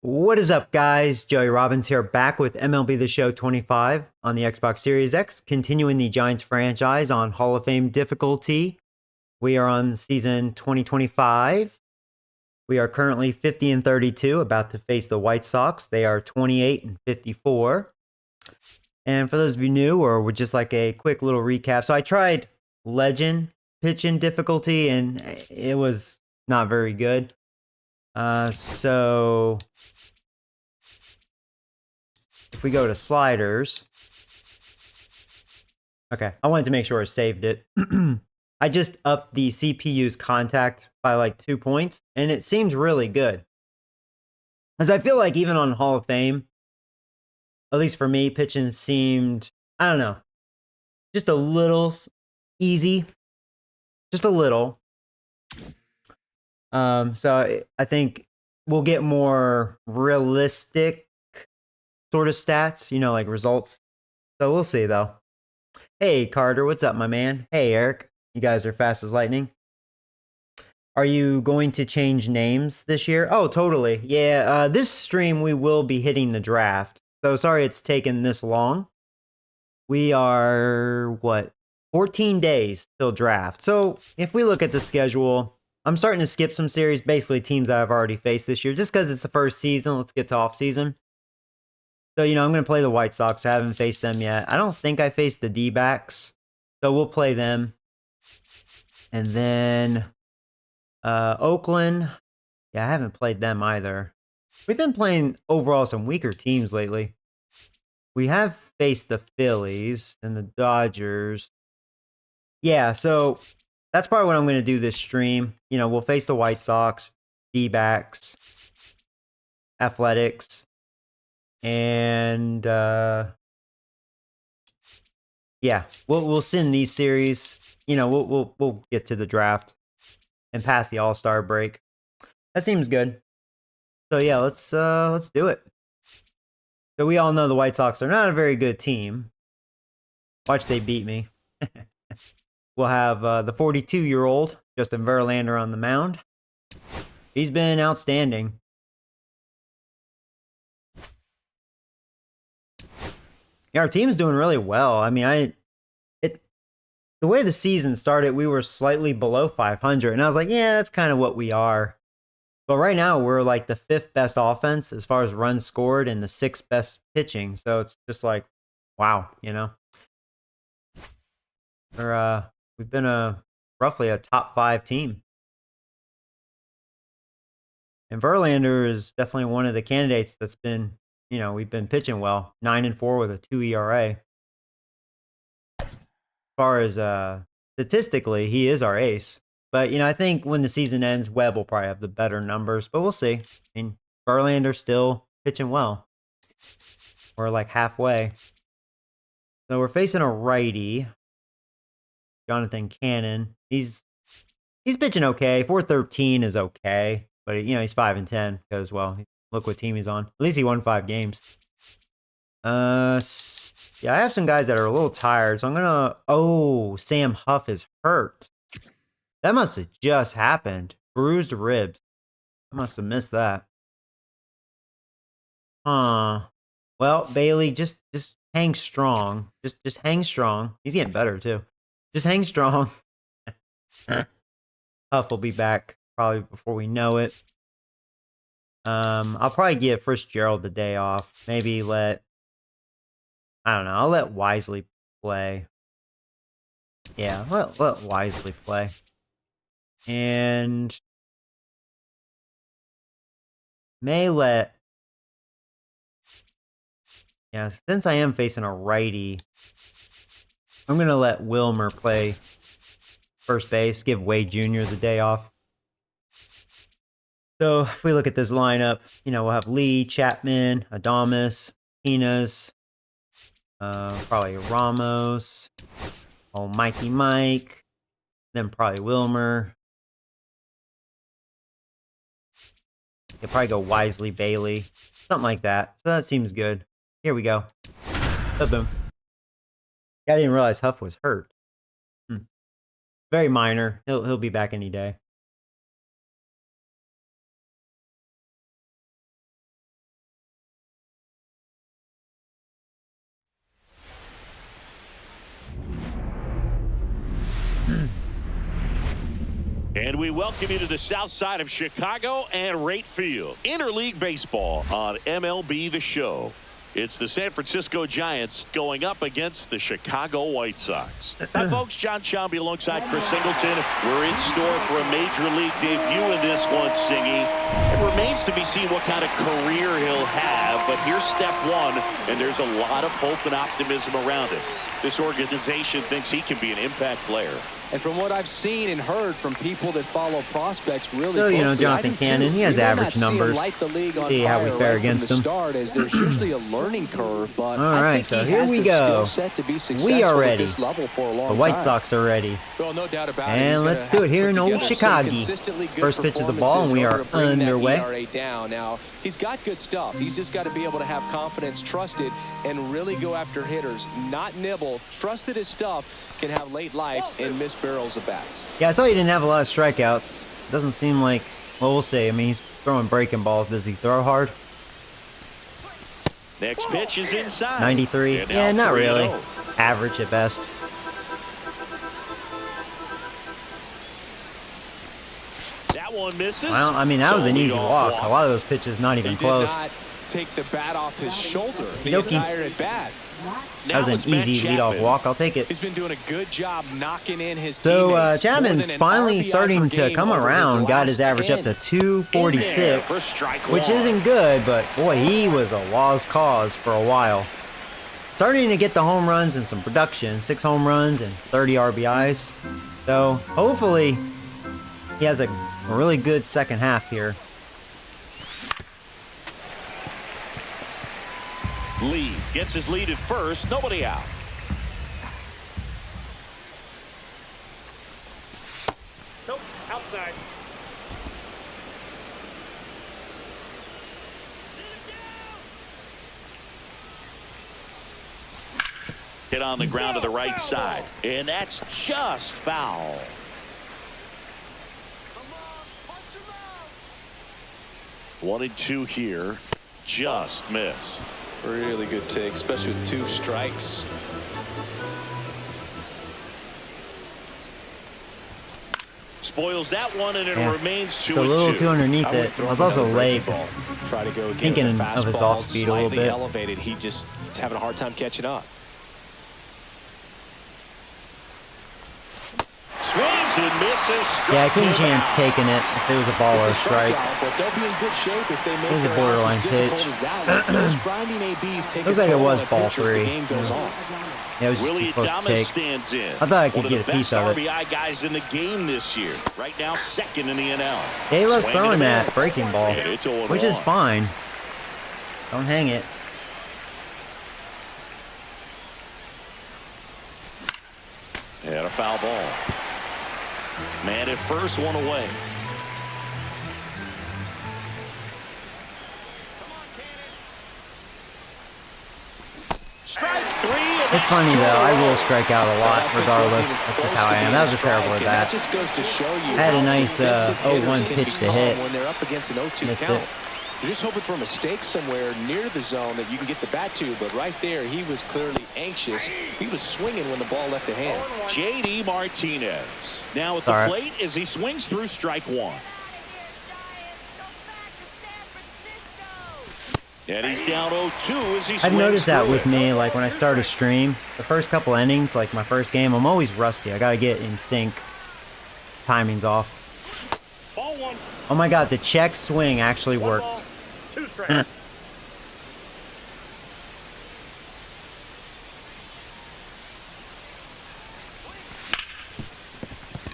What is up, guys? Joey Robbins here, back with MLB The Show 25 on the Xbox Series X, continuing the Giants franchise on Hall of Fame difficulty. We are on season 2025. We are currently 50 and 32, about to face the White Sox. They are 28 and 54. And for those of you new, or would just like a quick little recap, so I tried Legend pitching difficulty, and it was not very good. So if we go to sliders, okay, I wanted to make sure I saved it. I just upped the CPU's contact by like 2 points, and it seems really good. As I feel like even on Hall of Fame, at least for me, pitching seemed, I don't know, just a little easy, just a little. So I think we'll get more realistic sort of stats, like results. So we'll see, though. Hey, Carter, what's up, my man? Hey, Eric. You guys are fast as lightning. Are you going to change names this year? Oh, totally. Yeah, this stream we will be hitting the draft. So sorry it's taken this long. We are, 14 days till draft. So if we look at the schedule, I'm starting to skip some series, basically teams that I've already faced this year, just because it's the first season. Let's get to off season. So, I'm going to play the White Sox. I haven't faced them yet. I don't think I faced the D-backs. So we'll play them. And then Oakland. Yeah, I haven't played them either. We've been playing overall some weaker teams lately. We have faced the Phillies and the Dodgers. Yeah, so that's probably what I'm going to do this stream. We'll face the White Sox, D-backs, Athletics, and yeah, we'll send these series. We'll get to the draft and pass the All-Star break. That seems good. So yeah, let's do it. So we all know the White Sox are not a very good team. Watch they beat me. We'll have the 42-year-old Justin Verlander on the mound. He's been outstanding. Yeah, our team's doing really well. I mean, the way the season started, we were slightly below 500, and I was like, yeah, that's kind of what we are. But right now, we're like the 5th best offense as far as runs scored and the 6th best pitching. So it's just like, wow, We've been roughly a top 5 team. And Verlander is definitely one of the candidates that's been, we've been pitching well. 9-4 with a 2 ERA. As far as statistically, he is our ace. But, I think when the season ends, Webb will probably have the better numbers. But we'll see. I mean, Verlander's still pitching well. We're like halfway. So we're facing a righty. Jonathan Cannon. He's pitching okay. 413 is okay. But, he's 5-10 because, well, look what team he's on. At least he won 5 games. Yeah, I have some guys that are a little tired. So I'm going to... Oh, Sam Huff is hurt. That must have just happened. Bruised ribs. I must have missed that. Huh. Well, Bailey, just hang strong. Just hang strong. He's getting better, too. Just hang strong. Huff will be back probably before we know it. I'll probably give Fitzgerald the day off. Maybe I don't know. I'll let Wisely play. Yeah, let Wisely play. And may let... Yeah, since I am facing a righty, I'm going to let Wilmer play first base, give Wade Jr. the day off. So if we look at this lineup, we'll have Lee, Chapman, Adames, Pinas, probably Ramos, Mikey Mike, then probably Wilmer. You'll probably go Wisely, Bailey, something like that. So that seems good. Here we go. Boom. I didn't realize Huff was hurt. Very minor. He'll be back any day. And we welcome you to the south side of Chicago and Rate Field. Interleague baseball on MLB The Show. It's the San Francisco Giants going up against the Chicago White Sox. Hi, folks. John Chomby alongside Chris Singleton. We're in store for a major league debut in this one, Singy. It remains to be seen what kind of career he'll have, but here's step one, and there's a lot of hope and optimism around it. This organization thinks he can be an impact player. And from what I've seen and heard from people that follow prospects really so, closely, Jonathan Cannon, he has average numbers. See how we fare against him. As there's usually a learning curve, but all right, so here we go. We are ready. The White Sox are ready. Well, no doubt about and let's do it here in old Chicago. First pitch is the ball, and we are underway. Now, he's got good stuff. He's just got to be able to have confidence, trust it, and really go after hitters, not nibble. Trust that his stuff can have late life and miss barrels of bats. Yeah, I saw he didn't have a lot of strikeouts. Doesn't seem like, well, we'll see. I mean, he's throwing breaking balls. Does he throw hard? Next pitch is inside. 93. Yeah, not really. Average at best. That one misses. Well, I mean, that was an easy walk. A lot of those pitches not even close. Did not take the bat off his shoulder the Okey-dokey. entire at bat. That was an easy leadoff walk. I'll take it. He's been doing a good job knocking in his so Chapman's finally starting to come around. Got his average up to 246, which isn't good, but boy, he was a lost cause for a while. Starting to get the home runs and some production. 6 home runs and 30 RBIs. So hopefully he has a really good second half here. Lee gets his lead at first. Nobody out. Nope, outside. Hit on the ground to the right side. And that's just foul. 1-2 here. Just missed. Really good take, especially with 2 strikes. Spoils that one, and it remains 2-2. A little too underneath it. I was also late. Try to go Thinking of his off speed a little bit. Elevated. He's having a hard time catching up. Swings and misses. Yeah, King Chance taking it if it was a ball or a strike. But they'll be in good shape if they make it was a borderline pitch. Looks like it was ball 3. Yeah, it was just too close to take. Stands in. I thought I could get a piece of it. RBI guys in the game this year. Right now, second in the NL. Yeah, he loves throwing that breaking ball, which is fine. Don't hang it. And a foul ball. Man at first, one away. Strike 3. It's funny though, I will strike out a lot regardless. That's just how I am. That was a terrible at bat. I had a nice 0-1 pitch to hit. Missed it. You're just hoping for a mistake somewhere near the zone that you can get the bat to, but right there he was clearly anxious. He was swinging when the ball left the hand. J.D. Martinez now at the plate as he swings through strike 1. And he's down 0-2 as he swings. I've noticed that with it. me, like when I start a stream, the first couple innings, like my first game, I'm always rusty. I gotta get in sync. Timing's off. Ball 1. Oh my god, the check swing actually worked. 2 strikes.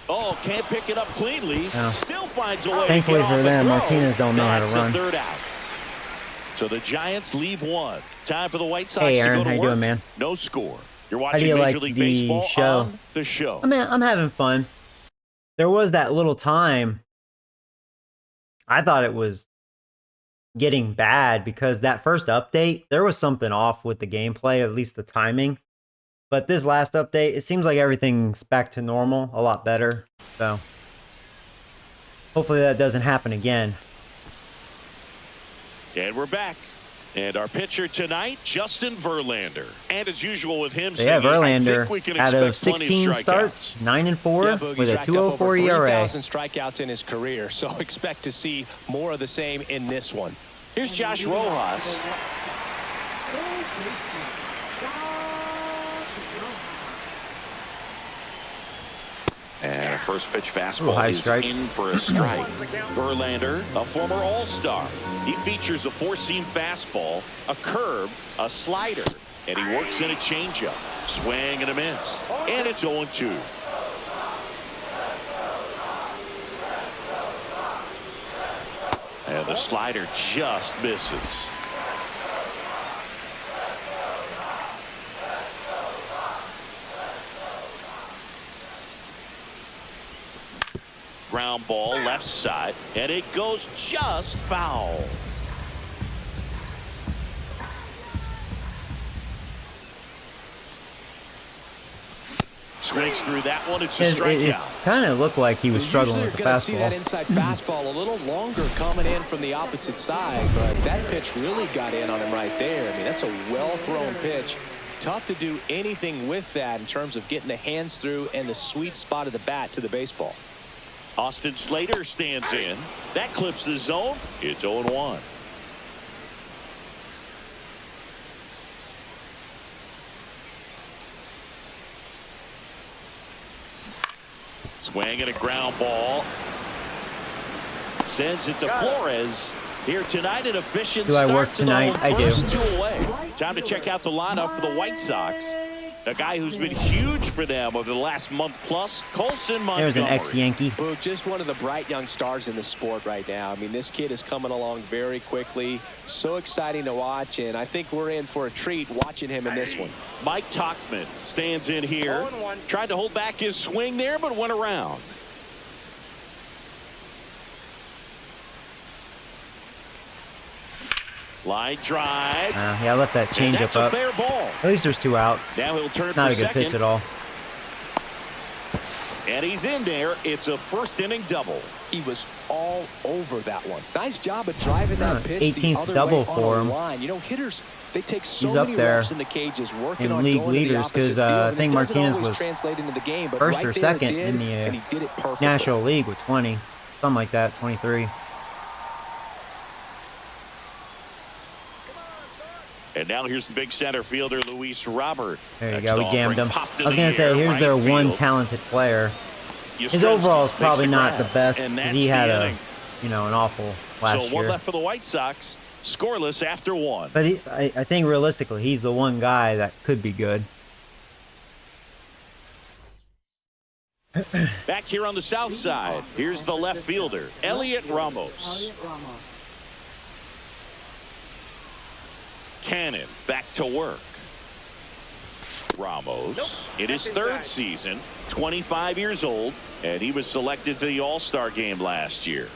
Oh, can't pick it up cleanly. No. Still finds a way. Thankfully for them, Martinez don't know how to run. Third out. So the Giants leave 1. Time for the White Sox Hey Aaron, to go to how you work. doing, man? No score. You're How watching do you Major like League the Baseball show? on the show. I mean, I'm having fun. There was that little time I thought it was getting bad because that first update, there was something off with the gameplay, at least the timing. But this last update, it seems like everything's back to normal, a lot better. So hopefully that doesn't happen again. And we're back. And our pitcher tonight, Justin Verlander. And as usual with him, Yeah, Siggy, I Verlander, think we can out of expect plenty 16 strikeouts. starts, 9-4 Yeah, Boogie's with a racked up 2.04 over ERA. 3,000 strikeouts in his career, so expect to see more of the same in this one. Here's Josh Rojas. And a first pitch fastball is strike. in for a strike. Verlander, a former All-Star. He features a four-seam fastball, a curve, a slider, and he works in a changeup. Swing and a miss. And it's 0-2. And the slider just misses. Ground ball left side, and it goes just foul. Swings through that one. It's a It strikeout. kind of looked like he was struggling with the Usually you're going to see that fastball. inside fastball a little longer coming in from the opposite side, but that pitch really got in on him right there. I mean, that's a well-thrown pitch. Tough to do anything with that in terms of getting the hands through and the sweet spot of the bat to the baseball. Austin Slater stands in. That clips the zone. It's 0-1. Swing and a ground ball. Sends it to Flores. Here tonight, an efficient Do I start work to the tonight? home I do. first two away. Time to check out the lineup for the White Sox. A guy who's been huge for them over the last month plus, Colson Montgomery. There's an ex-Yankee. Boog, just one of the bright young stars in the sport right now. I mean, this kid is coming along very quickly. So exciting to watch, and I think we're in for a treat watching him in this one. Mike Tauchman stands in here. Tried to hold back his swing there, but went around. Line drive. Yeah, I left that And that's changeup a up. fair ball. At least there's 2 outs. Now he'll turn Not for a good second. pitch at all. And he's in there. It's a first inning double. He was all over that one. Nice job of driving that pitch the 18th other double way for on him. a line. You know, hitters, they take so He's up many there reps in the cages working in on league going to the leaders, opposite 'cause, field, I and think it doesn't Martinez always was translate into the game, but first right or there second it did, in the and he did it perfectly. National League with 20. Something like that, 23. And now here's the big center fielder, Luis Robert. There you Next go, we offering jammed him. popped I in was the going to say, air, here's right their one field. talented player. His Yastrzemski overall is makes probably not the grab, best, and 'cause that's he the had inning. an awful last So one year. left for the White Sox, scoreless after one. But I think realistically, he's the one guy that could be good. Back here on the south side, here's the left fielder, Elliot Ramos. Cannon back to work. Ramos in his third season, 25 years old, and he was selected for the All-Star game last year.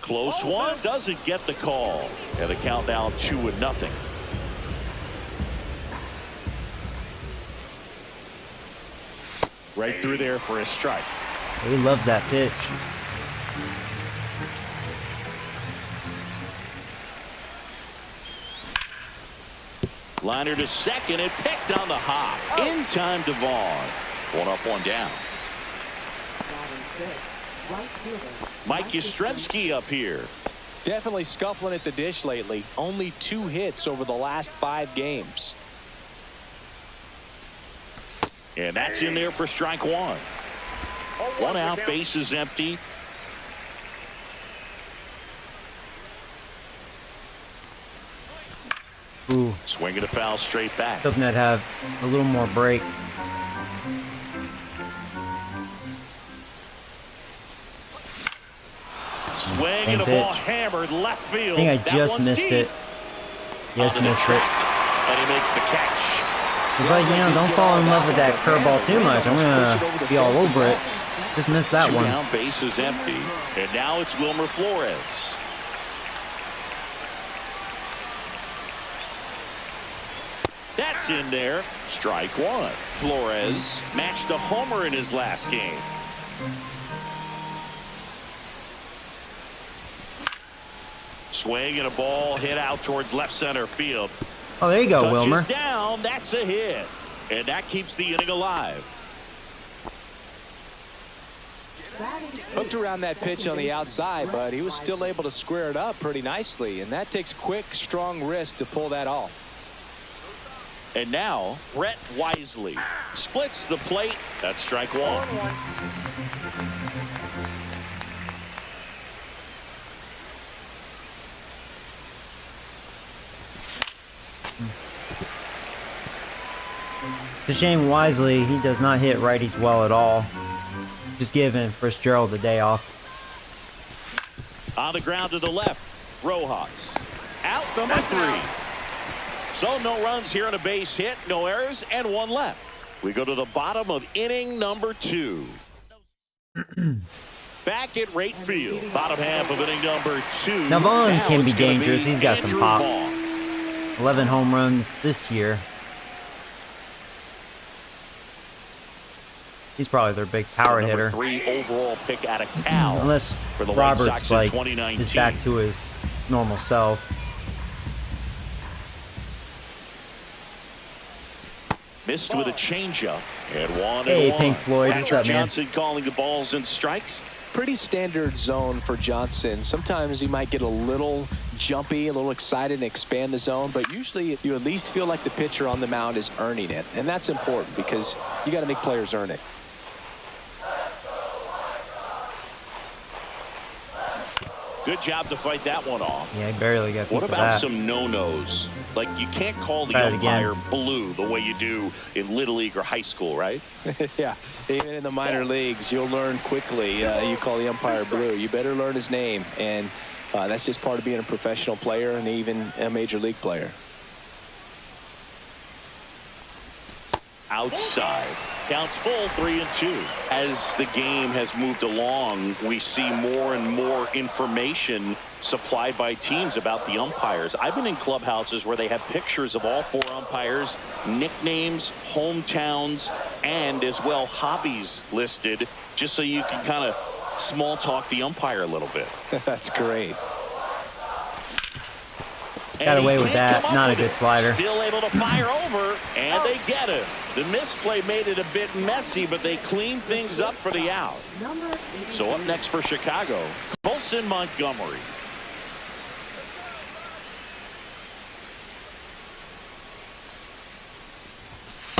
Close one, doesn't get the call, and the count down 2-0. Right through there for a strike. He loves that pitch. Liner to second and picked on the hop. In time to Vaughn. One up, one down. Mike Yastrzemski up here. Definitely scuffling at the dish lately. Only 2 hits over the last 5 games. And that's in there for strike one. One out, base is empty. Ooh, Swinging a foul straight back. hoping that have a little more break. Swing Same and a ball pitch. hammered left field. I think I That just one's missed deep. it. Just Onto the missed track, it. and he makes the catch. It's like, don't fall in love with that curveball too much. I'm going to be all over it. Just missed that Two one. down, base is empty. And now it's Wilmer Flores. That's in there. Strike one. Flores matched a homer in his last game. swing and a ball hit out towards left center field. Oh, there you go, Touches Wilmer. down. That's a hit. And that keeps the inning alive. Hooked around that pitch on the outside, but he was still able to square it up pretty nicely. And that takes quick, strong wrist to pull that off. And now Brett Wisely splits the plate. That's strike one. It's a shame Wisely, he does not hit righties well at all. Just giving Fitzgerald the day off. On the ground to the left, Rojas. Out number 3. So no runs here on a base hit, no errors, and 1 left. We go to the bottom of inning number 2. Back at right field, bottom half of inning number 2. Now Vaughn Now can be it's gonna dangerous. He's got some Andrew pop. Vaughn. 11 home runs this year. He's probably their big power The number hitter. 3 overall pick out of Cal. Unless for the White Sox Roberts in like 2019. is back to his normal self. Missed with a changeup. And 1-1. Hey, Pink Floyd, what's Patrick up, man? Johnson calling the balls and strikes. Pretty standard zone for Johnson. Sometimes he might get a little jumpy, a little excited and expand the zone, but usually you at least feel like the pitcher on the mound is earning it. And that's important because you got to make players earn it. Good job to fight that one off. Yeah, he barely got a piece What of about that. some no-nos? Like, you can't call the Try it again. umpire blue the way you do in Little League or high school, right? Yeah, even in the minor leagues, you'll learn quickly. You call the umpire blue. You better learn his name, and that's just part of being a professional player and even a major league player. Outside. Counts full, 3-2. As the game has moved along, we see more and more information supplied by teams about the umpires. I've been in clubhouses where they have pictures of all 4 umpires, nicknames, hometowns, and as well hobbies listed, just so you can kind of small talk the umpire a little bit. That's great. Got away with that. Not a With good it. slider. Still able to fire over, and they get it. The misplay made it a bit messy, but they cleaned things up for the out. So up next for Chicago, Colson Montgomery.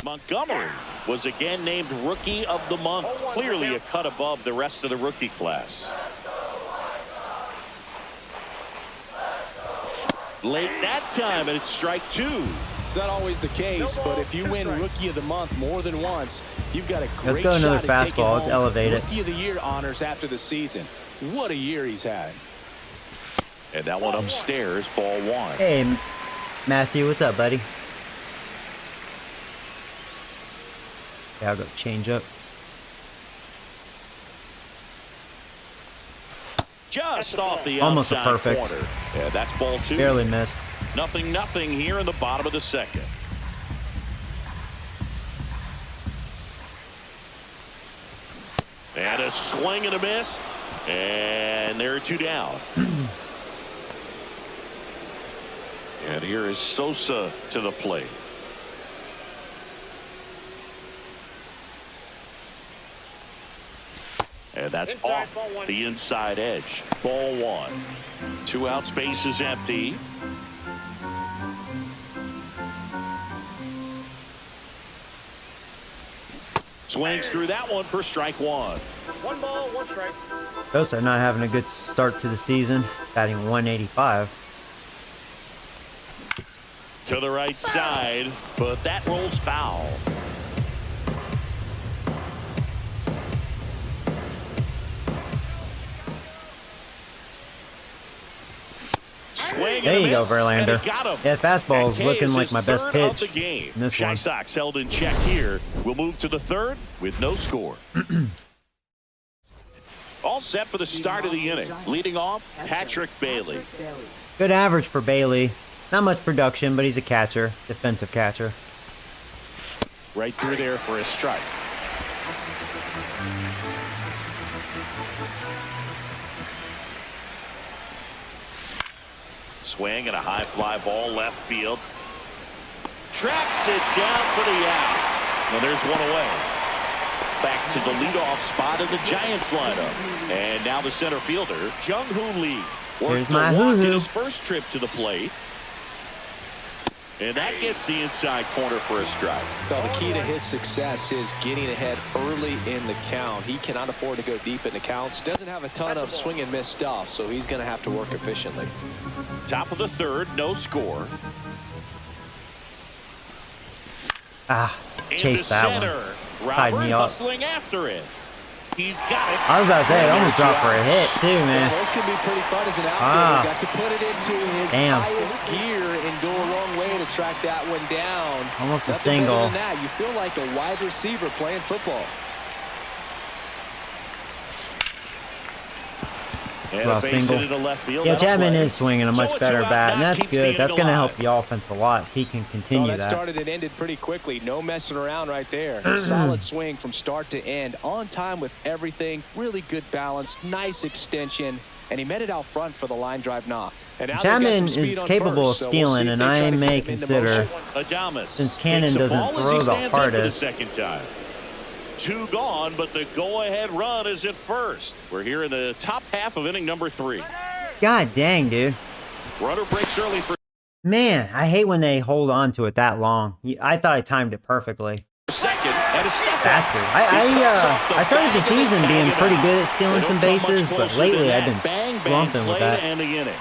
Montgomery was again named Rookie of the Month, clearly a cut above the rest of the rookie class. Late that time, and it's strike 2. It's not always the case, but if you win Rookie of the Month more than once, you've got a great Let's go another shot at taking fastball. Let's home elevate it. Rookie of the Year honors after the season. What a year he's had. And that one upstairs, ball 1. Hey, Matthew, what's up, buddy? Yeah, I'll go change up. Just off the Almost a outside perfect. corner. Yeah, that's ball 2. Barely missed. 0-0 here in the bottom of the second. And a swing and a miss. And there are 2 down. And here is Sosa to the plate. And that's off the inside edge. Ball 1. 2 out, space is empty. Swings through that one for strike 1. 1 ball, 1 strike. Sosa not having a good start to the season. Batting 185. To the right side, but that rolls foul. Swing There and a you go, miss, Verlander. and he got him. Yeah, fastball is And Kay looking is like his my best third of pitch the game. in this Shy one. Sox held in check here. We'll move to the 3rd with no score. All set for the start of the inning. Leading off, Patrick Bailey. Good average for Bailey. Not much production, but he's a catcher. Defensive catcher. Right through there for a strike. Swing and a high fly ball left field. Tracks it down for the out. And there's one away. Back to the leadoff spot in the Giants lineup. And now the center fielder, Jung-Hoo Lee. Here's Worked my a walk in hoo-hoo. his first trip to the plate. And that gets the inside corner for a strike. Well, the key to his success is getting ahead early in the count. He cannot afford to go deep in the counts. Doesn't have a ton of swing and miss stuff, so he's going to have to work efficiently. Top of the third, no score. Ah, chase that one. Robert me up. hustling after it. He's got it. I was about to say, it almost dropped for a hit, too, man. Those can be pretty fun as an outfielder. Ah. Got to put it into his Damn. highest gear and go a long way to track that one down. Almost a Nothing better single. than that. You feel like a wide receiver playing football. And Well, a base single. hit into left field. Yeah, That'll Chapman play. is swinging a So much a better two-out bat, and knock that's keeps the good. That's going to inning help the offense a lot if he can Well, continue that that. started and ended pretty quickly. No messing around right there. Solid swing from start to end. On time with everything. Really good balance. Nice extension. And he met it out front for the line drive knock. And now they've got Chapman some speed is on capable first, of so stealing, we'll and see if they try I to may get him into consider, motion. Adames since Cannon takes the doesn't ball as he throw the stands in for the hardest. second time. Two gone, but the go-ahead run is at first. We're here in the top half of inning number 3. God dang, dude. Runner breaks early for Man, I hate when they hold on to it that long. I thought I timed it perfectly. second and a step Bastard. I started the season being pretty good at stealing some bases, but lately I've been slumping with that. And the inning.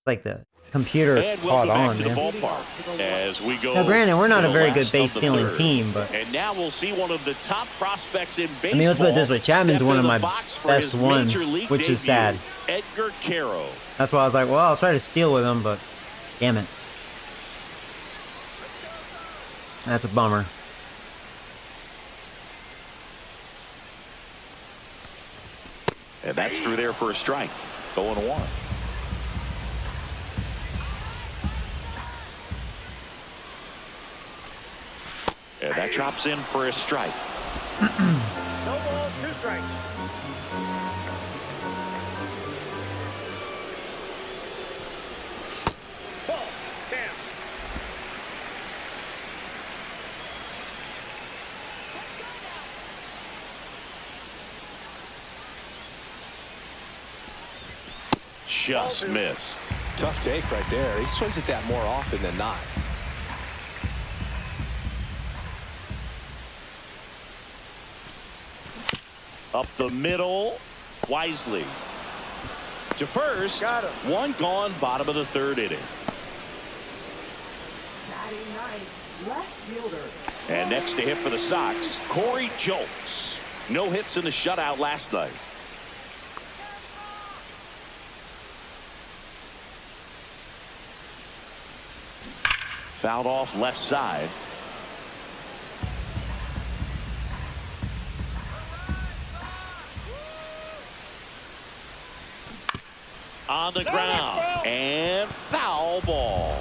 Like the computer And caught welcome back on, to the man. ballpark as we go. Now, granted, we're not to a the very last good base of the stealing third. team, but And now we'll see one of the top prospects in baseball. I mean, let's put it this way: Chapman's step one of into my the box for best his ones, Major League which is debut, sad. Edgar Caro. That's why I was like, well, I'll try to steal with him, but damn it. That's a bummer. And that's through there for a strike. 0-1. And that drops in for a strike. No ball, 2 strikes. Ball, 10. Just missed. Tough take right there. He swings at that more often than not. Up the middle, Wisely. To first, Got him. 1 gone, bottom of the 3rd inning. And next to hit for the Sox, Corey Julks. No hits in the shutout last night. Fouled off left side. On the ground and foul ball.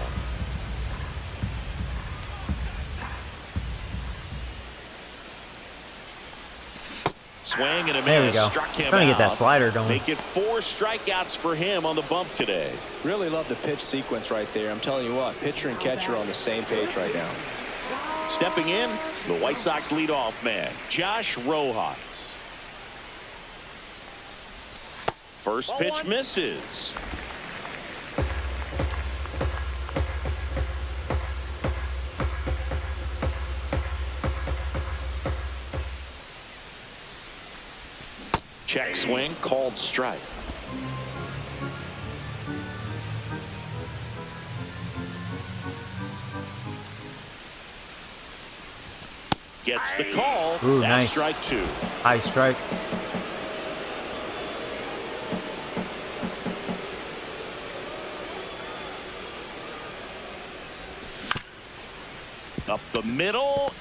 Swing and a There we miss. go. Struck him Trying to get that out. slider going. Make it 4 strikeouts for him on the bump today. Really love the pitch sequence right there. I'm telling you what, pitcher and catcher on the same page right now. Stepping in, the White Sox leadoff man, Josh Rojas. First pitch misses. Check swing, called strike. Gets the call. Ooh, That's nice. strike 2. High strike. Up the middle.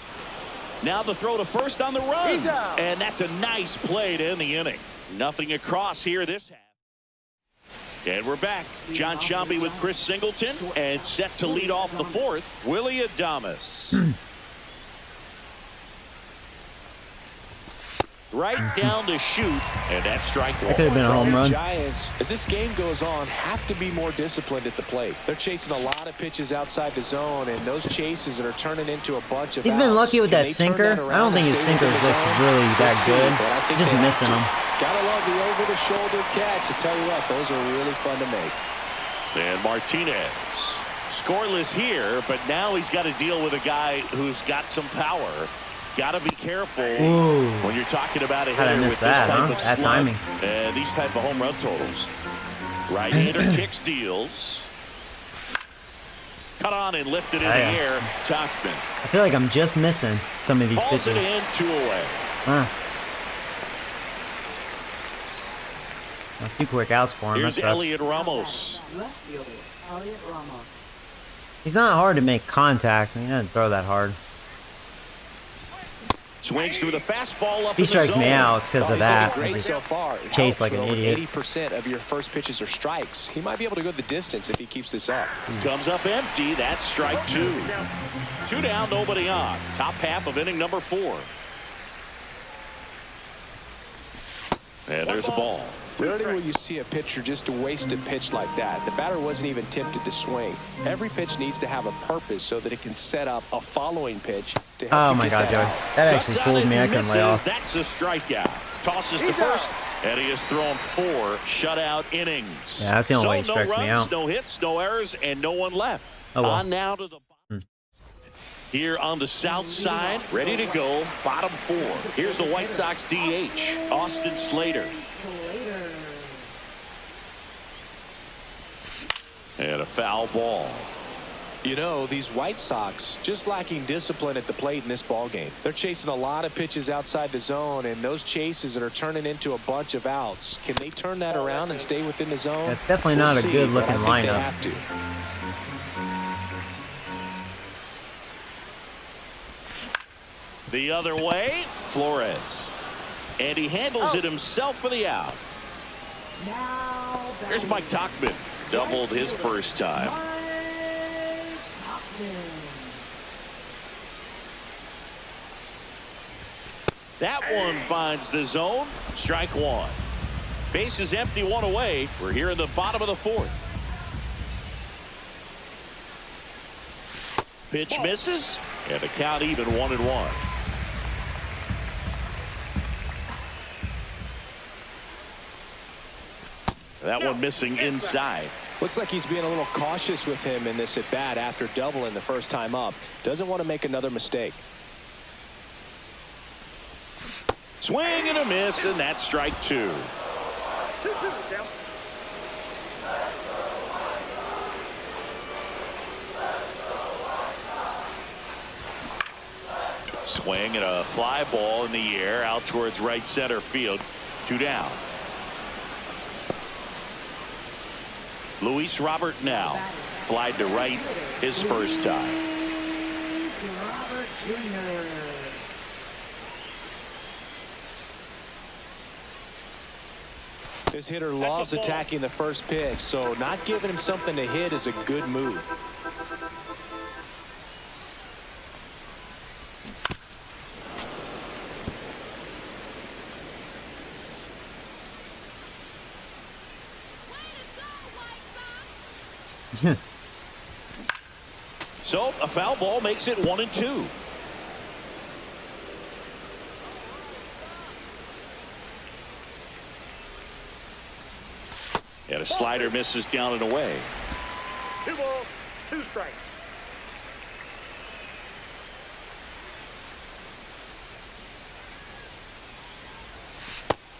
Now the throw to first on the run. He's out. And that's a nice play to end the inning. Nothing across here this half. And we're back. John Sciambi with Chris Singleton. And set to lead off the 4th, Willie Adames. Right down to shoot, and that's strike one. That could have been a home run. Giants, as this game goes on, have to be more disciplined at the plate. They're chasing a lot of pitches outside the zone, and those chases are turning into a bunch of He's been outs. lucky with Can that they turn sinker. that I don't around think and his stay sinker's within the looked zone? really that We'll see, good. but I think Just they have missing to. him. Gotta love the over-the-shoulder catch. I tell you what, those are really fun to make. And Martinez scoreless here, but now he's got to deal with a guy who's got some power. Got to be careful when you're talking about a hitter with this type of that slug timing. and these type of home run totals. Right-hander kicks, deals. Cut on and lifted in the air. Tachman. I feel like I'm just missing some of these Balls pitches. it in, 2 away. Not too quick outs for him. Here's That sucks. Elliot Ramos. He's not hard to make contact. He doesn't throw that hard. Swings through the fastball up. He strikes me out. It's because of He's that. looking great so far. It Chase helps like an when idiot. 80% of your first pitches are strikes. He might be able to go the distance if he keeps this up. Comes up empty. That's strike 2. 2 down, nobody on. Top half of inning number 4. And there's a ball. Rarely will you see a pitcher just waste a pitch like that. The batter wasn't even tempted to swing. Every pitch needs to have a purpose so that it can set up a following pitch to help Oh you my get God, that Joey. out. That actually Cuts out fooled me. I and couldn't lay misses. off. That's a strikeout. Tosses to first, and he has thrown 4 shutout innings. Yeah, that's the only way he no strikes runs, me out. no hits, no errors, and no one left. Oh, well. On now to the bottom. Here on the south side, ready to go, bottom 4. Here's the White Sox DH, Austin Slater. And a foul ball. You know, these White Sox just lacking discipline at the plate in this ball game. They're chasing a lot of pitches outside the zone, and those chases that are turning into a bunch of outs. Can they turn that around and stay within the zone? That's definitely We'll not a see, good but I looking think they lineup. have to. The other way, Flores. And he handles it himself for the out. Here's Mike Tachman. Doubled his first time. That one finds the zone. Strike 1. Base is empty, 1 away. We're here in the bottom of the 4th. Pitch misses, and the count even 1-1. That one missing inside. Looks like he's being a little cautious with him in this at-bat after doubling the first time up. Doesn't want to make another mistake. Swing and a miss, and that's strike 2. 2-2 down. Swing and a fly ball in the air out towards right center field. 2 down. Luis Robert now flied to right his first time. This hitter loves attacking the first pitch, so not giving him something to hit is a good move. So a foul ball makes it 1-2. And a slider misses down and away. 2 balls, 2 strikes.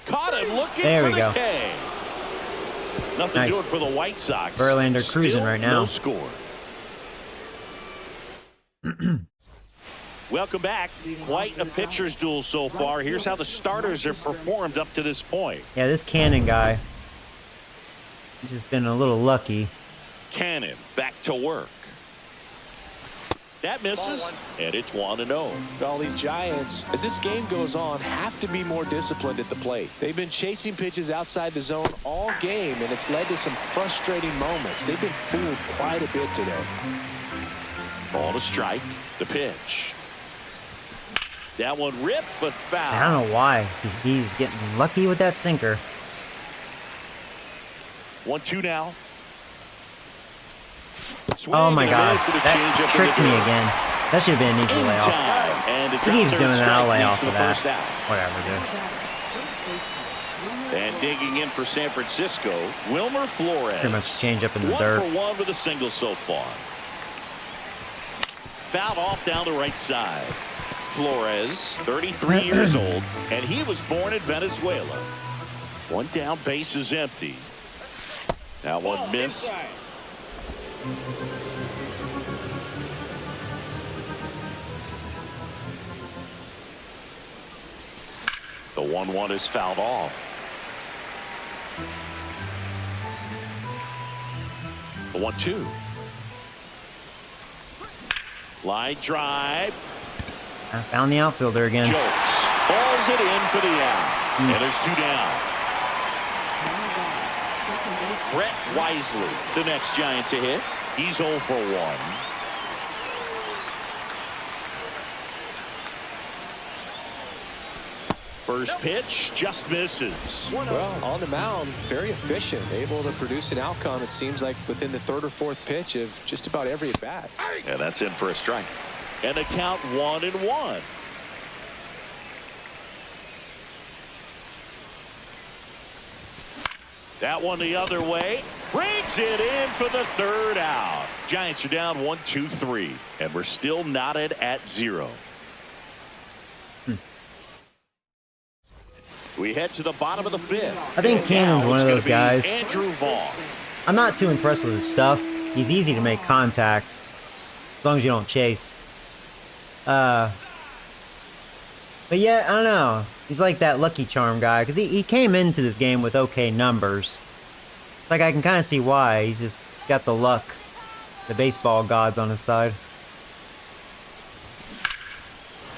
Caught him looking There for we the go. K. Nothing Nice. doing for the White Sox. Verlander cruising Still right now. No score. Welcome back. Quite a pitcher's duel so far. Here's how the starters have performed up to this point. Yeah, this Cannon guy, he's just been a little lucky. Cannon back to work. That misses, and it's 1-0. All these Giants, as this game goes on, have to be more disciplined at the plate. They've been chasing pitches outside the zone all game, and it's led to some frustrating moments. They've been fooled quite a bit today. Ball to strike. The pitch. That one ripped, but foul. I don't know why. Just he's getting lucky with that sinker. 1-2 now. Swing Oh my and a God, miss and a that changeup in tricked the me dirt. again. That should have been an easy In layoff. time, and a He drop keeps third doing that. I'll strike lay leads off to of the that. first out. Whatever, dude. And digging in for San Francisco, Wilmer Flores. Pretty much change up in the 1 dirt. for 1 with a single so far. Fouled off down the right side. Flores, 33 years old, and he was born in Venezuela. One down, base is empty. That one missed. The 1-1 is fouled off. The 1-2. Line drive. I found the outfielder again. Jokes. Falls it in for the out. And there's 2 down. Brett Wisely, the next Giant to hit. He's 0 for 1. First pitch just misses. Well, on the mound, very efficient, able to produce an outcome, it seems like, within the 3rd or 4th pitch of just about every at bat. And that's in for a strike. And the count 1-1. That one the other way. Brings it in for the 3rd out. Giants are down 1-2-3. And we're still knotted at 0. We head to the bottom of the 5th. I think Cannon's one of those guys. Andrew Vaughn. I'm not too impressed with his stuff. He's easy to make contact, as long as you don't chase. But yeah, I don't know. He's like that Lucky Charm guy, because he came into this game with okay numbers. Like, I can kind of see why. He's just got the luck. The baseball gods on his side.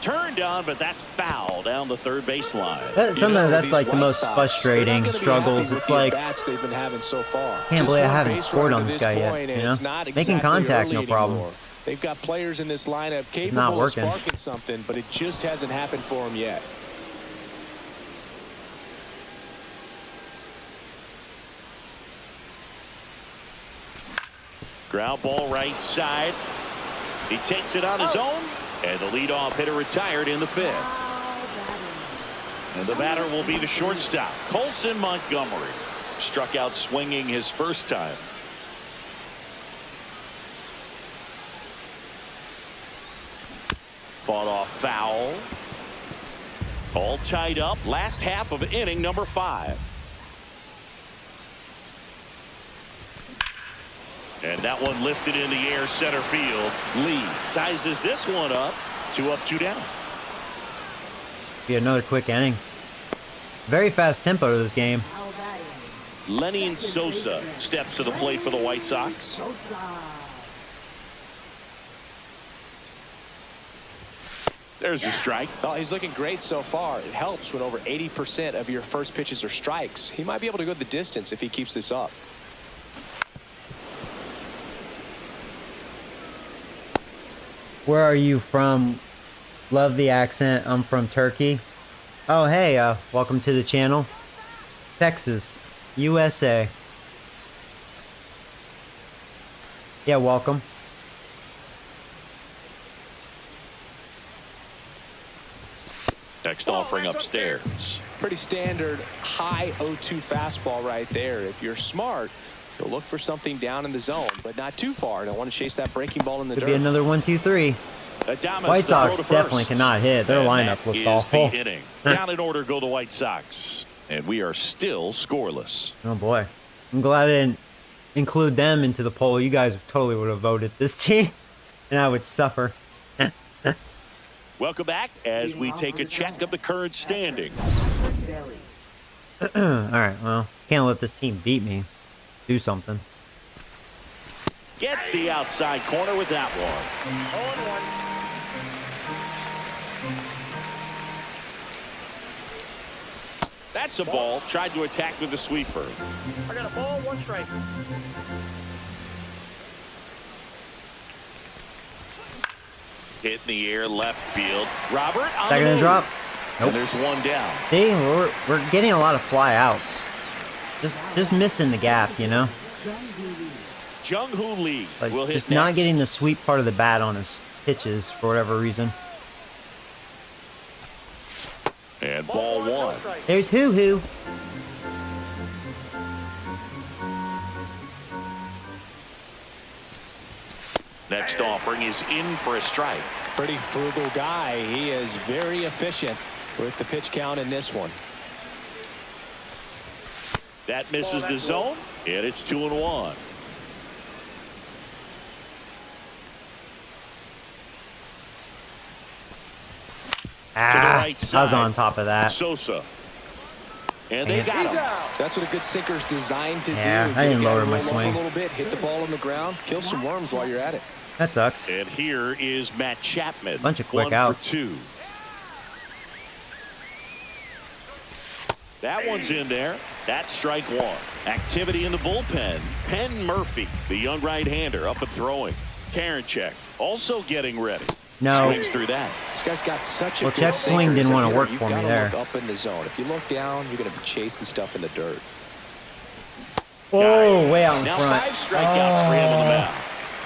Turned on, but that's foul down the 3rd baseline. Sometimes that's like the most frustrating struggles. It's like, they've been having so far. can't believe I haven't scored on this guy yet. You know, making contact, no problem. They've got players in this lineup capable not of working. sparking something, but it just hasn't happened for them yet. Ground ball right side. He takes it on his own, and the leadoff hitter retired in the 5th. And the batter will be the shortstop, Colson Montgomery. Struck out swinging his first time. Fought off foul. All tied up. Last half of inning number 5. And that one lifted in the air center field. Lee sizes this one up. 2 up, 2 down. Be another quick inning. Very fast tempo to this game. Lenny Sosa steps to the plate for the White Sox. There's a strike. Oh, he's looking great so far. It helps when over 80% of your first pitches are strikes. He might be able to go the distance if he keeps this up. Where are you from? Love the accent. I'm from Turkey. Oh, hey, welcome to the channel. Texas, USA. Yeah, welcome. Next offering upstairs. Pretty standard high 0-2 fastball right there. If you're smart, you'll look for something down in the zone, but not too far. Don't want to chase that breaking ball in the Could dirt. be another 1-2-3. Adames White Sox to definitely first. cannot hit. Their And lineup that looks is awful. The inning. Down in order go the White Sox. And we are still scoreless. Oh boy, I'm glad I didn't include them into the poll. You guys totally would have voted this team, and I would suffer. Welcome back as we take a check of the current standings. All right, well, can't let this team beat me. Do something. Gets the outside corner with that one. 0-1. That's a ball. Tried to attack with the sweeper. I got a ball, 1 strike. Hit in the air, left field. Robert on That the gonna move. drop? Nope. And there's one down. See, we're getting a lot of fly outs. Just missing the gap, you know? Jung-Hoo Lee Like, will hit just not next. getting the sweet part of the bat on his pitches for whatever reason. And ball one. There's Hoo-Hoo. Next offering is in for a strike. Pretty frugal guy. He is very efficient with the pitch count in this one. That misses the zone, and it's 2-1. Ah, right I was side. on top of that. Sosa. And they Man. got him. That's what a good sinker's designed to Yeah, do. I didn't You gotta lower my roll up swing. a little bit, hit the ball on the ground, kill some worms while you're at it. That sucks. And here is Matt Chapman. Bunch of quick 1 outs. for 2. That one's in there. That's strike one. Activity in the bullpen. Penn Murphy, the young right-hander, up and throwing. Karinchak also getting ready. No. Swings through that. This guy's got such a Well, good Check's swing sinker. didn't So wanna here, work you've for me gotta there. Look up in the zone. If you look down, you're going to be chasing stuff in the dirt. Oh, way out in Now front. 5 strikeouts for him on the Oh. mound.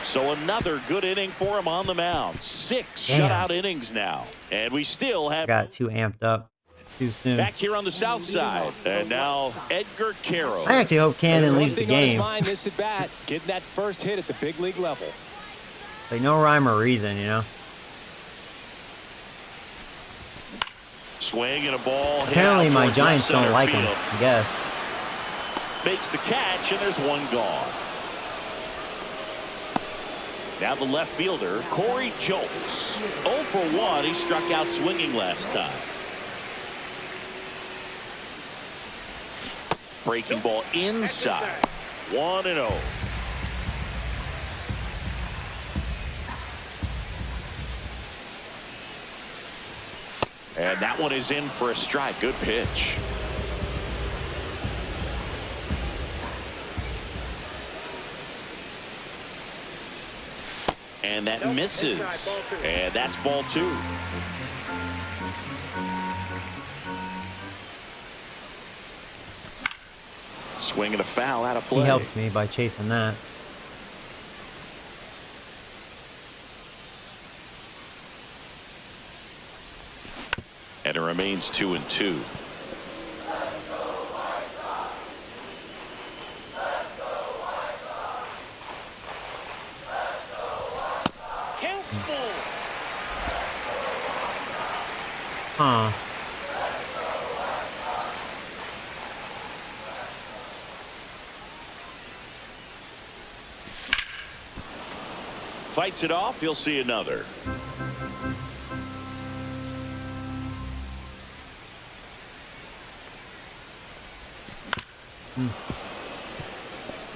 So another good inning for him on the mound. 6 Damn. shutout innings now. And we still have Got too amped up too soon. back here on the south side. And now Edgar Caro. I actually hope There's Cannon one leaves the thing on his game. mind this at bat, getting that first hit at the big league level. Like, no rhyme or reason, you know? Swing and a ball. hit Apparently out my towards Giants left don't center like him, field. I guess. Makes the catch, and there's one gone. Now the left fielder, Corey Jolts. 0 for 1. He struck out swinging last time. Breaking ball inside. 1-0. And that one is in for a strike. Good pitch. And that misses. And that's ball 2. Swing and a foul out of play. He helped me by chasing that. And it remains 2-2. Huh. Fights it off. You'll see another.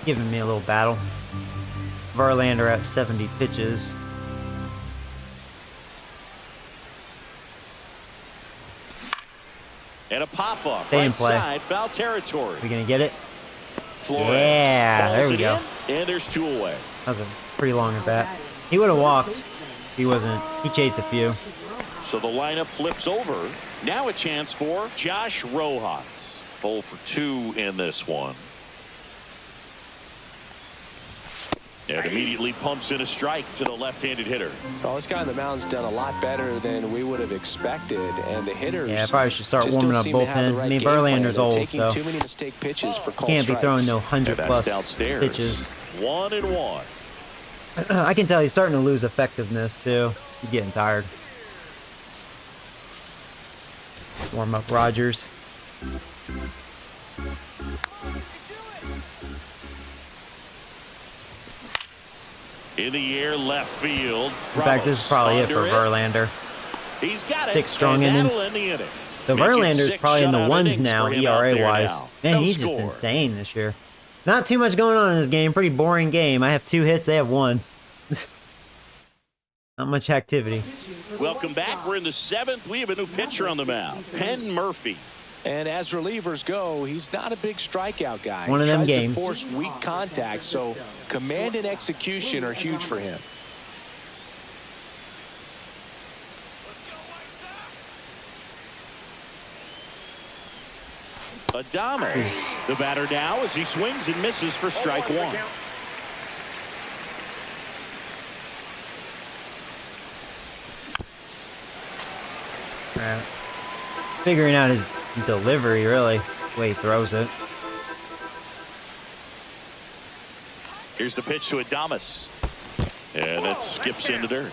Giving me a little battle. Verlander at 70 pitches. And a pop-up. Stay in Right play. side, foul territory. We gonna get it? Flores Yeah, calls there we it go. in, and there's 2 away. That was a pretty long at bat. He would have walked. He wasn't. He chased a few. So the lineup flips over. Now a chance for Josh Rojas. 0 for 2 in this one. And immediately pumps in a strike to the left-handed hitter. Well, this guy on the mound's done a lot better than we would have expected, and the hitters. Yeah, I probably should start just warming don't up seem to have the bullpen. right I mean, game plan. Verlander's They're old, taking so too many mistake pitches for called can't be throwing no strikes. 100 And that's plus downstairs. pitches. 1-1. I can tell he's starting to lose effectiveness too. He's getting tired. Warm up Rogers. In the air, left field. In fact, this is probably it for Verlander. He's got it. 6 strong and innings. that'll end the inning. So Making Verlander's 6 probably in the shutout ones innings now, for him out there ERA-wise. now. Man, No he's score. just insane this year. Not too much going on in this game. Pretty boring game. I have 2 hits. They have 1. Not much activity. Welcome back. We're in the 7th. We have a new pitcher on the mound. Penn Murphy. And as relievers go, he's not a big strikeout guy. One of them He tries games. to force weak contact, so command and execution are huge for him. Adames, the batter now as he swings and misses for strike one. Figuring out his delivery, really. The way he throws it. Here's the pitch to Adames. And that skips into dirt.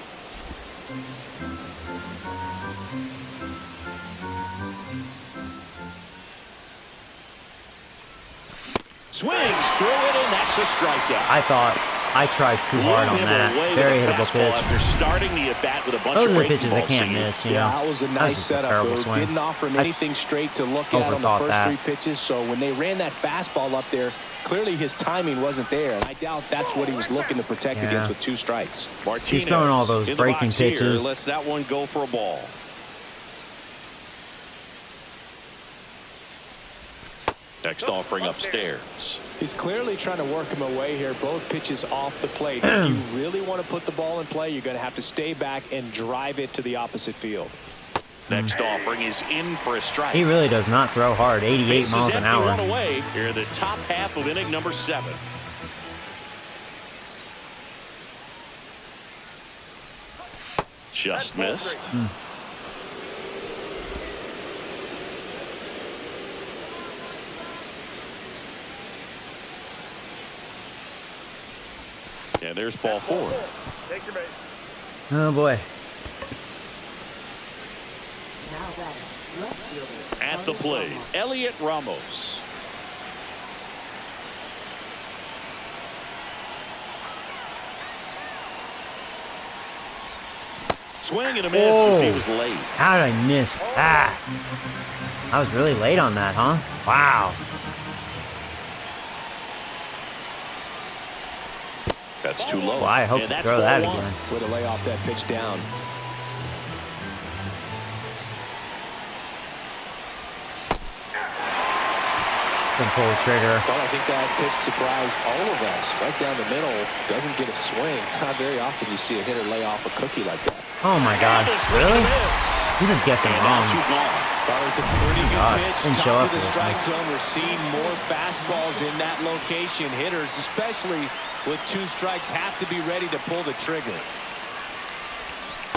Swings through it, and that's a strikeout. I thought I tried too hard on that. Very hittable pitch. After starting the at-bat with a bunch Those of are the pitches I can't miss, you know. Yeah, that was a nice just setup. terrible Though. swing. Didn't offer him anything straight to look at on the overthought first that. 3 pitches. So when they ran that fastball up there, clearly his timing wasn't there. And I doubt that's what he was looking to protect against with 2 strikes. Martinez He's throwing all those in the breaking box here, pitches. lets that one go for a ball. Next offering upstairs. He's clearly trying to work him away here. Both pitches off the plate. If you really want to put the ball in play, you're going to have to stay back and drive it to the opposite field. Next offering is in for a strike. He really does not throw hard. 88 Bases miles an empty, hour. run away here in the top half of inning number 7. Just missed. And there's ball 4. Take your base. Oh, boy. At the plate, Elliot Ramos. Swing and a miss as he was late. How did I miss that? I was really late on that, huh? Wow. That's too low. Well, I hope and to that's throw that ball 1. again. Way to lay off that pitch down. Can pull the trigger. Well, I think that pitch surprised all of us. Right down the middle, doesn't get a swing. Not very often you see a hitter lay off a cookie like that. Oh my God. Really? He's just guessing wrong. That was a pretty good pitch. Didn't show Top up of the this strike time. zone. We're seeing more fastballs in that location. Hitters, especially with 2 strikes, have to be ready to pull the trigger.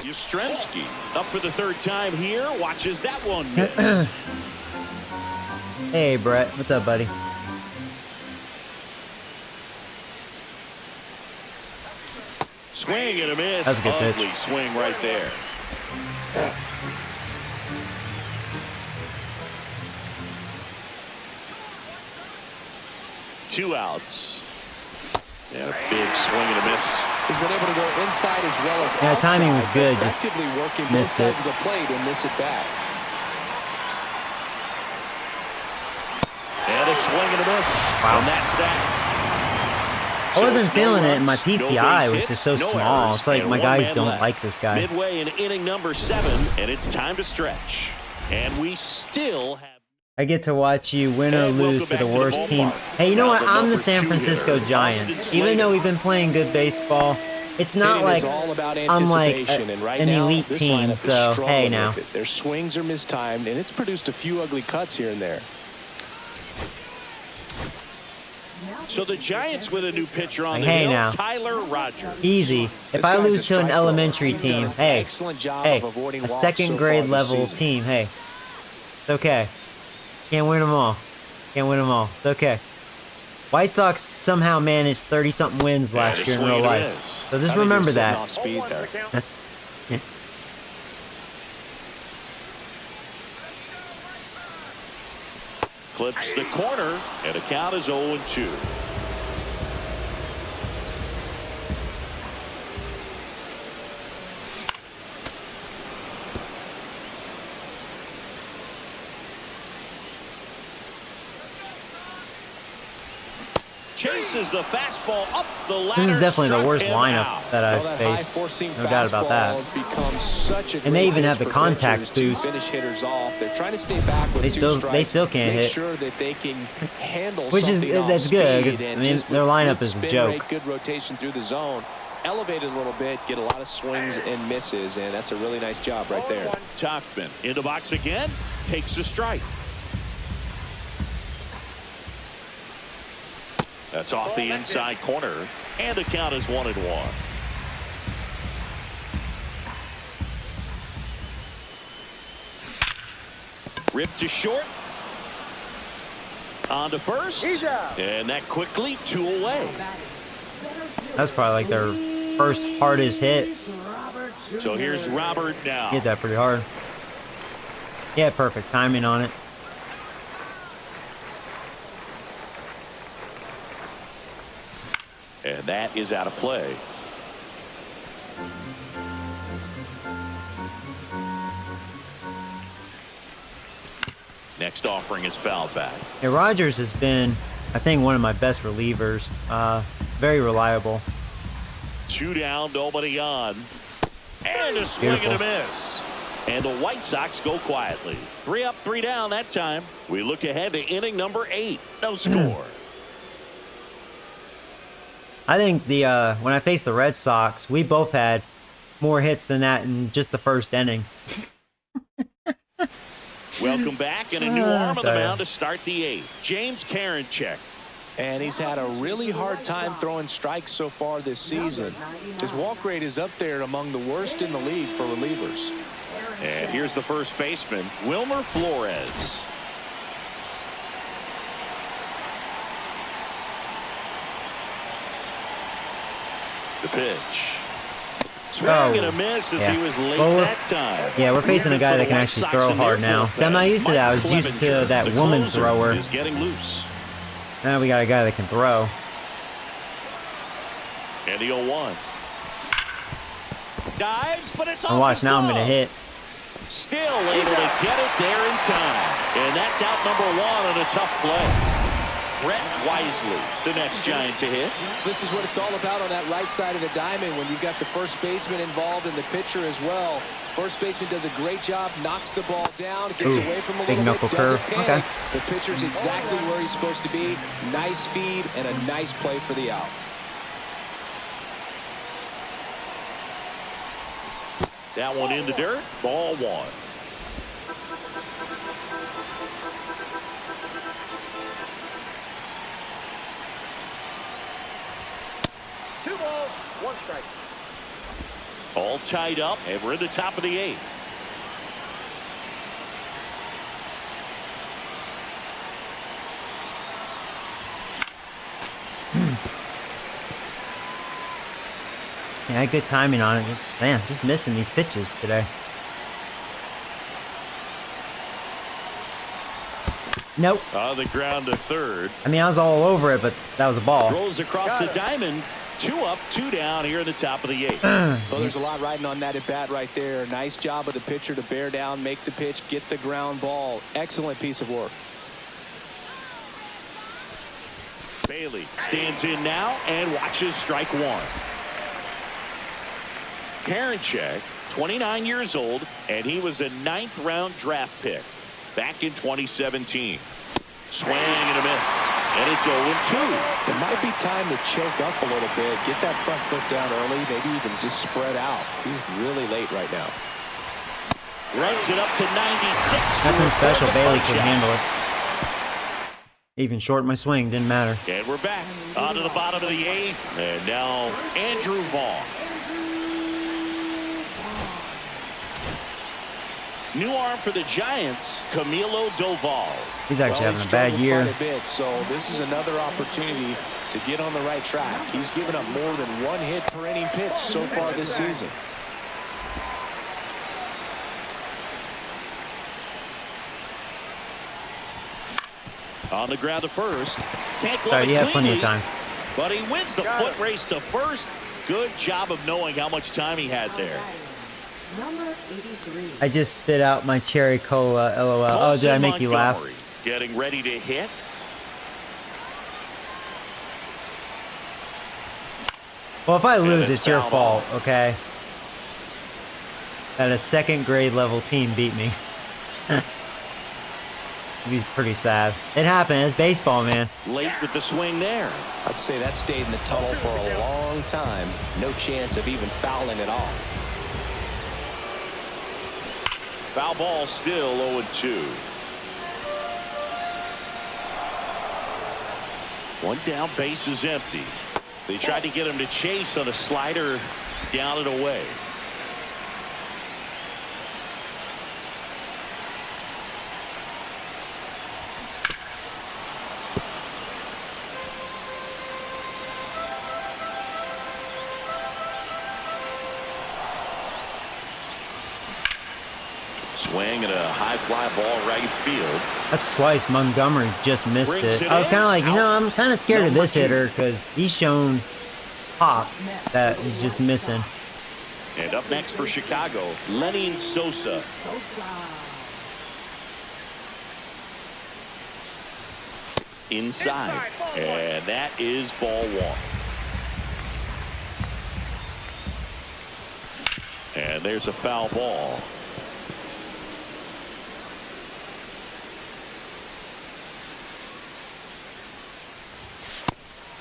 Yastrzemski up for the 3rd time here. Watches that one miss. Hey, Brett. What's up, buddy? Swing and a miss. That's a good pitch. Ugly swing right there. Two outs. And a big swing and a miss. He's been able to go inside as well as Yeah, outside. timing was good, just Effectively working both missed sides it. of the plate and miss it back. And a swing and a miss. Wow. And that's that. I wasn't it's no feeling it, and my runs, no PCI base was hits, just so no small. errors, It's like and my one guys man don't left. like this guy. Midway in inning number 7, and it's time to stretch. And we still have. I get to watch you win or And lose welcome to the back to the worst team. ballpark. Hey, you know Now what? the I'm the number San 2 Francisco hitter, Giants. Austin Even though Slater. we've been playing good baseball, it's not Hitting like is all about I'm like anticipation, and right an now, elite this team. lineup is So, struggling hey, with now. it. Their swings are mistimed, and it's produced a few ugly cuts here and there. So the Giants with a new pitcher on the Hey, hill, now. Tyler Rogers. Easy. If This I guy's lose a to strike an thrower. elementary He's done team, an hey, excellent job hey, of avoiding a walks second so grade far this level season. team, hey, it's okay. Can't win them all. Can't win them all. It's okay. White Sox somehow managed 30-something wins last And a year in swing real and a life. miss. So just I think he remember was setting that. off speed there. Clips the corner, and the count is 0-2. Chases the fastball up the ladder. This is definitely the struck worst him lineup out. that Well, I've that high faced. four-seam No doubt about that. fastball has become such a And they great even have pitch the for contact pitchers to boost. finish hitters off. They're trying to stay back with They two still- strikes, they still can't make hit. sure that they can handle Which is- something off that's good, speed, 'cause, and I mean, just their with lineup good is a spin joke. rate, good rotation through the zone, elevate it a little bit, get a lot of swings and misses, and that's a really nice job right there. Tachman in the box again, takes a strike. That's off the inside corner, and the count is 1-1. Ripped to short. On to first. And that quickly 2 away. That's probably like their first hardest hit. So here's Robert now. Hit that pretty hard. Yeah, perfect timing on it. And that is out of play. Next offering is fouled back. Yeah, Rogers has been, I think, one of my best relievers. Very reliable. 2 down, nobody on. And a swing and a miss. And the White Sox go quietly. 3 up, 3 down that time. We look ahead to inning number 8. No score. I think when I faced the Red Sox, we both had more hits than that in just the first inning. Welcome back, and a new arm on the mound to start the 8th. James Karinchak. And he's had a really hard time throwing strikes so far this season. His walk rate is up there among the worst in the league for relievers. And here's the first baseman, Wilmer Flores. The pitch. Swing and a miss as he was late that time. Yeah, we're facing a guy that can actually throw hard now. See, I'm not used to that. I was used to that woman thrower. Is getting loose. Now we got a guy that can throw. And the 0-1. Dives, but it's off. And watch, now I'm going to hit. Still able to get it there in time. And that's out number 1 on a tough play. Brett Wisely, the next Giant to hit. This is what it's all about on that right side of the diamond when you've got the first baseman involved and the pitcher as well. First baseman does a great job, knocks the ball down, gets away from a big little knuckle bit, doesn't curve. panic. Okay. The pitcher's exactly where he's supposed to be. Nice feed and a nice play for the out. That one in the dirt. Ball 1. All tied up, and we're in the top of the 8th. Yeah, I had good timing on it. Just missing these pitches today. Nope. On the ground to third. I mean, I was all over it, but that was a ball. Rolls across the diamond. 2 up, 2 down here in the top of the 8th. Well, there's a lot riding on that at bat right there. Nice job of the pitcher to bear down, make the pitch, get the ground ball. Excellent piece of work. Bailey stands in now and watches strike 1. Karinchak, 29 years old, and he was a 9th round draft pick back in 2017. Swing and a miss. And it's 0-2. It might be time to choke up a little bit, get that front foot down early, maybe even just spread out. He's really late right now. Runs it up to 96. Nothing special. Bailey could handle it. Even short my swing, didn't matter. And we're back onto the bottom of the 8th. And now Andrew Vaughn. New arm for the Giants, Camilo Doval. He's actually having a bad year. Quite a bit, so this is another opportunity to get on the right track. He's given up more than 1 hit per inning pitch so far this season. On the ground to first. Can't go Sorry, you have cleanly, plenty of time. but he wins the foot race to first. Good job of knowing how much time he had there. Number 83. I just spit out my cherry cola, LOL. Oh, did I make you laugh? Montgomery getting ready to hit. Well, if I lose, it's it's your fouled fault, off. okay? That a 2nd grade level team beat me. It'd be pretty sad. It happened. It's baseball, man. Late with the swing there. I'd say that stayed in the tunnel for a long time. No chance of even fouling it off. Foul ball still 0-2. One down, base is empty. They tried to get him to chase on a slider, down and away. Swing and a high fly ball right field. That's twice. Montgomery just missed Brings it. it I was in. kind of like, you know, I'm kind of scared of Number this 2. hitter because he's shown pop that he's just missing. And up next for Chicago, Lenny Sosa. Inside. And that is ball 1. And there's a foul ball.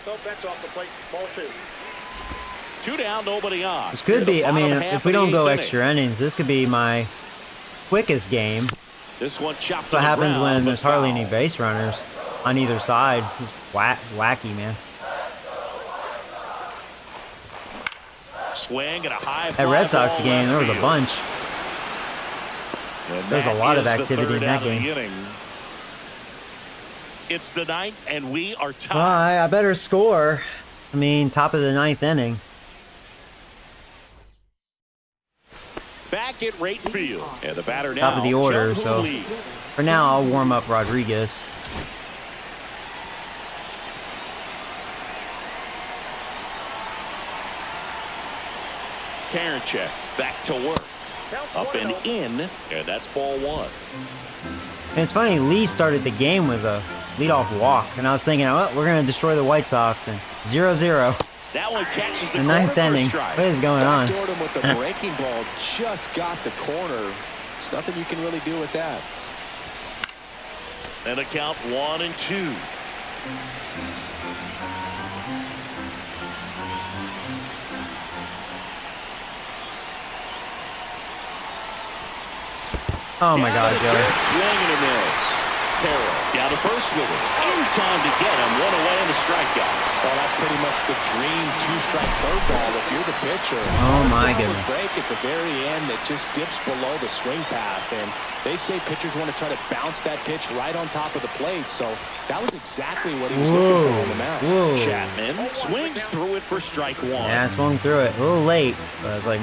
So that's off the plate. Ball 2. 2 down, nobody on. This could be, I mean, if we don't go extra innings, this could be my quickest game. This one chopped. What to the happens ground, when but there's hardly foul. any base runners on either side? It's wacky, man. Swing and a high That fly Red Sox ball game, there left was a field. bunch. And There's a that lot of is the activity in third that out of the game. inning. It's the 9th, and we are tied. Well, I better score. I mean, top of the 9th inning. Back at right field. And the batter now. Top of the order, Chung so Lee. for now, I'll warm up Rodriguez. Karinchak back to work. Up and in, and that's ball 1. And it's funny, Lee started the game with a leadoff walk, and I was thinking, oh, we're going to destroy the White Sox, and 0-0. That one catches the The corner 9th for a inning. strike. What is going on? Backdoored him with the breaking ball. Just got the corner. There's nothing you can really do with that. And a count 1-2. Oh my God, Joey. Swing and a miss. Carroll down to first with it. In time to get him. 1 away and a strikeout. Well, that's pretty much the dream 2-strike curveball if you're the pitcher. Oh my Hard to goodness. break at the very end that just dips below the swing path, and they say pitchers want to try to bounce that pitch right on top of the plate. So that was exactly what he was looking for on the mound. Whoa. Chapman swings through it for strike 1. Yeah, I swung through it. A little late, but I was like,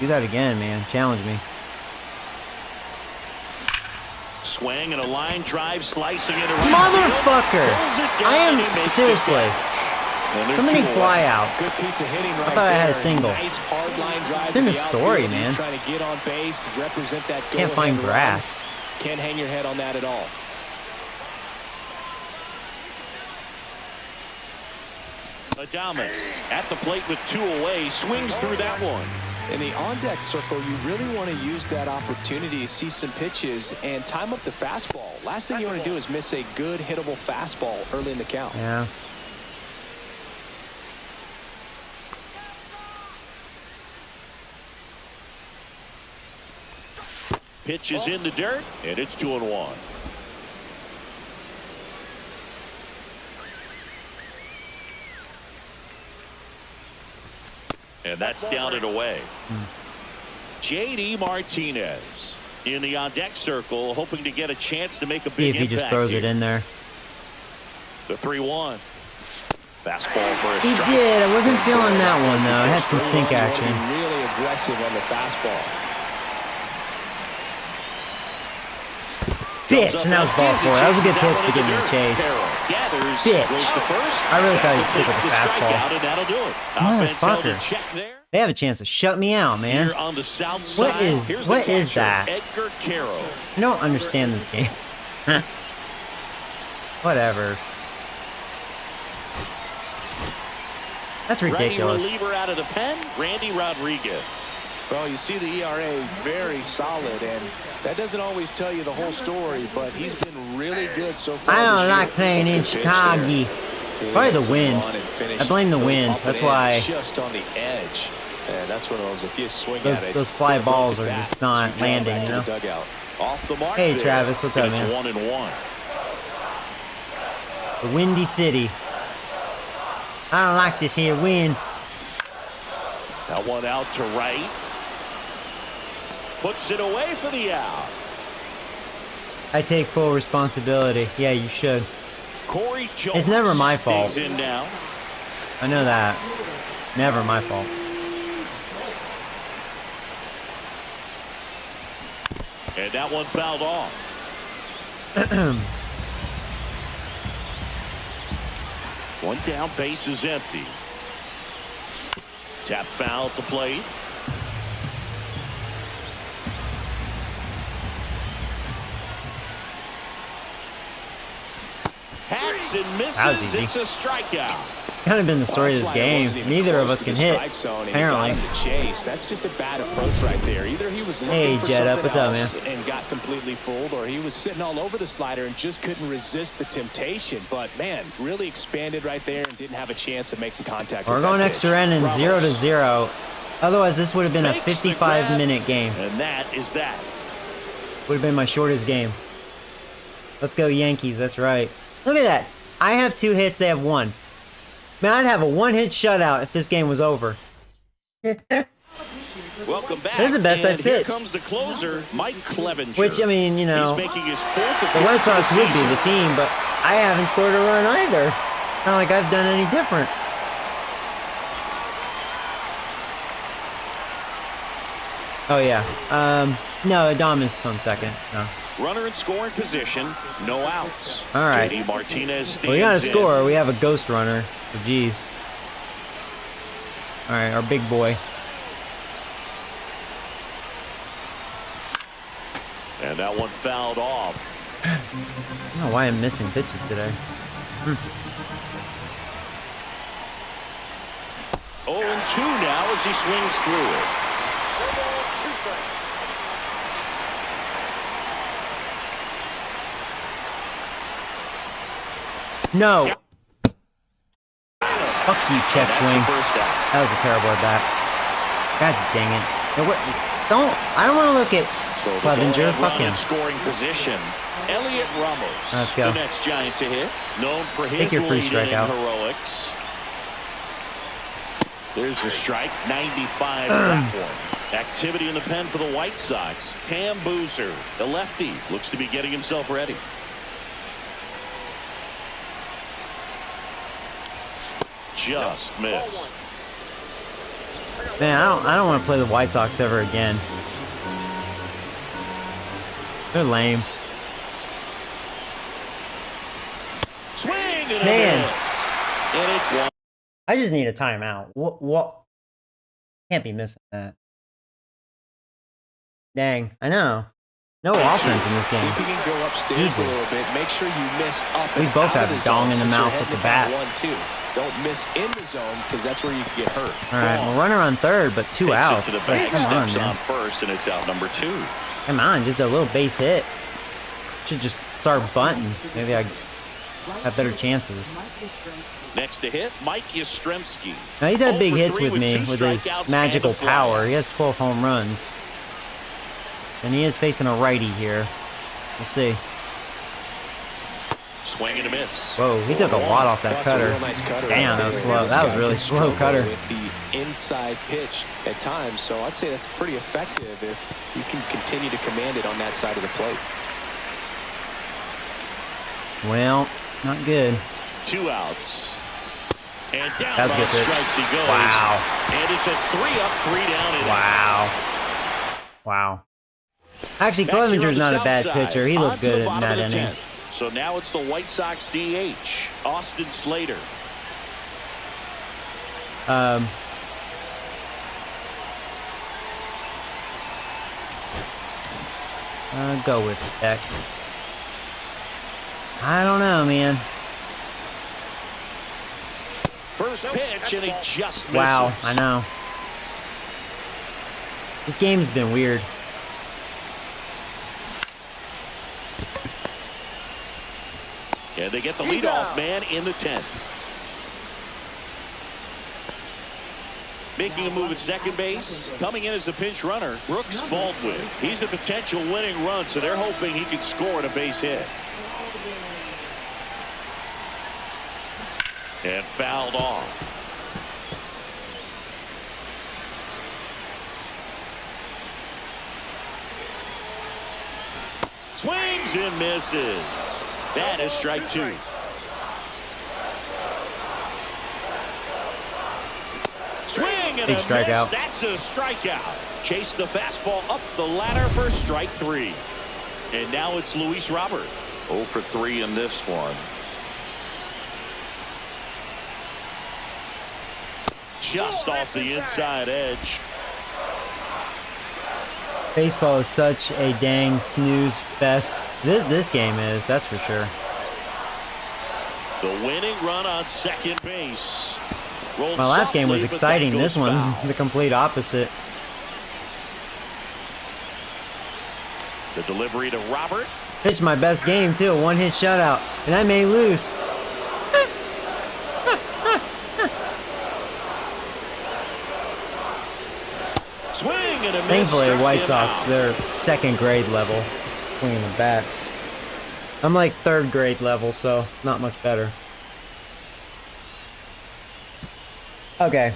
do that again, man. Challenge me. Swing and a line drive slicing into right Motherfucker! field. Pulls it down I and he am, makes seriously. the play. And there's So many 2 away. flyouts. Good piece of hitting right thought I had a there. single. Nice hard line drive. Been to a the story, outfield. man. Trying to get on base, represent that Can't find go-ahead run. grass. Can't hang your head on that at all. Adames at the plate with 2 away, swings through that one. In the on-deck circle, you really want to use that opportunity to see some pitches and time up the fastball. Last thing you want to do is miss a good hittable fastball early in the count. Yeah. Pitch is in the dirt, and it's 2-1. And that's down and away. J.D. Martinez in the on-deck circle, hoping to get a chance to make a See big if he impact just throws here. it in there. The 3-1. Fastball for a He strike. did. I wasn't feeling that one, though. It had some sink action. Really aggressive on the fastball. Bitch, and that was ball 4. That was a good pitch to get me a chase. Bitch. I really thought he'd stick with the fastball. Motherfucker. They have a chance to shut me out, man. Here on the south What side, is- here's what the is catcher, that? Edgar Carroll. I don't understand this game. Whatever. That's ridiculous. Righty reliever out of the pen, Randy Rodriguez. Well, you see the ERA very solid, and that doesn't always tell you the whole story, but he's been really good so far. I don't this like year. playing in That's a good pitch Chicago. there. Probably the Some wind. run and finish. I blame the Really wind. up That's and in, why just on the edge. And that's one of those, if you swing those at it, fly you balls look are at just that, not you landing, back you to know? the dugout. Off the mark Hey, there, Travis, what's up, and it's man? 1-1. The Windy City. I don't like this here wind. That one out to right. Puts it away for the out. I take full responsibility. Yeah, you should. Corey Jones. It's never my fault. Digs in now. I know that. Never my fault. And that one fouled off. One down, base is empty. Tap foul at the plate. Hacks and That was misses. easy. It's a strikeout. Kind of been the story of this game. Neither of us can hit. Apparently. Chase. That's just a bad approach right there. Either he was looking Hey, for Jet Up, something what's up, else and got completely fooled, or he was sitting all over the slider and just couldn't resist the temptation. But man, really expanded right there and didn't have a chance of making contact. We're with going that extra pitch. innings, Ramos. 0-0. Otherwise, this would have been a Makes the 55-minute game. And that is that. Would have been my shortest game. Let's go Yankees. That's right. Look at that. I have 2 hits. They have 1. Man, I'd have a 1-hit shutout if this game was over. Welcome back. This is the best and I've here pitched. comes the closer, Mike Clevenger. Which, I mean, you know, He's making his 4th the White appearance of Sox would be season. the team, but I haven't scored a run either. Not like I've done any different. Oh, yeah. No, Adamas on second. No. Runner in scoring position, no outs. All right. JD Martinez stands Well, we gotta in. score. We have a ghost runner. Oh, geez. All right, our big boy. And that one fouled off. I don't know why I'm missing pitches today. 0-2 now as he swings through it. No. Fuck you, check That's swing. the first out. That was a terrible at bat. God dang it. No, don't. I don't want to look at So the Clevenger. ball Fuck run him. in scoring position. Elliot Ramos, Let's go. the next Giant to hit, known for his Take your free lead strikeout. inning heroics. There's the strike, 95 that one. Activity in the pen for the White Sox. Cam Boozer, the lefty, looks to be getting himself ready. Just missed. Man, I don't want to play the White Sox ever again. They're lame. Swing and a Man. miss. And it's one. I just need a timeout. What? Can't be missing that. Dang, I know. No offense in this See game. if you can go upstairs Easy. a little bit. Make sure you miss up. We and both out have of the dong zone in the since mouth you're with the heading to bats. 1-2. Don't miss in the zone because that's where you can get hurt. All right, Ball. well, runner on third, but 2 Takes outs. it to the Like, bag, come on, steps on man. first, and it's out number 2. Come on, just a little base hit. Should just start bunting. Maybe I have better chances. Next to hit, Mike Yastrzemski. Now he's had 0 big for hits 3 with me 2 with his strikeouts magical and a fly. power. He has 12 home runs. And he is facing a righty here. We'll see. Swing and a miss. Whoa, he took a lot off that That's a cutter. real nice cutter Damn, right that was there. slow. This That was guy really can slow struggle cutter. with the inside pitch at times, so I'd say that's pretty effective if you can continue to command it on that side of the plate. Well, not good. 2 outs. And down That's a by good pitch. strikes he goes. Wow. And it's a 3-up, 3-down inning. Wow. Wow. Actually, Back here on Clevenger's the not a south bad side, pitcher. He on looked to the good in bottom that of the inning. 10th. So now it's the White Sox DH, Austin Slater. Go with it, Beck. I don't know, man. First pitch, and he just misses. Wow, I know. This game's been weird. And they get the leadoff man in the 10th. Making a move at second base. Coming in as a pinch runner, Brooks Baldwin. He's a potential winning run, so they're hoping he can score at a base hit. And fouled off. Swings and misses. That is strike 2. Swing and Big a strikeout. miss. That's a strikeout. Chase the fastball up the ladder for strike 3. And now it's Luis Robert. 0 for 3 in this one. Just off the inside edge. Baseball is such a dang snooze fest. This game is, that's for sure. The winning run on second base. Rolled My last game was softly, but exciting. that This goes one's foul. the complete opposite. The delivery to Robert. Pitched my best game too, a one-hit shutout, and I may lose. Swing and a miss. Thankfully, the Struck White him Sox, out. they're second grade level, swinging the bat. I'm like third grade level, so not much better. Okay.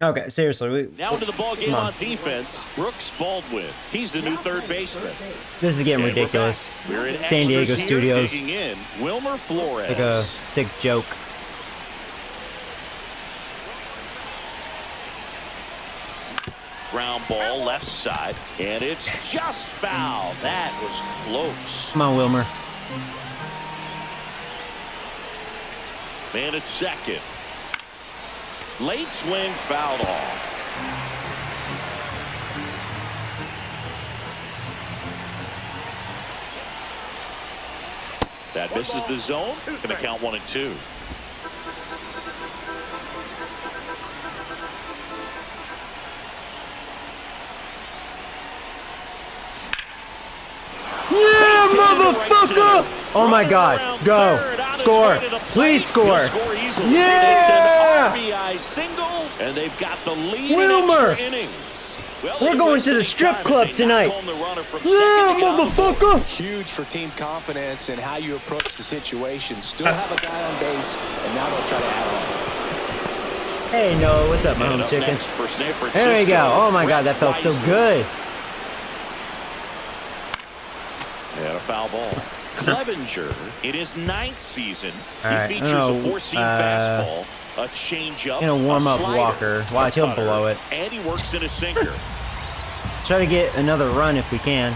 Okay, seriously. Now into the ball game Come on. on defense. Brooks Baldwin. He's the new third baseman. This is getting And we're ridiculous. back. We're in San Diego extras here, studios. digging in. Wilmer Flores. Like a sick joke. Ground ball left side, and it's just foul. That was close. Come on, Wilmer. Man at second. Late swing, fouled off. That misses the zone. Going to count 1 and 2. Yeah, motherfucker! Oh my God! Go! Score! Please score! Yeah! It's an RBI single, and they've got the lead in Wilmer! extra innings. Well, We're they going to wasted the strip time as club they knocked tonight. home the runner from Yeah, second to get on the board. motherfucker! Huge for team confidence and how you approach the situation. Still have a guy on base, and now they'll try to add on. Hey, Noah, what's up, my And home up chicken? next for San Francisco, There we go. Oh my God, that felt so Wisely. good. And a foul ball. Clevenger, in his 9th season, All he right, features I'm a gonna, 4-seam fastball, a changeup, gonna warm a up slider, Walker. Watch, a he'll cutter, blow it. and he works in a sinker. Try to get another run if we can.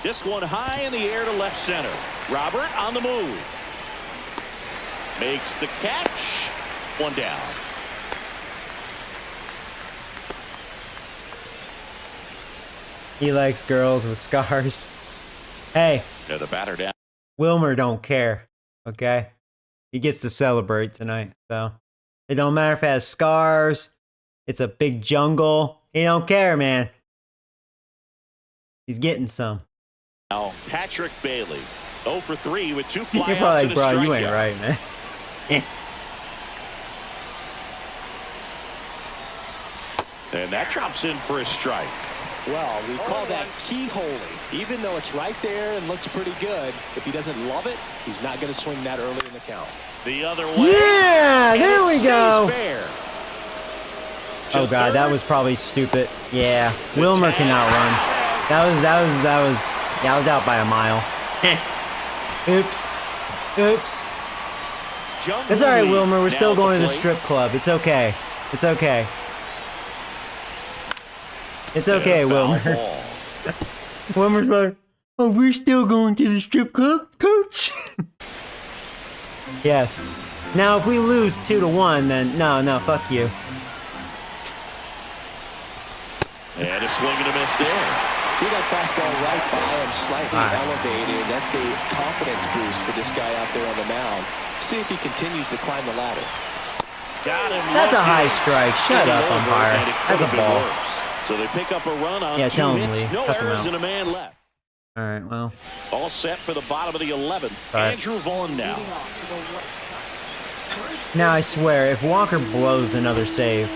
This one high in the air to left center. Robert on the move. Makes the catch. 1 down. He likes girls with scars. Hey, Yeah, the batter down. Wilmer don't care. Okay? He gets to celebrate tonight. So it don't matter if it has scars. It's a big jungle. He don't care, man. He's getting some. Now, Patrick Bailey. 0 for 3 with 2 You're flyouts probably and like, a bro, you strikeout. ain't right, man. And that drops in for a strike. Well, we call that keyholing. Even though it's right there and looks pretty good, if he doesn't love it, he's not going to swing that early in the count. The other way. Yeah, And there it we stays go. fair. Oh To God, that third. was probably stupid. Yeah, Wilmer can outrun. That was out by a mile. Oops. Oops. Jump It's all right, lead. Wilmer. We're Now still at the going to the plate. strip club. It's okay. It's okay. It's And a okay, foul Wilmer. ball. Wilmer's like, oh, we're still going to the strip club, coach. Yes. Now, if we lose 2-1, then no, fuck you. And a swing and a miss there. See that fastball right by him, slightly All right. elevated. That's a confidence boost for this guy out there on the mound. See if he continues to climb the ladder. Got him. That's a looking. high strike. Shut Getting up, over, umpire. and it That's a could've been ball. worse. So they pick up a run on Yeah, 2 tell him, hits, Lee. no Cuss him errors, out. and a man left. All right, well. All set for the bottom of the 11th. All right. Andrew Vaughn now. Now, I swear, if Walker blows another save,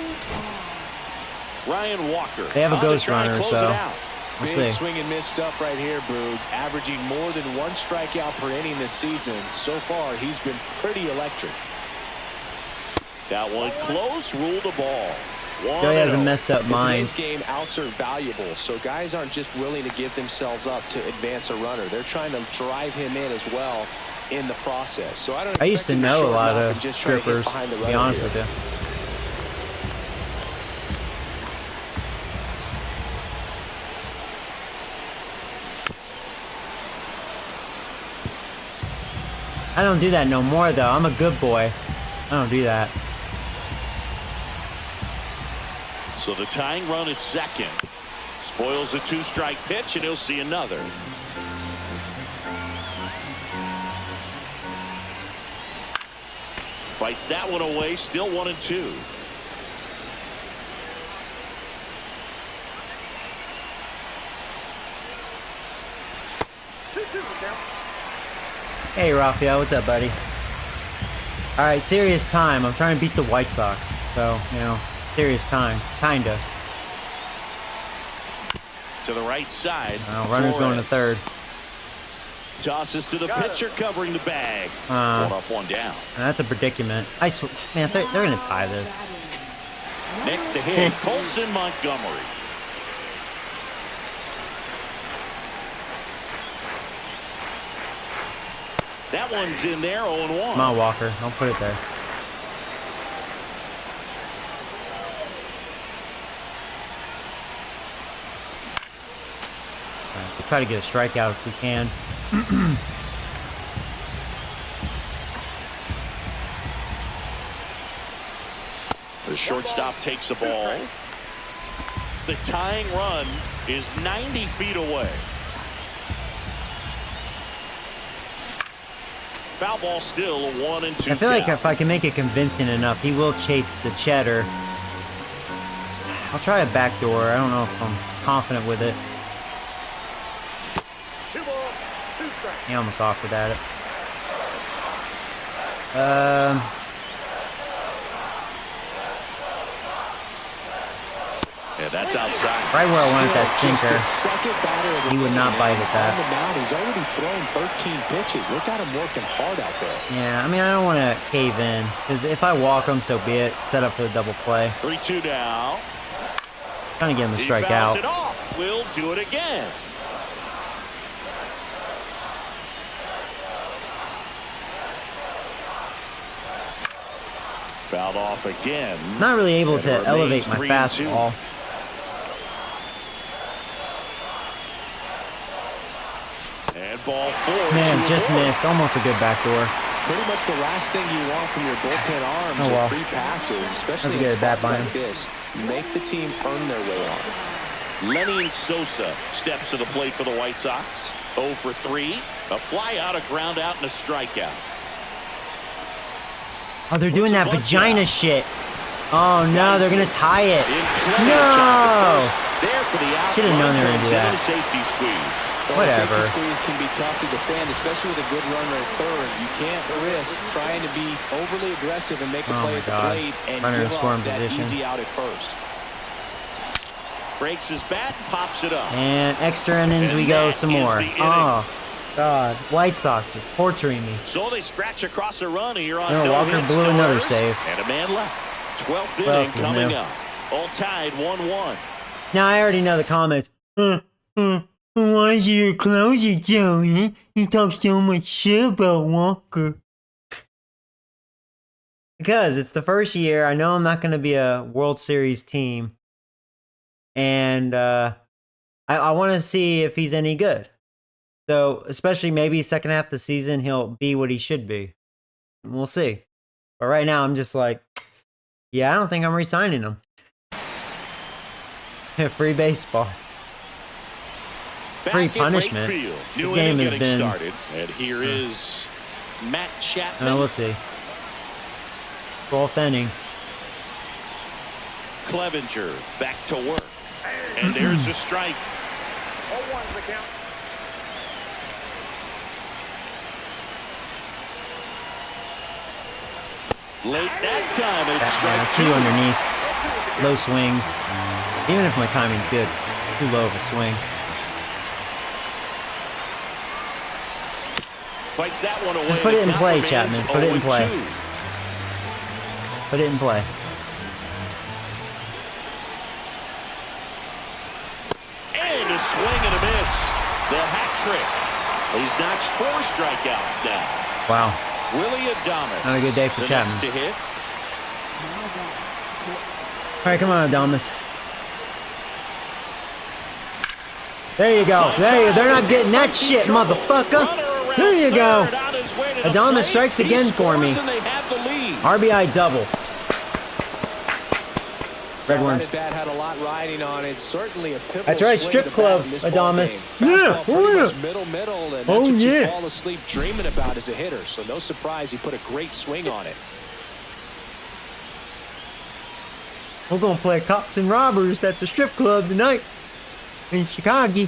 Ryan Walker. They have a on to ghost try and runner, close so- it out. We'll Big see. swing and miss stuff right here, Boog. Averaging more than 1 strikeout per inning this season. So far, he's been pretty electric. That one close, ruled the ball. Joey has a messed up In mind. today's game, outs are valuable, so guys aren't just willing to give themselves up to advance a runner. They're trying to drive him in as well in the process. So I used to know a lot of strippers, to be honest with you. I don't do that no more, though. I'm a good boy. I don't do that. So the tying run at second. Spoils the 2-strike pitch, and he'll see another. Fights that one away, still 1-2. Hey, Rafael, what's up, buddy? All right, serious time. I'm trying to beat the White Sox. So, you know, serious time. Kinda. To the right side. Runner's going to third. Tosses to the pitcher, covering the bag. One up, one down. That's a predicament. I swear, man, they're going to tie this. Next to him, Colson Montgomery. That one's in there, 0-1. Come on, Walker. Don't put it there. We'll try to get a strikeout if we can. The shortstop takes the ball. The tying run is 90 feet away. Foul ball still a 1-2. I feel like if I can make it convincing enough, he will chase the cheddar. I'll try a backdoor. I don't know if I'm confident with it. 2 balls, 2 strikes. He almost offered at it. Yeah, that's outside. Right where I wanted that Still just sinker. the second batter of the He would not game, bite at that. On the mound, he's already thrown 13 pitches. Look at him working hard out there. Yeah, I mean, I don't want to cave in. Because if I walk him, so be it. Set up for the double play. 3-2 now. Trying to get him to He strike fouls out. it off. We'll do it again. Fouled off again. Not really able And to it elevate remains my 3-2. fastball. And ball 4. Man, to just avoid. missed. Almost a good backdoor. Pretty much the last thing you want from your bullpen arms Oh, well. are free passes, especially in That's a good bat spots by like him. this. Make the team earn their way on. Lenny Sosa steps to the plate for the White Sox. 0 for 3. A fly out, a ground out, and a strikeout. Oh, they're doing that Bunch vagina out. shit. Oh, no, they're going to tie it. In play, No! shot to first. There for the out. Should've known they were gonna do Runner that. comes in, a safety squeeze. Well, the Whatever. safety squeeze can be tough to defend, especially with a good runner at third. You can't risk trying to be overly aggressive and make a Oh, play my at the God. plate and Runner in give scoring up that position. easy out at first. Breaks his bat, pops it up. And extra innings we And go that some is more. the inning. Oh, God. White Sox are torturing me. So they scratch across a run here on No, no Walker hits, blew no another errors, save. and a man left. 12th What inning else is coming new? up. All tied 1-1. Now, I already know the comments. Why is your closer, Joey? You talk so much shit about Walker. Because it's the first year. I know I'm not going to be a World Series team. And I want to see if he's any good. So, especially maybe second half of the season, he'll be what he should be. We'll see. But right now, I'm just like, yeah, I don't think I'm re-signing him. Free baseball. Back Free at punishment. right field. This New game inning has getting been- started. And here is Matt Chapman. We'll see. 12th inning. Clevenger back to work. And there's the strike. 0-1 the count. Late that time, and it's strike Two 2. underneath. Low swings. Even if my timing's good, too low of a swing. fights that one away. Just put it in play, The count Chapman. remains Put it in play. 0-2. Put it in play. And a swing and a miss. The hat trick. He's notched 4 strikeouts now. Wow. Willie Adames. Not a good day for the Chapman. next to hit. All right, come on, Adames. There you go. They're not getting that shit, motherfucker. There you go. Adames strikes again for me. RBI double. Red Worms. That had a lot riding on it. Certainly a pivotal That's right, swing strip to club, bat in this ball Adames. game. Yeah, Fastball pretty oh much yeah. middle, and that's Oh what you yeah. fall asleep dreaming about as a hitter. So no surprise he put a great swing on it. We're gonna play cops and robbers at the strip club tonight in Chicago.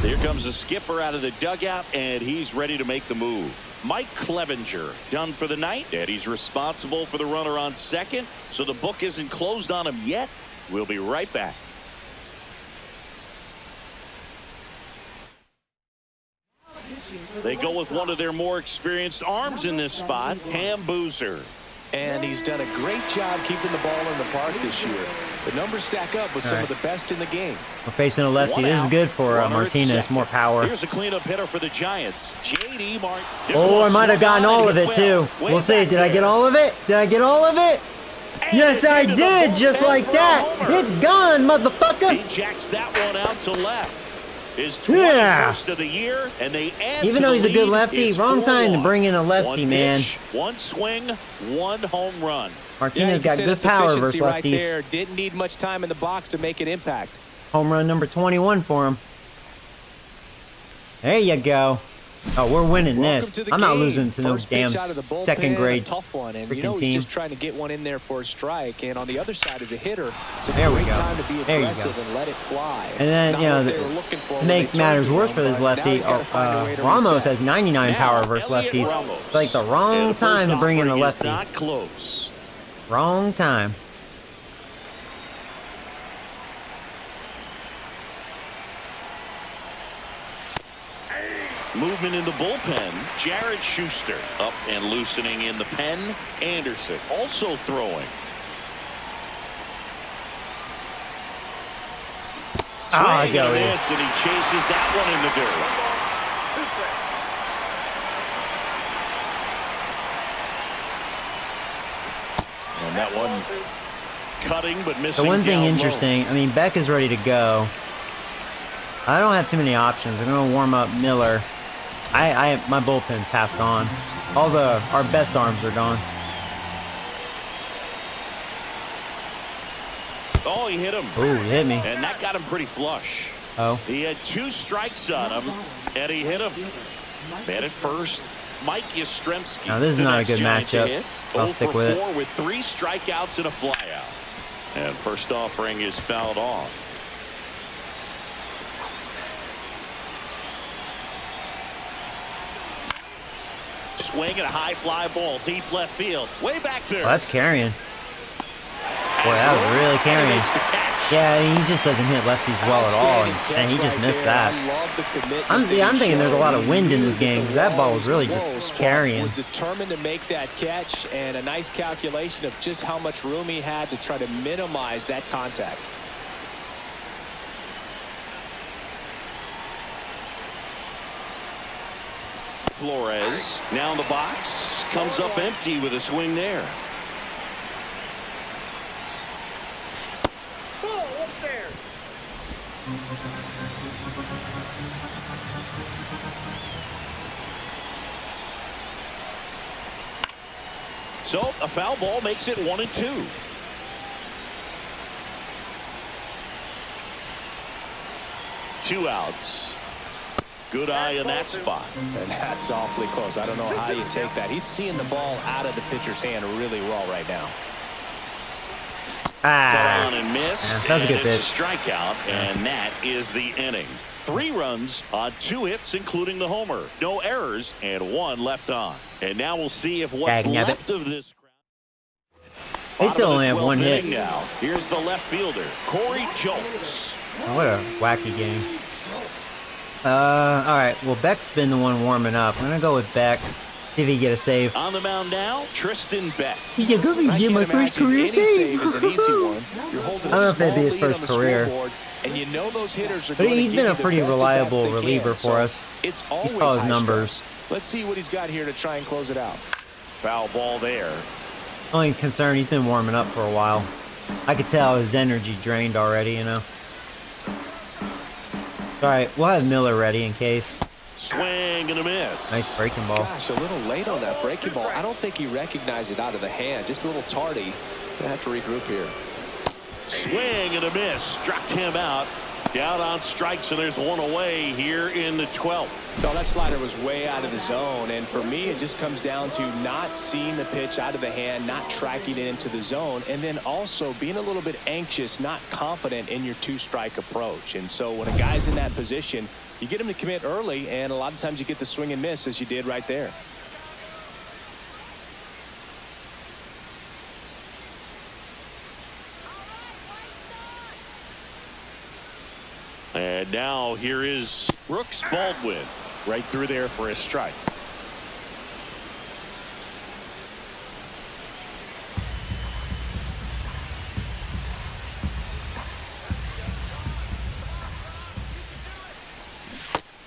Here comes the skipper out of the dugout, and he's ready to make the move. Mike Clevenger done for the night, and he's responsible for the runner on second, so the book isn't closed on him yet. We'll be right back. They go with one of their more experienced arms in this spot, Cam Boozer. And he's done a great job keeping the ball in the park this year. The numbers stack up with some of the best in the game. We're facing a lefty. One This is out, good for runner at Martinez. second. More power. Here's a cleanup hitter for the Giants. J.D. Martin. Oh, I might have gotten all of it too. We'll see. Did I get all of it? Did I get all of it? Yes, I did. Just like that. It's gone, motherfucker. He jacks that one out to left. His 21st Yeah. of the year, and they add Even to though the he's a good lead. lefty, It's wrong time to 4-1. bring in a lefty, One man. pitch, one swing, one home run. Martinez you can got say good that's power efficiency versus right lefties. there. Didn't need much time in the box to make an impact. Home run number 21 for him. There you go. Oh, we're winning Welcome this. to the I'm not game. losing to no First damn pitch out of the bullpen, second grade a tough one, and freaking you know he's team. just trying to get one in there for a strike. And on the other side, as a hitter, it's a There we great go. time to be There you aggressive go. and let it fly. And then, It's you know, not what they were looking for to when make they matters turned worse to for him, this but now lefty, he's gotta find a way to Ramos reset. has 99 Now, power versus Elliot lefties. Ramos. It's like the wrong And the time to first bring in a offering is lefty. not close. Wrong time. Movement in the bullpen. Jared Schuster up and loosening in the pen. Anderson also throwing. Ah, Swing go and a in. miss, and he chases that one in the dirt. And that one cutting but missing. The one thing down low. interesting, I mean, Beck is ready to go. I don't have too many options. I'm gonna warm up Miller. My bullpen's half gone. Our best arms are gone. Oh, he hit him. Ooh, he hit me. And that got him pretty flush. Oh. He had 2 strikes on him, and he hit him. Man at first, Mike Yastrzemski. Now, this is the not a next good Giant to matchup. hit. I'll 0 stick for with it. 4 with 3 strikeouts and a flyout. And first offering is fouled off. Swing and a high fly ball, deep left field, way back there. Oh, that's carrying. Boy, that was really carrying. Makes the catch. Yeah, he just doesn't hit lefties well at all, and he just missed that. I'm thinking there's a lot of wind in this game, because that ball was really just carrying. Was determined to make that catch, and a nice calculation of just how much room he had to try to minimize that contact. Flores now in the box, comes up empty with a swing there. Ball upstairs. So a foul ball makes it 1-2. Two outs. Good eye in that spot. And that's awfully close. I don't know how you take that. He's seeing the ball out of the pitcher's hand really well right now. Ah, On and miss. yeah, that was a good and it's pitch. a strikeout, and that is the inning. 3 runs on 2 hits, including the homer. No errors, and 1 left on. And now we'll see if what's Dagnabbit. left of this. They still only have 1 hit. Now, here's the left fielder, Corey Jones. Oh, what a wacky game. All right. Well, Beck's been the one warming up. I'm gonna go with Beck. See if he get a save. On the mound now, Tristan Beck. He's a good I get my can't first imagine career any save. is an easy one. You're holding I don't know a if that'd be small his lead first on the career. scoreboard, and you know those hitters are But going he's to been give a you the pretty best at-bats reliable they can. reliever for So us. It's He's always called his high numbers. stress. Let's see what he's got here to try and close it out. Foul ball there. Only concern, he's been warming up for a while. I could tell his energy drained already, you know. All right, we'll have Miller ready in case. Swing and a miss. Nice breaking ball. Gosh, a little late on that breaking ball. I don't think he recognized it out of the hand. Just a little tardy. Gonna have to regroup here. Swing and a miss. Struck him out. Down on strikes, and there's one away here in the 12th. So that slider was way out of the zone, and for me it just comes down to not seeing the pitch out of the hand, not tracking it into the zone, and then also being a little bit anxious, not confident in your two-strike approach. And so when a guy's in that position, you get him to commit early, and a lot of times you get the swing and miss as you did right there. And now here is Brooks Baldwin right through there for a strike.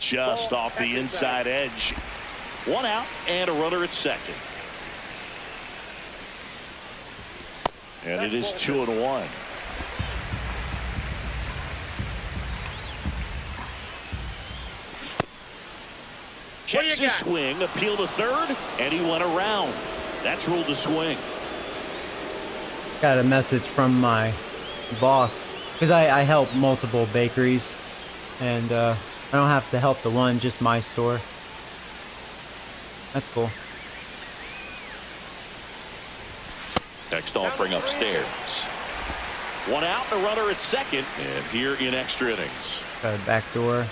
Just off the inside edge. One out and a runner at second. And it is 2-1. Checks his swing, appeal to third, and he went around. That's ruled a swing. Got a message from my boss because I help multiple bakeries, and I don't have to help the one, just my store. That's cool. Next offering upstairs. One out, a runner at second, and here in extra innings. Got a back door.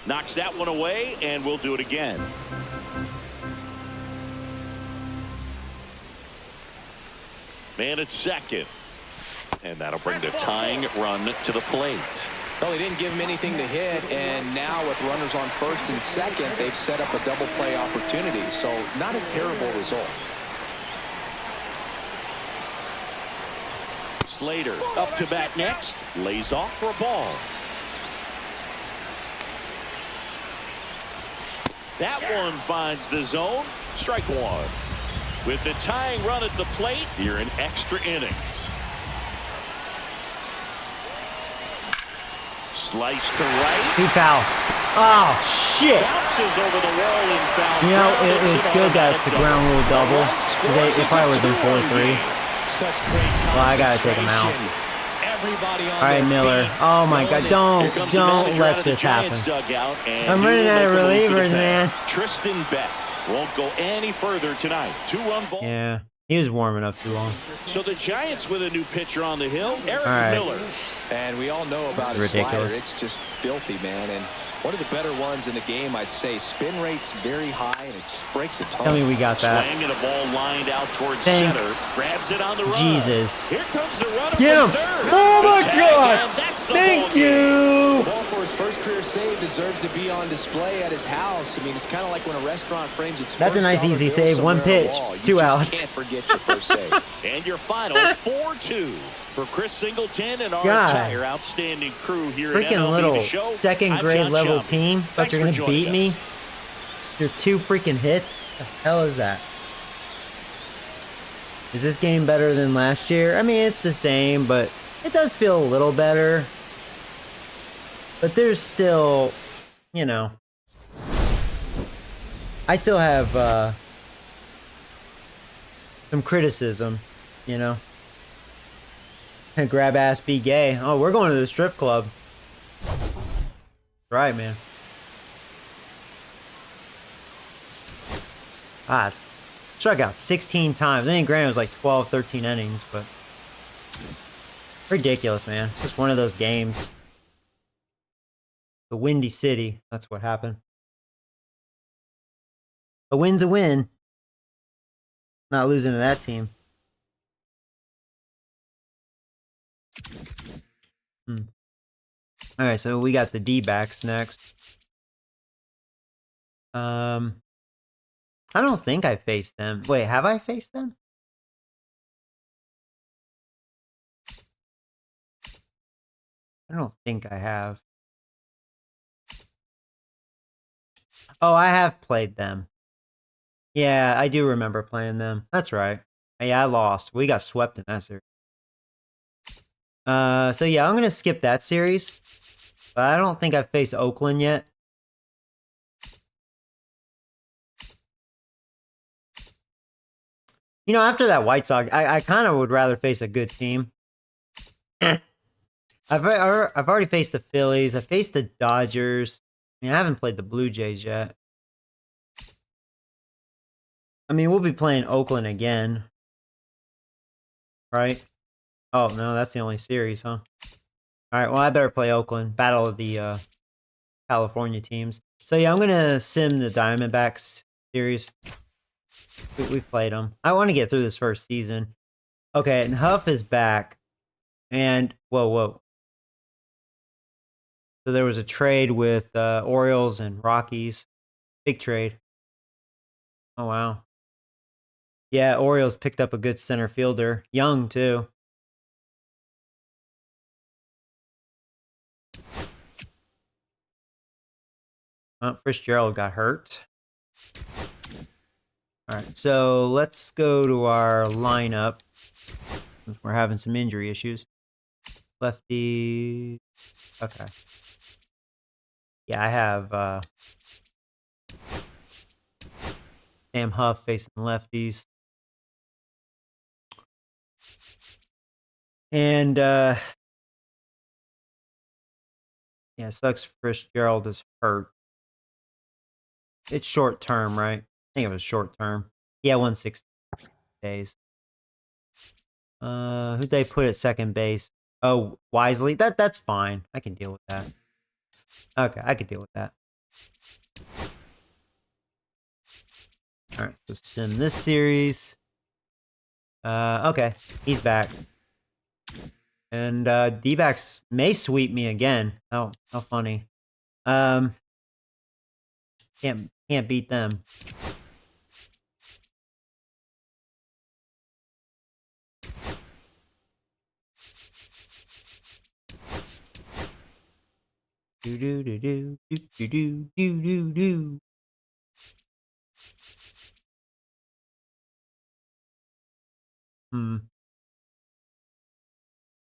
Knocks that one away, and we'll do it again. Man at second. And that'll bring the tying run to the plate. Well, he didn't give him anything to hit, and now with runners on first and second, they've set up a double play opportunity. So not a terrible result. Slater up to bat next. Lays off for a ball. That one finds the zone. Strike one. With the tying run at the plate, here in extra innings. Slice to right. He foul. Oh, shit. Bounces over the wall in foul. You know, it's good that it's a ground rule double. It probably would have been 4-3. Well, I gotta take him out. All right, Miller. Oh my God! Don't let this happen. I'm running out of relievers, man. Tristan Beck won't go any further tonight. 2-run ball. Yeah, he was warming up too long. So the Giants with a new pitcher on the hill, Eric Miller. And we all know about his slider. It's just filthy, man. And one of the better ones in the game, I'd say. Spin rate's very high, and it just breaks a ton. Tell me we got that. Swing and a ball lined out towards center. Grabs it on the run. Jesus. Here comes the runner. Get him. Third. Oh my The tag, God. and that's the Thank ball game. you. The ball for his first career save deserves to be on display at his house. I mean, it's kind of like when a restaurant frames its That's a first nice dollar easy bill save. One somewhere on the pitch, wall. You 2 just outs. can't forget your first save. And your final 4-2 for Chris Singleton and our God. entire outstanding crew here at Freaking MLB little The Show. second I'm grade John level Schumm. team. Thought Thanks you're for gonna beat joining me. us. Your 2 freaking hits. The hell is that? Is this game better than last year? I mean, it's the same, but it does feel a little better. But there's still, you know, I still have some criticism, you know. Grab ass, be gay. Oh, we're going to the strip club. Right, man. Ah, struck out 16 times. I think granted it was like 12, 13 innings, but ridiculous, man. It's just one of those games. The Windy City, that's what happened. A win's a win. Not losing to that team. All right, so we got the D-backs next. I don't think I faced them. Wait, have I faced them? I don't think I have. Oh, I have played them. Yeah, I do remember playing them. That's right. Yeah, I lost. We got swept in that series. So yeah, I'm gonna skip that series. But I don't think I've faced Oakland yet. You know, after that White Sox, I kind of would rather face a good team. I've already faced the Phillies. I faced the Dodgers. I mean, I haven't played the Blue Jays yet. I mean, we'll be playing Oakland again. Right? Oh, no, that's the only series, huh? All right, well, I better play Oakland. Battle of the California teams. So, yeah, I'm going to sim the Diamondbacks series. We've played them. I want to get through this first season. Okay, and Huff is back. And, whoa. So there was a trade with Orioles and Rockies. Big trade. Oh, wow. Yeah, Orioles picked up a good center fielder. Young, too. Fitzgerald got hurt. All right, so let's go to our lineup. We're having some injury issues. Lefty. Okay. Yeah, I have Sam Huff facing lefties. And yeah, sucks Fitzgerald is hurt. It's short term, right? I think it was short term. Yeah, 160 days. Who'd they put at second base? Oh, Wisely. That's fine. I can deal with that. Okay, I can deal with that. All right, so sim this series. Okay, he's back. And D-backs may sweep me again. Oh, how funny. Can't beat them. Do do do do do do do do do do.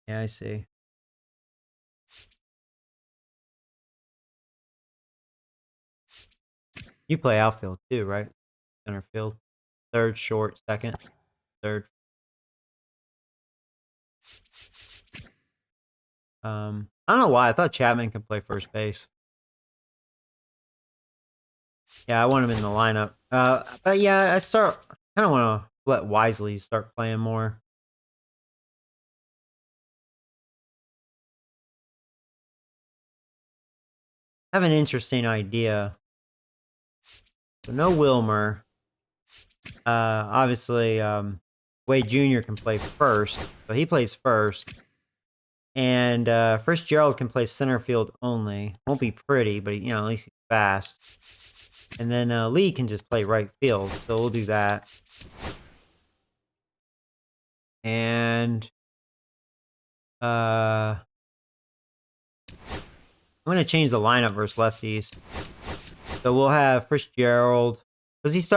Yeah, I see. You play outfield too, right? Center field. Third, short, second, third. I don't know why. I thought Chapman could play first base. Yeah, I want him in the lineup. But yeah, I kind of want to let Wisely start playing more. I have an interesting idea. So no Wilmer. Obviously, Wade Jr. can play first, so he plays first. And Fitzgerald can play center field only. Won't be pretty, but you know, at least he's fast. And then Lee can just play right field, so we'll do that. And I'm gonna change the lineup versus lefties. So we'll have Fitzgerald because he's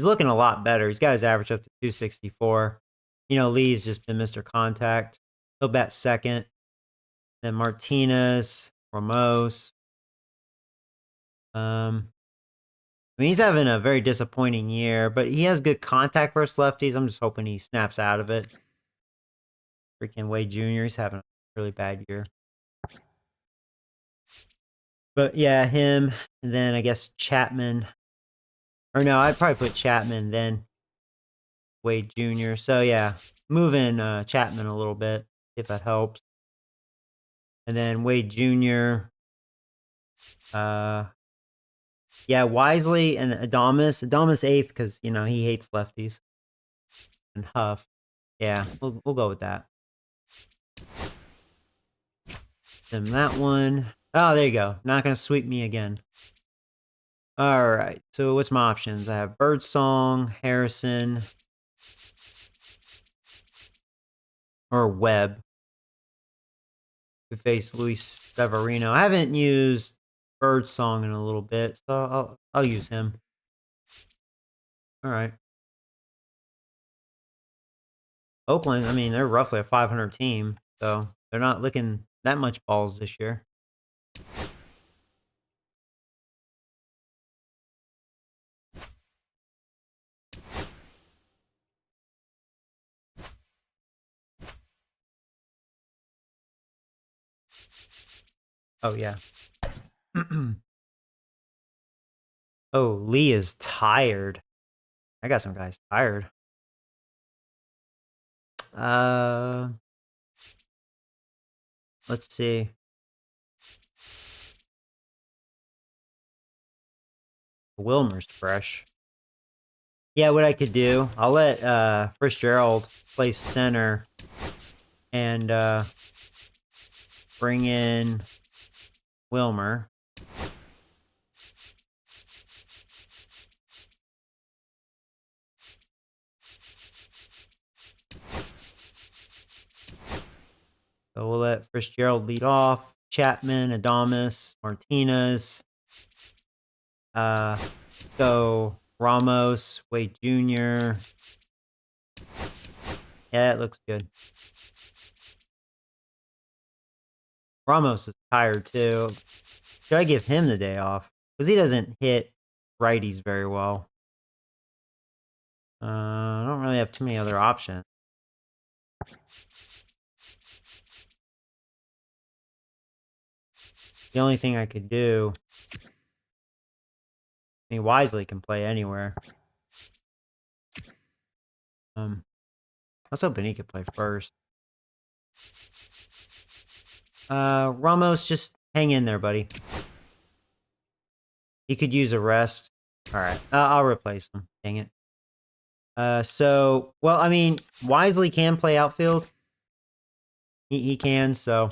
looking a lot better. He's got his average up to 264. You know, Lee's just been Mr. Contact. He'll bat second. Then Martinez, Ramos. I mean, he's having a very disappointing year, but he has good contact versus lefties. I'm just hoping he snaps out of it. Freaking Wade Jr., he's having a really bad year. But yeah, him, and then I guess Chapman. Or no, I'd probably put Chapman, then Wade Jr. So yeah, moving Chapman a little bit, if that helps. And then Wade Jr. Yeah, Wisely and Adamas. Adamas 8th because, you know, he hates lefties. And Huff. Yeah, we'll go with that. Then that one. Oh, there you go. Not going to sweep me again. All right. So what's my options? I have Birdsong, Harrison, or Webb. To face Luis Severino. I haven't used Birdsong in a little bit, so I'll use him. All right. Oakland, I mean, they're roughly a 500 team, so they're not looking that much balls this year. Oh, yeah. Oh, Lee is tired. I got some guys tired. Let's see. Wilmer's fresh. Yeah, what I could do, I'll let Fitzgerald play center and bring in Wilmer. So we'll let Fitzgerald lead off. Chapman, Adamas, Martinez. So Ramos, Wade Jr. Yeah, that looks good. Ramos is tired too. Should I give him the day off? Because he doesn't hit righties very well. I don't really have too many other options. The only thing I could do... I mean, Wisely can play anywhere. I was hoping he could play first. Ramos, just hang in there, buddy. He could use a rest. All right, I'll replace him. Dang it. So, well, I mean, Wisely can play outfield. He can, so...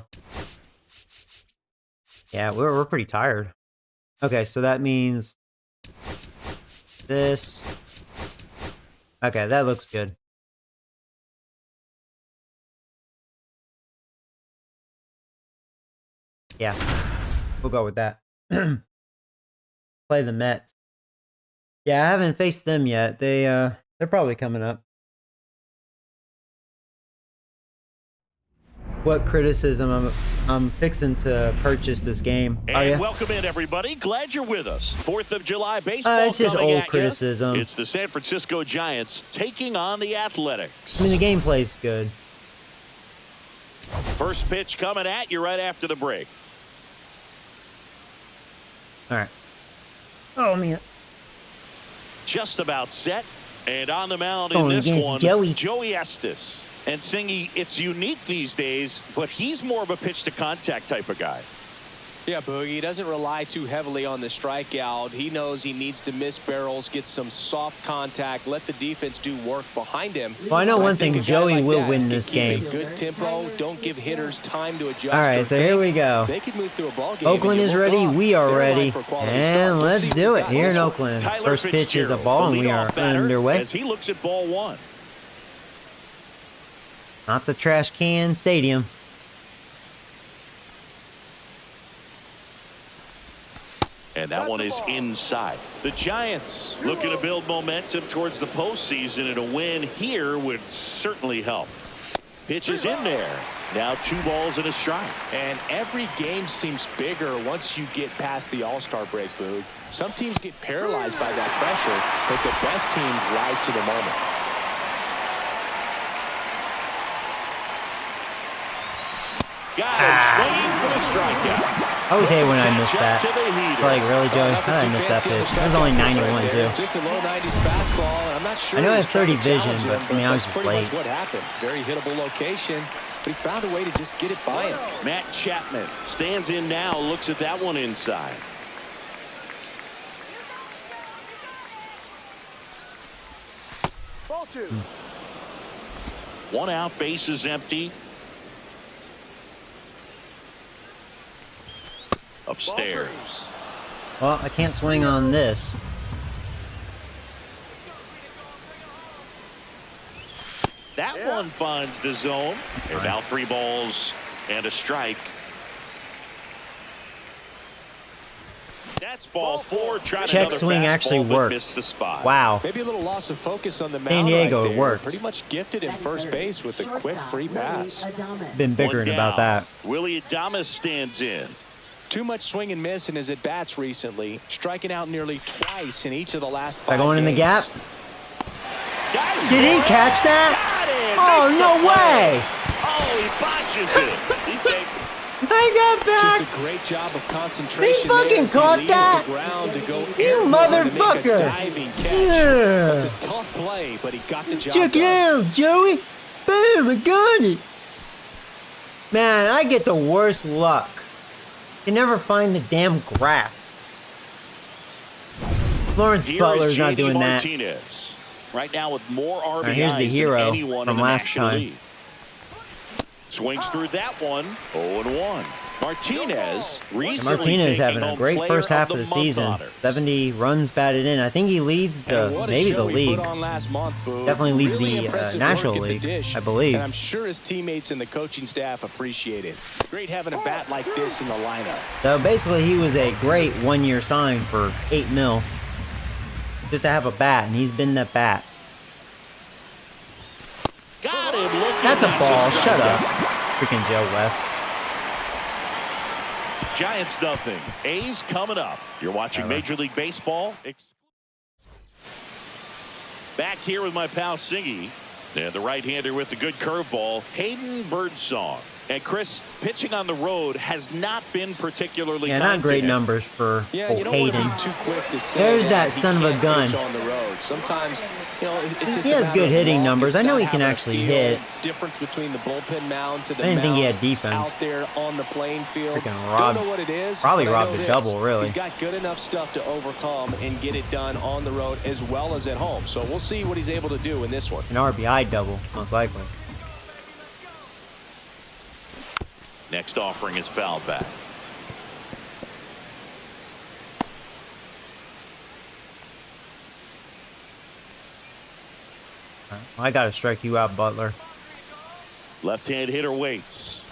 Yeah, we're pretty tired. Okay, so that means... this. Okay, that looks good. Yeah, we'll go with that. Play the Mets. Yeah, I haven't faced them yet. They're probably coming up. What criticism? I'm fixing to purchase this game. And welcome in, everybody. Glad you're with us. 4th of July baseball. It's just old criticism. It's the San Francisco Giants taking on the Athletics. I mean, the gameplay's good. First pitch coming at you right after the break. All right. Oh, man. Just about set. And on the mound in this one, Joey Estes. And Singy, it's unique these days, but he's more of a pitch-to-contact type of guy. Yeah, Boogie, he doesn't rely too heavily on the strikeout. He knows he needs to miss barrels, get some soft contact, let the defense do work behind him. Well, I know one thing, Joey will win this game. Good tempo, don't give hitters time to adjust. All right, so here we go. They could move through a ball game. Oakland is ready. We are ready. And let's do it here in Oakland. First pitch is a ball, and we are underway. As he looks at ball one. Not the trash can stadium. And that one is inside. The Giants looking to build momentum towards the postseason, and a win here would certainly help. Pitch is in there. Now 2 balls and a strike. And every game seems bigger once you get past the All-Star break, Boog. Some teams get paralyzed by that pressure, but the best teams rise to the moment. Got him swinging for the strikeout. I always hate when I miss that. Like, really, Joey? How did I miss that pitch? It was only 91, too. Just a low 90s fastball, and I'm not sure. I know I have 30 vision, but I mean, I was just pretty late. much what happened. Very hittable location, but he found a way to just get it by him. Matt Chapman stands in now, looks at that one inside. 2. One out, base is empty. Upstairs. Well, I can't swing on this. That one finds the zone. And now 3 balls and a strike. That's ball 4. Tried Check another swing fastball, actually but worked. missed the spot. Wow. Maybe a little loss of focus on the mound. San Diego, right it there. worked. Pretty much gifted in first base with a quick free pass. Been bickering about that. Willie Adames stands in. Too much swing and miss in his at-bats recently, striking out nearly twice in each of the last 5 By going in the gap. games. Did he catch that? Oh, no way! Oh, he botches it. He takes I got back! Just a great job of concentration. He fucking there as caught leaves that! The ground to go You airborne to make a motherfucker! diving catch. Yeah! That's a tough play, but he got the job Check it done. out, Joey! Boom, I got it! Man, I get the worst luck. You never find the damn grass. Lawrence Here Butler's is not JD doing that. Martinez. Right now with more RBIs here's the hero than anyone from in the last National time. League. Swings through that one. 0-1. Martinez recently Martinez taking having a home great player first half of the month season. honors. 70 runs batted in. I think he leads And the what a maybe show the he league. put on last month, Boo. Definitely leads Really the impressive National work at the League, dish, I believe. And I'm sure his teammates and the coaching staff appreciate it. Great having a bat like this in the lineup. So basically, he was a great one-year sign for $8 million. Just to have a bat, and he's been that bat. Got him looking. That's a ball. strikeout. Shut up. Freaking Joe West. Giants nothing. A's coming up. You're watching Major League Baseball. Back here with my pal Singy. And the right-hander with the good curveball, Hayden Birdsong. And Chris, pitching on the road has not been particularly Yeah, kind not to great him. numbers for Yeah, you don't want to Hayden. be too quick to say There's that he son of a can't gun. pitch on the road. Sometimes, you know, it's just He a has matter good of hitting luck. numbers. It's I know not he can having a actually feel. hit. Difference between the bullpen mound to the I didn't think he mound had defense. out there on the playing field. Freaking Don't robbed- know what it is. probably but I robbed know the this. double, really. He's got good enough stuff to overcome and get it done on the road as well as at home. So we'll see what he's able to do in this one. An RBI double, most likely. Next offering is fouled back. I gotta strike you out, Butler. Left-hand hitter waits.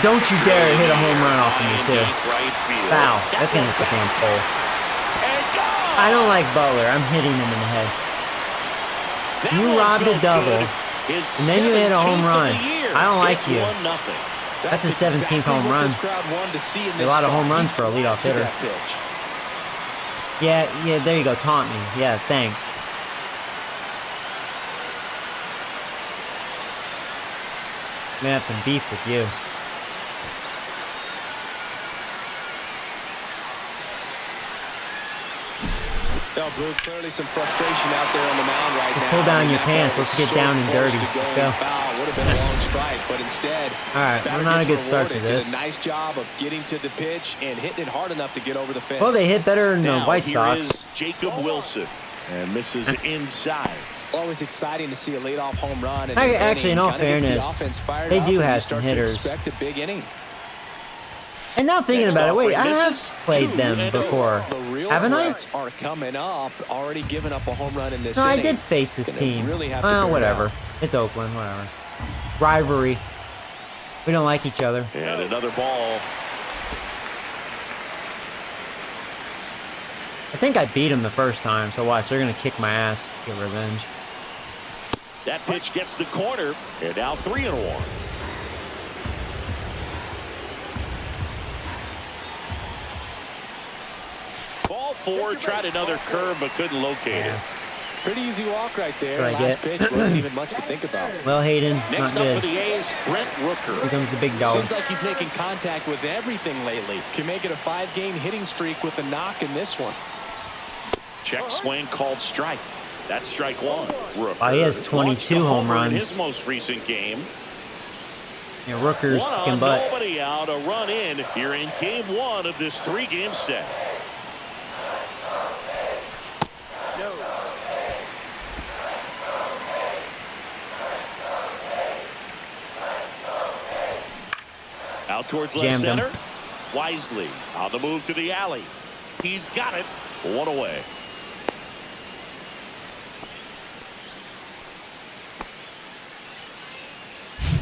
Don't you dare hit a home run off of me, Line too. deep right field. Foul. That's gonna hit the damn pole. And gone! I don't like Butler. I'm hitting him in the head. That You one robbed a felt double, good. His and then you hit a 17th home of run. the year. I don't like It's you. 1-0. That's a 17th home what run. this crowd wanted to see in A this lot of spot. home runs He for a leadoff blasted hitter. that pitch. Yeah, there you go. Taunt me. Yeah, thanks. I'm gonna have some beef with you. No, Boo, clearly some frustration out there on the mound right Just now. pull down I mean, your that pants. ball Let's was get so down and close dirty. to Let's going go. foul. Would have been a long strike, but instead, All right, batter we're not a gets good start to rewarded. this. Did a nice job of getting to the pitch and hitting it hard enough to get over the fence. Well, they hit better than the Now, White here Sox. is Jacob Wilson. And misses inside. Always exciting to see a leadoff home run. And Actually, in all kind of gets the fairness, offense fired they up, do and have you some start to hitters. expect a big inning. And now thinking Next about it, wait, I offering have misses. played 2 them and before. The real Haven't I? threats are coming up. Already given up a home run in this No, I inning. did face this Gonna team. really have to Well, bear it whatever. out. It's Oakland, whatever. Rivalry. We don't like each other. And another ball. I think I beat them the first time, so watch. They're going to kick my ass. Get revenge. That pitch gets the corner. And now 3-1. Ball 4. Tried another curve but couldn't locate it. Pretty easy walk right there. What I Last get? pitch wasn't even much to think about. Well, Hayden, Next not up for good. the A's, Brent Here Rooker. comes the big Seems dogs. like he's making contact with everything lately. Can make it a 5-game hitting streak with a knock in this one. Check swing called strike. That's strike 1. Rooker. Oh, he has 22 launched a home homer in runs. his most recent game. Yeah, Rooker's One kicking on, butt. nobody out, a run in here in game 1 of this 3-game set. Out towards left Jammed him. center. Wisely on the move to the alley. He's got it. One away.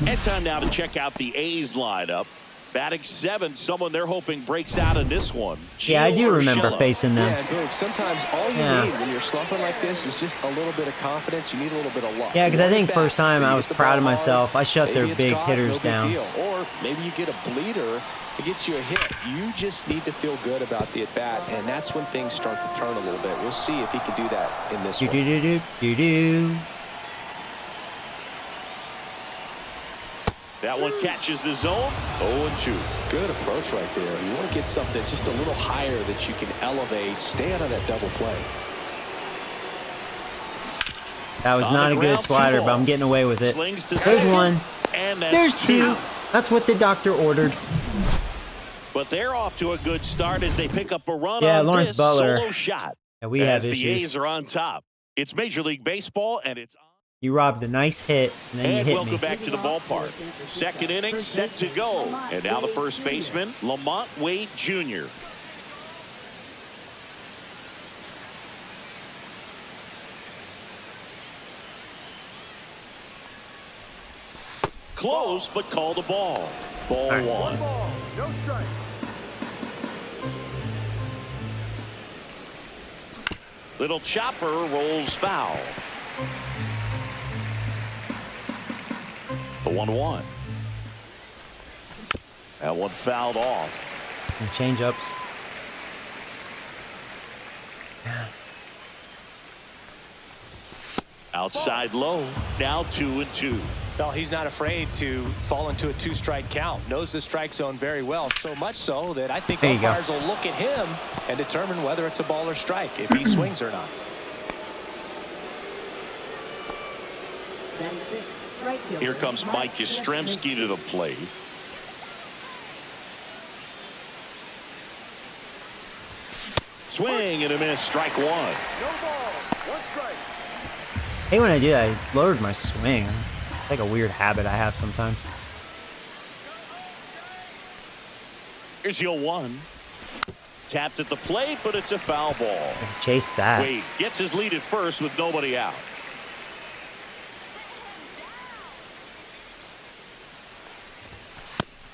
And time now to check out the A's lineup. Batting 7th, someone they're hoping breaks out in this one. Yeah, I do remember Urshela. facing them. Yeah, Boog, sometimes all you need when you're slumping like this is just a little bit of confidence. You need a little bit of luck. Yeah, because I think first time I You was hit the proud of ball myself. I shut their Maybe it's big caught, hitters no big down. deal. Or maybe you get a bleeder. It gets you a hit. You just need to feel good about the at-bat, and that's when things start to turn a little bit. We'll see if he can do that in this one. Do-do-do-do-do. That one catches the zone. 0-2. Good approach right there. You want to get something just a little higher that you can elevate. Stay out of that double play. That was On not the a good ground, slider, 2 but I'm getting away with it. Slings to There's second, one. and that's There's 2. That's what the doctor ordered. But they're off to a good start as they pick up a run Yeah, on Lawrence this Butler. solo shot. Yeah, we as have the issues. A's are on top. It's Major League Baseball, and it's on. You robbed a nice hit, and then you And hit welcome me. back to the ballpark. Second inning set to go. And now the first baseman, Lamont Wade Jr. Close, but call the ball. Ball right. 1. Ball, no strike. Little chopper rolls foul. The 1-1. That one fouled off. And change-ups. Outside low. Now 2-2. Well, he's not afraid to fall into a 2-strike count. Knows the strike zone very well. So much so that I think There you go. umpires will look at him and determine whether it's a ball or strike, if he swings or not. 96, right fielder, Here comes Mike Yastrzemski to the plate. Swing and a miss. Strike 1. No ball, 1 strike. Hey, when I do that, I lowered my swing. It's like a weird habit I have sometimes. Here's your 1. Tapped at the plate, but it's a foul ball. Chase that. Wade gets his lead at first with nobody out.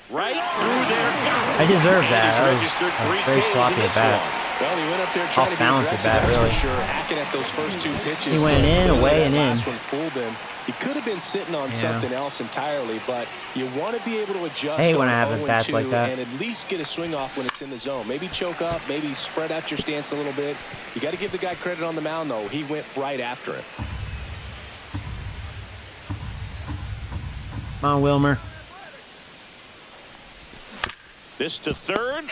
Right through there. I deserve And that. he's That was registered a 3 very Ks sloppy in this at bat. one. Well, he went up there trying to be Off-balance at aggressive, bat, that's really. for sure. Hacking at those first 2 pitches. He went but in, clearly away, that and in. last one fooled him. He could have been sitting on something else entirely, but you want to be able to adjust. I hate when on I have 0 at-bats and like 2 that. and at least get a swing off when it's in the zone. Maybe choke up, maybe spread out your stance a little bit. You got to give the guy credit on the mound, though. He went right after it. Come on, Wilmer. This to third.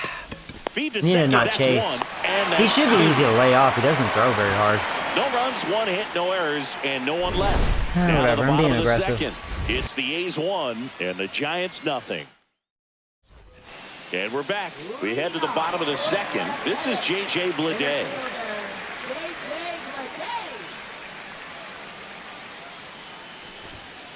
Feed to Need to second. not That's chase. 1. And He that's should be 2. easy to lay off. He doesn't throw very hard. No runs, 1 hit, no errors, and no one left. Down to Whatever, the I'm bottom being of the aggressive. second. It's the A's 1 and the Giants nothing. And we're back. We head to the bottom of the second. This is J.J. Bleday.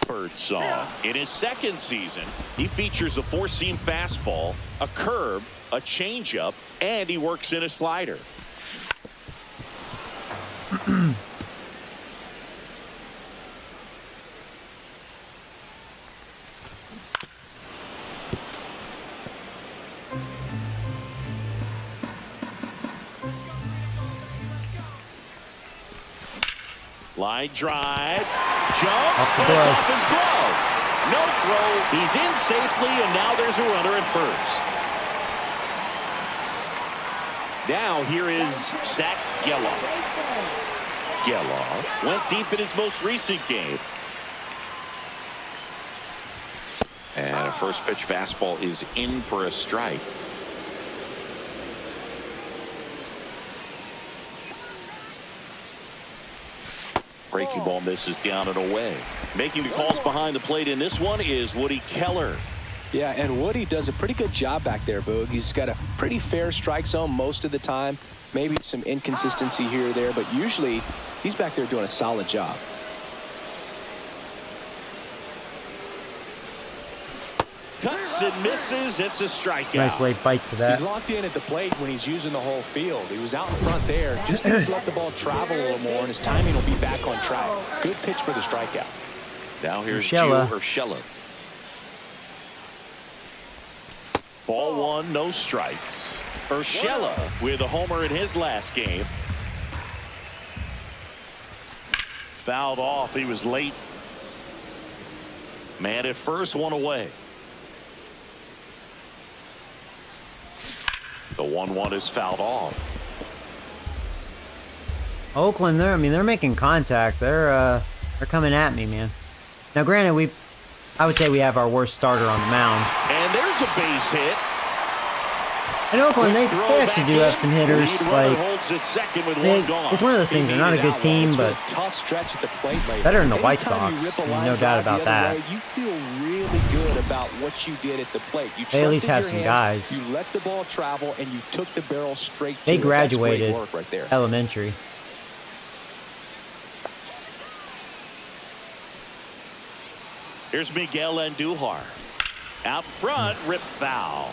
Birdsong. In his second season, he features a 4-seam fastball, a curve, a changeup, and he works in a slider. Line drive. Jumps, Off the but it's glove. off his glove. No throw. He's in safely, and now there's a runner at first. Now here is Zach Geloff. Geloff went deep in his most recent game. And a first pitch fastball is in for a strike. Breaking ball misses down and away. Making the calls behind the plate in this one is Woody Keller. Yeah, and Woody does a pretty good job back there, Boog. He's got a pretty fair strike zone most of the time. Maybe some inconsistency here or there, but usually he's back there doing a solid job. Cuts and misses. It's a strikeout. Nice late bite to that. He's locked in at the plate when he's using the whole field. He was out in front there. Just needs to let the ball travel a little more, and his timing will be back on track. Good pitch for the strikeout. Now here's Urshela. Gio Urshela. Ball one, no strikes. Urshela with a homer in his last game. Fouled off. He was late. Man at first, one away. The 1-1 is fouled off. Oakland, they're making contact. They're coming at me, man. Now, granted, I would say we have our worst starter on the mound. And there's a base hit. In Oakland, they actually do have some hitters. Like, it's one of those things. They're not a good team, but better than the White Sox. No doubt about that. You feel really good about what you did at the plate. You They at least have some guys. You let the ball travel, and you took the barrel straight to They it. That's graduated great work right there. elementary. Here's Miguel Andujar. Out front, rip foul.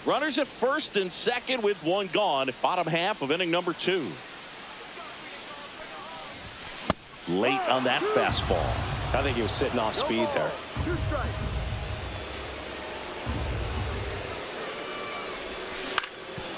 Runners at first and second with one gone. Bottom half of inning number 2. Late on that fastball. I think he was sitting off speed there. 2 strikes.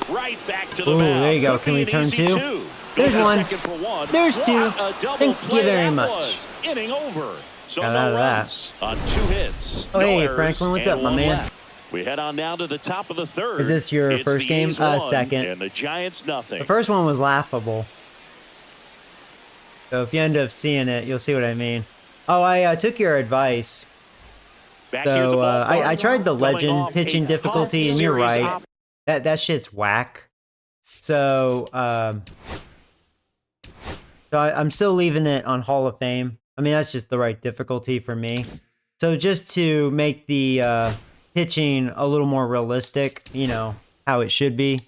Right back to the Ooh, mound. there you go. Could Can be we an turn easy 2? two. There's Goes to one. second for one. There's 2. What a double Thank play you very that much. was. Inning over. So Got no out of that. runs on 2 hits. Oh, No hey, errors, Franklin, what's and up, my one man? left. We head on down to the top of the third. Is this your It's first the game? A's 1 Second. And the Giants nothing. The first one was laughable. So if you end up seeing it, you'll see what I mean. Oh, I took your advice. Back here at the So ballpark, I tried the coming legend off pitching a difficulty, tough and you're series right. off- That shit's whack. So I'm still leaving it on Hall of Fame. I mean, that's just the right difficulty for me. So just to make the pitching a little more realistic, you know, how it should be,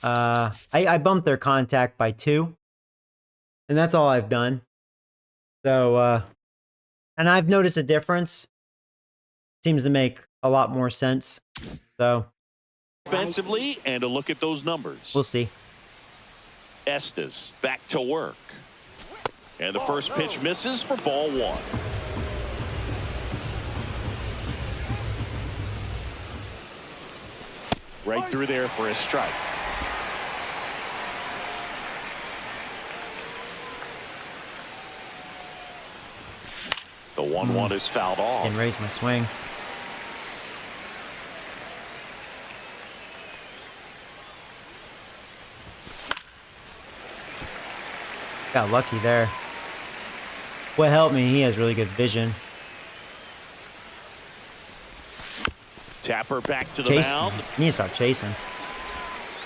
I bumped their contact by 2. And that's all I've done. So, and I've noticed a difference. Seems to make a lot more sense. So, Offensively, and a look at those numbers. we'll see. Estes back to work. And the first pitch misses for ball 1. Right through there for a strike. The 1-1 is fouled off. Didn't raise my swing. Got lucky there. What helped me, he has really good vision. Tapper back to the Chase, mound. you need to stop chasing.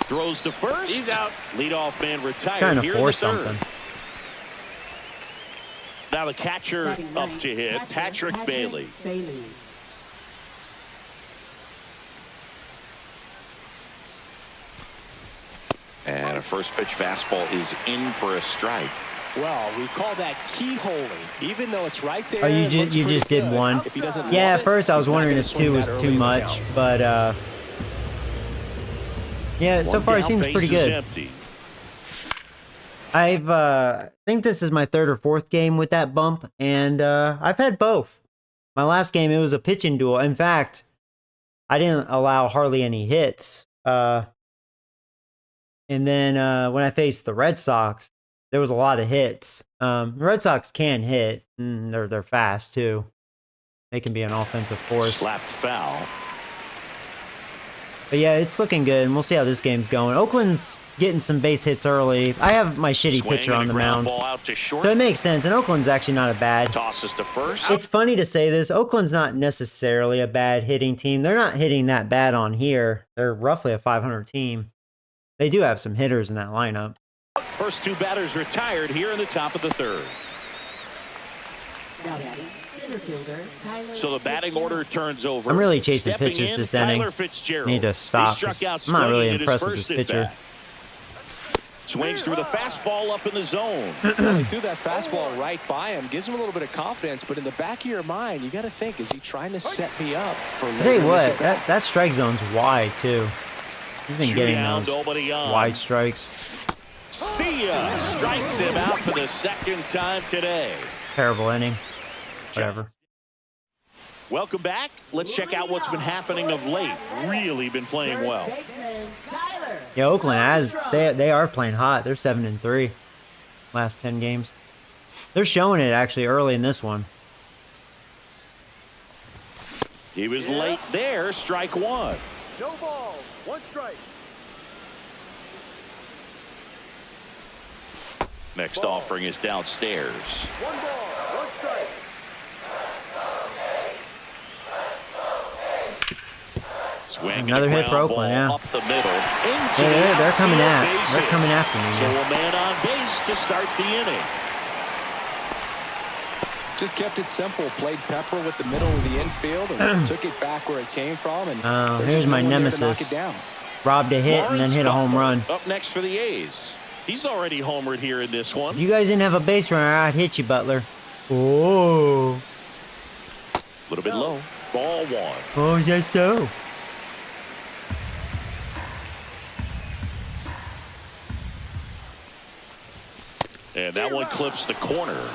Throws to first. He's out. Leadoff man retired. Trying to here force in the third. something. Now the catcher Batting up ninth, to hit, catcher, Patrick Bailey. Bailey. And a first pitch fastball is in for a strike. Well, we call that keyholing. Even though it's right there. Oh, you it looks just pretty did good. one. If he doesn't Yeah, love at first I it, was he's not wondering gonna if swing 2 was that too early in the much, count. but yeah, so One far it down, seems base pretty is good. empty. I think this is my 3rd or 4th game with that bump, and I've had both. My last game, it was a pitching duel. In fact, I didn't allow hardly any hits. And then when I faced the Red Sox, there was a lot of hits. The Red Sox can hit, and they're fast too. They can be an offensive force. Slapped foul. But yeah, it's looking good, and we'll see how this game's going. Oakland's getting some base hits early. I have my shitty Swing pitcher and on a the ground mound, ball out to short. so it makes sense. And Oakland's actually not a bad. Tosses to first. It's funny to say this. Oakland's not necessarily a bad hitting team. They're not hitting that bad on here. They're roughly a 500 team. They do have some hitters in that lineup. First 2 batters retired here in the top of the third. Now batting, center fielder, Tyler So the batting Fitzgerald. order turns over. I'm really chasing Stepping pitches in, this inning. Tyler Fitzgerald. Need to stop. He struck out I'm not really swinging at his impressed with first this pitcher. at-bat. Swings through the fastball up in the zone. Well, he threw that fastball right by him. Gives him a little bit of confidence, but in the back of your mind, you got to think, is he trying to set me up for later? I tell you in what, this at-bat? that strike zone's wide too. He's been getting Down, those nobody on. wide strikes. See ya. Strikes him out for the second time today. Terrible inning. Whatever. Welcome back. Let's check out what's been happening of late. Really been playing well. First baseman, Tyler. Yeah, Oakland they are playing hot. They're 7-3 last 10 games. They're showing it actually early in this one. He was late there. Strike one. No ball. One strike. Next offering is downstairs. One ball. One strike. Swing Another and a hit for ground Oakland, ball yeah. up the middle. Into Yeah, the they're coming outfield base they're hit. coming after me. So Man. a man on base to start the inning. Just kept it simple. Played pepper with the middle of the infield and took it back where it came from. And Oh, there's here's just no my one there to nemesis. knock it down. Robbed a hit and then Lawrence hit a home Butler run. Up next for the A's. He's already homered here in this If one. you guys didn't have a base runner, I'd hit you, Butler. Oh. A little bit low. Ball one. Oh, is that so? And that one clips the corner.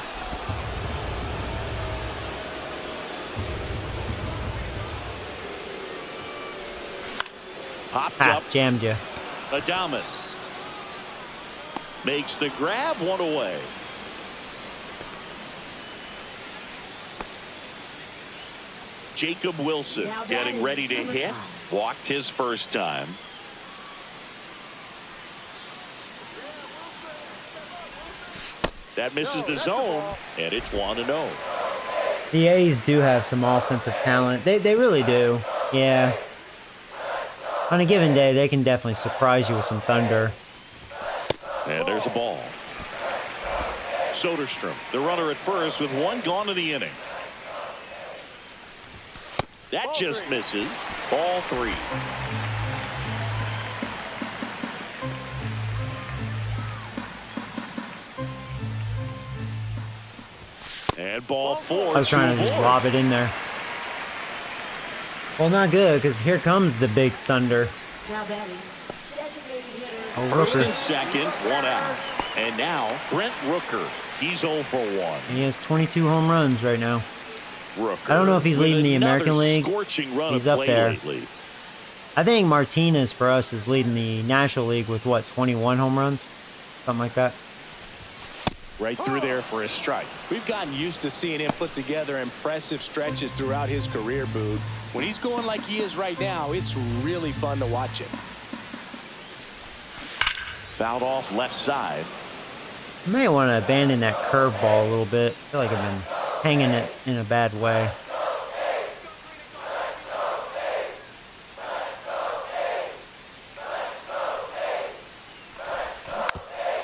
Popped Ha, up. jammed you. Adames makes the grab, one away. Jacob Wilson Now getting batting, ready to number hit. 5. Walked his first time. That misses the zone, and it's 1-0. The A's do have some offensive talent. They really do. Yeah. On a given day, they can definitely surprise you with some thunder. And there's a ball. Soderstrom, the runner at first with one gone in the inning. That just misses. Ball three. And ball four. I was trying to just lob it in there. Well, not good, because here comes the big thunder. Now batting, designated hitter. Oh, First Rooker. and second, one out. And now Brent Rooker. He's 0 for 1. He has 22 home runs right now. Rooker. I don't know if he's with leading the another American League. Scorching run He's of up play there. lately. I think Martinez for us is leading the National League with what, 21 home runs? Something like that. Right through there for a strike. We've gotten used to seeing him put together impressive stretches throughout his career, Boog. When he's going like he is right now, it's really fun to watch him. Fouled off left side. I may want to abandon that curveball a little bit. I feel like I've been hanging it in a bad way.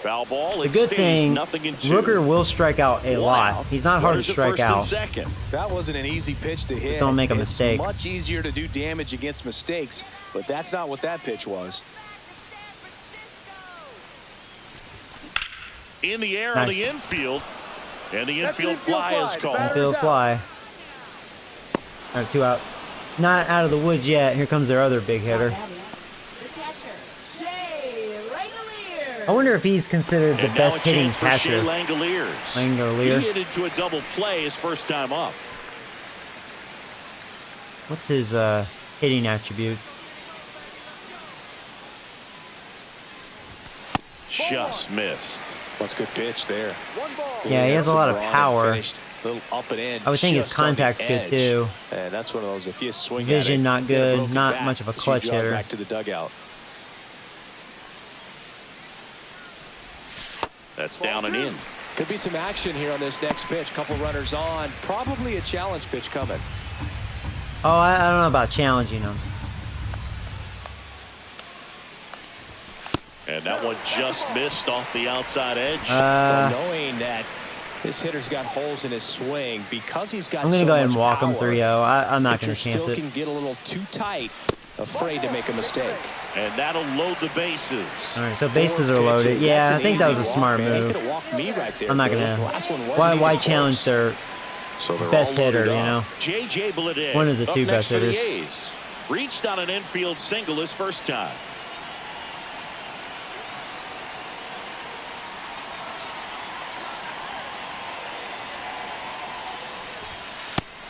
Foul ball. The It good stays thing, nothing in 2. Rooker will strike out a One lot. out. He's not hard to Runners at strike first and out. second. That wasn't an easy pitch to hit. don't make a It's mistake. much easier to do damage against mistakes, but that's not what that pitch was. In the air on Nice. the infield. And the That's an infield infield fly is fly. called. Batter's Infield out. fly. All right, 2 outs. Not out of the woods yet. Here comes their other big hitter. Now batting, the catcher, Shea Langolier. I wonder if he's considered the And now best a hitting chance for Shea catcher. Langoliers. Langolier. He hit into a double play his first time up. What's his hitting attribute? Just missed. That's a good pitch there. One ball. Yeah, he has a lot of Braun power. finished a little up and in. I would think his just on the contact's good edge. too. And that's one of those. If you swing Vision at it, not you get a good, broken not bat much of a as you clutch jog hitter. Back to the dugout. That's down and in. Could be some action here on this next pitch. Couple runners on. Probably a challenge pitch coming. Oh, I don't know about challenging him. And that one just missed off the outside edge. But knowing that this hitter's got holes in his swing because he's got I'm going to so go ahead and much walk him power, 3-0. I'm not going pitcher to chance still it. can get a little too tight, afraid to make a mistake. And that'll load the bases. All right, so bases are loaded. Yeah, I think that was a smart move. I'm not gonna. Why challenge their best hitter? You know, J.J. Bleday, one of the two best hitters. A's. Reached on an infield single his first time.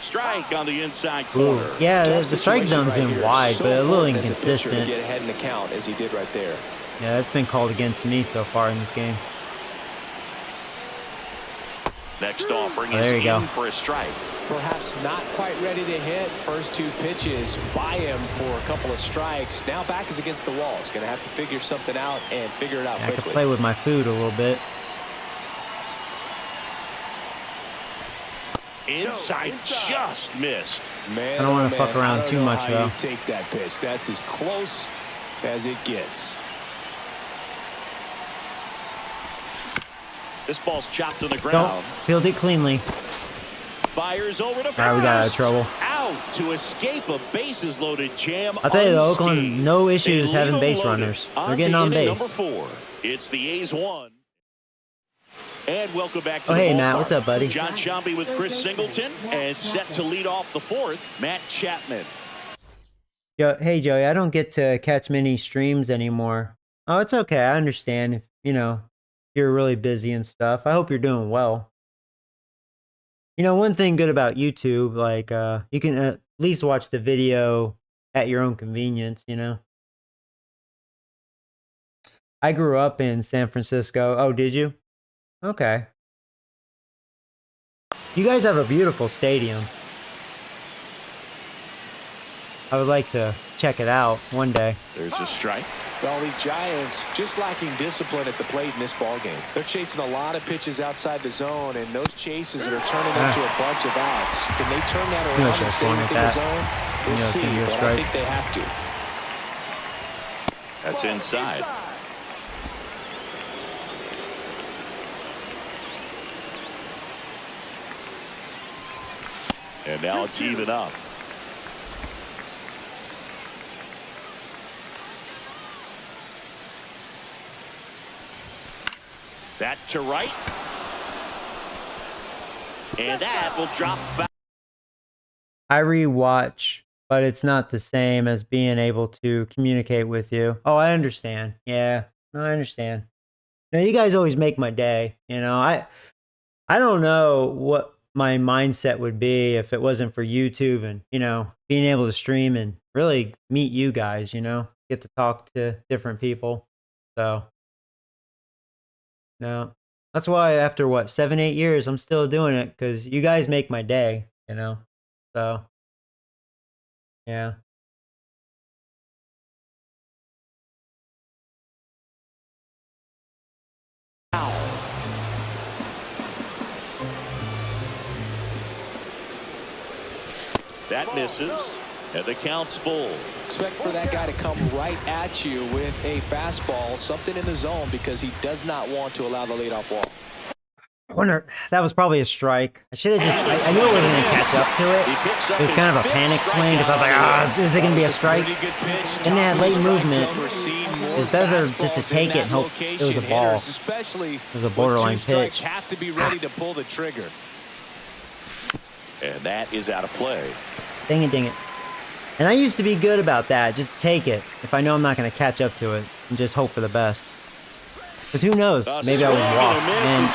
Strike on the inside corner. Ooh, yeah, the strike zone's been wide, but a little inconsistent. Get ahead in the count as he did right there. Yeah, that's been called against me so far in this game. Next offering Oh, is there you go. in for a strike. Perhaps not quite ready to hit. First two pitches by him for a couple of strikes. Now back is against the wall. He's going to have to figure something out and figure it out Yeah, I could quickly. play with my food a little bit. Inside just missed. Man, I don't want to oh, fuck man, around I don't too know much, how though. you take that pitch. That's as close as it gets. This ball's chopped to the Don't ground. field it cleanly. Fires over to first. All right, we got out of trouble. Out to escape a bases loaded jam. I'll tell you, though, unscathed. Oakland, no issues A having lead base loaded. runners. They're On getting to on inning base. number 4. It's the A's 1. And welcome back to Oh, the hey, Matt, ballpark. what's up, buddy? John Shambi with Chris Singleton, and set to lead off the 4th, Matt Chapman. Yo, hey, Joey, I don't get to catch many streams anymore. Oh, it's okay. I understand if, you know, you're really busy and stuff. I hope you're doing well. You know, one thing good about YouTube, like, you can at least watch the video at your own convenience, you know? I grew up in San Francisco. Oh, did you? Okay. You guys have a beautiful stadium. I would like to check it out one day. There's a strike. Well, these Giants just lacking discipline at the plate in this ballgame. They're chasing a lot of pitches outside the zone, and those chases are turning into a bunch of outs. Can they turn that You know around she and was stay going within at the that. zone? You We'll know it's see, gonna be a but I strike. think they have to. That's inside. And now it's even up. That to right. And that will drop back. I rewatch, but it's not the same as being able to communicate with you. Oh, I understand. Yeah, no, I understand. Now, you guys always make my day. You know, I don't know what my mindset would be if it wasn't for YouTube and, you know, being able to stream and really meet you guys, you know, get to talk to different people. So, no, that's why after what, 7, 8 years, I'm still doing it because you guys make my day, you know, so, yeah. That misses. And the count's full. Expect for that guy to come right at you with a fastball, something in the zone, because he does not want to allow the leadoff walk. I wonder, that was probably a strike. I should have just, I knew it wasn't going to catch up to it. It was kind of a panic swing because I was like, is it going to be a strike? And that late movement, it's better just to take it and hope it was a ball. It was a borderline pitch. Have to be ready to pull the trigger. And that is out of play. Dang it, dang it. And I used to be good about that. Just take it if I know I'm not going to catch up to it and just hope for the best. Because who knows? Maybe I would walk. And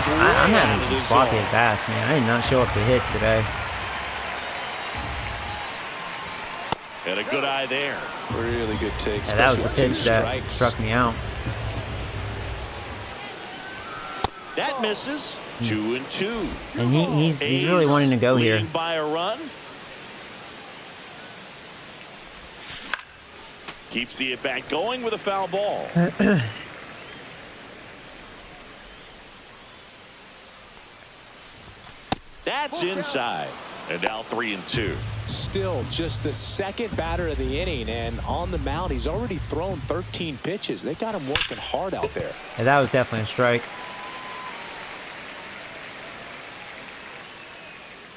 I'm having some sloppy at bats, man. I did not show up to hit today. And a good eye there. Really good take. Yeah, that was the pitch that struck me out. That misses. 2-2. And he's really wanting to go here. Leading by a run. Keeps the at-bat going with a foul ball. That's inside. And now 3-2. Still just the second batter of the inning, and on the mound, he's already thrown 13 pitches. They got him working hard out there. Yeah, that was definitely a strike.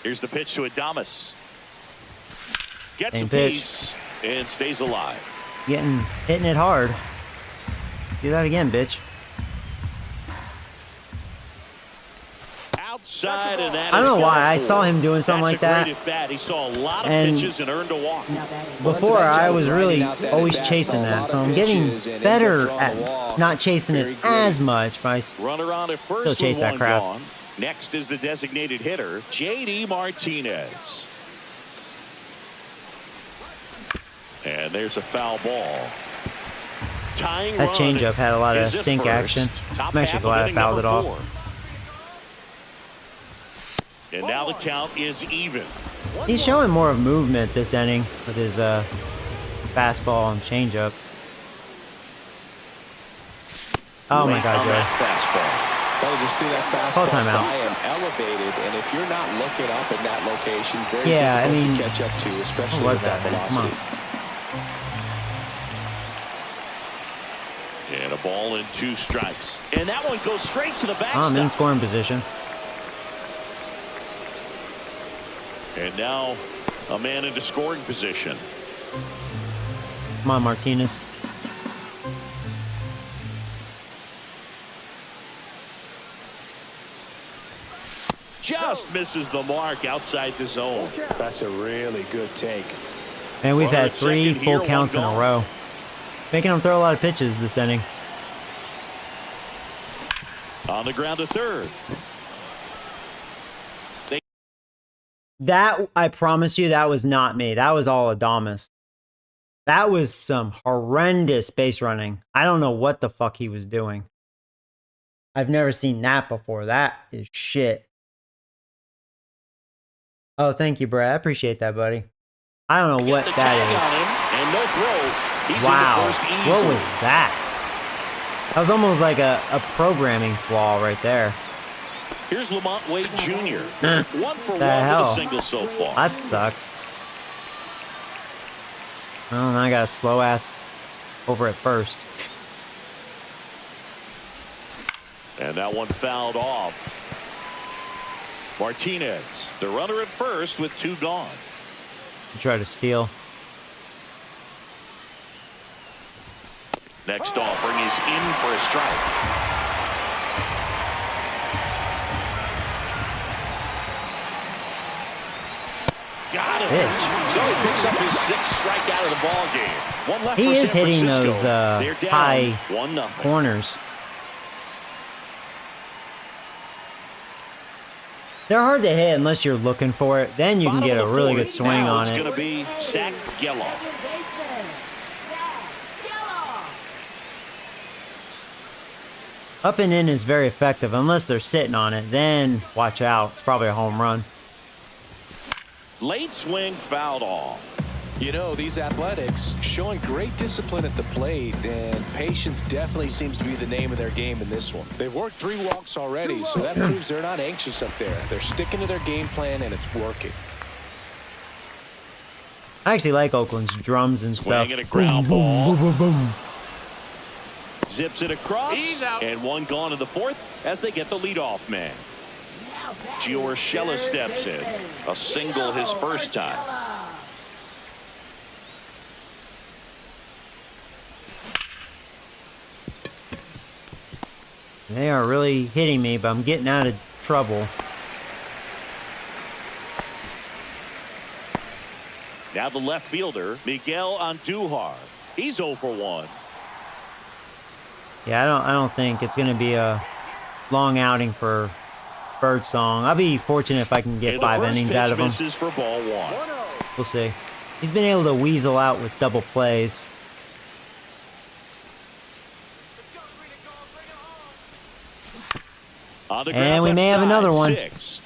Here's the pitch to Adames. Gets Same a pitch. piece and stays alive. Hitting it hard. Do that again, bitch. Outside, and that I don't know is why. ball I saw four. him doing something That's like that. a great at bat. He saw a lot of And pitches and earned a walk. Before, nice job I of was grinding really out that always at-bat, chasing saw a that. lot So of I'm getting pitches and ends up better drawing at the walk. not chasing Very it great. as much. But Runner on at first Still chase with that one crap. gone. Next is the designated hitter, J.D. Martinez. And there's a foul ball. Tying that run changeup had a lot of is at sink first. action. Top I'm actually half of glad I inning fouled it number off. 4. And now the count is even. He's showing more of movement this inning with his fastball and changeup. Oh my Late God, on Joe. that fastball. Well, just do that Call fastball timeout. by him, elevated, and if you're not looking up in that location, very Yeah, I difficult mean, to catch up to, especially what was with that that, man? Come velocity. And a ball and 2 strikes. And that one goes straight to the I'm in backstop. scoring position. And now a man into scoring position. Come on, Martinez. Just misses the mark outside the zone. That's a really good take. And we've Runner had at 3 second full here, counts in one a gone. row. Making him throw a lot of pitches this inning. On the ground to third. That, I promise you, that was not me. That was all Adamas. That was some horrendous base running. I don't know what the fuck he was doing. I've never seen that before. That is shit. Oh, thank you, Brad. I appreciate that, buddy. I don't know what The that tag is. on him, and no throw. He's Wow. into first What easily. was that? That was almost like a programming flaw right there. Here's Lamont Wade Jr. 1 for 1 with hell? a single so far. That sucks. Well, now I got a slow ass over at first. And that one fouled off. Martinez, the runner at first with 2 gone. Try to steal. Next offering is in for a strike. Got it. Bitch. So he picks up his 6th strikeout of the ball game. One left He for is San hitting Francisco. those They're down high 1-0. corners. They're hard to hit unless you're looking for it. Then you can Bottom get a of the really fourth. good swing Now on it's it. going to be Zach Geloff. Baseman. Zach Geloff. Up and in is very effective unless they're sitting on it. Then watch out. It's probably a home run. Late swing fouled off. You know, these Athletics showing great discipline at the plate, and patience definitely seems to be the name of their game in this one. They've worked 3 walks already, so that proves they're not anxious up there. They're sticking to their game plan, and it's working. I actually like Oakland's drums and stuff. Swing and a ground ball. boom, boom. Zips it across. He's out. And 1 gone in the 4th as they get the leadoff man. Now back Giorgella third steps in. baseman. A single his first time. Giorgella. They are really hitting me, but I'm getting out of trouble. Now the left fielder, Miguel Andujar. He's 0 for 1. Yeah, I don't think it's gonna be a long outing for Birdsong. I'll be fortunate if I can get And the 5 first innings pitch out of him. misses for ball 1. 1-0. We'll see. He's been able to weasel out with double plays. On the And ground we left may have side, another one. 6,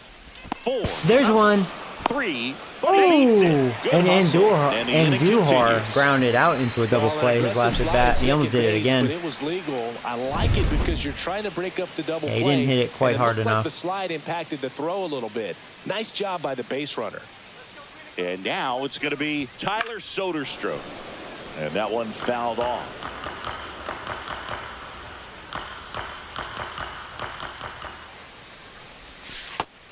4, There's one. 3. Oh, Beats it. Good and hustle. Andujar And the inning continues. grounded out into a double Well, play an his last aggressive at bat. slide He almost second did it base, again. But it was legal. I like it because you're trying to break up the double Yeah, he play. didn't hit it quite and hard looked like enough. the slide impacted the throw a little bit. Nice job by the base runner. And now it's going to be Tyler Soderstrom. And that one fouled off.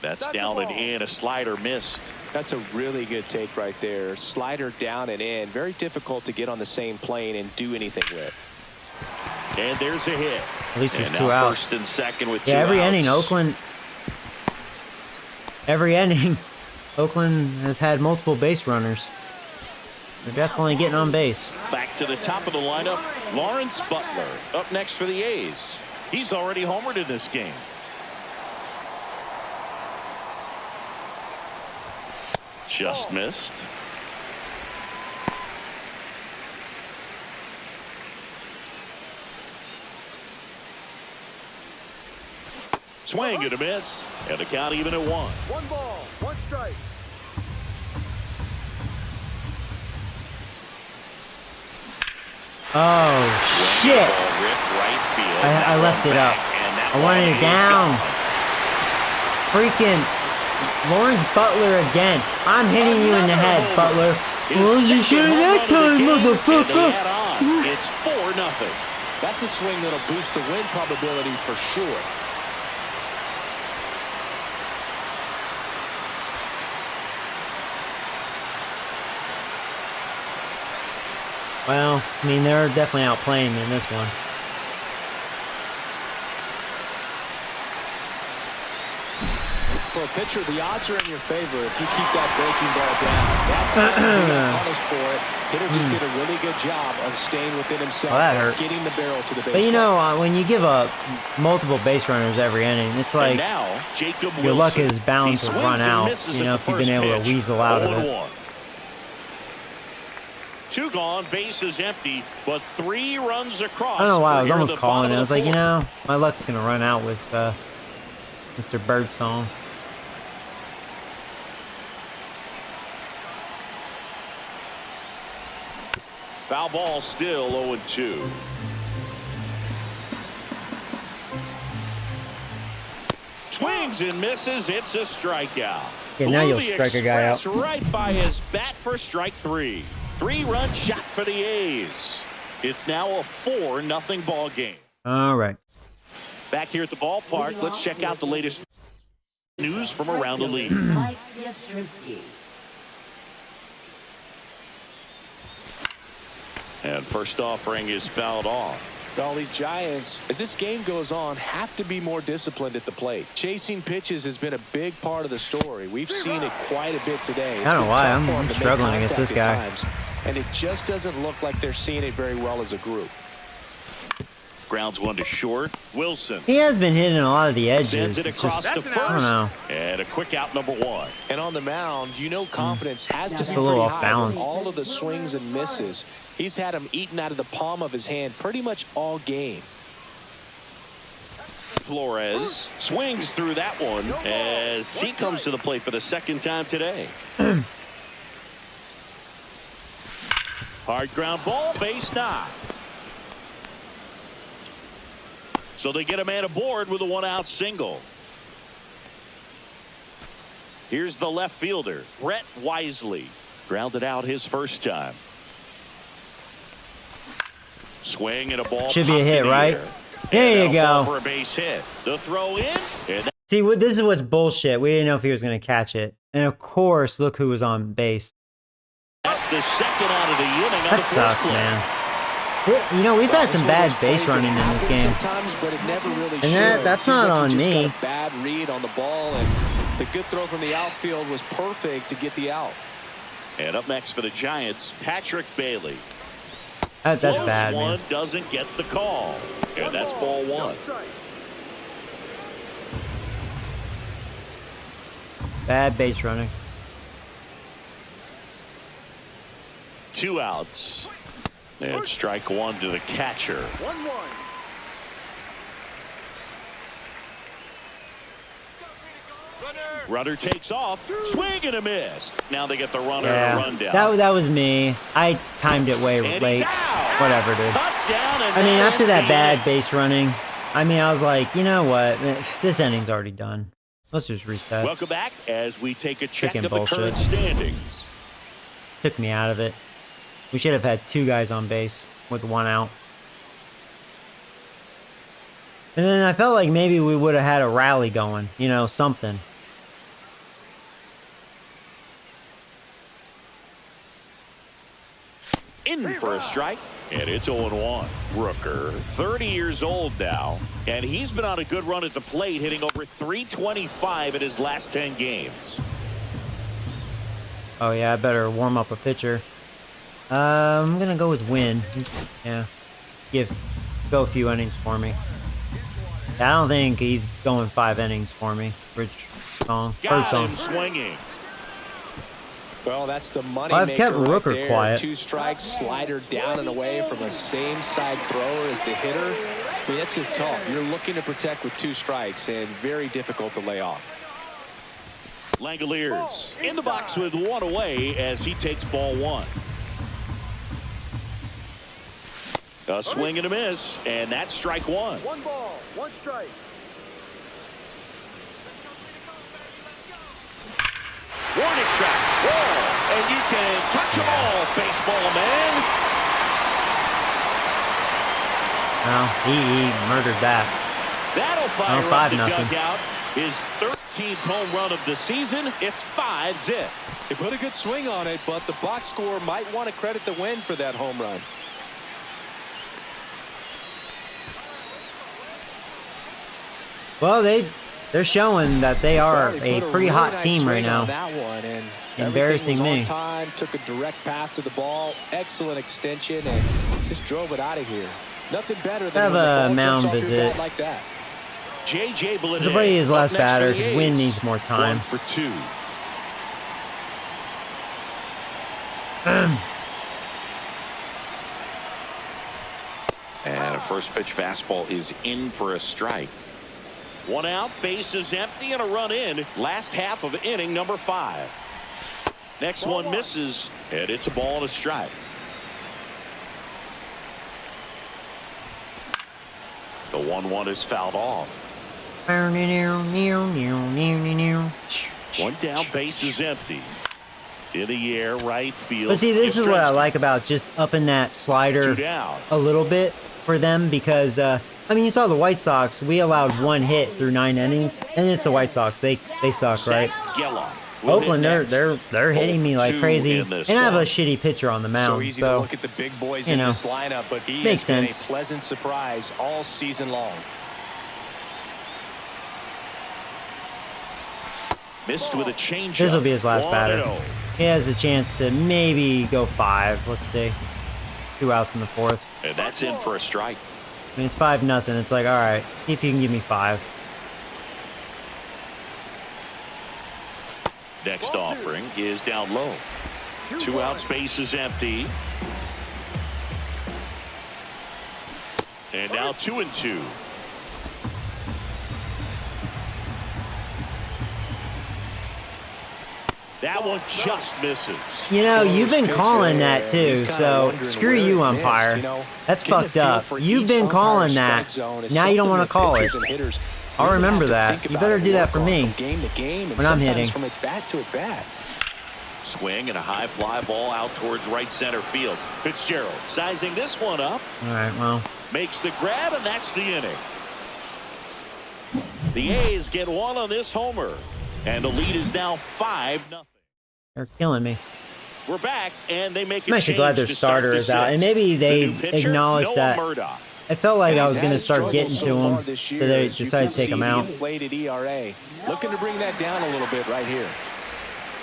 That's down and in. A slider missed. That's a really good take right there. Slider down and in. Very difficult to get on the same plane and do anything with. And there's a hit. At least there's And two now outs. first and second with two Every outs. inning, Oakland has had multiple base runners. They're definitely getting on base. Back to the top of the lineup, Lawrence Butler up next for the A's. He's already homered in this game. Just missed. Swing and a miss, and the count even at 1. 1 ball, 1 strike. Oh, shit. Ball ripped right field. I left it up. And that I wanted one it is down. gone. Freaking Lawrence Butler again. I'm hitting you in the head, Butler. Well, you should have that time, motherfucker. It's 4-0. That's a swing that'll boost the win probability for sure. Well, I mean, they're definitely outplaying me in this one. For a pitcher, the odds are in your favor if you keep that breaking ball down. That's how he got punished for it. Hitter just did a really good job of staying within himself, Well, that hurt. getting the barrel to the baseball. But you know, when you give up multiple base runners every inning, it's And like now, Jacob your luck Wilson. is bound He to swings run and out, misses you know, at if the you've been first able to pitch. weasel out of it. 0-1. 2 gone, bases empty, but 3 runs across. I don't know why I was Here almost at the calling bottom it. I of was the like, you fourth. know, my luck's gonna run out with Mr. Birdsong. Foul ball still 0-2. Swings and misses. It's a strikeout. Yeah, now Blew you'll the strike a guy out. Express right by his bat for strike 3. 3-run shot for the A's. It's now a 4-0 ball game. All right. Back here at the ballpark, let's check out the latest news from around the league. Mike Yastrzemski. And first offering is fouled off. All these Giants, as this game goes on, have to be more disciplined at the plate. Chasing pitches has been a big part of the story. We've seen it quite a bit today. It's I don't know been why. tough for I'm them to make struggling against this contact guy. at times, and it just doesn't look like they're seeing it very well as a group. Grounds one to short. Wilson He has been hitting a lot of the sends edges. it It's across just, to I don't first. know. And a quick out number 1. And on the mound, you know confidence has to Just be a little pretty off high balance. with all of the swings and misses. He's had them eaten out of the palm of his hand pretty much all game. Flores swings through that one as he comes to the plate for the second time today. Hard ground ball, base knock. So they get a man aboard with a 1-out single. Here's the left fielder, Brett Wisely. Grounded out his first time. Swing and a ball. Should be a popped hit, in the right? air. There And you that'll fall go. for a base hit. The throw in. And See, this is what's bullshit. We didn't know if he was going to catch it. And of course, look who was on base. that's the second out of the inning. on That the sucks, first play. man. You know, we've had some bad base running in this game. Sometimes, but it never really And that- showed. that's Seems not like on he just me. got a bad read on the ball, and the good throw from the outfield was perfect to get the out. And up next for the Giants, Patrick Bailey. That's Close bad, one man. doesn't get the call. And that's ball 1. Bad base running. 2 outs. And strike 1 to the catcher. 1-1. Runner takes off. Swing and a miss. Now they get the runner and a Yeah, run down. that was me. I timed it way And late. he's out. Whatever, dude. Cut down and I mean, that after ends that the bad inning. base running, I mean, I was like, you know what? This inning's already done. Let's just reset. Welcome back as we take a check Freaking of the current bullshit. standings. Took me out of it. We should have had 2 guys on base with 1 out. And then I felt like maybe we would have had a rally going, you know, something. in for a strike. And it's 0-1. Rooker, 30 years old now, and he's been on a good run at the plate, hitting over 325 in his last 10 games. Oh, yeah, I better warm up a pitcher. I'm going to go with Win. Yeah. Go a few innings for me. I don't think he's going 5 innings for me. Rich song. Got him swinging. Well, that's the money I've maker kept right Rooker there. quiet. 2 strikes, slider down and away from a same side thrower as the hitter. I mean, that's just tough. You're looking to protect with 2 strikes and very difficult to lay off. Langoliers in the box with 1 away as he takes ball 1. A swing and a miss, and that's strike 1. 1 ball, 1 strike. Warning track, wall, and you can touch them all, baseball man. No, he murdered that. That'll fire up 5 the nothing. dugout. His 13th home run of the season. It's 5-zip. They put a good swing on it, but the box score might want to credit the win for that home run. Well, they're showing that they are They a put pretty really hot nice team right swing now. on that one, and Embarrassing everything me. was on time, took a direct path to the ball, excellent extension, and just drove it out of here. Nothing better than Have when the a ball mound jumps off your visit. bat like that. J.J. Bleday. This will be his up last next batter for the because Win A's. needs more time. 1 for 2. And a first pitch fastball is in for a strike. 1 out, base is empty, and a run in. Last half of inning number 5. Next one misses, and it's a ball and a strike. The 1-1 is fouled off. 1 down, base is empty. In the air, right field. But see, this is what I Yastrzemski. like about just upping that slider 2 down. a little bit for them because, I mean, you saw the White Sox. We allowed 1 hit through 9 innings, and it's the White Sox. They suck, right? Zach Geller will Oakland, hit next. they're hitting me like 0-2 crazy, in this and I have a one. shitty pitcher on the mound. So easy to look at the big boys you in know, this lineup, but he makes has been sense. a pleasant surprise all season long. Missed with a changeup. This will be his last 1-0. batter. He has a chance to maybe go 5. Let's see, 2 outs in the 4th. And that's in for a strike. I mean, it's 5-0. It's like, all right, see if you can give me 5. Next offering is down low. 2 outs, base is empty. And now 2-2. That one just misses. You know, you've been Pitcher calling that there. He's too, kinda so wondering screw where you, it umpire. missed, you know. That's Getting a fucked feel up. for You've each been umpire's calling strike that. zone is Now you don't something want to that call it. pitchers and hitters I'll really remember have to that. think You about better and do that work for on me from game to game, and when I'm sometimes hitting. from at bat to at bat. Swing and a high fly ball out towards right center field. Fitzgerald sizing this one up. All right, well, Makes the grab, and that's the inning. The A's get 1 on this homer, and the lead is now 5-0. they're killing me. We're back, and they make a I'm actually change glad their to start starter the is out, and 6th. maybe they The new pitcher, acknowledge Noah that. Murdoch. I felt like I was He's going to had start struggles getting so to far him, this so year, they as you decided can to take see him the out. inflated ERA. Looking to bring that down a little bit right here.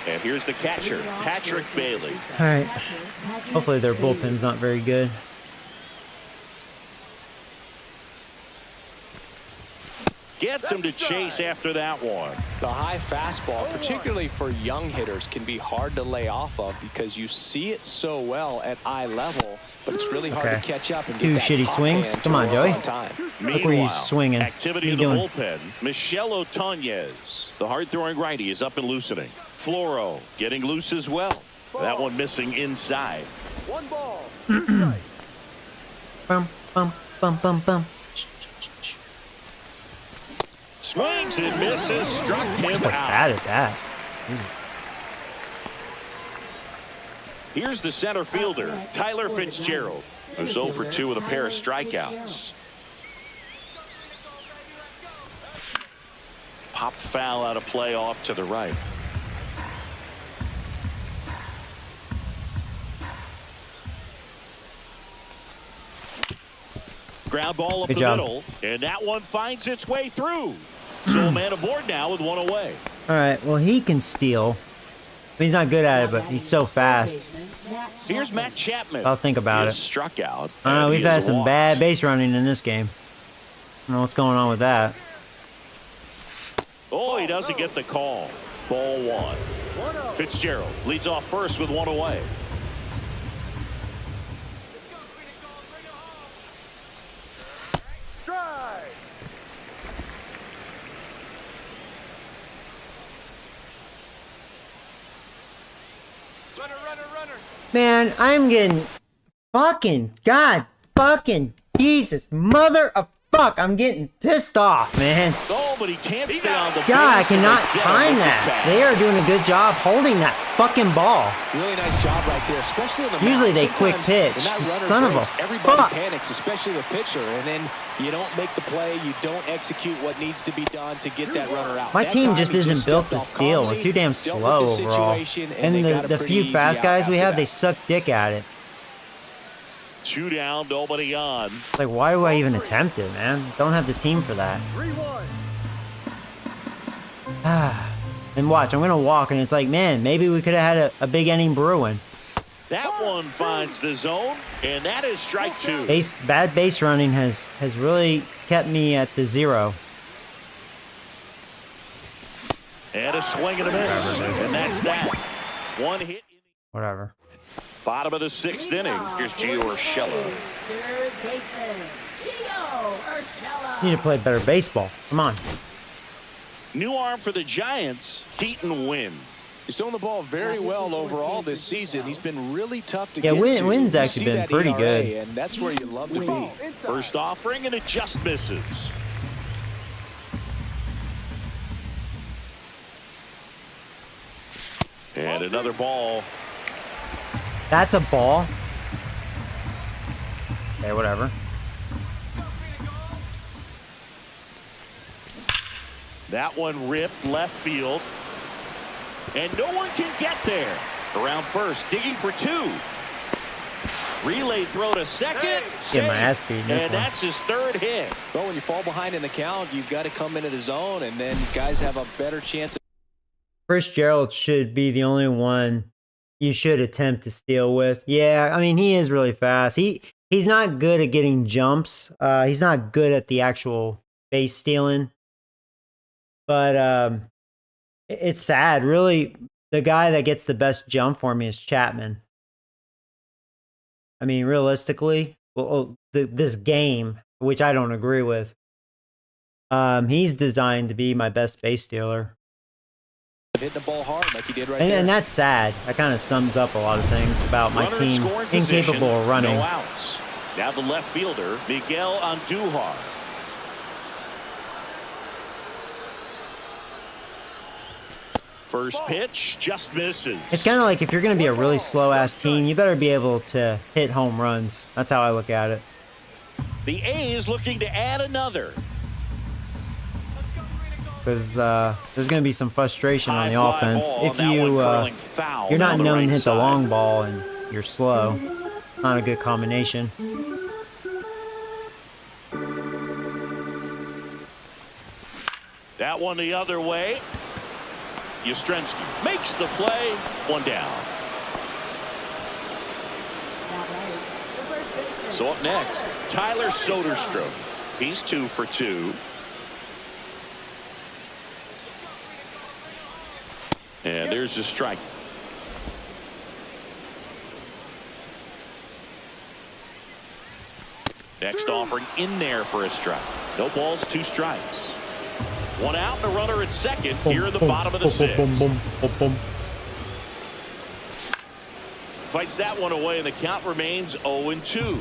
And here's the catcher, Patrick Bailey. All right. Hopefully their bullpen's not very good. Gets him to chase after that one. The high fastball, particularly for young hitters, can be hard to lay off of because you see it so well at eye level, but it's really hard Okay. to catch up and get 2 that shitty top swings. hand Come to on, work Joey. on time. Look where he's Meanwhile, swinging. activity What in are the you bullpen. Michel Otanez, the hard-throwing righty, is up and loosening. Floro getting loose as well. That one missing inside. 1 ball, 2 strikes. Bum, bum, bum, bum, bum. Swings and misses, struck him Like out. bad at that. Here's the center fielder, Tyler Fitzgerald, who's 0 for 2 with a pair of strikeouts. Pop foul out of play off to the right. Ground ball up Good the job. middle, and that one finds its way through. So a man aboard now with one away. All right. Well, he can steal. He's not good at it, but he's so fast. Here's Matt Chapman. I'll think about He it. is struck out. I don't know. and We've he had is some walked. bad base running in this game. I don't know what's going on with that. Oh, he doesn't get the call. Ball one. Fitzgerald leads off first with one away. Strike. Man, I'm getting fucking God fucking Jesus mother of fuck. I'm getting pissed off, man. Oh, but he can't stay on the God, I base, and cannot they get him time with the that. tag. They are doing a good job holding that fucking ball. Really nice job right there, especially in the Usually mound. they quick Sometimes pitch. when that runner Son of a breaks, everybody fuck. panics, especially the pitcher, and then you don't make the play, you don't execute what needs to be done to get that runner out. My That team time just he isn't built stepped to off steal. calmly, We're too damn dealt slow with the overall. situation, And they got a the pretty few easy fast out guys we after have, they that. suck dick at it. 2 down, nobody on. It's like, why do I even attempt it, man? Don't have the team for that. 3-1. And watch, I'm gonna walk, and it's like, man, maybe we could have had a big inning brewing. That one finds the zone, and that is strike 2. Bad base running has really kept me at the 0. And a swing and a miss, and that's that. One hit. Whatever. Bottom of the 6th inning. Here's Gio Urshela. Third baseman, Gio Urshela. Need to play better baseball. Come on. New arm for the Giants, Keaton Wynn. He's thrown the ball very well overall this season. He's been really tough to Yeah, get to. Wynn's You actually see been that pretty ERA, good. and that's where you love to be. First offering, and it just misses. And another ball. That's a ball. Okay, whatever. That one ripped left field. And no one can get there. Around first, digging for 2. Relay throw to second. Get my ass beat in this And one. that's his 3rd hit. But when you fall behind in the count, you've got to come into the zone, and then guys have a better chance. Fitzgerald should be the only one you should attempt to steal with. Yeah, I mean, he is really fast. He's not good at getting jumps. He's not good at the actual base stealing. But it's sad. Really, the guy that gets the best jump for me is Chapman. I mean, realistically, this game, which I don't agree with, he's designed to be my best base stealer. Hitting the ball hard like he did right there. And that's sad. That kind of sums up a lot of things about my Runner in team scoring incapable position, of running. No outs. Now the left fielder, Miguel Andujar. First pitch just misses. It's kind of like if you're going to be a really slow-ass team, you better be able to hit home runs. That's how I look at it. The A's looking to add another. Because there's going to be some frustration on the High fly offense. ball, If that one you, curling foul you're not down the known right to hit the side. long ball and you're slow, not a good combination. That one the other way. Yastrzemski makes the play. One down. So up next, Tyler Soderstrom. He's 2 for 2. And there's a strike. Next offering in there for a strike. No balls, 2 strikes. 1 out and a runner at second here in the bottom of the 6th. Fights that one away, and the count remains 0-2.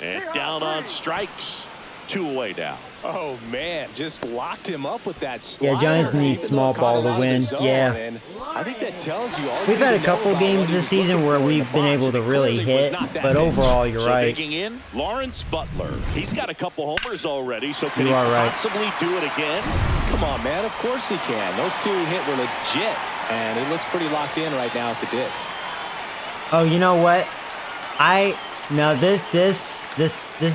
And down on strikes. 2 away now. Oh, man, just locked him up with that Yeah, slider. Giants need Even small though it caught ball him to out of the win. zone, Yeah. and I think that tells you all We've you had a need to know couple about games what he this was season looking where for in we've the been box, able to and it really clearly was hit, not that but pitch. overall, you're So right. digging in, Lawrence Butler. He's got a couple homers already, so can You he are right. possibly do it again? Come on, man. Of course he can. Those 2 he hit were legit, and he looks pretty locked in right now at the dip. Oh, you know what? No, this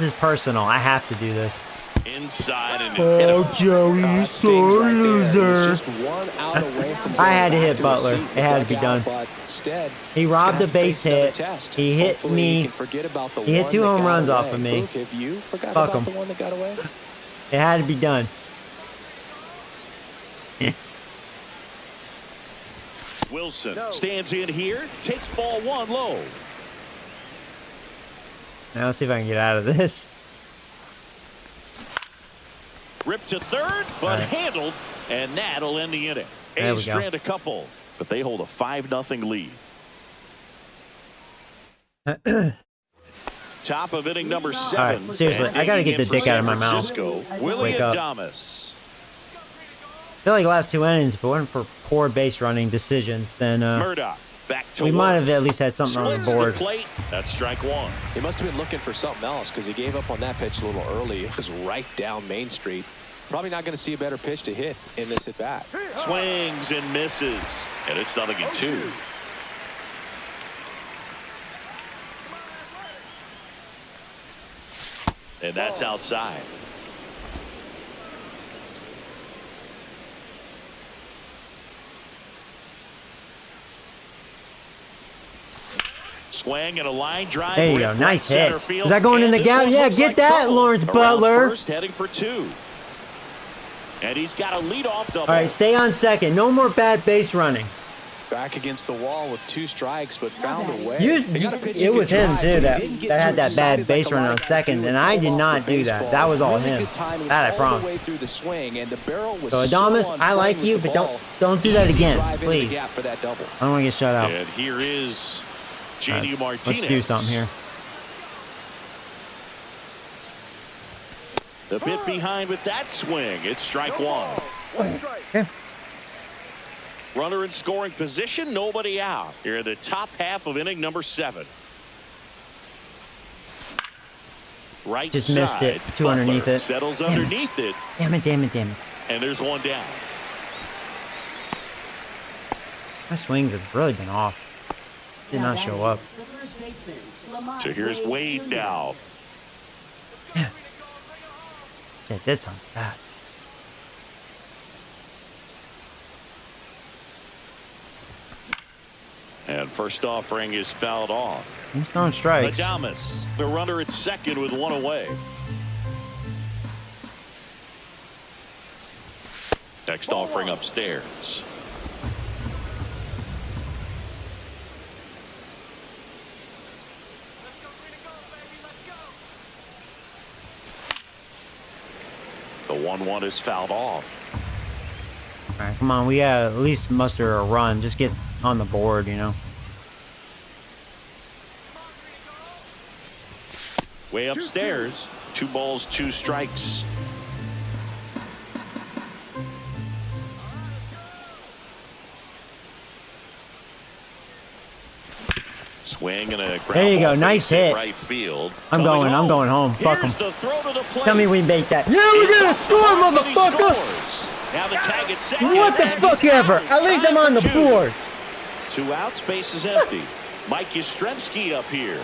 is personal. I have to do this. Inside and Oh, Joey, you sore Right there. He was loser. just one out away from I had to going hit back Butler. his seat It had to be dugout, done. but instead, He he's robbed gonna a have to base face another hit. test. He hit Hopefully me. He can forget about the He hit one 2 that home got runs off away. of me. Luke, have you forgot Fuck about 'em. the one that got away? It had to be done. Wilson stands in here, takes ball 1 low. Now let's see if I can get out of this. Ripped to third, but Right. handled, and that'll end the inning. There we A's go. strand a couple, but they hold a 5-0 lead. Top of inning number 7. All right, seriously, I gotta get the dick out of my mouth. Willie Wake up. Adames. I feel like the last 2 innings, if it wasn't for poor base running decisions, then Murdoch back to we work. might have at least had something on the Splits board. plate. That's strike 1. He must have been looking for something else because he gave up on that pitch a little early. It was right down Main Street. Probably not going to see a better pitch to hit in this at bat. Swings and misses, and it's 0-2. And that's outside. Swing and a line drive. There you ripped go. right Nice center hit. field, Is that going in and the this gap? one Yeah, looks get like that, trouble. Lawrence Around Butler. First, heading for 2. And he's got a leadoff double. All right, stay on second. No more bad base running. Back against the wall with 2 strikes, but found a way. It was him too that had that bad base runner on second, and I did not do that. That was all him. That I promise. So Adames, I like you, but don't do that again, please. I don't want to get shut out. And here is J.D. Martinez. Let's do something here. The bit behind with that swing. It's strike 1. One strike. Okay. Runner in scoring position, nobody out. Here in the top half of inning number 7. Right Just side, missed it. 2 Butler underneath it. settles Damn it. underneath it, Damn it, damn it, damn it. and there's 1 down. My swings have really been off. Did not show up. The first baseman, Lamont So here's Wade Jr. now. Yeah, did something bad. And first offering is fouled off. I'm throwing strikes. Adames, the runner at second with 1 away. Next offering upstairs. The 1-1 is fouled off. All right, come on. We gotta at least muster a run. Just get on the board, you know. Way upstairs. 2 balls, 2 strikes. Swing and a ground There you go. ball Nice base hit hit. right field. I'm going home. Fuck Here's 'em. the throw to the plate. Tell me we make that. Yeah, we It's did a it. Score, block, and he motherfucker. scores. Now the tag at second. What the and fuck he's ever. out. At least I'm Tied on the for 2. board. 2 outs, base is empty. Mike Yastrzemski up here.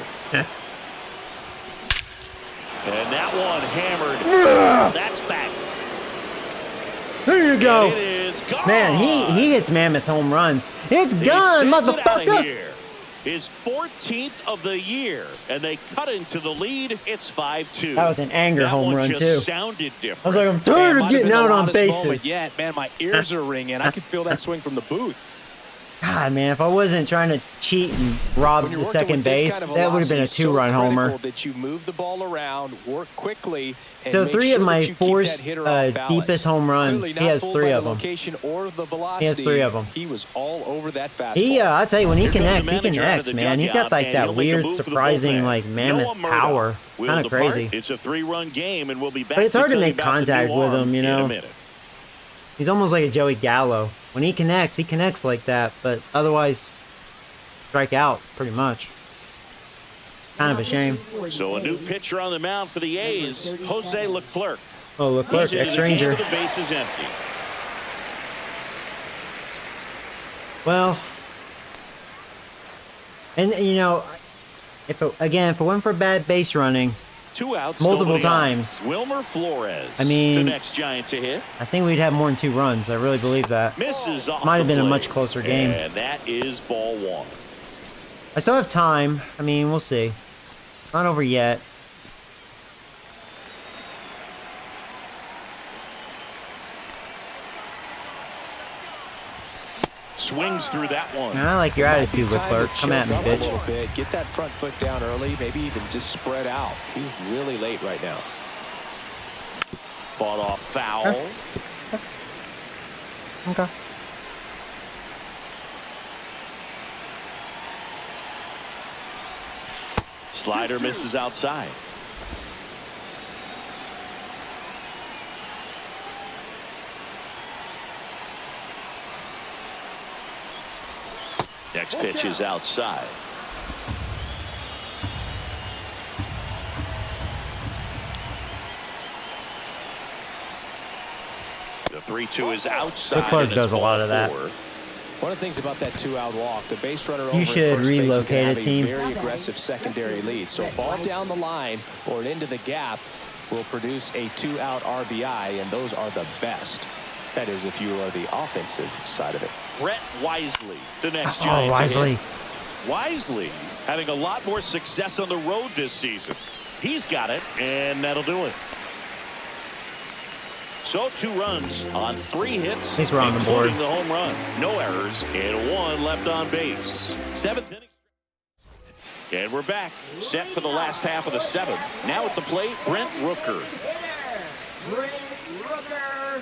And that one hammered. That's back. There you And go. it is gone. Man, he hits mammoth home runs. It's He gone, sends it out of motherfucker. here. His 14th of the year, and they cut into the lead. It's 5-2. That was an anger That home one run, just too. sounded I different. was like, I'm Man, tired might of have getting been the out on loudest moment bases. yet. Man, my ears are ringing. I can feel that swing from the booth. God, man, if I wasn't trying to cheat and rob When you're the working second with this base, kind of that would have been a velocity, it's so 2-run homer. critical that you move the ball around, work quickly, and So make 3 sure of my that you keep 4 that hitter off balance. deepest home runs, Clearly he not has fooled 3 by of the them. location or the velocity. He has 3 of them. He was all over that fastball. I'll tell you, when he Here comes the connects, manager out of the man. He's got dugout, like and that he'll make a weird, move for the surprising, bullpen. like mammoth Noah Murdoch power. will Kind of depart. crazy. It's a 3-run game, and we'll be back. But it's hard to tell you make about the contact new with arm him, you in a know. minute. He's almost like a Joey Gallo. When he connects like that. But otherwise, strike out pretty much. Kind of a shame. So a new pitcher on the mound for the A's, Jose Leclerc. Oh, Leclerc, He's into the ex-Ranger. game, the base is empty. Well, And you know, if it went for bad base running, 2 outs. multiple nobody out. times. Wilmer Flores. I mean, the next Giant to hit. I think we'd have more than 2 runs. I really believe that. Misses off Might have the been a plate. much closer game. And that is ball 1. I still have time. I mean, we'll see. Not over yet. Swings through that one. And I like your Might be attitude, time to Leclerc. Come at me, choke up a bitch. little bit. Get that front foot down early. Maybe even just spread out. He's really late right now. Fought off foul. Okay. Slider misses outside. Next pitch is outside. The 3-2 is outside. Leclerc and it's does a lot ball of that. 4. One of the things about that 2-out walk, the base runner over You at should first base is gonna relocate have a team. very aggressive secondary lead. So a ball down the line or into the gap will produce a 2-out RBI, and those are the best. That is, if you are the offensive side of it. Brett Wisely, the next Oh, Giant to Wisely. hit. Wisely having a lot more success on the road this season. He's got it, and that'll do it. So 2 runs on 3 hits, He's on the board. including the home run. No errors, and 1 left on base. 7th inning. And we're back, set for the last half of the 7th. Now at the plate, Brent Rooker. Brent Rooker.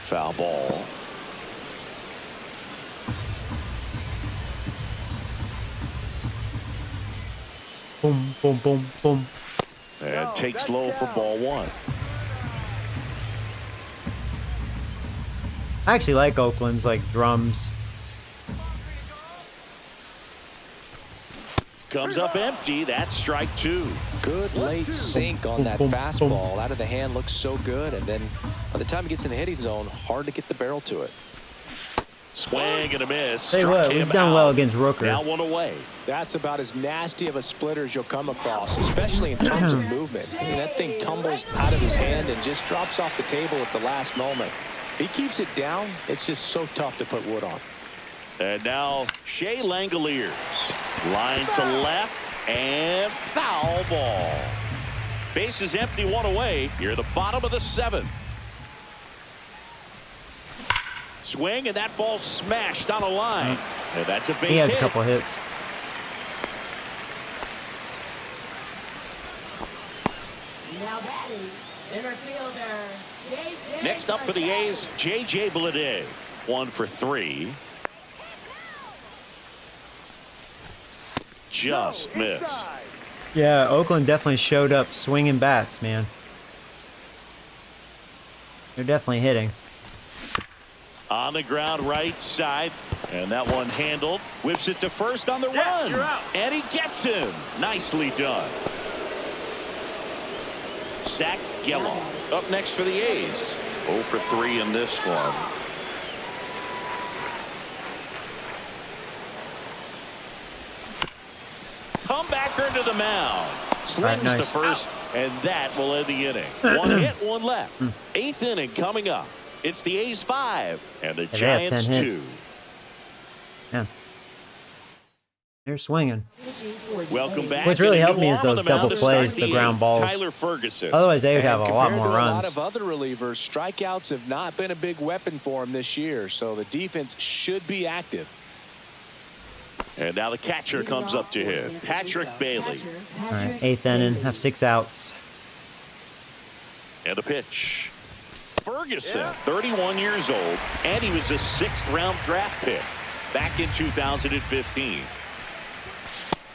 Foul ball. Boom, boom, boom, boom. And takes low for ball 1. I actually like Oakland's like drums. Comes up empty. That's strike 2. Good late sink on that boom, boom. fastball. Out of the hand looks so good, and then by the time it gets in the hitting zone, hard to get the barrel to it. Swing and a miss. Tell you Struck what, we've him done out. well against Rooker. Now 1 away. That's about as nasty of a splitter as you'll come across, especially in terms of movement. I mean, that thing tumbles out of his hand and just drops off the table at the last moment. If he keeps it down, it's just so tough to put wood on. And now Shea Langoliers. Line to left and foul ball. Base is empty, 1 away. Near the bottom of the 7th. Swing, and that ball smashed on a line. And that's a base He has hit. a couple hits. Now batting, center fielder, J.J. Next up for the A's, J.J. Bleday. 1 for 3. Just missed. Yeah, Oakland definitely showed up swinging bats, man. They're definitely hitting. On the ground right side, and that one handled. Whips it to first on the run, and he gets him. Nicely done. Zach Geloff up next for the A's. 0 for 3 in this one. Comebacker to the mound. Slings nice. to first, and that will end the inning. 1 hit, 1 left. 8th inning coming up. It's the A's 5 and the they have 10 Giants hits. 2. Yeah. They're swinging. Welcome back. What's really And a helped new me is arm on those the mound double to start plays, the ground eighth, balls. Tyler Ferguson. Otherwise, they would have a lot compared more to runs. A lot of other relievers, strikeouts have not been a big weapon for him this year, so the defense should be active. And now the catcher comes up to him, Patrick Bailey. All right, 8th inning, have 6 outs. And a pitch. Ferguson, 31 years old, and he was a 6th-round draft pick back in 2015.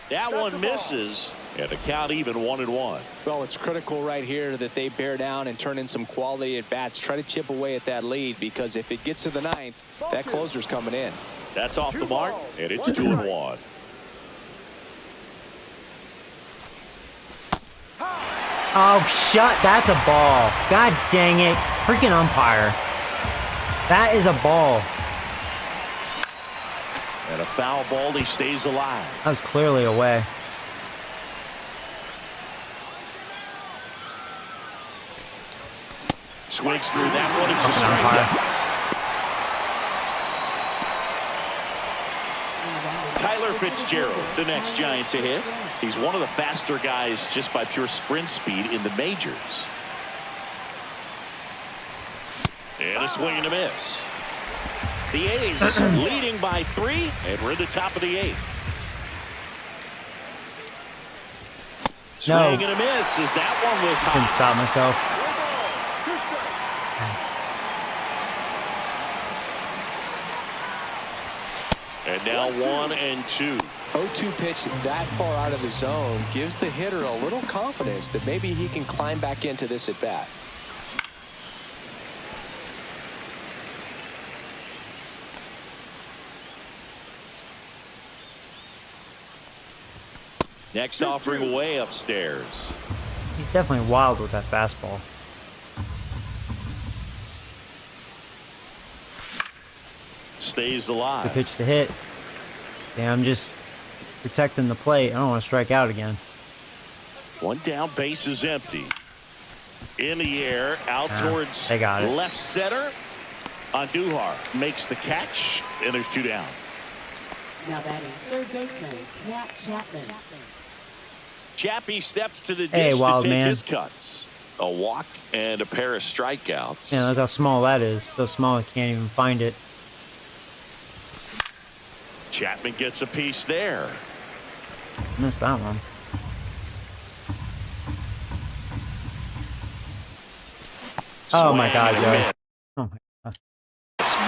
That one misses, and the count even 1-1. Well, it's critical right here that they bear down and turn in some quality at bats. Try to chip away at that lead, because if it gets to the 9th, that closer's coming in. That's off the mark, and it's 2-1. Oh, shut. That's a ball. God dang it. Freaking umpire. That is a ball. And foul ball. He stays alive. That was clearly away. Swings through that one. It's a strikeout. Tyler Fitzgerald, the next Giant to hit. He's one of the faster guys just by pure sprint speed in the majors. And a swing and a miss. The A's leading by 3, and we're at the top of the 8th. No. Swing and a miss as that one was high. Couldn't stop myself. And now 1-2. 0-2 pitch that far out of the zone gives the hitter a little confidence that maybe he can climb back into this at bat. Next offering way upstairs. He's definitely wild with that fastball. Stays The alive. pitch to hit. Yeah, I'm just protecting the plate. I don't want to strike out again. One down, base is empty. In the air, out towards they got it. left center. Andujar makes the catch, and there's 2 down. Now batting third baseman, Matt Chapman. Chappie steps to the dish Hey, to wild take man. his cuts. A walk and a pair of strikeouts. Yeah, look how small that is. So small I can't even find it. Chapman gets a piece there. Missed that one. Oh my Swing God, and a Joe. miss. Oh my God.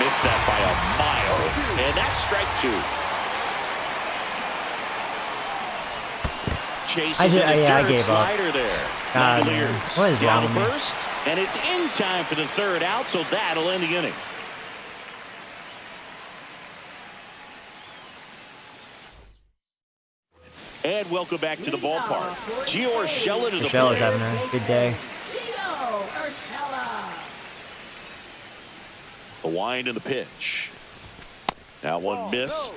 Missed that by a mile. And that's strike 2. Chases I a gave up. slider there. God, Langoliers man. What is down wrong to with me? first, and it's in time for the 3rd out, so that'll end the inning. And welcome back to the ballpark. Gio Urshela to the Michelle's plate. having a good day. Gio Urshela. The wind and the pitch. That one missed.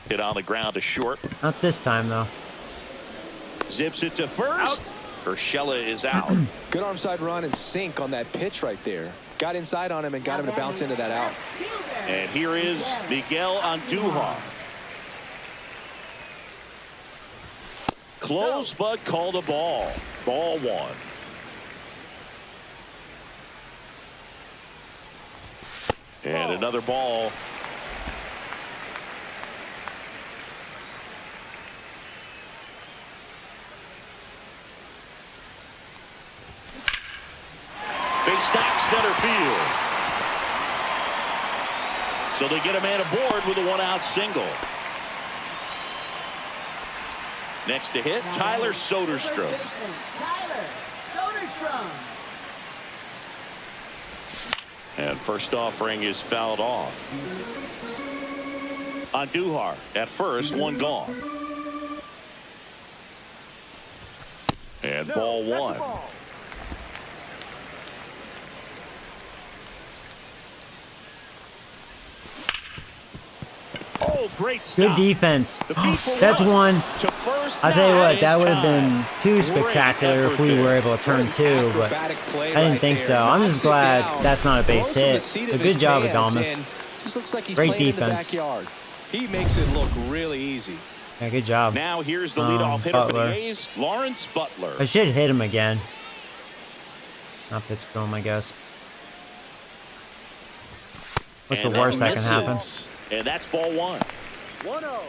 Hit on the ground to short. Not this time, though. Zips it to first. Urshela is out. Good arm side run and sink on that pitch right there. Got inside on him and got him to bounce into that out. And here is Miguel Andujar. Close but called a ball. Ball 1. And another ball. Big stack center field. So they get a man aboard with a 1-out single. Next to hit, Tyler Soderstrom. Tyler Soderstrom. And first offering is fouled off. Andujar at first, 1 gone. And ball 1. Oh, great stop. Good defense. The people That's run one. to first. I'll tell you down what, in that would have time. been too Great spectacular if effort we there. were able to turn 2, but I didn't think so. I'm just glad that's not a base hit. So good job, Adamas. Just looks like he's Great playing defense. in the backyard. He makes it look really easy. Yeah, good job. Now here's the leadoff hitter for the Butler. A's, Lawrence Butler. I should hit him again. Not pitch to him, I guess. What's And the worst that can misses. happen? And that's ball 1. 1-0.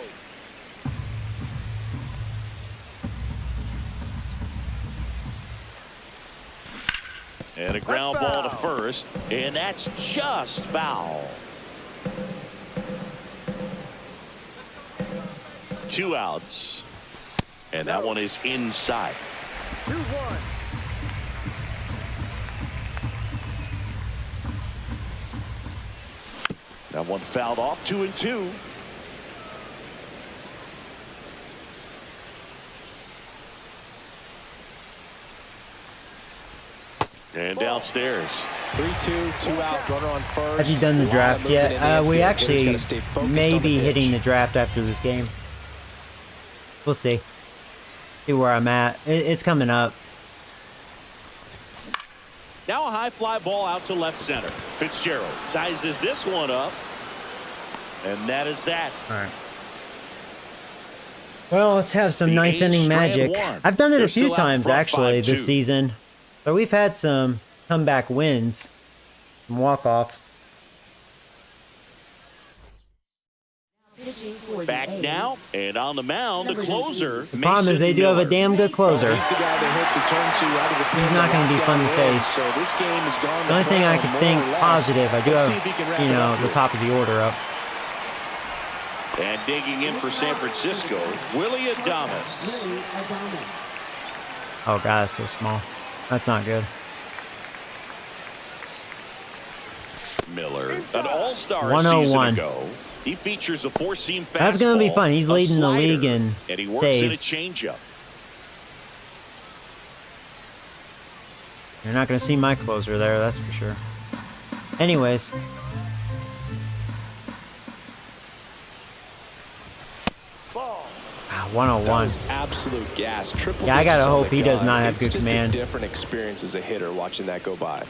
And a ground ball to first, and that's just foul. 2 outs, and that one is inside. 2-1. That one fouled off. 2-2. And downstairs. 3-2, 2 out, runner on first. Have you done the Lot of draft movement in yet? the We infield. actually Hitters gotta stay focused may on the be pitch. hitting the draft after this game. We'll see. See where I'm at. It's coming up. Now a high fly ball out to left center. Fitzgerald sizes this one up. And that is that. All right. Well, let's have some The ninth A's inning strand magic. one. I've done it They're a few still out times front actually 5-2. this season. So we've had some comeback wins, some walk-offs. Pitching for the Back A's. now, and on the mound, the closer. The problem is they do have a damn good closer. He's the guy that hit the turn to out of the He's not going to be fun to face. So this game is gone. The only thing I could think positive, I do Let's see have, if he can wrap you it know, up the here. top of the order up. And digging in for San Francisco, Willie Adames. Willie Adames. Oh, God, it's so small. That's not good. Miller, an all-star a 101. season ago. He features a four-seam fastball. That's going to be fun. He's a leading the slider, league in and he works in a saves. changeup. You're not going to see my closer there, that's for sure. Anyways. Ball. Ah, That 101. was absolute gas. Triple Yeah, I gotta digits on hope the he does gun. not have It's good just command. a different experience as a hitter watching that go by.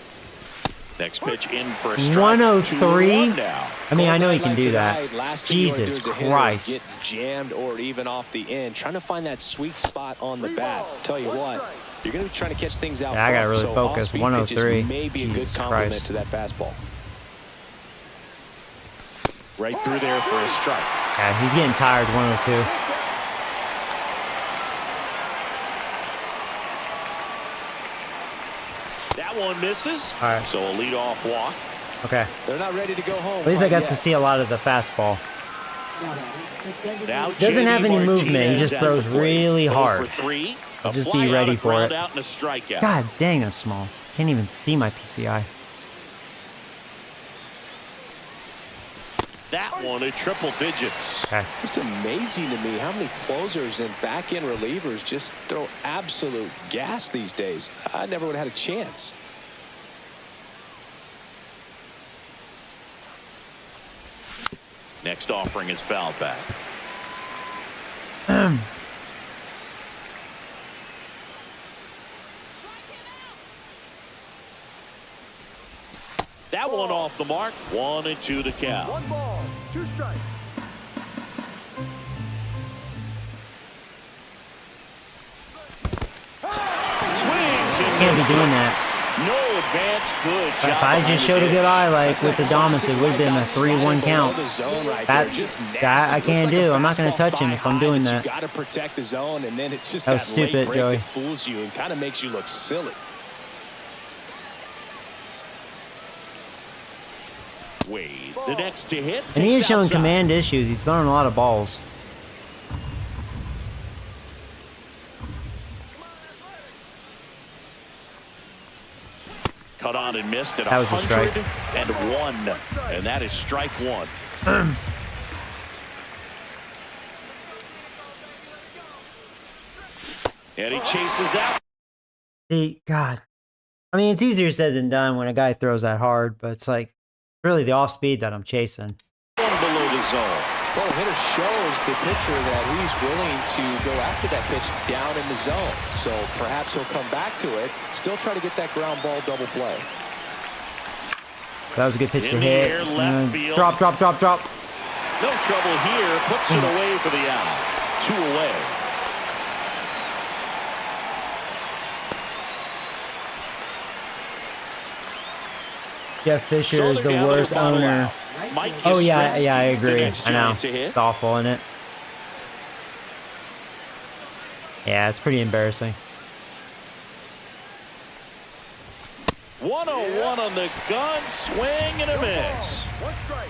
Next pitch in for a strike. 103? 2-1 now. I mean, I know he Going can do tonight, that. last thing you wanna do Jesus as a hitter is Christ. get jammed or even off the end. Trying to find that sweet spot on the bat. Tell you what, you're going to be trying to catch things out Yeah, I gotta front, really so focus. off-speed 103. pitches may be a good Jesus complement Christ. to that fastball. Right through there for a strike. Yeah, he's getting tired, 102. That one misses. All right. So a leadoff walk. Okay. They're not ready to go home. At least I quite got to yet. see a lot of the fastball. Now Doesn't have JD any movement. He Martinez just at throws the plate. really 0 hard. for 3. I'll A just fly be ready out, a for ground it. out, and a strikeout. God dang, that's small. Can't even see my PCI. That one at triple digits. Okay. Just amazing to me how many closers and back-end relievers just throw absolute gas these days. I never would have had a chance. Next offering is fouled back. That one off the mark. 1-2 to count. 1 ball, 2 strikes. Swings and Can't be misses. doing that. No advance. Good job. If I just showed a good eye, like with the Adames, it would have been a 3-1 count. That I can't do. I'm not going to touch him if I'm doing that. You got to protect the zone, and then it's just That was late stupid, break Joey. that fools you and kind of makes you look silly. Wade, the next to hit. And he is takes showing outside. command issues. He's throwing a lot of balls. Cut on and missed at That was a strike. 101, and that is strike 1. And he chases that. See, God. I mean, it's easier said than done when a guy throws that hard, but it's like really the off speed that I'm chasing. One below the zone. Well, the hitter shows the pitcher that he's willing to go after that pitch down in the zone. So perhaps he'll come back to it, still try to get that ground ball double play. That was a good pitch to In the hit. air, And left then field. drop, drop, drop, drop. No trouble here. Puts it away for the out. 2 away. Jeff Fisher So is they're the down to worst the final owner. out. Mike Oh yeah, Yastrzemski, I the agree. next I know. giant to hit. It's awful, isn't it? Yeah, it's pretty embarrassing. 101 on the gun, swing and a miss. 1 strike.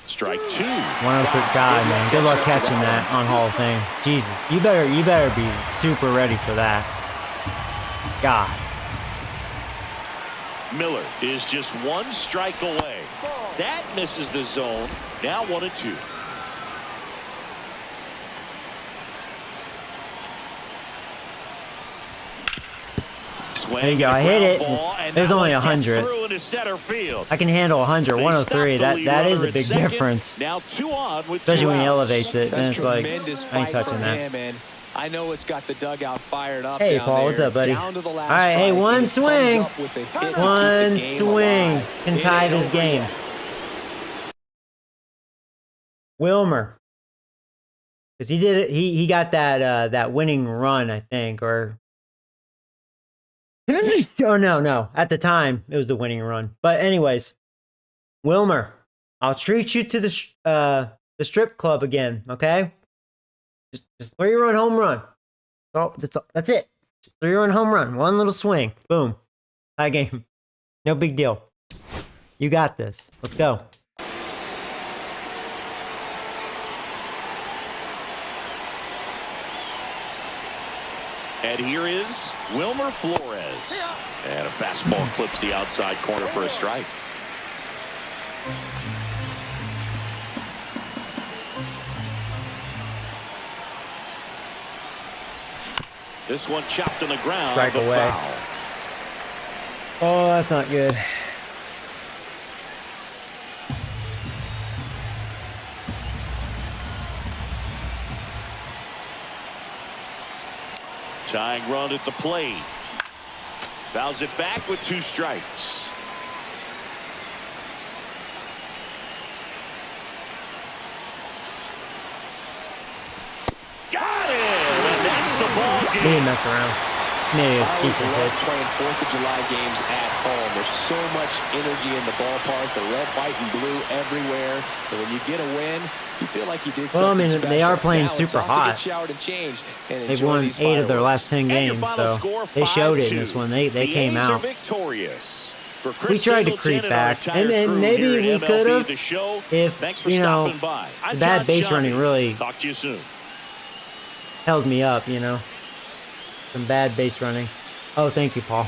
Strike 2. 103. God, man, good luck catching that on Hall of Fame. Jesus, you better be super ready for that. God. Miller is just 1 strike away. That misses the zone. Now 1-2. swing. There you go. I hit it. There's only 100. I can handle 100. 103. That is a big difference. Now 2 on with especially 2 when he outs. elevates it. That's And it's like, tremendous I ain't fight touching for that. him, and I know it's got the dugout fired up. Hey, down Paul, there. what's up, buddy? Down to the last All right, hey, strike, one and he comes swing. up with the hit to keep the One game swing alive. can It tie ain't this over game. yet. Wilmer. Because he did it. He got that winning run, I think, or oh no. At the time, it was the winning run. But anyways, Wilmer, I'll treat you to the strip club again, okay? Just 3-run home run. Oh, that's it. Just 3-run home run. One little swing. Boom. Tie game. No big deal. You got this. Let's go. And here is Wilmer Flores. And a fastball clips the outside corner for a strike. This one chopped on the ground. Strike the away. foul. Oh, that's not good. Tying run at the plate. Fouls it back with 2 strikes. Got it! And that's the ball He game. didn't mess around. Made a I always decent love pitch. playing 4th of July games at home. There's so much energy in the ballpark, the red, white, and blue everywhere. And when you get a win, you feel like you did something Well, I mean, special. they are playing Now it's super off to get hot. showered and changed and They've enjoy won these 8 of their fireworks. last 10 And your games, final so score, they showed it in 5-2. this one. They The came A's are out. victorious. For We Chris tried to Singleton creep and our back, entire and crew maybe here at we MLB could have The Show. if, Thanks for you know, stopping by. I'm the bad John base Sciambi. running really Talk to you soon. held me up, you know. Some bad base running. Oh, thank you, Paul.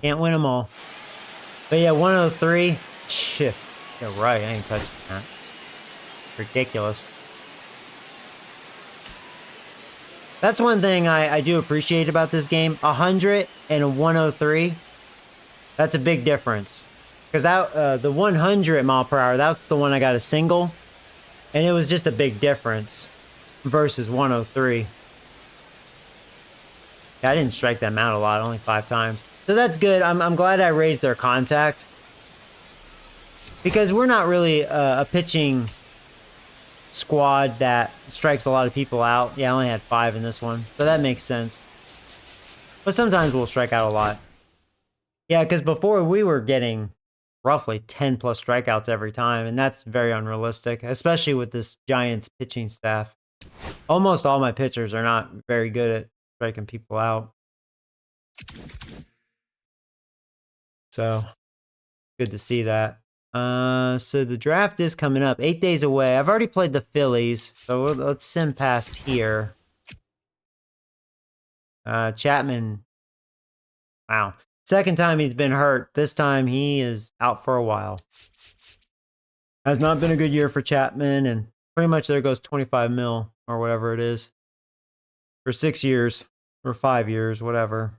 Can't win them all. But yeah, 103. Shit. You're right. I ain't touching that. Ridiculous. That's one thing I do appreciate about this game. 100 and a 103. That's a big difference. Because the 100 mile per hour, that's the one I got a single. And it was just a big difference versus 103. Yeah, I didn't strike them out a lot, only 5 times. So that's good. I'm glad I raised their contact. Because we're not really a pitching squad that strikes a lot of people out. Yeah, I only had 5 in this one. So that makes sense. But sometimes we'll strike out a lot. Yeah, because before we were getting roughly 10 plus strikeouts every time. And that's very unrealistic, especially with this Giants pitching staff. Almost all my pitchers are not very good at striking people out. So, good to see that. So the draft is coming up. 8 days away. I've already played the Phillies, so let's sim past here. Chapman. Wow. Second time he's been hurt. This time he is out for a while. Has not been a good year for Chapman, and pretty much there goes 25 mil or whatever it is. For 6 years or 5 years, whatever.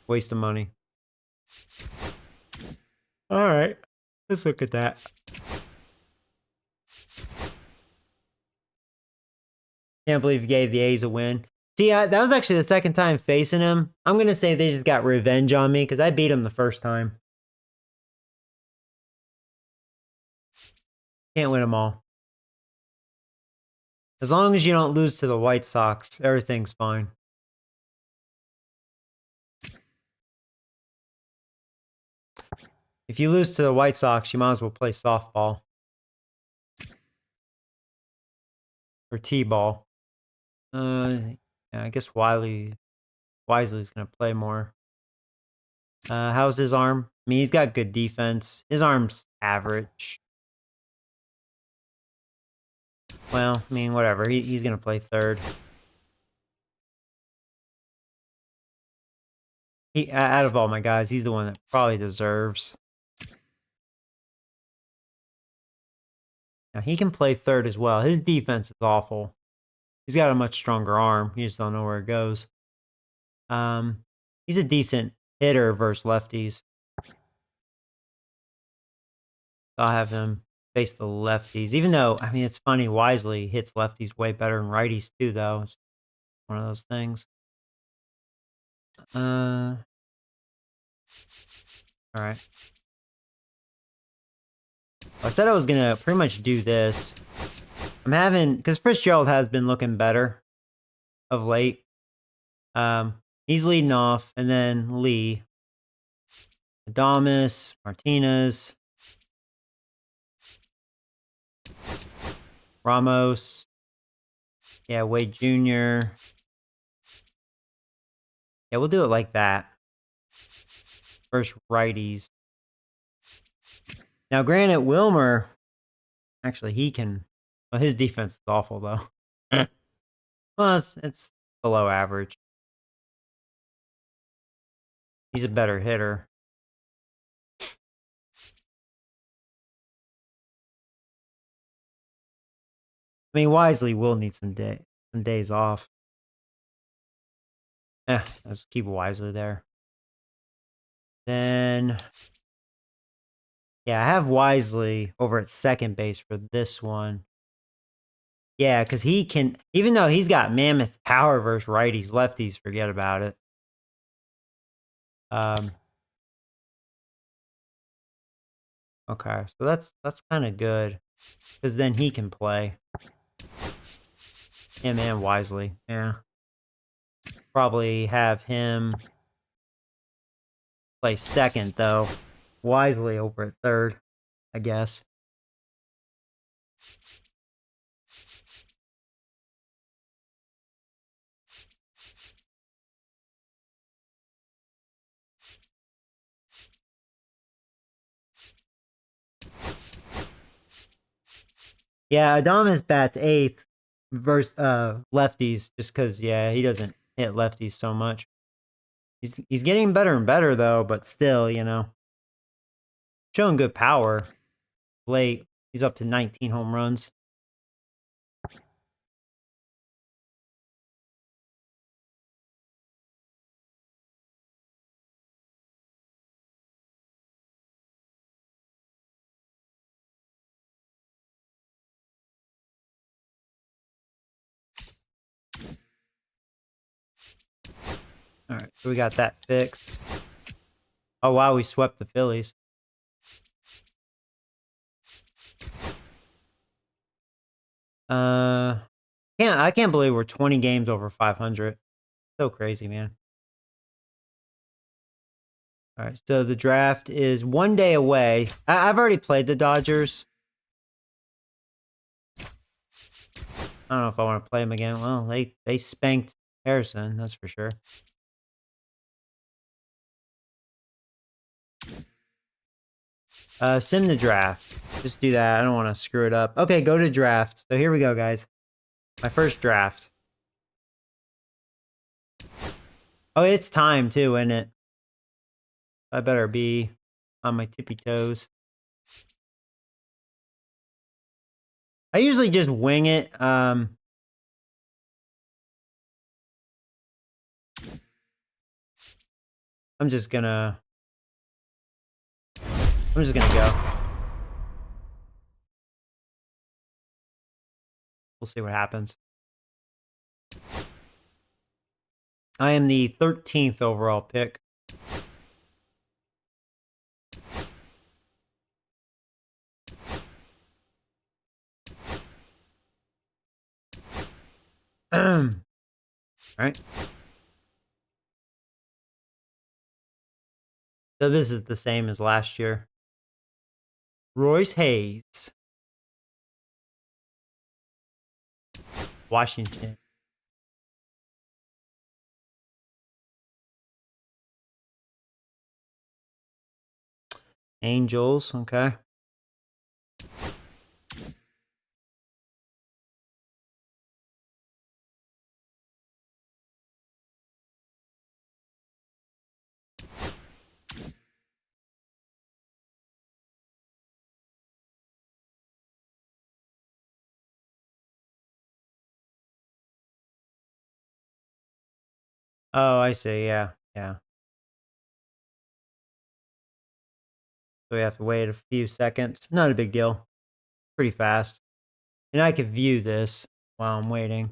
Waste of money. All right, let's look at that. Can't believe you gave the A's a win. See, that was actually the second time facing him. I'm going to say they just got revenge on me because I beat him the first time. Can't win them all. As long as you don't lose to the White Sox, everything's fine. If you lose to the White Sox, you might as well play softball. Or T-ball. Yeah, I guess Wisely's going to play more. How's his arm? I mean, he's got good defense. His arm's average. Well, I mean, whatever. He's going to play third. Out of all my guys, he's the one that probably deserves. Now he can play third as well. His defense is awful. He's got a much stronger arm. You just don't know where it goes. He's a decent hitter versus lefties. I'll have him face the lefties. Even though, I mean, it's funny, Wisely hits lefties way better than righties too, though. It's one of those things. All right. I said I was going to pretty much do this. I'm having, because Fitzgerald has been looking better of late. He's leading off, and then Lee, Adames, Martinez, Ramos, yeah, Wade Jr. Yeah, we'll do it like that. First righties. Now, granted, Wilmer, actually, he can. Well, his defense is awful, though. Well, it's below average. He's a better hitter. I mean, Wisely will need some days off. Let's keep Wisely there. Then, yeah, I have Wisely over at second base for this one. Yeah, because he can, even though he's got mammoth power versus righties, lefties, forget about it. Okay, so that's kind of good, because then he can play. Him and Wisely, yeah. Probably have him play second, though. Wisely over at third, I guess. Yeah, Adames bats eighth versus lefties, just because, yeah, he doesn't hit lefties so much. He's getting better and better, though, but still, you know. Showing good power late. He's up to 19 home runs. All right, so we got that fixed. Oh, wow, we swept the Phillies. I can't believe we're 20 games over 500. So crazy, man. All right, so the draft is 1 day away. I've already played the Dodgers. I don't know if I want to play them again. Well, they spanked Harrison, that's for sure. Sim the draft. Just do that. I don't want to screw it up. Okay, go to draft. So here we go, guys. My first draft. Oh, it's time too, isn't it? I better be on my tippy toes. I usually just wing it. I'm just gonna go. We'll see what happens. I am the 13th overall pick. All right. So this is the same as last year. Royce Hayes. Washington. Angels, okay. Oh, I see. Yeah. Yeah. So we have to wait a few seconds. Not a big deal. Pretty fast. And I can view this while I'm waiting.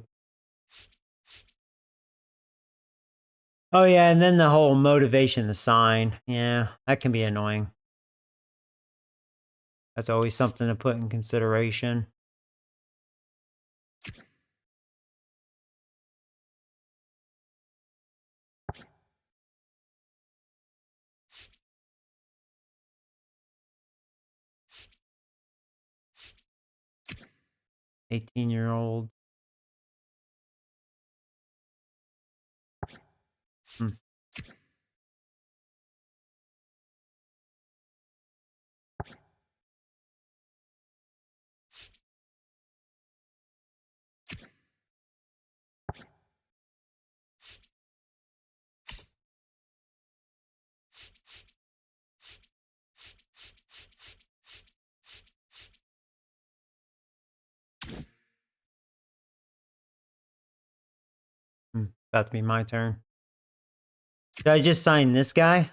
Oh, yeah. And then the whole motivation to sign. Yeah, that can be annoying. That's always something to put in consideration. $18-year-old. Hmm. About to be my turn. Did I just sign this guy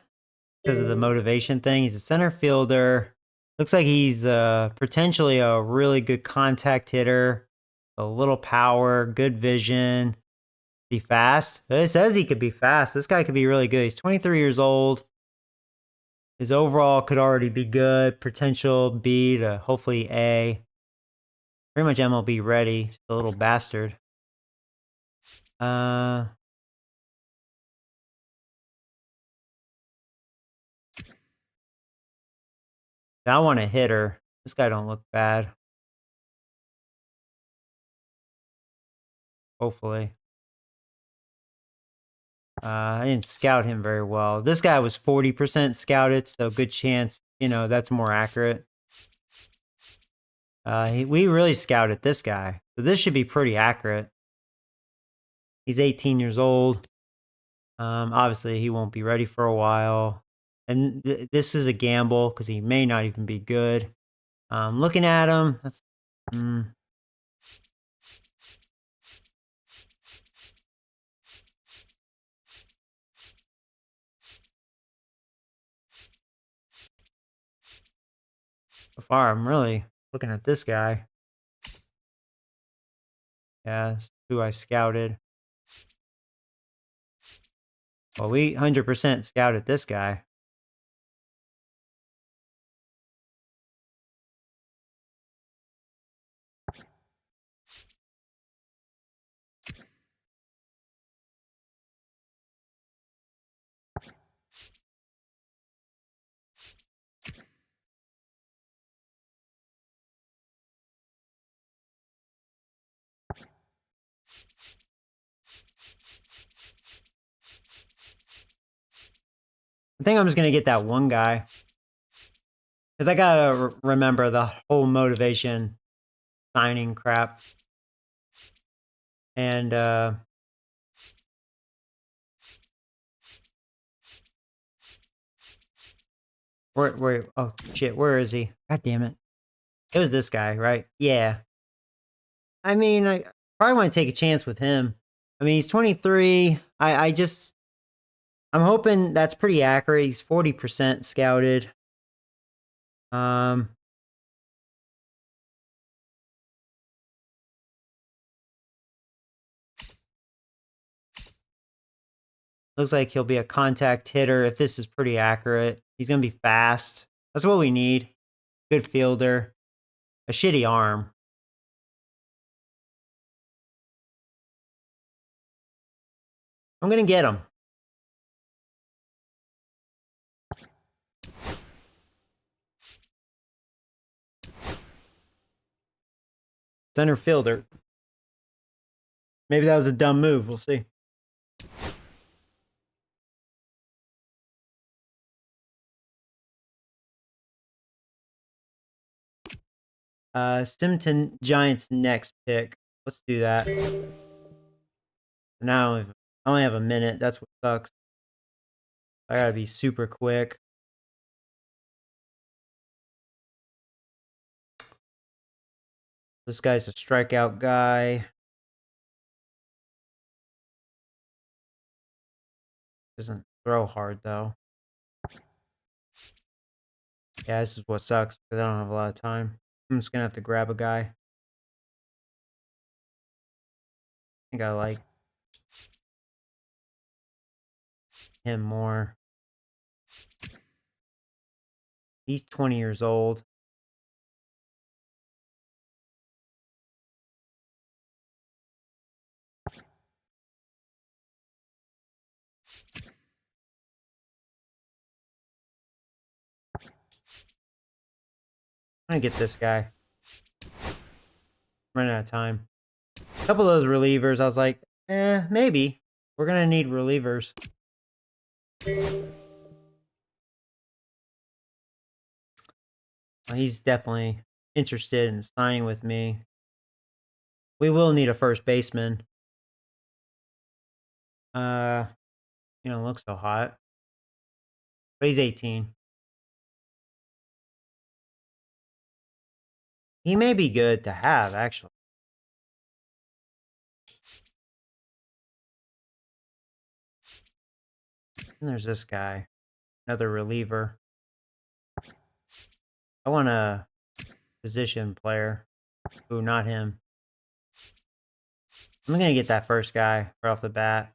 because of the motivation thing? He's a center fielder. Looks like he's potentially a really good contact hitter. A little power, good vision. Is he fast? It says he could be fast. This guy could be really good. He's 23 years old. His overall could already be good. Potential B to hopefully A. Pretty much MLB ready. Just a little bastard. I want a hitter. This guy don't look bad. Hopefully. I didn't scout him very well. This guy was 40% scouted, so good chance, that's more accurate. We really scouted this guy, so this should be pretty accurate. He's 18 years old. Obviously, he won't be ready for a while. And this is a gamble because he may not even be good. Looking at him, that's... So far, I'm really looking at this guy. Yeah, that's who I scouted. Well, we 100% scouted this guy. I think I'm just going to get that one guy. Because I got to remember the whole motivation signing crap. And, oh shit, where is he? God damn it. It was this guy, right? Yeah. I mean, I probably want to take a chance with him. I mean, he's 23. I'm hoping that's pretty accurate. He's 40% scouted. Looks like he'll be a contact hitter if this is pretty accurate. He's going to be fast. That's what we need. Good fielder. A shitty arm. I'm going to get him. Center fielder. Maybe that was a dumb move. We'll see. Stimton Giants next pick. Let's do that. Now I only have a minute. That's what sucks. I gotta be super quick. This guy's a strikeout guy. Doesn't throw hard, though. Yeah, this is what sucks, because I don't have a lot of time. I'm just going to have to grab a guy. I think I like him more. He's 20 years old. I'm going to get this guy. Running out of time. A couple of those relievers, I was like, maybe. We're going to need relievers. Well, he's definitely interested in signing with me. We will need a first baseman. You don't look so hot. But he's 18. He may be good to have, actually. And there's this guy. Another reliever. I want a position player. Ooh, not him. I'm going to get that first guy right off the bat.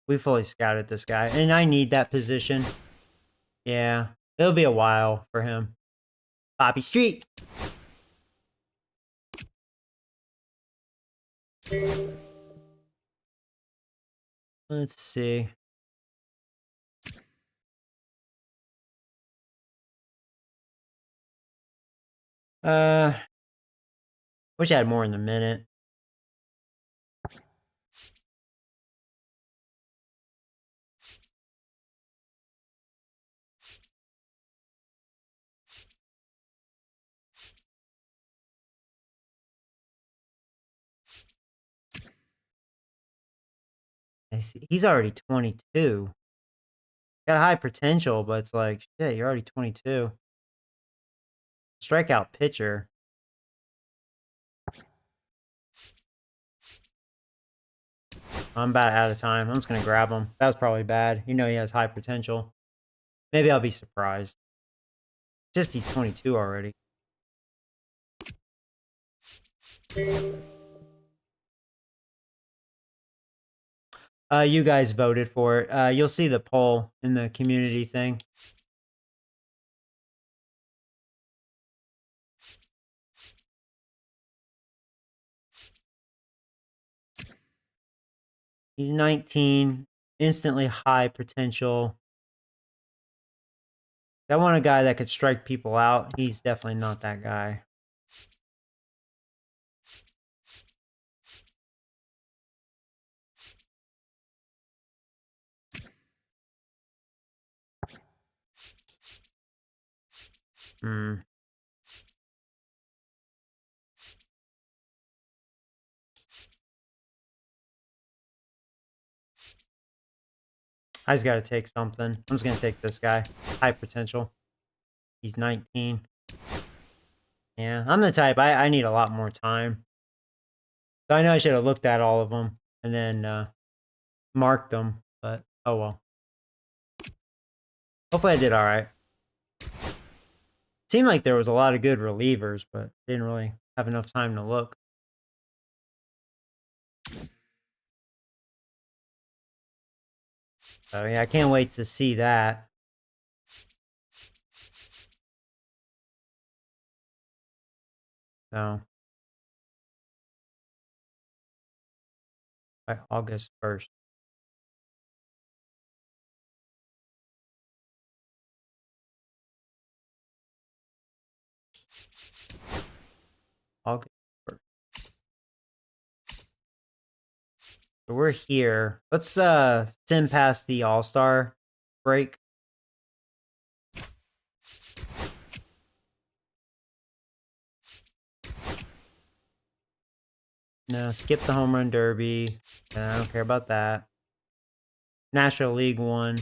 We fully scouted this guy. And I need that position. Yeah. It'll be a while for him. Poppy Street. Let's see. Wish I had more in the minute. I see. He's already 22. Got high potential, but it's like, shit, you're already 22. Strikeout pitcher. I'm about out of time. I'm just going to grab him. That was probably bad. You know he has high potential. Maybe I'll be surprised. Just he's 22 already. You guys voted for it. You'll see the poll in the community thing. He's 19, instantly high potential. I want a guy that could strike people out. He's definitely not that guy. I just got to take something. I'm just going to take this guy. High potential. He's 19. Yeah, I'm the type. I need a lot more time. So I know I should have looked at all of them and then marked them. But, oh well. Hopefully I did all right. Seemed like there was a lot of good relievers, but didn't really have enough time to look. So yeah, I can't wait to see that. So by August 1st. August 1st. So we're here. Let's sim past the All-Star break. No, skip the home run derby. I don't care about that. National League 1.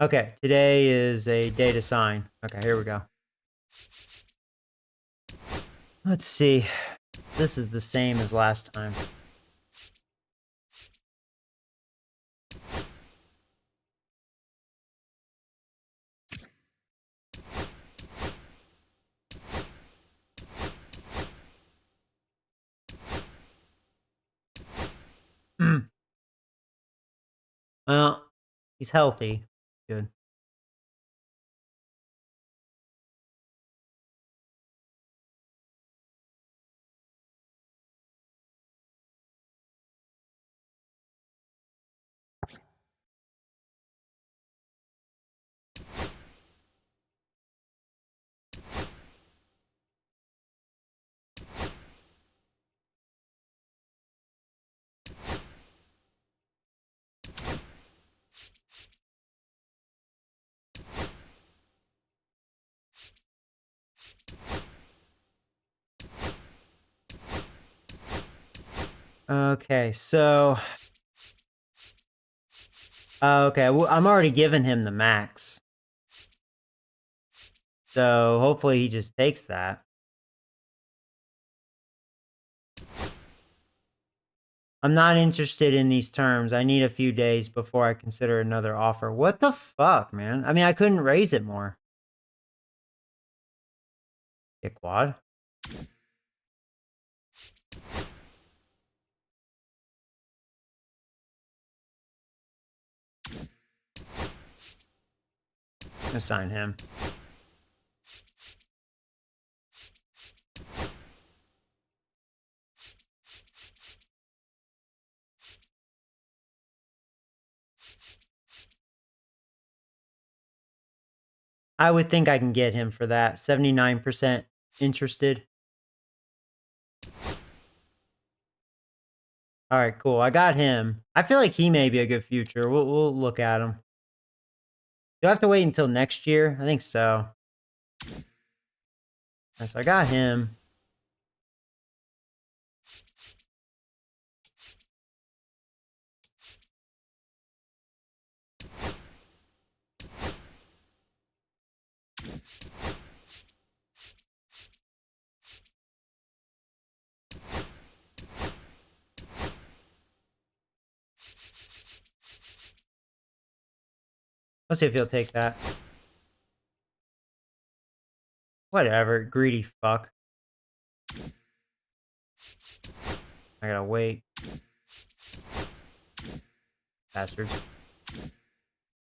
Okay, today is a day to sign. Okay, here we go. Let's see. This is the same as last time. Well, he's healthy. Good. Okay, so okay, well, I'm already giving him the max. So hopefully he just takes that. I'm not interested in these terms. I need a few days before I consider another offer. What the fuck, man? I mean, I couldn't raise it more. Get quad. Assign him. I would think I can get him for that. 79% interested. All right, cool. I got him. I feel like he may be a good future. We'll look at him. Do I have to wait until next year? I think so. So I got him. Let's see if he'll take that. Whatever, greedy fuck. I gotta wait. Bastards.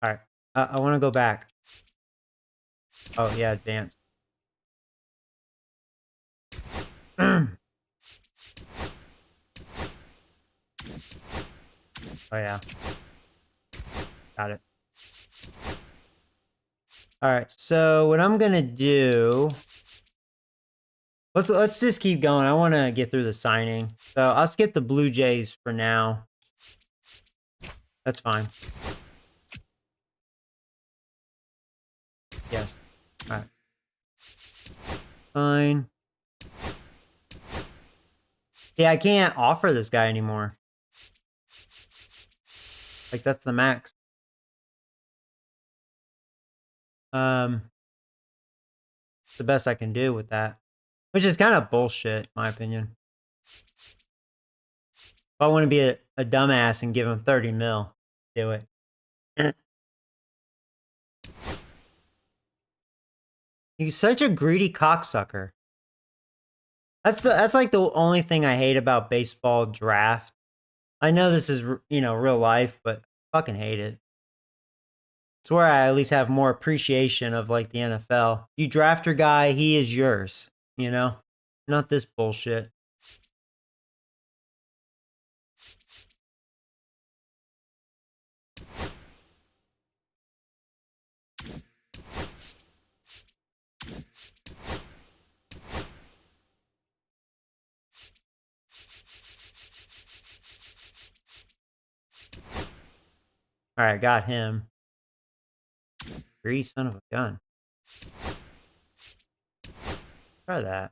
Alright. I want to go back. Oh, yeah, advance. Oh, yeah. Got it. Alright, so what I'm gonna do... Let's just keep going. I want to get through the signing. So I'll skip the Blue Jays for now. That's fine. Yes. All right. Fine. Yeah, I can't offer this guy anymore. Like, that's the max. It's the best I can do with that. Which is kind of bullshit, in my opinion. If I want to be a dumbass and give him 30 mil, do it. He's such a greedy cocksucker. That's like the only thing I hate about baseball draft. I know this is, real life, but I fucking hate it. It's where I at least have more appreciation of like the NFL. You draft your guy, he is yours, Not this bullshit. All right, got him. Greedy son of a gun. Try that.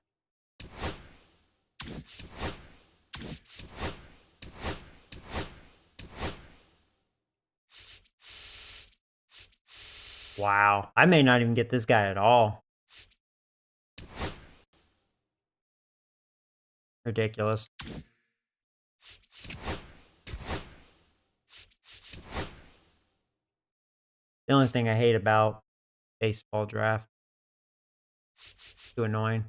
Wow. I may not even get this guy at all. Ridiculous. The only thing I hate about baseball draft. Too annoying.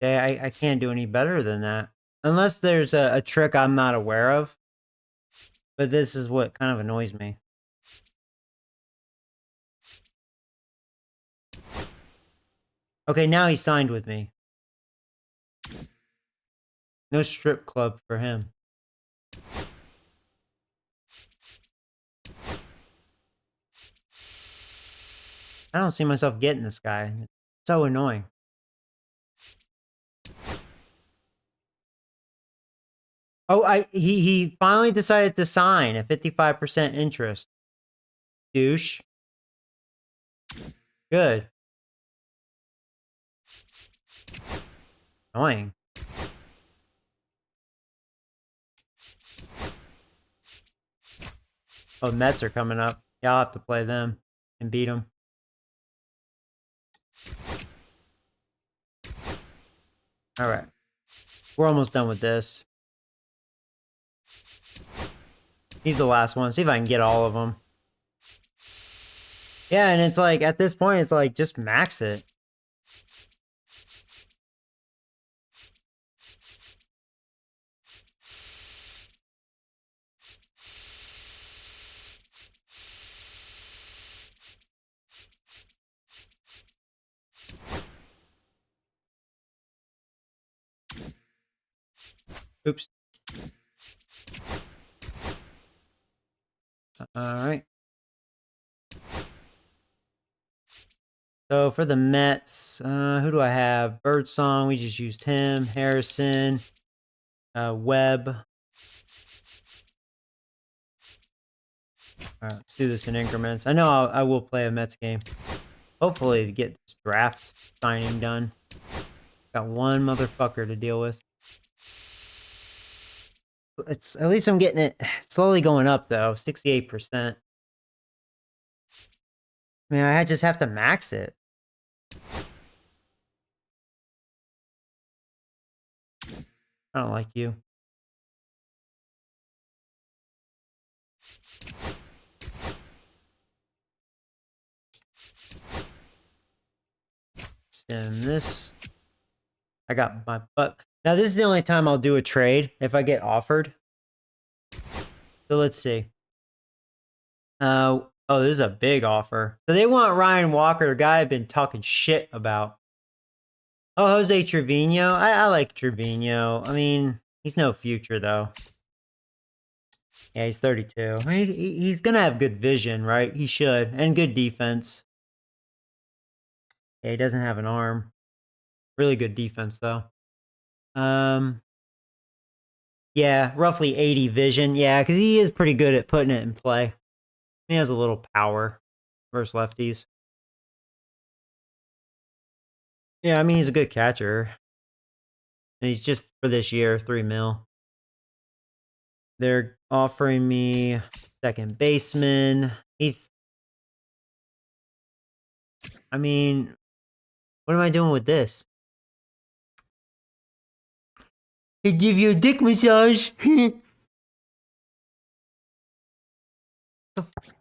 Yeah, I can't do any better than that. Unless there's a trick I'm not aware of. But this is what kind of annoys me. Okay, now he signed with me. No strip club for him. I don't see myself getting this guy. It's so annoying. Oh, he finally decided to sign at 55% interest. Douche. Good. Annoying. Oh, Mets are coming up. Yeah, I'll have to play them and beat them. All right. We're almost done with this. He's the last one. See if I can get all of them. Yeah, and it's like, at this point, it's like, just max it. Oops. All right. So for the Mets, who do I have? Birdsong, we just used him. Harrison, Webb. All right, let's do this in increments. I know I will play a Mets game. Hopefully to get this draft signing done. Got one motherfucker to deal with. It's at least I'm getting it slowly going up though, 68%. I mean, I just have to max it. I don't like you. Send this. I got my butt. Now, this is the only time I'll do a trade if I get offered. So let's see. Oh, this is a big offer. So they want Ryan Walker, the guy I've been talking shit about. Oh, Jose Trevino. I like Trevino. I mean, he's no future, though. Yeah, he's 32. I mean, he's going to have good vision, right? He should. And good defense. Yeah, he doesn't have an arm. Really good defense, though. Yeah, roughly 80 vision. Yeah, because he is pretty good at putting it in play. He has a little power versus lefties. Yeah, I mean, he's a good catcher. And he's just, for this year, $3 million. They're offering me second baseman. I mean, what am I doing with this? They give you a dick massage. I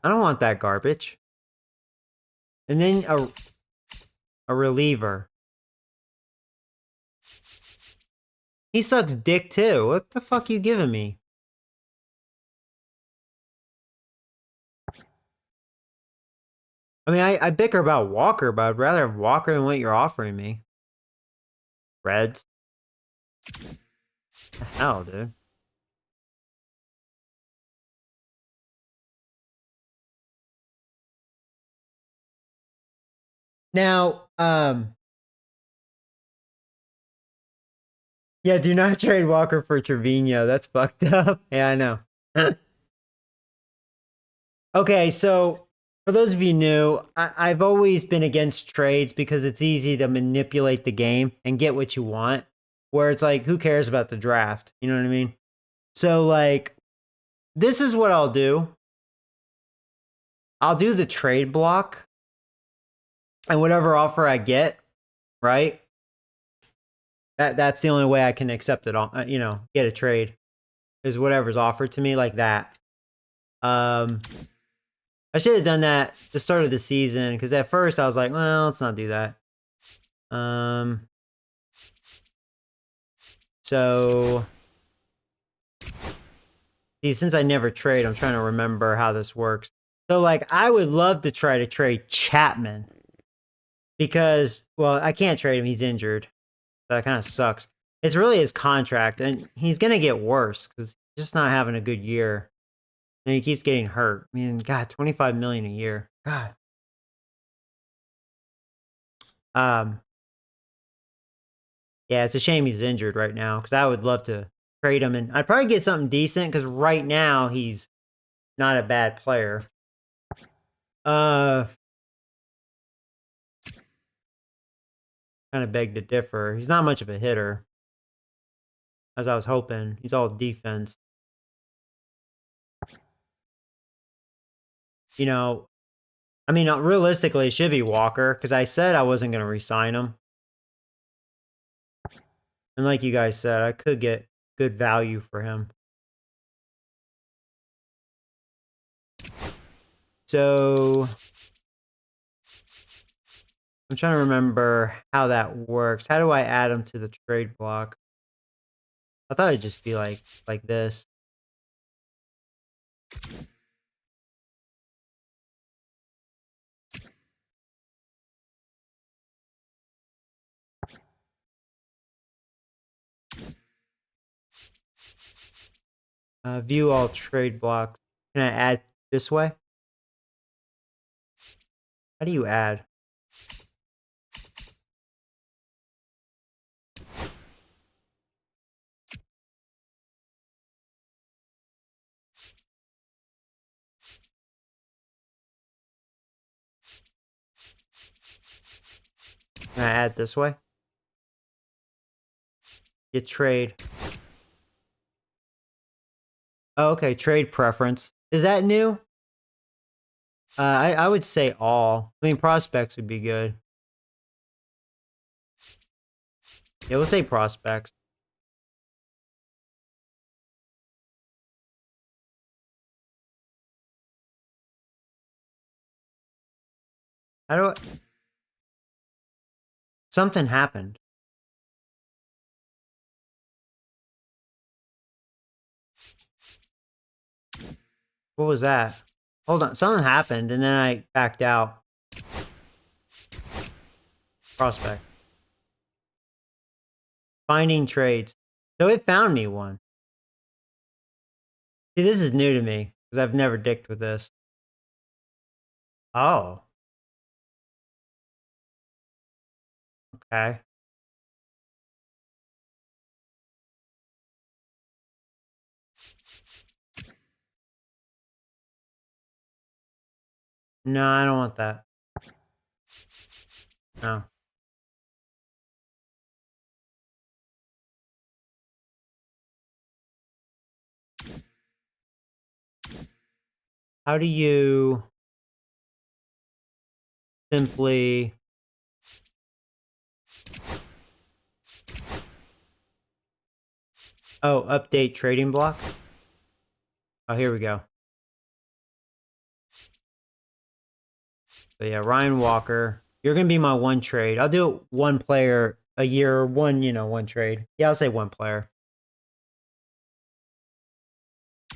don't want that garbage. And then a reliever. He sucks dick too. What the fuck you giving me? I mean, I bicker about Walker, but I'd rather have Walker than what you're offering me. Reds. What the hell, dude? Now, yeah, do not trade Walker for Trevino. That's fucked up. Yeah, I know. Okay, so for those of you new, I've always been against trades because it's easy to manipulate the game and get what you want. Where it's like, who cares about the draft? You know what I mean? So, like, this is what I'll do. I'll do the trade block, and whatever offer I get, right? That's the only way I can accept it. You know, get a trade is whatever's offered to me, like that. I should have done that at the start of the season because at first I was like, well, let's not do that. So, see, since I never trade, I'm trying to remember how this works. So, like, I would love to try to trade Chapman because, well, I can't trade him. He's injured. So that kind of sucks. It's really his contract, and he's going to get worse because he's just not having a good year. And he keeps getting hurt. I mean, God, $25 million a year. God. Yeah, it's a shame he's injured right now because I would love to trade him, and I'd probably get something decent because right now he's not a bad player. Kind of beg to differ. He's not much of a hitter, as I was hoping. He's all defense. You know, I mean, realistically, it should be Walker because I said I wasn't going to re-sign him. And like you guys said, I could get good value for him. So I'm trying to remember how that works. How do I add him to the trade block? I thought it'd just be like this. View all trade blocks. Can I add this way? How do you add? Can I add this way? Get trade. Oh, okay, trade preference. Is that new? I would say all. I mean, prospects would be good. Yeah, we'll say prospects. How do I... Something happened. What was that? Hold on, something happened and then I backed out. Prospect. Finding trades. So it found me one. See, this is new to me because I've never dicked with this. Oh. Okay. No, I don't want that. No. How do you simply... Oh, update trading block? Oh, here we go. So yeah, Ryan Walker. You're going to be my one trade. I'll do it one player a year, one, you know, one trade. Yeah, I'll say one player.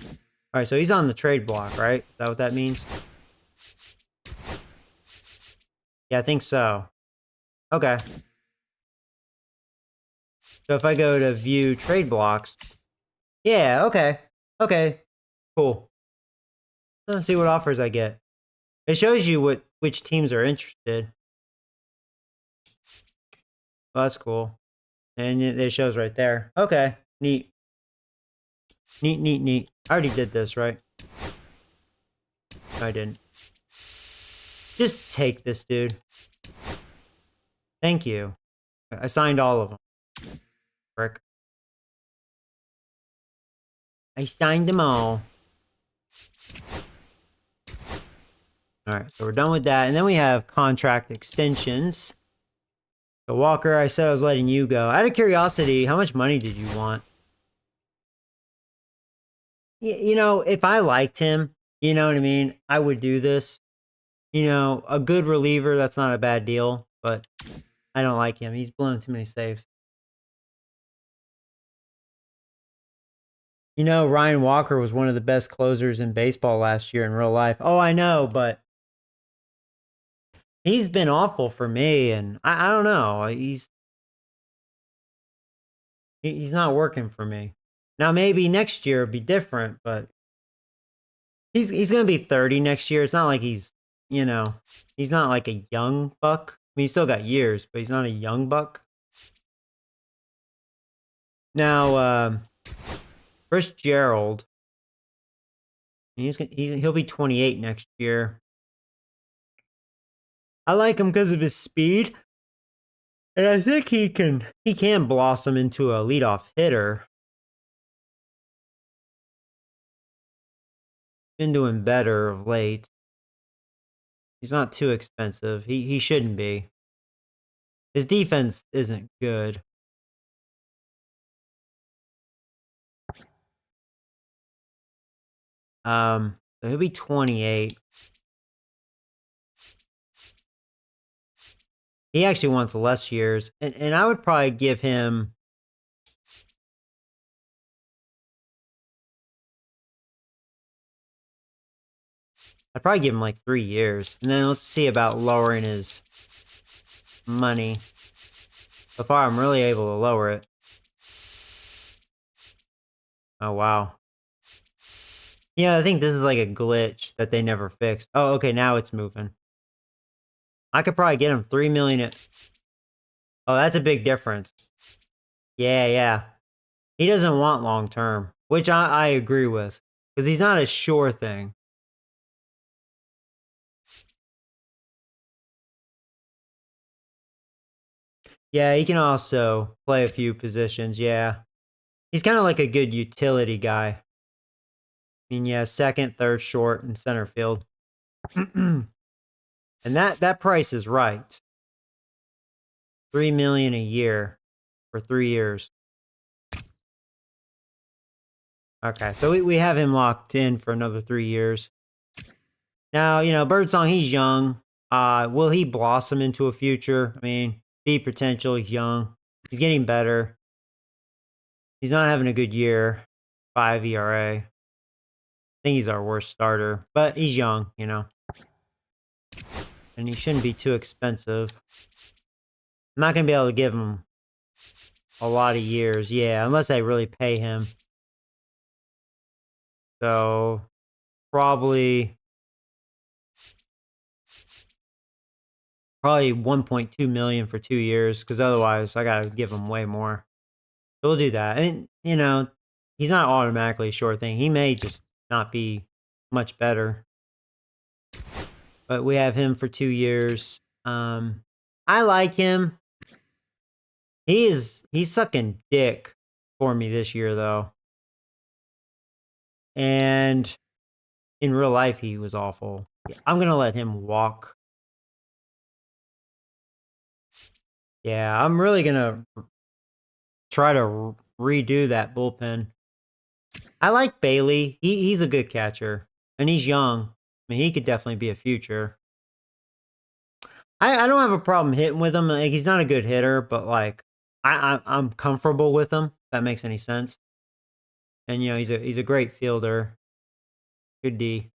All right, so he's on the trade block, right? Is that what that means? Yeah, I think so. Okay. So if I go to view trade blocks, yeah, okay. Okay, cool. Let's see what offers I get. It shows you which teams are interested. Well, that's cool. And it shows right there. Okay. Neat. Neat, neat, neat. I already did this, right? No, I didn't. Just take this, dude. Thank you. I signed all of them. Frick. I signed them all. Alright, so we're done with that. And then we have contract extensions. So Walker, I said I was letting you go. Out of curiosity, how much money did you want? You know, if I liked him, you know what I mean? I would do this. You know, a good reliever, that's not a bad deal. But I don't like him. He's blown too many saves. You know, Ryan Walker was one of the best closers in baseball last year in real life. Oh, I know, but he's been awful for me, and I don't know. He's not working for me. Now maybe next year it'll be different, but he's gonna be 30 next year. It's not like he's, you know, he's not like a young buck. I mean, he's still got years, but he's not a young buck. Now, Chris Gerald, he'll be 28 next year. I like him because of his speed, and I think he can blossom into a leadoff hitter. Been doing better of late. He's not too expensive. He shouldn't be. His defense isn't good. So he'll be 28. He actually wants less years, and I would probably give him. I'd probably give him like 3 years, and then let's see about lowering his money. So far, I'm really able to lower it. Oh, wow. Yeah, I think this is like a glitch that they never fixed. Oh, okay, now it's moving. I could probably get him 3 million. Oh, that's a big difference. Yeah. He doesn't want long term, which I agree with, because he's not a sure thing. Yeah, he can also play a few positions. Yeah, he's kind of like a good utility guy. I mean, yeah, second, third, short, and center field. And that price is right. 3 million a year for 3 years. Okay, so we have him locked in for another 3 years. Now, you know, Birdsong, he's young. Will he blossom into a future? I mean, speed potential, he's young. He's getting better. He's not having a good year. 5 ERA. I think he's our worst starter, but he's young, you know. And he shouldn't be too expensive. I'm not going to be able to give him a lot of years. Yeah, unless I really pay him. So, probably 1.2 million for 2 years, because otherwise I got to give him way more. So we'll do that. And, you know, he's not automatically a sure thing. He may just not be much better. But we have him for 2 years. I like him. He's sucking dick for me this year, though. And in real life, he was awful. I'm going to let him walk. Yeah, I'm really going to try to redo that bullpen. I like Bailey. He's a good catcher. And he's young. I mean, he could definitely be a future. I don't have a problem hitting with him. Like, he's not a good hitter, but like I'm comfortable with him. If that makes any sense. And you know, he's a great fielder. Good D.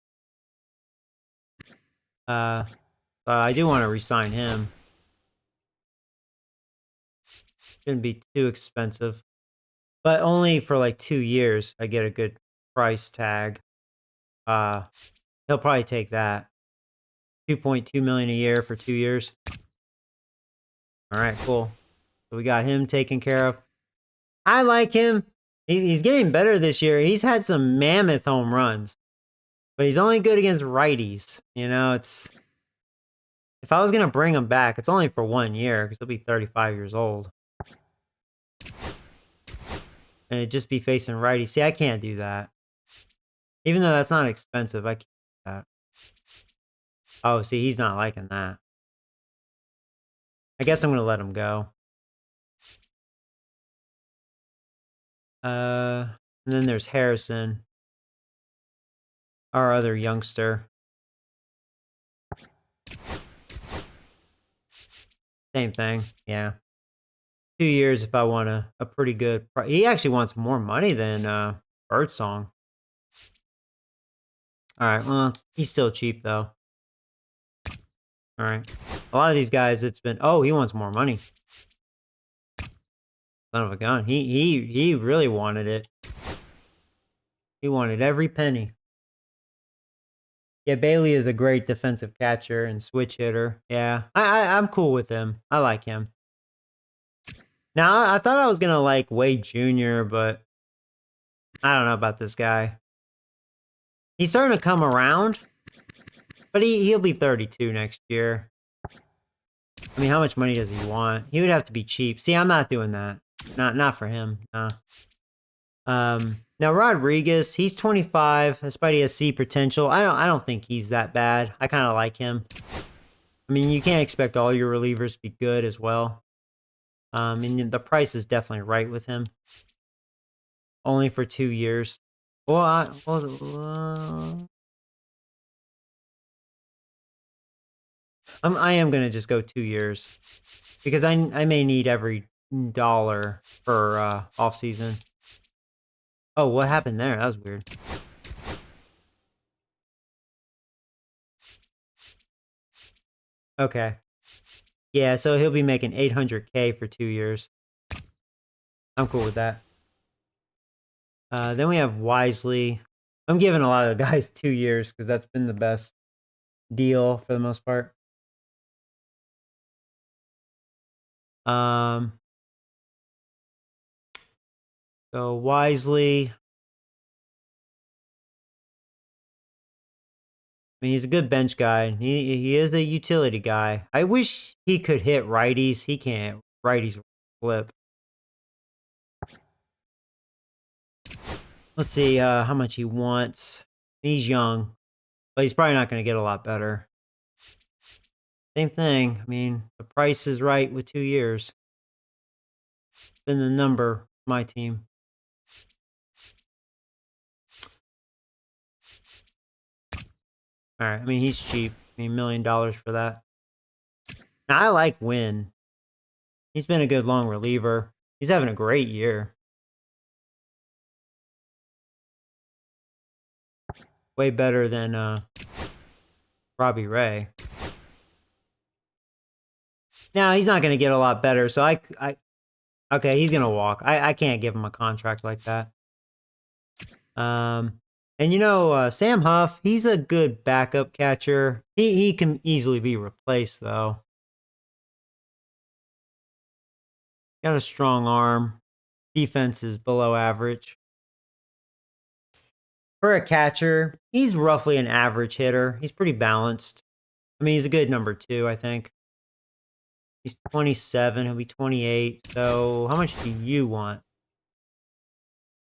I do want to re-sign him. Shouldn't be too expensive, but only for like 2 years. I get a good price tag. He'll probably take that. 2.2 million a year for 2 years. All right, cool. So we got him taken care of. I like him. He's getting better this year. He's had some mammoth home runs, but he's only good against righties. You know, it's if I was gonna bring him back, it's only for 1 year because he'll be 35 years old, and it'd just be facing righties. See, I can't do that, even though that's not expensive. I can't do that. Oh, see, he's not liking that. I guess I'm gonna let him go. And then there's Harrison, our other youngster. Same thing, yeah. 2 years if I want a pretty good he actually wants more money than Birdsong. Alright, well, he's still cheap, though. Alright. A lot of these guys, it's been... Oh, he wants more money. Son of a gun. He really wanted it. He wanted every penny. Yeah, Bailey is a great defensive catcher and switch hitter. Yeah, I'm cool with him. I like him. Now, I thought I was going to like Wade Jr., but I don't know about this guy. He's starting to come around, but he'll be 32 next year. I mean, how much money does he want? He would have to be cheap. See, I'm not doing that. Not for him. Nah. Now Rodriguez, he's 25. Despite he has C potential, I don't think he's that bad. I kind of like him. I mean, you can't expect all your relievers to be good as well. And the price is definitely right with him. Only for 2 years. Well, I am gonna just go 2 years because I may need every dollar for off season. Oh, what happened there? That was weird. Okay. Yeah, so he'll be making $800K for 2 years. I'm cool with that. Then we have Wisely. I'm giving a lot of the guys 2 years because that's been the best deal for the most part. So Wisely. I mean, he's a good bench guy. He is a utility guy. I wish he could hit righties. He can't. Righties flip. Let's see how much he wants. He's young, but he's probably not going to get a lot better. Same thing. I mean, the price is right with 2 years. Then the number, my team. All right. I mean, he's cheap. I mean, $1 million for that. Now, I like Wynn. He's been a good long reliever. He's having a great year. Way better than Robbie Ray. Now, he's not going to get a lot better, so okay, he's going to walk. I can't give him a contract like that. And you know, Sam Huff, he's a good backup catcher. He can easily be replaced, though. Got a strong arm. Defense is below average. For a catcher, he's roughly an average hitter. He's pretty balanced. I mean, he's a good number 2, I think. He's 27. He'll be 28. So, how much do you want?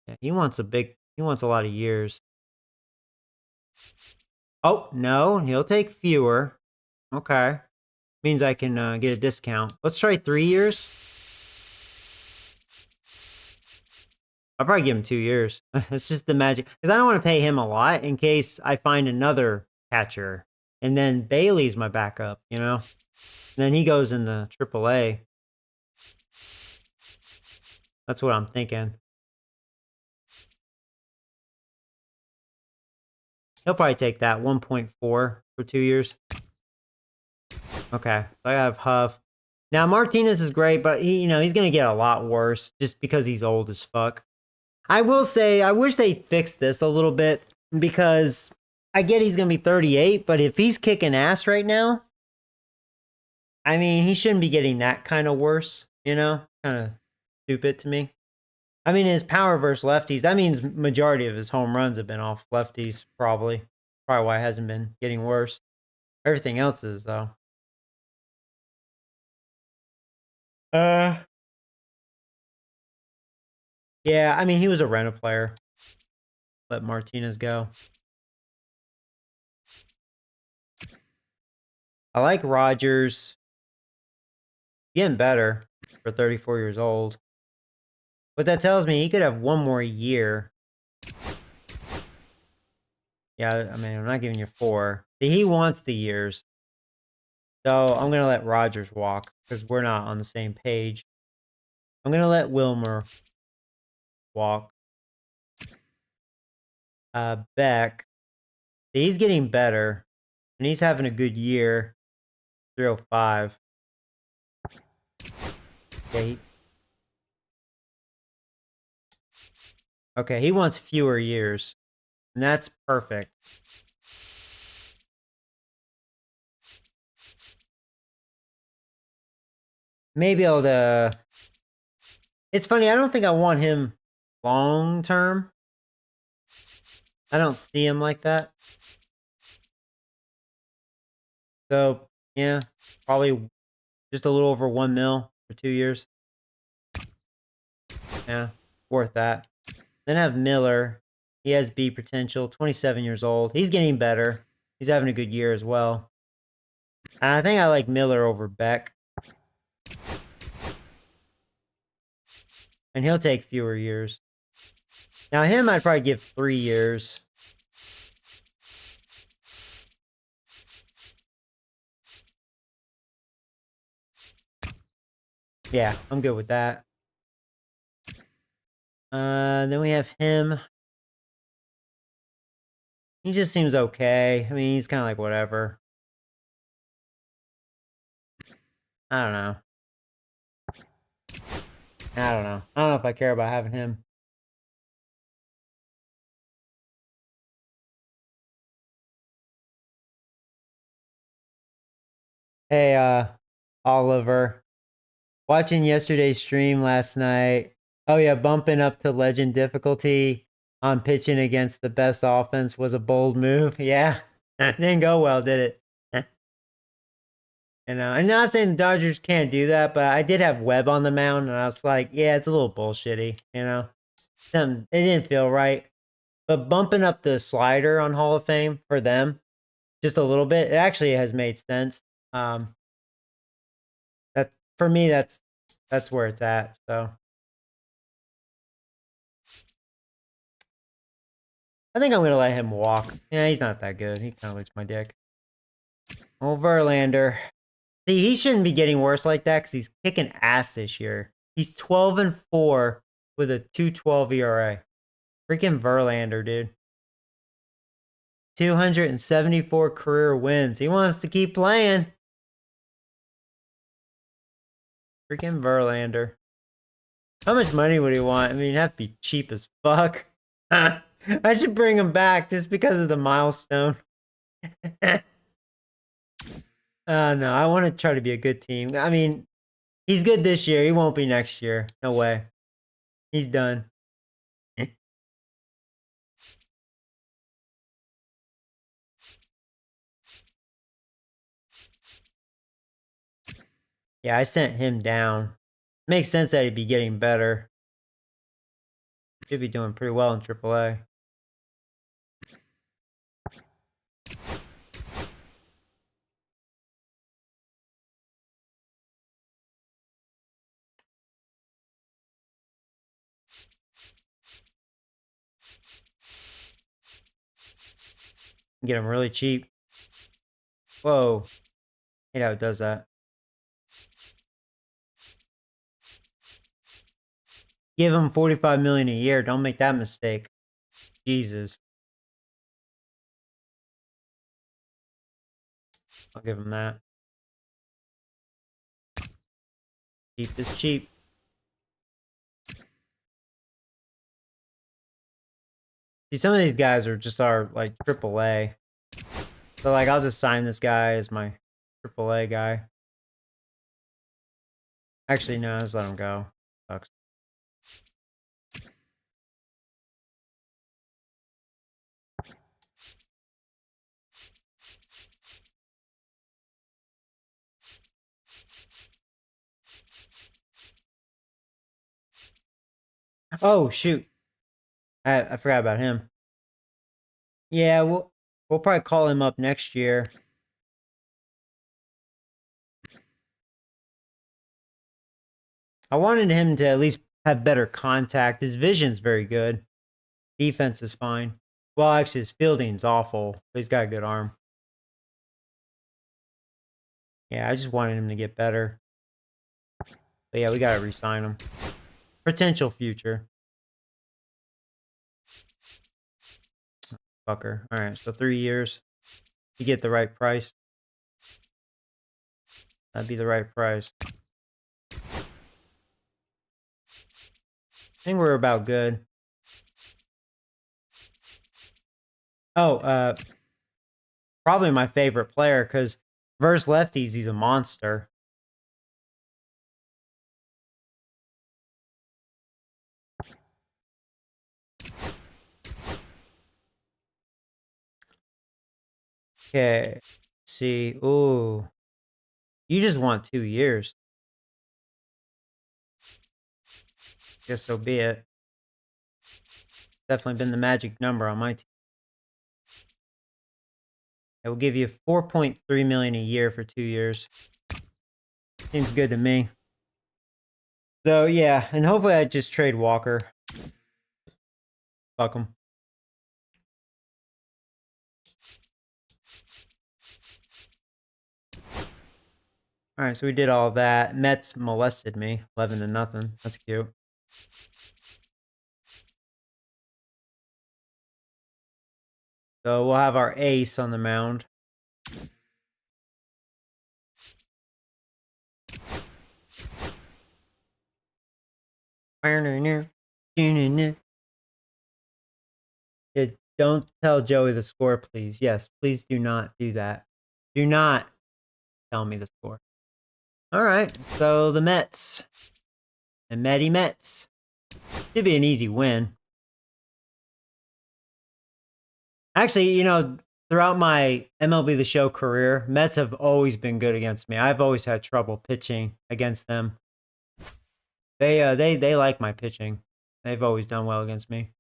Yeah, he wants a lot of years. Oh, no, he'll take fewer. Okay. Means I can get a discount. Let's try 3 years. I'll probably give him 2 years. It's just the magic. Because I don't want to pay him a lot in case I find another catcher. And then Bailey's my backup, you know? And then he goes in the AAA. That's what I'm thinking. He'll probably take that 1.4 for 2 years. Okay, I have Huff. Now Martinez is great, but he's going to get a lot worse just because he's old as fuck. I will say, I wish they fixed this a little bit because I get he's going to be 38, but if he's kicking ass right now, I mean, he shouldn't be getting that kind of worse, kind kind of stupid to me. I mean, his power versus lefties, that means majority of his home runs have been off lefties, probably. Probably why it hasn't been getting worse. Everything else is, though. Yeah, I mean, he was a rental player. Let Martinez go. I like Rogers. Getting better for 34 years old. But that tells me he could have one more year. Yeah, I mean, I'm not giving you 4. He wants the years. So I'm going to let Rogers walk because we're not on the same page. I'm going to let Wilmer walk. Beck. He's getting better. And he's having a good year. 305. Yeah, okay, he wants fewer years. And that's perfect. Maybe I'll it's funny, I don't think I want him long term. I don't see him like that. So, yeah, probably just a little over 1 mil for 2 years. Yeah, worth that. Then I have Miller. He has B potential, 27 years old. He's getting better. He's having a good year as well. And I think I like Miller over Beck. And he'll take fewer years. Now him, I'd probably give 3 years. Yeah, I'm good with that. Then we have him. He just seems okay. I mean, he's kind of like whatever. I don't know. I don't know. I don't know if I care about having him. Hey, Oliver. Watching yesterday's stream last night. Oh yeah, bumping up to legend difficulty on pitching against the best offense was a bold move. Yeah. Didn't go well, did it? You know, I'm not saying the Dodgers can't do that, but I did have Webb on the mound, and I was like, yeah, it's a little bullshitty, you know? It didn't feel right. But bumping up the slider on Hall of Fame for them just a little bit, it actually has made sense. That for me, that's where it's at. So I think I'm gonna let him walk. Yeah, he's not that good. He kind of looks my dick. Oh, Verlander. See, he shouldn't be getting worse like that because he's kicking ass this year. He's 12-4 with a 2.12 ERA. Freaking Verlander, dude. 274 career wins. He wants to keep playing. Freaking Verlander. How much money would he want? I mean, it'd have to be cheap as fuck. I should bring him back just because of the milestone. No, I want to try to be a good team. I mean, he's good this year. He won't be next year. No way. He's done. Yeah, I sent him down. Makes sense that he'd be getting better. Should be doing pretty well in AAA. Get him really cheap. Whoa. Hate how it does that. Give him $45 million a year. Don't make that mistake. Jesus. I'll give him that. Cheap is cheap. See, some of these guys are just like AAA. So like I'll just sign this guy as my AAA guy. Actually, no, just let him go. Sucks. Oh shoot. I forgot about him. Yeah, we'll probably call him up next year. I wanted him to at least have better contact. His vision's very good. Defense is fine. Well, actually, his fielding's awful, but he's got a good arm. Yeah, I just wanted him to get better. But yeah, we gotta re-sign him. Potential future. Fucker. All right, so 3 years. You get the right price. That'd be the right price. I think we're about good. Oh, probably my favorite player because versus lefties, he's a monster. Okay. Let's see. Ooh. You just want 2 years. Guess so be it. Definitely been the magic number on my team. I will give you 4.3 million a year for 2 years. Seems good to me. So yeah, and hopefully I just trade Walker. Fuck him. All right, so we did all that. Mets molested me, 11-0. That's cute. So we'll have our ace on the mound. Yeah, don't tell Joey the score, please. Yes, please do not do that. Do not tell me the score. All right, so the Mets. And Metty Mets. Should be an easy win. Actually, you know, throughout my MLB The Show career, Mets have always been good against me. I've always had trouble pitching against them. They like my pitching. They've always done well against me.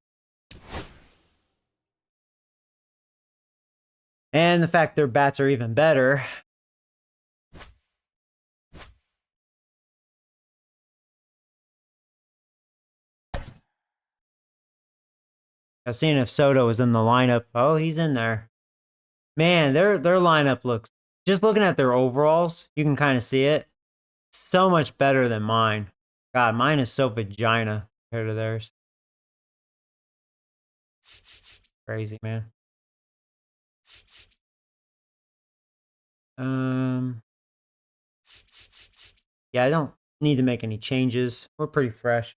And the fact their bats are even better. I was seeing if Soto was in the lineup. Oh, he's in there. Man, their lineup looks, just looking at their overalls, you can kind of see it. So much better than mine. God, mine is so vagina compared to theirs. Crazy, man. Yeah, I don't need to make any changes. We're pretty fresh.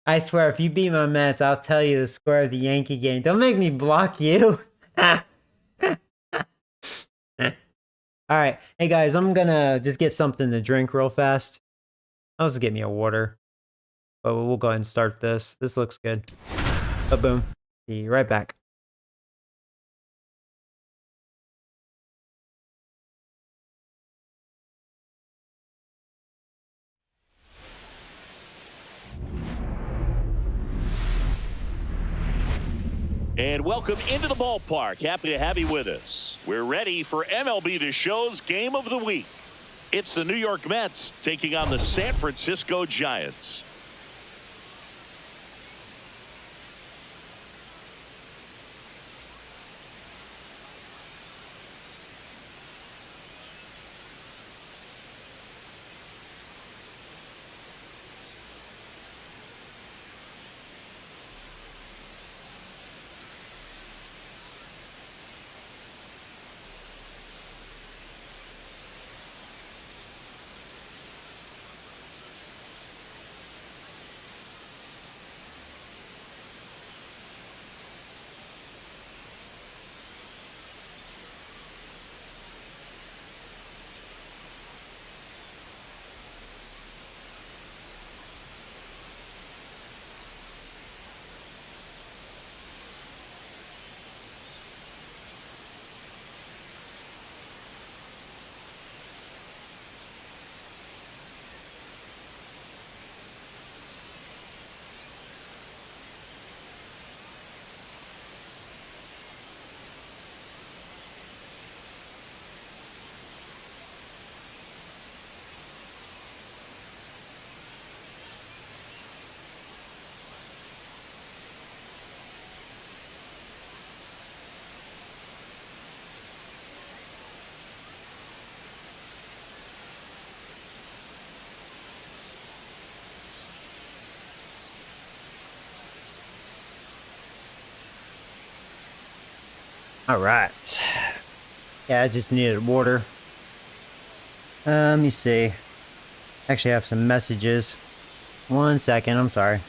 I swear, if you beat my Mets, I'll tell you the score of the Yankee game. Don't make me block you. All right. Hey, guys, I'm going to just get something to drink real fast. I'll just get me a water. But we'll go ahead and start this. This looks good. Ba-boom. Be right back. And welcome into the ballpark. Happy to have you with us. We're ready for MLB The Show's Game of the Week. It's the New York Mets taking on the San Francisco Giants. All right. Yeah, I just needed water. Let me see. Actually, I have some messages. 1 second. I'm sorry.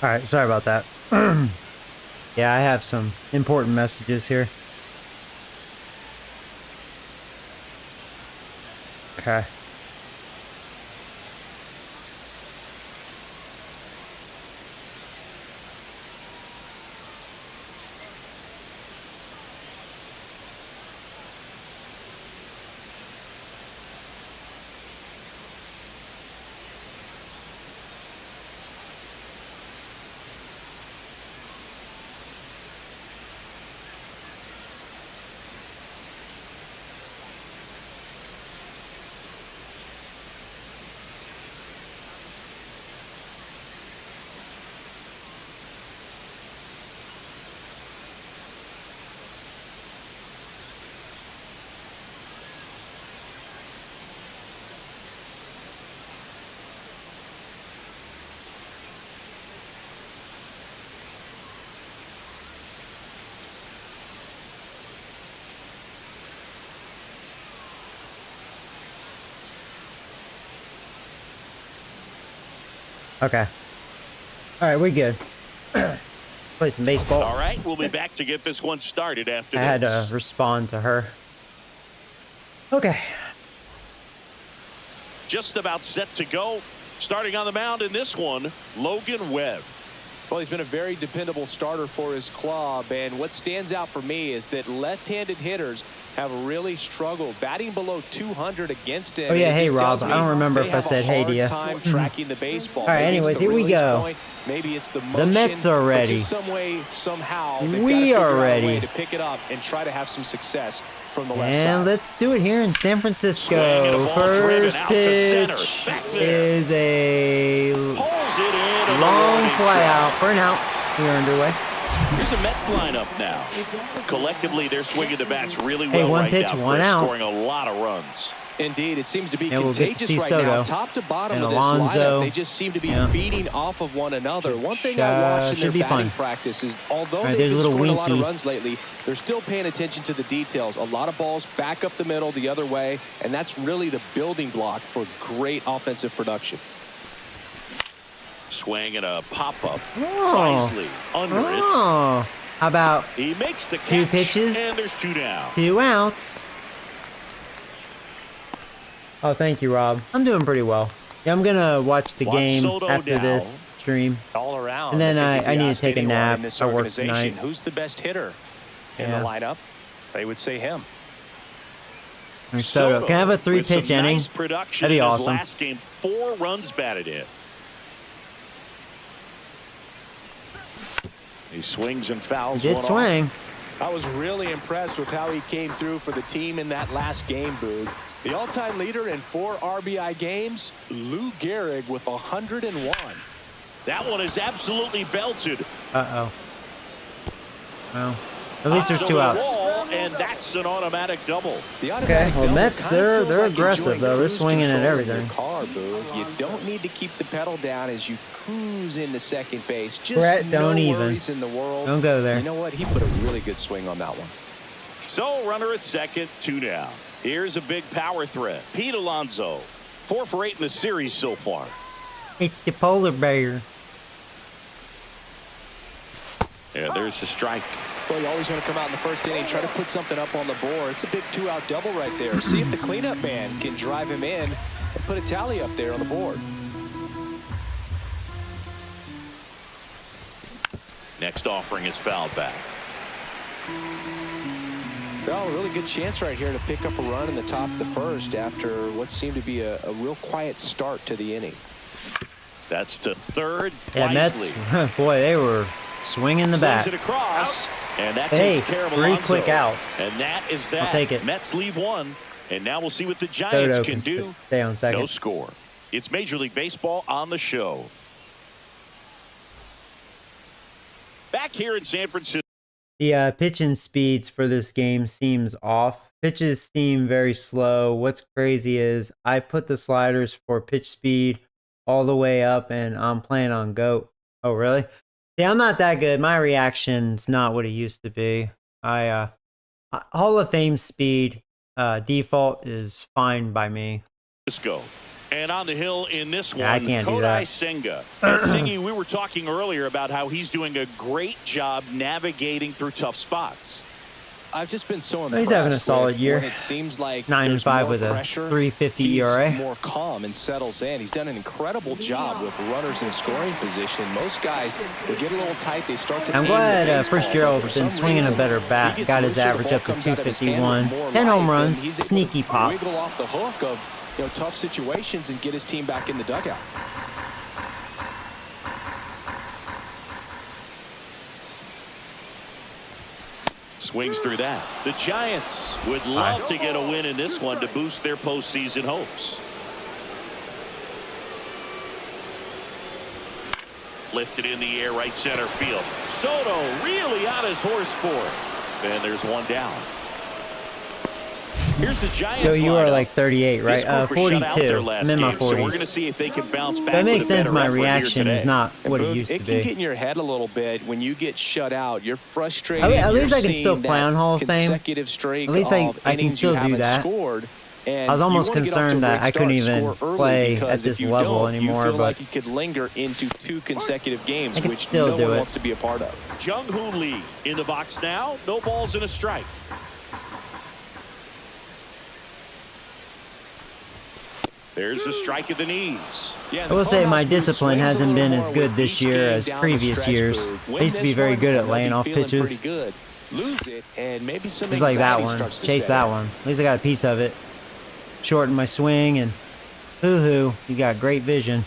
All right, sorry about that. Yeah, I have some important messages here. Okay. Okay. All right, we're good. Play some baseball. All right, we'll be back to get this one started after I had this. to respond to her. Okay. Just about set to go. Starting on the mound in this one, Logan Webb. Well, he's been a very dependable starter for his club, and what stands out for me is that left-handed hitters have really struggled batting below 200 against him. Oh yeah, It hey just Rob. tells I me don't remember they if I have a said hey to hard you. time tracking the baseball. All right, Maybe it's anyways, the here we release go. point, maybe it's the The motion, Mets are but ready. just some way, somehow, they've We got to are figure out a ready. way to pick it up and try to have some success from the left And side. let's do it here in San Swing and Francisco. a ball driven First out to center. pitch Back there. is a Pulls it in. and a long warning fly track. out for an out. We are underway. Here's a Mets lineup now. Collectively, they're swinging the bats really Hey, well one right pitch, now. one They're out. scoring a lot of runs. Indeed, it seems to be And we'll get to contagious see right Soto now, top to bottom and of this Alonso. lineup. They just seem to be Yeah. feeding off of one another. One thing I watched in should their be batting fun. practice is, although Right, they've there's a been little scoring a lot of winky. runs lately, they're still paying attention to the details. A lot of balls back up the middle the other way, and that's really the building block for great offensive production. Swing and a pop-up. Oh. Wisely under it. Oh. How about He makes the catch. Two pitches. And there's two down. 2 outs? Oh, thank you, Rob. I'm doing pretty well. Yeah, I'm gonna watch the Watch game Soto after now. this stream. All around. And then I think if I you need to asked take a anyone nap. in this I work organization, tonight. who's the best hitter in Yeah. the lineup? They would say him. Soto. Can I have a with 3-pitch some inning? Nice production That'd be in his awesome. last game. 4 runs batted in. He swings and fouls He did one swing. off. I was really impressed with how he came through for the team in that last game, Boog. The all-time leader in 4 RBI games, Lou Gehrig with 101. That one is absolutely belted. Uh-oh. Well, at least there's Up 2 to the outs. wall, and that's an automatic double. The Okay, automatic well, double Mets, kinda they're feels like aggressive, enjoying though. They're cruise swinging at control in your everything. car, Boog. You don't need to keep the pedal down as you cruise into second base. Just Brett, don't no even. worries in the world. Don't go there. You know what? He put a really good swing on that one. So runner at second, 2 down. Here's a big power threat. Pete Alonso, 4 for 8 in the series so far. It's the polar bear. And there's the strike. Well, you always want to come out in the first inning, try to put something up on the board. It's a big 2-out double right there. See if the cleanup man can drive him in and put a tally up there on the board. Next offering is fouled back. Well, a really good chance right here to pick up a run in the top of the first after what seemed to be a real quiet start to the inning. That's to third. Yeah, Mets, boy, they were swinging the bat. It across, and that Hey, takes care of 3 Alonso. quick outs. And that is that. I'll take it. Mets leave one, and now we'll see what the Giants can do. Stay on second. No score. It's Major League Baseball on the show. Back here in San Francisco. The pitching speeds for this game seems off. Pitches seem very slow. What's crazy is I put the sliders for pitch speed all the way up, and I'm playing on GOAT. Oh, really? Yeah, I'm not that good. My reaction's not what it used to be. Hall of Fame speed default is fine by me. Let's go. And on the hill in this one, I can't do that. Kodai Senga. And Singy, we were talking earlier about how he's doing a great job navigating through tough spots. I've just been so impressed. He's having a solid year. When it seems like 9-5 with a pressure, 3.50 he's ERA. more calm and settles in. He's done an incredible job with runners in scoring position. Most guys, they get a little tight. They start to. I'm glad Fitzgerald's been swinging a better bat. Got his average up to 251. 10 home runs. Sneaky pop. Wiggle off the hook of tough situations and get his team back in the dugout. Swings through that. The Giants would love to get a win in this one to boost their postseason hopes. Lifted in the air, right center field. Soto really on his horse for it. And there's one down. Here's the Giants. Yo, you are lineup. like 38, right? 42. I'm in my 40s. So we're going to see if they can bounce back. That makes with a sense. better My effort here reaction today. is not what it Boone, used to it can get be. in your head a little bit when you get shut out. You're frustrated. At least You're I can still seeing play on that Hall of Fame. consecutive streak At least I of can innings still you do haven't that. scored, and I was almost you wanna get off to a concerned that great I couldn't start, even score early, play because at this if you level don't, anymore, You feel but like it could linger into 2 consecutive games, I can which still no do one it. wants to be a part of. Jung-Hoo Lee in the box now. No balls and a strike. There's a strike at the knees. I will say my discipline hasn't been as good this year as previous years. I used to be very good at laying off pitches. Lose it, and maybe some Just like that anxiety one. starts to Chase set that in. one. At least I got a piece of it. Shorten my swing, and hoo-hoo, you got great vision.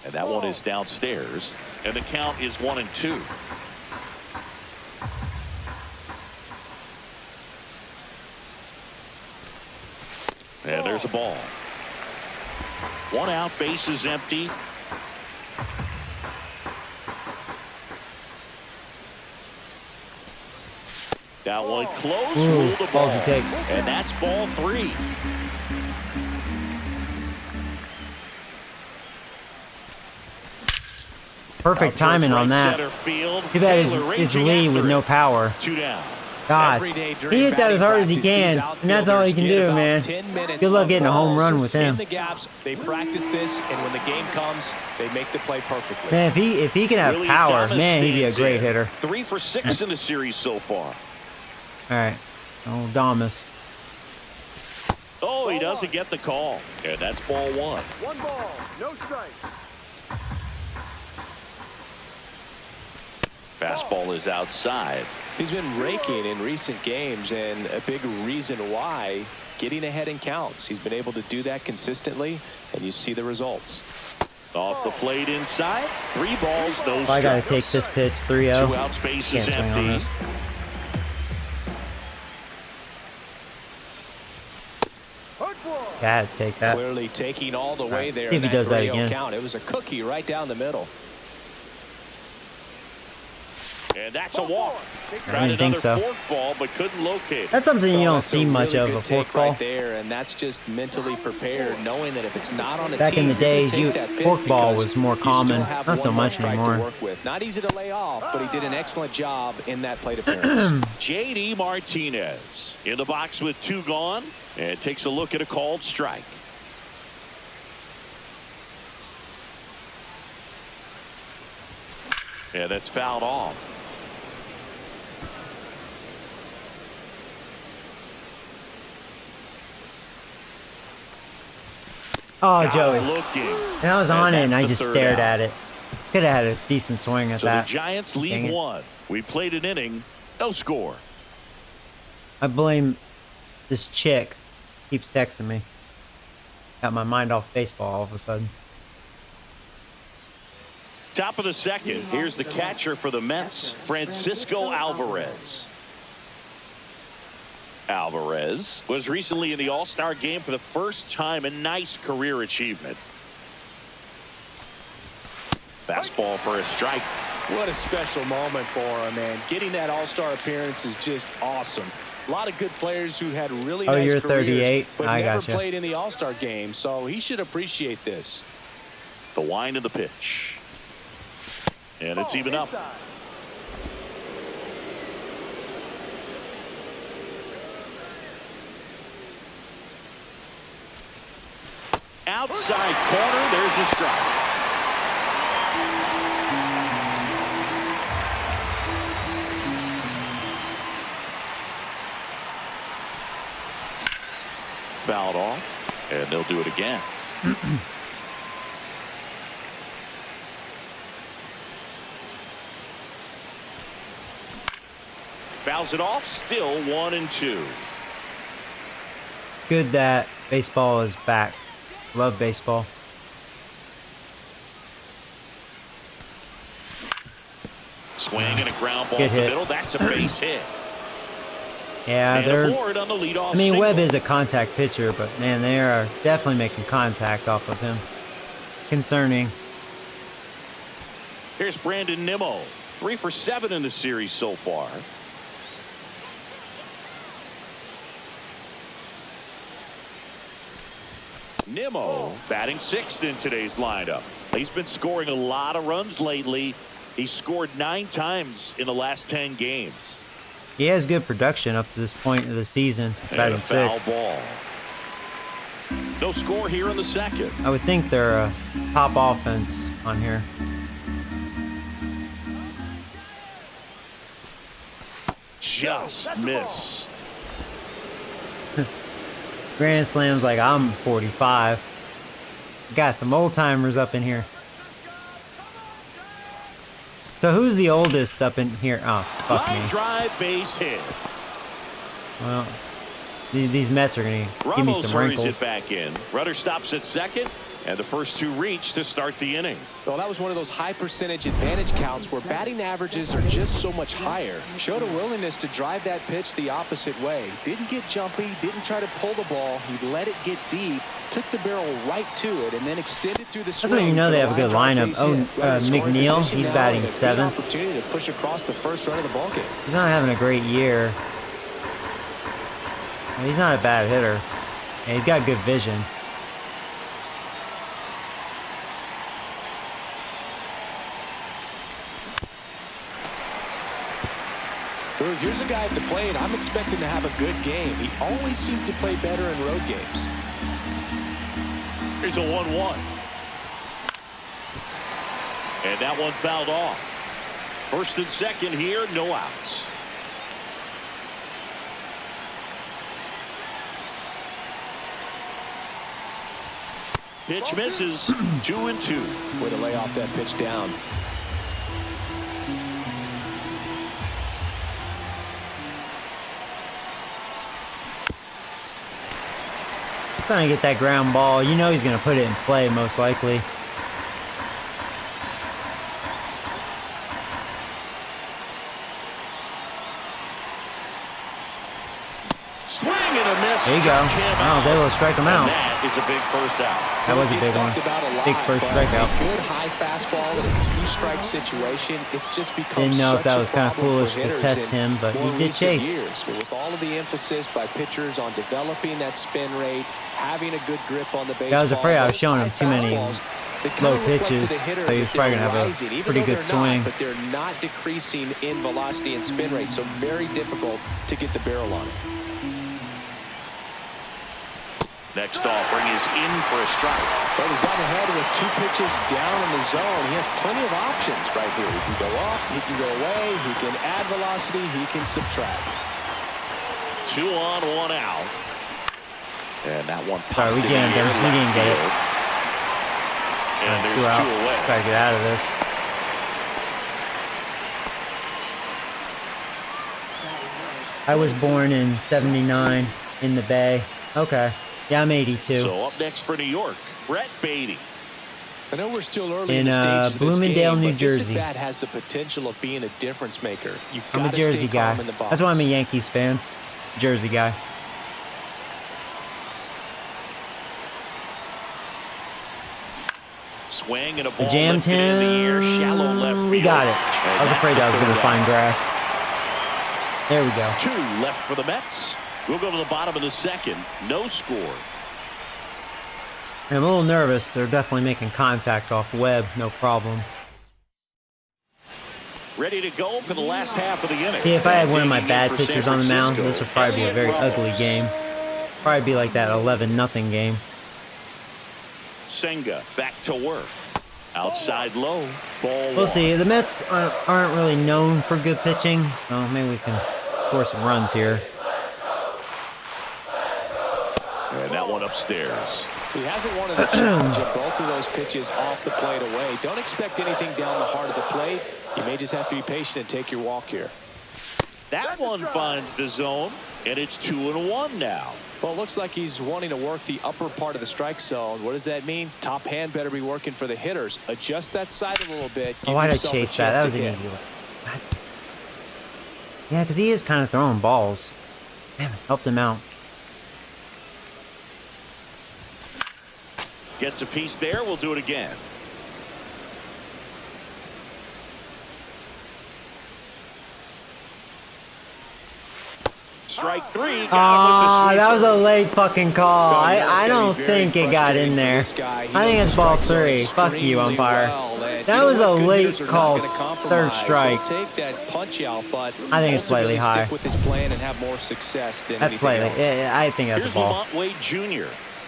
And that one is downstairs. And the count is 1-2. And there's a ball. 1 out, base is empty. That one close. Ooh, Ruled the ball. balls you take. And that's ball 3. Perfect timing on that. Too bad it's Lee with no power. 2 down. God, he hit that as hard as he can, and that's all he can do, man. Good luck getting a home run with him. In the gaps, they practice this, and when the game comes, they make the play perfectly. Man, if he can have Willie power, Thomas man, he'd be a stands great in. hitter. 3 for 6 in the series so far. All right, oh Damas. Oh, he doesn't get the call. And that's ball 1. 1 ball, no strike. Fastball is outside. He's been raking in recent games, and a big reason why, getting ahead in counts. He's been able to do that consistently, and you see the results. Off the plate inside. 3 balls, no strikes. I gotta take this pitch, 3-0. 2 out, space Can't is swing on empty. this. Gotta take that. Clearly taking all the way there. See if he does that 3-0 again. count. It was a cookie right down the middle. And that's a walk. I Tried didn't think another so. fork ball, but couldn't locate. That's something you don't That's see much really of, good a fork take ball. right there, and that's just mentally prepared, knowing that if it's not on a Back in team, the days, you take that pitch fork ball because was more you still common. have Not so one more much strike to anymore. work with. Not easy to lay off, but he did an excellent job in that plate appearance. J.D. Martinez in the box with 2 gone, and takes a look at a called strike. Yeah, that's fouled off. Oh, Got Joey. looking. And I was on it, and that's I the just third stared out. at it. could have had a decent swing at So that. the Giants Dang lead it. 1. We played an inning, no score. I blame this chick. Keeps texting me. Got my mind off baseball all of a sudden. Top of the second. Here's the catcher for the Mets, Francisco Alvarez. Alvarez was recently in the All-Star game for the first time. A nice career achievement. Fastball for a strike. What a special moment for him, man. Getting that All-Star appearance is just awesome. A lot of good players who had really nice you're careers, 38? but I never gotcha. played in the All-Star game, so he should appreciate this. The wind of the pitch. And it's even up. Inside. Outside corner, there's a strike. Fouled off, and they'll do it again. Fouls it off, still 1-2. It's good that baseball is back. Love baseball. Swing and a ground ball Good in the hit. middle. That's a base hit. Yeah, And a they're. board on the leadoff I mean, single. Webb is a contact pitcher, but man, they are definitely making contact off of him. Concerning. Here's Brandon Nimmo. 3 for 7 in the series so far. Nimmo batting 6th in today's lineup. He's been scoring a lot of runs lately. He's scored 9 times in the last 10 games. He has good production up to this point of the season. And a Batting foul 6th. ball. No score here in the second. I would think they're a top offense on here. Just missed. Grand Slam's like, I'm 45. Got some old timers up in here. So who's the oldest up in here? Oh, fuck Line me. drive base hit. Well, these Mets are going to give me Ramos some hurries wrinkles. it back in. Rudder stops at second, and the first 2 reach to start the inning. Well, that was one of those high percentage advantage counts where batting averages are just so much higher. Showed a willingness to drive that pitch the opposite way. Didn't get jumpy, didn't try to pull the ball. He let it get deep, took the barrel right to it, and then extended through the swing. That's when you know they have a good lineup. Oh, McNeil, McNeil, he's batting 7th. Opportunity to push across the first run of the ball game. He's not having a great year. He's not a bad hitter. Yeah, he's got good vision. Here's a guy at the plate I'm expecting to have a good game. He always seems to play better in road games. Here's a 1-1. And that one fouled off. First and second here, no outs. Pitch misses. 2-2. Way to lay off that pitch down. Trying to get that ground ball. You know he's going to put it in play most likely. Swing and a miss. There you go. Struck him I was out. able to strike him And out. that is a big first out. That was a It's big one. talked about a lot, Big first but strikeout. a good high fastball in a 2-strike situation. It's just become Didn't know if such that a was kind of problem foolish for to hitters test in him, but he more did recent chase. years. But with all of the emphasis by pitchers on developing that spin rate, having a good grip on the baseball. I was afraid I was those showing him high too many fastballs, they low kinda look like to pitches, the hitter so he was that probably they're gonna have a rising, even pretty though good they're swing. Not, but they're not decreasing in velocity and spin rate, so very difficult to get the barrel on it. Next offering is in for a strike. Well, he's gotten ahead with 2 pitches down in the zone. He has plenty of options right here. He can go up, he can go away, he can add velocity, he can subtract. 2 on, 1 out. And that one Sorry, we popped in jammed the him. air We didn't left get it. field. And 2 there's outs. 2 away. Try to get out of this. I was born in 79 in the Bay. Okay. Yeah, I'm 82. So up next for New York, Brett Beatty. I know we're still early In in the stages of this Bloomingdale, game, New but this Jersey. at-bat has the potential of being a difference maker. You've I'm got a to Jersey stay guy. calm in the box. That's why I'm a Yankees fan. Jersey guy. Swing and a ball Jammed lifted in the air, shallow him. left We field. got it. And I was that's afraid the I was going third to find out. grass. There we go. 2 left for the Mets. We'll go to the bottom of the second. No score. I'm a little nervous. They're definitely making contact off Webb. No problem. Ready to go for the last half of the inning. See, if I had one of my Digging in bad for San pitchers on the mound, this would probably be a very Francisco, ugly game. Probably be like that 11-0 game. Senga back to work. Outside low. Ball We'll see. The Mets aren't really known for good pitching, so maybe we can score some runs here. And that one upstairs. He hasn't wanted to challenge him. Both of those pitches off the plate away. Don't expect anything down the heart of the plate. You may just have to be patient and take your walk here. That one finds the zone, and it's 2-1 now. Well, it looks like he's wanting to work the upper part of the strike zone. What does that mean? Top hand better be working for the hitters. Adjust that side a little bit. Oh, why'd I yourself a chase that? chance That to was an hit. easy one. Yeah, because he is kind of throwing balls. Damn it, helped him out. Gets a piece there. We'll do it again. Strike 3. Ah, that was a late fucking call. Well, yeah, I it's gonna don't be very think it got frustrating in for there. this guy. He I think knows it's the ball strike zone 3. Fuck you, extremely umpire. well, and That you know was what? a Good late hitters are not called gonna third compromise. strike. He'll take that punch out, but I think it's slightly ultimately high. stick with his plan and have more success than That's anything slightly. else. Yeah, I think that's Here's a ball. Lamont Wade Jr.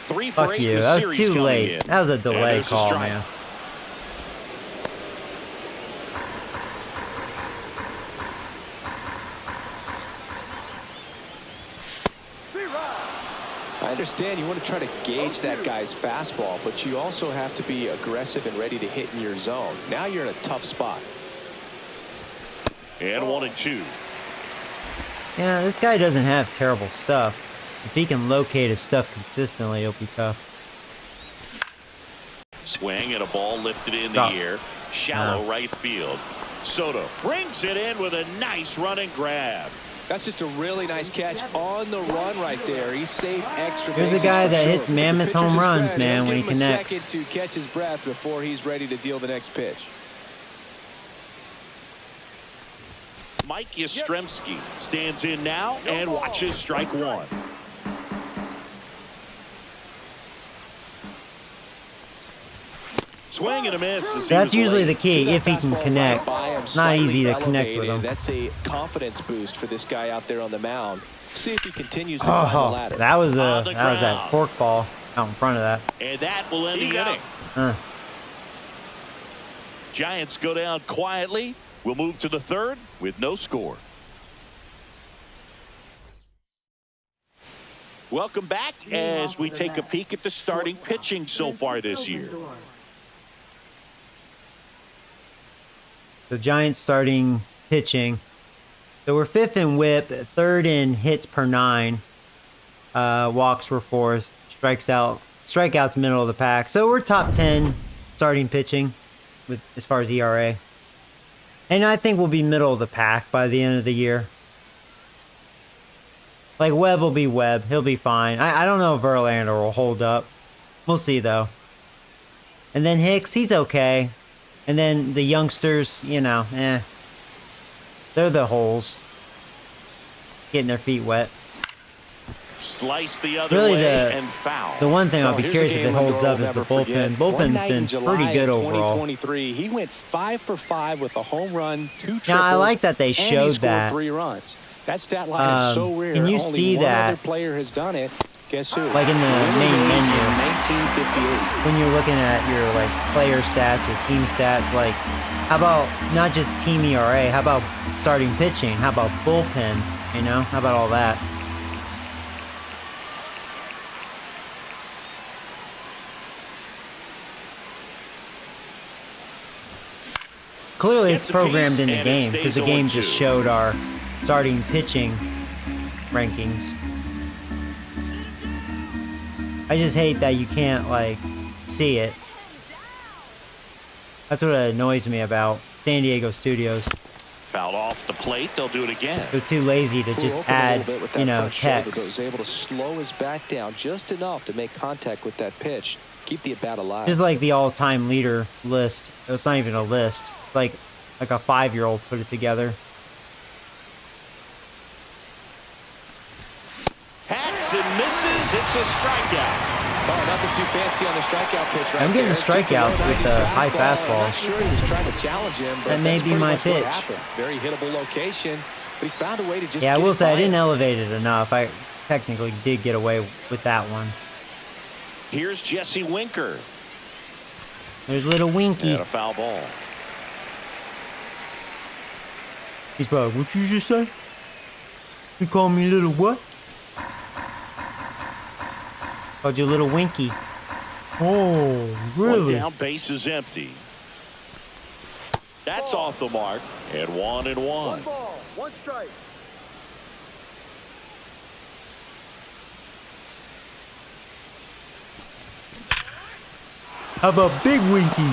3 for 8 Fuck in you. the That was series too coming late. in. That was a And delay there's a call, strike. man. I understand you want to try to gauge that guy's fastball, but you also have to be aggressive and ready to hit in your zone. Now you're in a tough spot. And 1-2. Yeah, this guy doesn't have terrible stuff. If he can locate his stuff consistently, it'll be tough. Swing and a ball lifted in the Stop. air. Shallow right field. Soto brings it in with a nice running grab. That's just a really nice catch on the run right there. He saved extra Here's the bases guy for that sure. hits If the mammoth pitcher's home his runs, friend, man, he'll when he give him connects. a second to catch his breath before he's ready to deal the next pitch. Mike Yastrzemski stands in now and watches strike 1. Swing and a miss. as he That's was usually the late. key, if he can Fastball connect. right by him, It's not easy to slightly connect with elevated. him. That's a confidence boost for this guy out there on the mound. See if he continues to climb the Oh, ladder. that was On the that ground. fork ball out in front of that. And that will end He's the out. inning. Huh. Giants go down quietly. We'll move to the third with no score. Welcome back as we take a peek at the starting pitching so far this year. The Giants starting pitching. So we're 5th in whip, 3rd in hits per 9. Walks were 4th. Strikeouts middle of the pack. So we're top 10 starting pitching with as far as ERA. And I think we'll be middle of the pack by the end of the year. Like Webb will be Webb. He'll be fine. I don't know if Verlander will hold up. We'll see though. And then Hicks, he's okay. And then the youngsters, you know, they're the holes. Getting their feet wet. Slice the other Really, way and foul. the one thing I'll be Here's a curious if game it a holds girl up is the never forget. bullpen. One Bullpen's night in been July pretty good of overall. 2023, he went 5 for 5 with a home run, 2 triples. Yeah, I like that they and he showed scored that. 3 runs. That stat line is so rare. Can you Only see one that? other player has done it. Guess who? Like in the Willie main Mays menu. in 1958. When you're looking at your like player stats or team stats, like how about not just team ERA, how about starting pitching, how about bullpen, you know, how about all that? Clearly it's Gets a piece, programmed in the and it game stays because the game just 0-2. showed our starting pitching rankings. I just hate that you can't, like, see it. That's what annoys me about San Diego studios. Fouled off the plate. They'll do it again. They're too lazy to just add, you know, text. But was able to slow his back down just enough to make contact with that pitch. Keep the at-bat alive. Just like the all-time leader list. It's not even a list. Like a 5-year-old put it together. Hacks and misses. It's a strikeout. Oh, nothing too fancy on the strikeout pitch right I'm getting there. strikeouts with the high fastball. I'm not sure he was trying to challenge him, but That may that's be pretty my much what pitch. happened. Very hittable location, but he found a way to just Yeah, I get will it say I by didn't him. elevate it enough. I technically did get away with that one. Here's Jesse Winker. There's little Winky. And a foul ball. He's probably, what you just say? You call me little what? Called you little Winky. Oh, One really? down, base is empty. That's off the mark. And 1-1. One ball, one strike. How about Big Winky?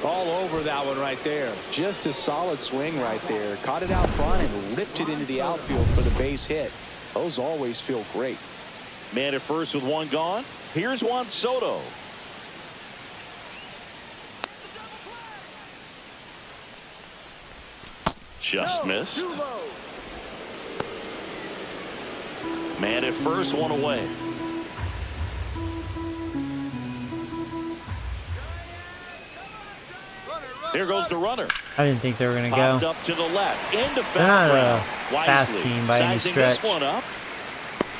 All over that one right there. Just a solid swing right there. Caught it out front and ripped it into the outfield for the base hit. Those always feel great. Man at first with one gone. Here's Juan Soto. Just missed. Too low. Man at first, one away. Here goes the runner. I didn't think they were going to Popped go. up to the left. Into They're not foul a ground. fast Wisely team by any sizing stretch. this one up.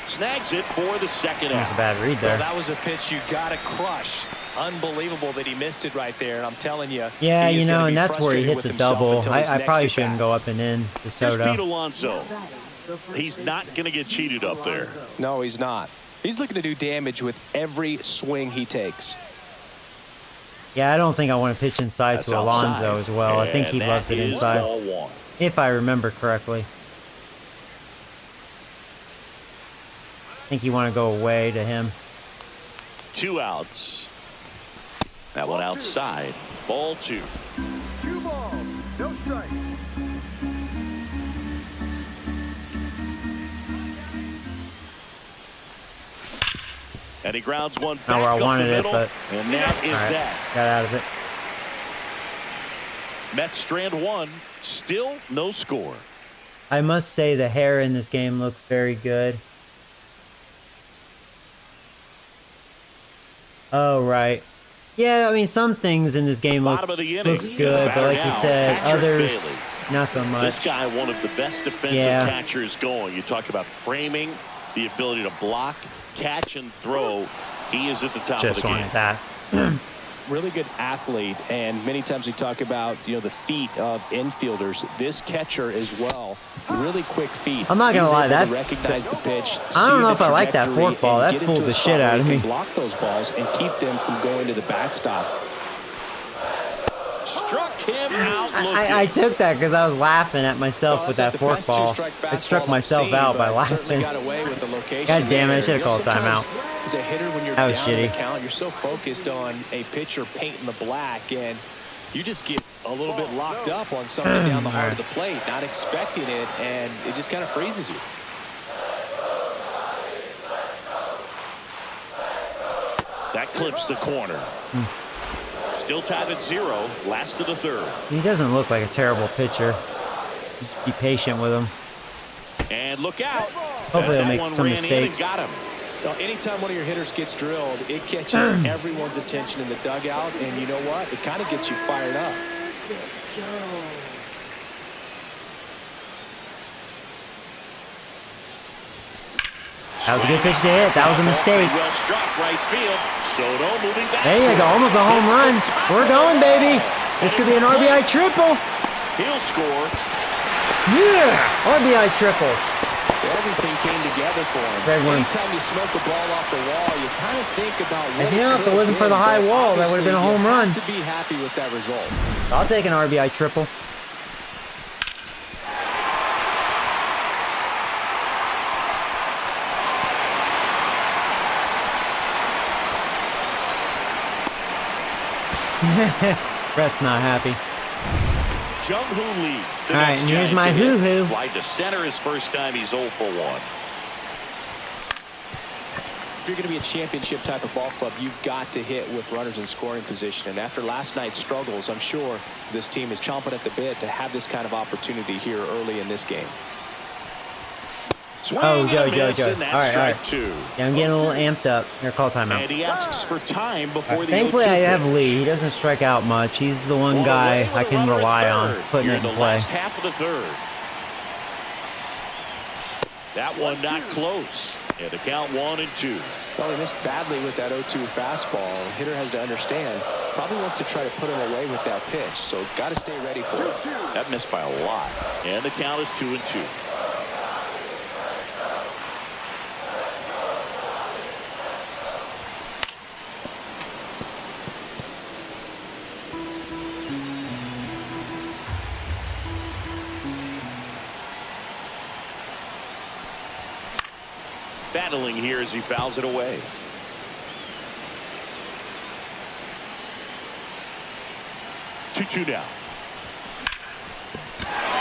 Snags it for the second That was a out. bad read Well, there. that was a pitch you got to crush. Unbelievable that he missed it right there. And I'm telling you. Yeah, he is you know, gonna and be that's where he frustrated hit with the himself double. until his I next probably at shouldn't bat. go up and in to Here's Soto. Pete Alonso. He's not going to get cheated up there. No, he's not. He's looking to do damage with every swing he takes. Yeah, I don't think I want to pitch inside That's to Alonso outside. as well. I think he And loves that it is inside. ball one. If I remember correctly. I think you want to go away to him. 2 outs. That one outside. Ball 2. 2 balls, no strike. And he grounds one back Not where I up the wanted it, middle. but And that is all right, that. got out of it. Mets strand 1. Still no score. I must say the hair in this game looks very good. Oh, right. Yeah, I mean, some things in this game Bottom of the inning. looks good, but like you Now, said, Patrick others, Bailey. not so much. This guy, one of the best defensive Yeah. catchers going. You talk about framing, the ability to block, catch, and throw. He is at the top of Just the game. wanted that. Really good athlete, and many times we talk about the feet of infielders. This catcher as well, really quick feet. I'm not gonna He's lie, able to that- recognize the pitch. I don't see know the if I like that trajectory, forkball. and That get pulled into the a shit spot out where of he me. can block those balls and keep them from going to the backstop. Struck him out looking. I took that because I was laughing at myself Well, with that's that not the best forkball. two-strike I struck fastball I've myself seen, out by but certainly laughing. got away with the location God damn it, I there. should have called Sometimes timeout. as a hitter, when you're That down was in the shitty. count, you're so focused on a pitcher painting the black, and you just get a little bit locked up on something down the heart of the plate, not expecting it, and it just kind of freezes you. That clips the corner. Still tied at 0. Last of the third. He doesn't look like a terrible pitcher. Just be patient with him. And look out. Hopefully As he'll that make one some ran in and mistakes. got him. Well, anytime one of your hitters gets drilled, it catches everyone's attention in the dugout, and you know what? It kind of gets you fired up. That was a good pitch to hit. That was a mistake. Well struck right field. Soto moving back. There you go. Almost a home run. We're going, baby. This could be an RBI triple. He'll score. Yeah. RBI triple. Everything came together for him. Red one. Anytime you smoke the ball off the wall, you kind of think about what And, you know, if it could wasn't have for the been, high but wall, that would have been a obviously home you run. have to be happy with that result. I'll take an RBI triple. Brett's not happy. Jung Hoo Lee. All right, and here's my hoo-hoo. Fly to center his first time. He's 0 for 1. If you're going to be a championship type of ball club, you've got to hit with runners in scoring position. And after last night's struggles, I'm sure this team is chomping at the bit to have this kind of opportunity here early in this game. Swing Joey. and miss, and that's All right. strike 2. Yeah, I'm getting a little amped up. Here, call timeout. And he asks for time before the Thankfully, 0-2 I have pitch. Lee. He doesn't strike out much. He's the one guy I can rely on putting Here it in in the play. last half of the third. That one not close. And the count 1-2. Well, he missed badly with that 0-2 fastball. The hitter has to understand, probably wants to try to put him away with that pitch. So got to stay ready for it. That missed by a lot. And the count is 2-2. Battling here as he fouls it away. Two now.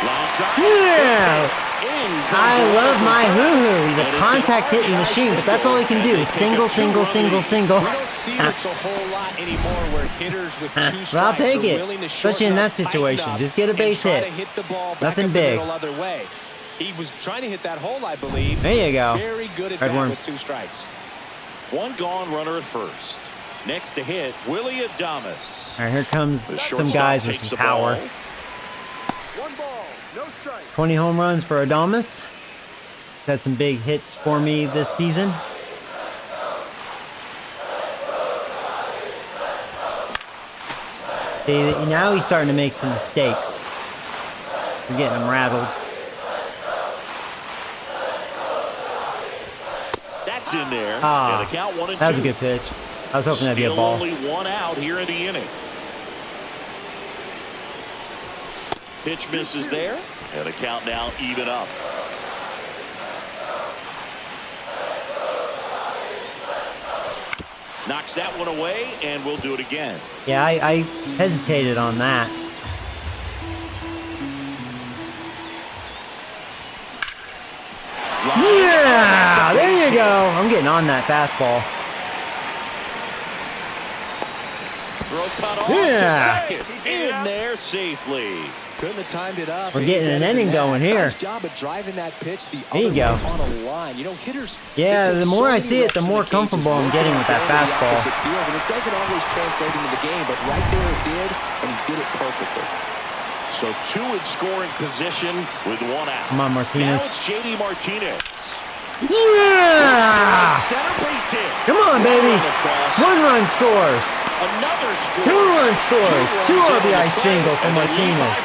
Line drive. Yeah! In comes I the love rubber. my hoo-hoo. He's And a it's contact an hitting RBI machine, but that's all he can do. They take Single, a single, two-run single, lead. single. We don't see this a whole lot anymore where hitters with 2 strikes But I'll take are it, willing to especially in shorten that up, tighten situation. up, Just get a and base try hit. to hit the ball back Nothing up big. the middle other way. He was trying to hit that hole, I believe. There you go. Very good at Red that worm. with 2 strikes. One gone, runner at first. Next to hit, Willie Adames. All right, here comes The some shortstop guys with takes some the power. ball. 1 ball, no strike. 20 home runs for Adames. Had some big hits for me this season. See, now he's starting to make some mistakes. We're getting him rattled. That's in there. Ah, And the count 1-2. That was a good pitch. I was hoping that'd be a Still ball. only 1 out here in the inning. Pitch misses there. And the count now even up. Knocks that one away, and we'll do it again. Yeah, I hesitated on that. Yeah, there you go. I'm getting on that fastball. Throw cut off Yeah. to second. In there safely. Couldn't have timed it up. We're getting an inning going here. Nice job of driving that pitch the There you other go. way on a line. You know, hitters. Yeah, they take the so more I many see it, reps the in more cages comfortable I'm working getting with that on the fastball. opposite field, and it doesn't always translate into the game, but right there it did, and he did it perfectly. So 2 in scoring position with 1 out. Come on, Martinez. Now it's JD Martinez. Yeah! Center base hit. Come on, baby. Across. 1 run scores. Another score. 2 run scores. 2 RBI single for Martinez.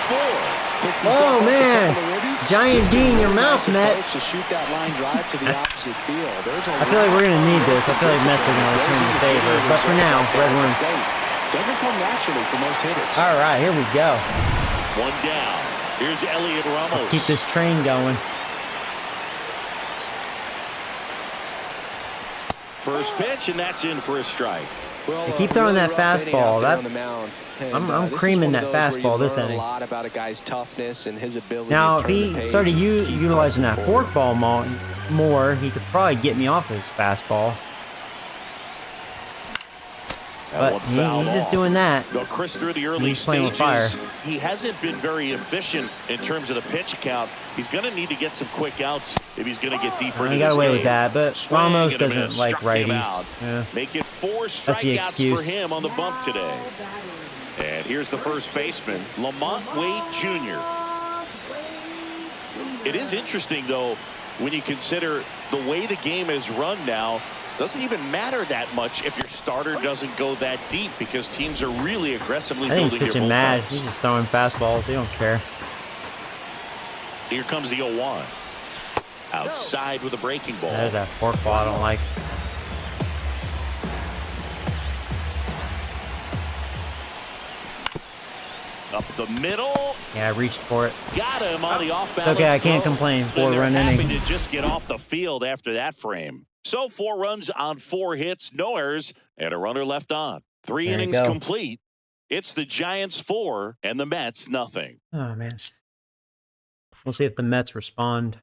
Picks himself Oh, up a man. couple of ribbies. Giant D in your Really mouth, nice approach Mets. To shoot that line drive to the opposite field. I feel like we're going to need this. I feel like Mets are going to return the favor. But for now, Red Worms. Doesn't come naturally for most hitters. All right, here we go. 1 down. Here's Elliot Ramos. Let's keep this train going. First pitch, and that's in for a strike. Well, keep throwing that rough inning fastball. out there on That's- the mound. And, I'm this is creaming one of that those where you fastball this learn inning. A lot about a guy's toughness and his ability. Now, to if turn the he page started and keep utilizing that pressing forward. forkball more, he could probably get me off his fastball. That But one he's fouled just off. doing that. Though Chris, through the early He's playing with stages, fire. he hasn't been very efficient in terms of the pitch count. He's going to need to get some quick outs if he's going to get deeper into He this got away game. with that, but Swing Ramos and a doesn't miss. like Struck him righties. out. Yeah. Make it 4 the strikeouts for excuse. him on the bump today. And here's the first baseman, Lamont Wade Jr. It is interesting, though, when you consider the way the game is run now. Doesn't even matter that much if your starter doesn't go that deep because teams are really aggressively I think he's building pitching their mad. bullpens. He's just throwing fastballs. He don't care. Here comes the 0-1. Outside with a breaking ball. There's that forkball I don't like. Up the middle. Yeah, I reached for it. Got him on the off-balance Okay, I can't throw. complain. And 4-run they're happy inning. to just get off the field after that frame. So 4 runs on 4 hits, no errors, and a runner left on. 3 There you innings go. complete. It's the Giants 4 and the Mets nothing. Oh, man. We'll see if the Mets respond.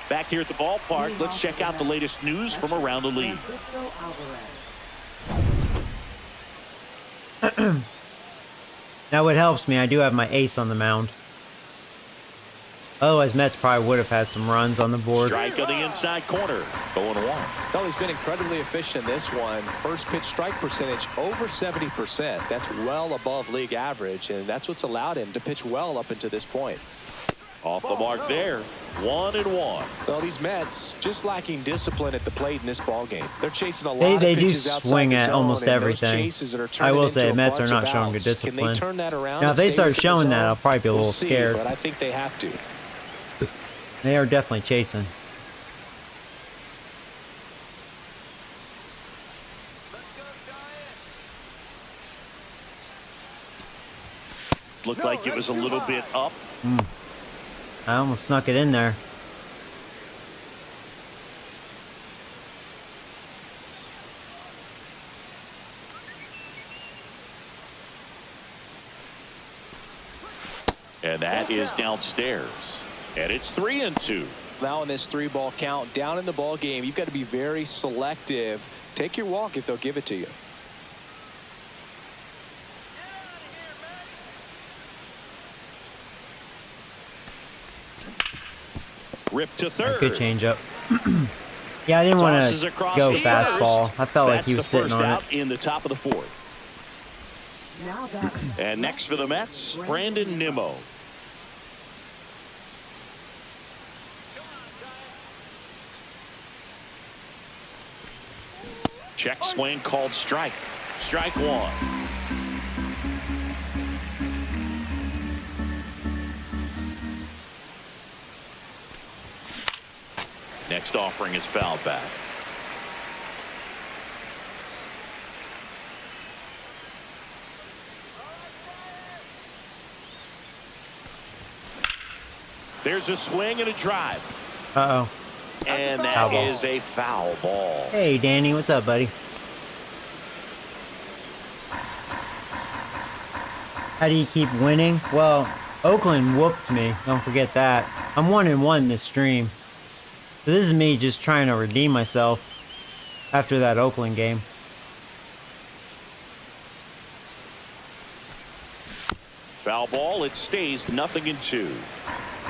Back here at the ballpark, let's check out the latest news from around the league. Now, what helps me, I do have my ace on the mound. Otherwise, Mets probably would have had some runs on the board. Strike on the inside corner. 0-1. Well, he's been incredibly efficient in this one. First pitch strike percentage over 70%. That's well above league average, and that's what's allowed him to pitch well up until this point. Off the mark there. 1-1. Well, these Mets just lacking discipline at the plate in this ball game. They're chasing a lot They of do pitches outside swing the at zone, almost and those everything. chases are I turning will into say a Mets are bunch not of showing good outs. discipline. Can they turn that around? Now, if and they stay start within the showing that, zone? I'll probably be a We'll little see, scared. but I think they have to. They are definitely chasing. Looked like it was a little bit up. I almost snuck it in there. And that is downstairs. And it's 3-2. Now in this 3-ball count, down in the ball game, you've got to be very selective. Take your walk if they'll give it to you. Rip to third. Good changeup. Yeah, I didn't want Tosses to across go the fastball. first. I felt like That's he was the sitting first on out it. in the top of the fourth. And next for the Mets, Brandon Nimmo. Check swing called strike. Strike one. Next offering is fouled back. There's a swing and a drive. Uh-oh. And that Foul ball. is a foul ball. Hey, Danny. What's up, buddy? How do you keep winning? Well, Oakland whooped me. Don't forget that. I'm 1-1 this stream. So this is me just trying to redeem myself after that Oakland game. Foul ball. It stays 0-2.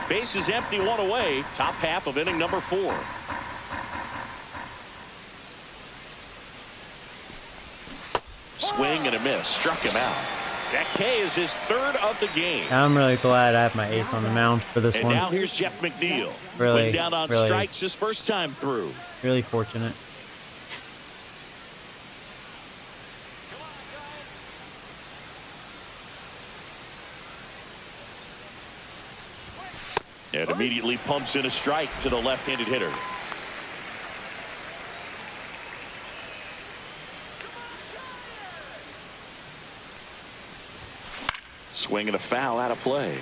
Base is empty, one away. Top half of inning number 4. Swing and a miss. Struck him out. That K is his third of the game. I'm really glad I have my ace on the mound for this And one. now here's Jeff McNeil. Really, Went down on really. strikes his first time through. Really fortunate. And immediately pumps in a strike to the left-handed hitter. Swing and a foul out of play.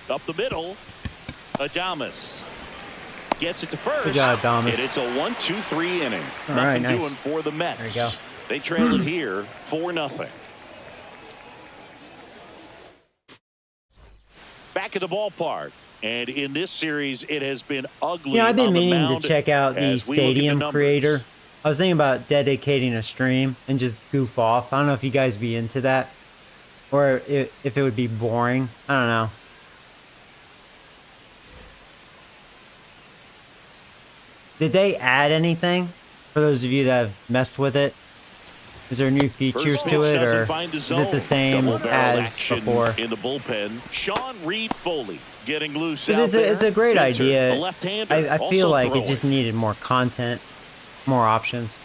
Up the middle, Adames gets it to first. Good job, Adames. And it's a 1-2-3 inning. All Nothing right, nice. doing for the Mets. There you go. They trail it here 4-0. Back at the ballpark. And in this series, it has been ugly. Yeah, I've been on the meaning mound to check out the as we look at the stadium numbers. creator. I was thinking about dedicating a stream and just goof off. I don't know if you guys be into that, or if it would be boring. I don't know. Did they add anything for those of you that have messed with it? Is there new features First to pitch it, doesn't or find the is it the zone. same Double-barrel as action before? in the bullpen. Sean Reed Foley getting loose 'Cause out it's a great Winter, idea. a left-hander, I also feel like throwing. it just needed more content, more options.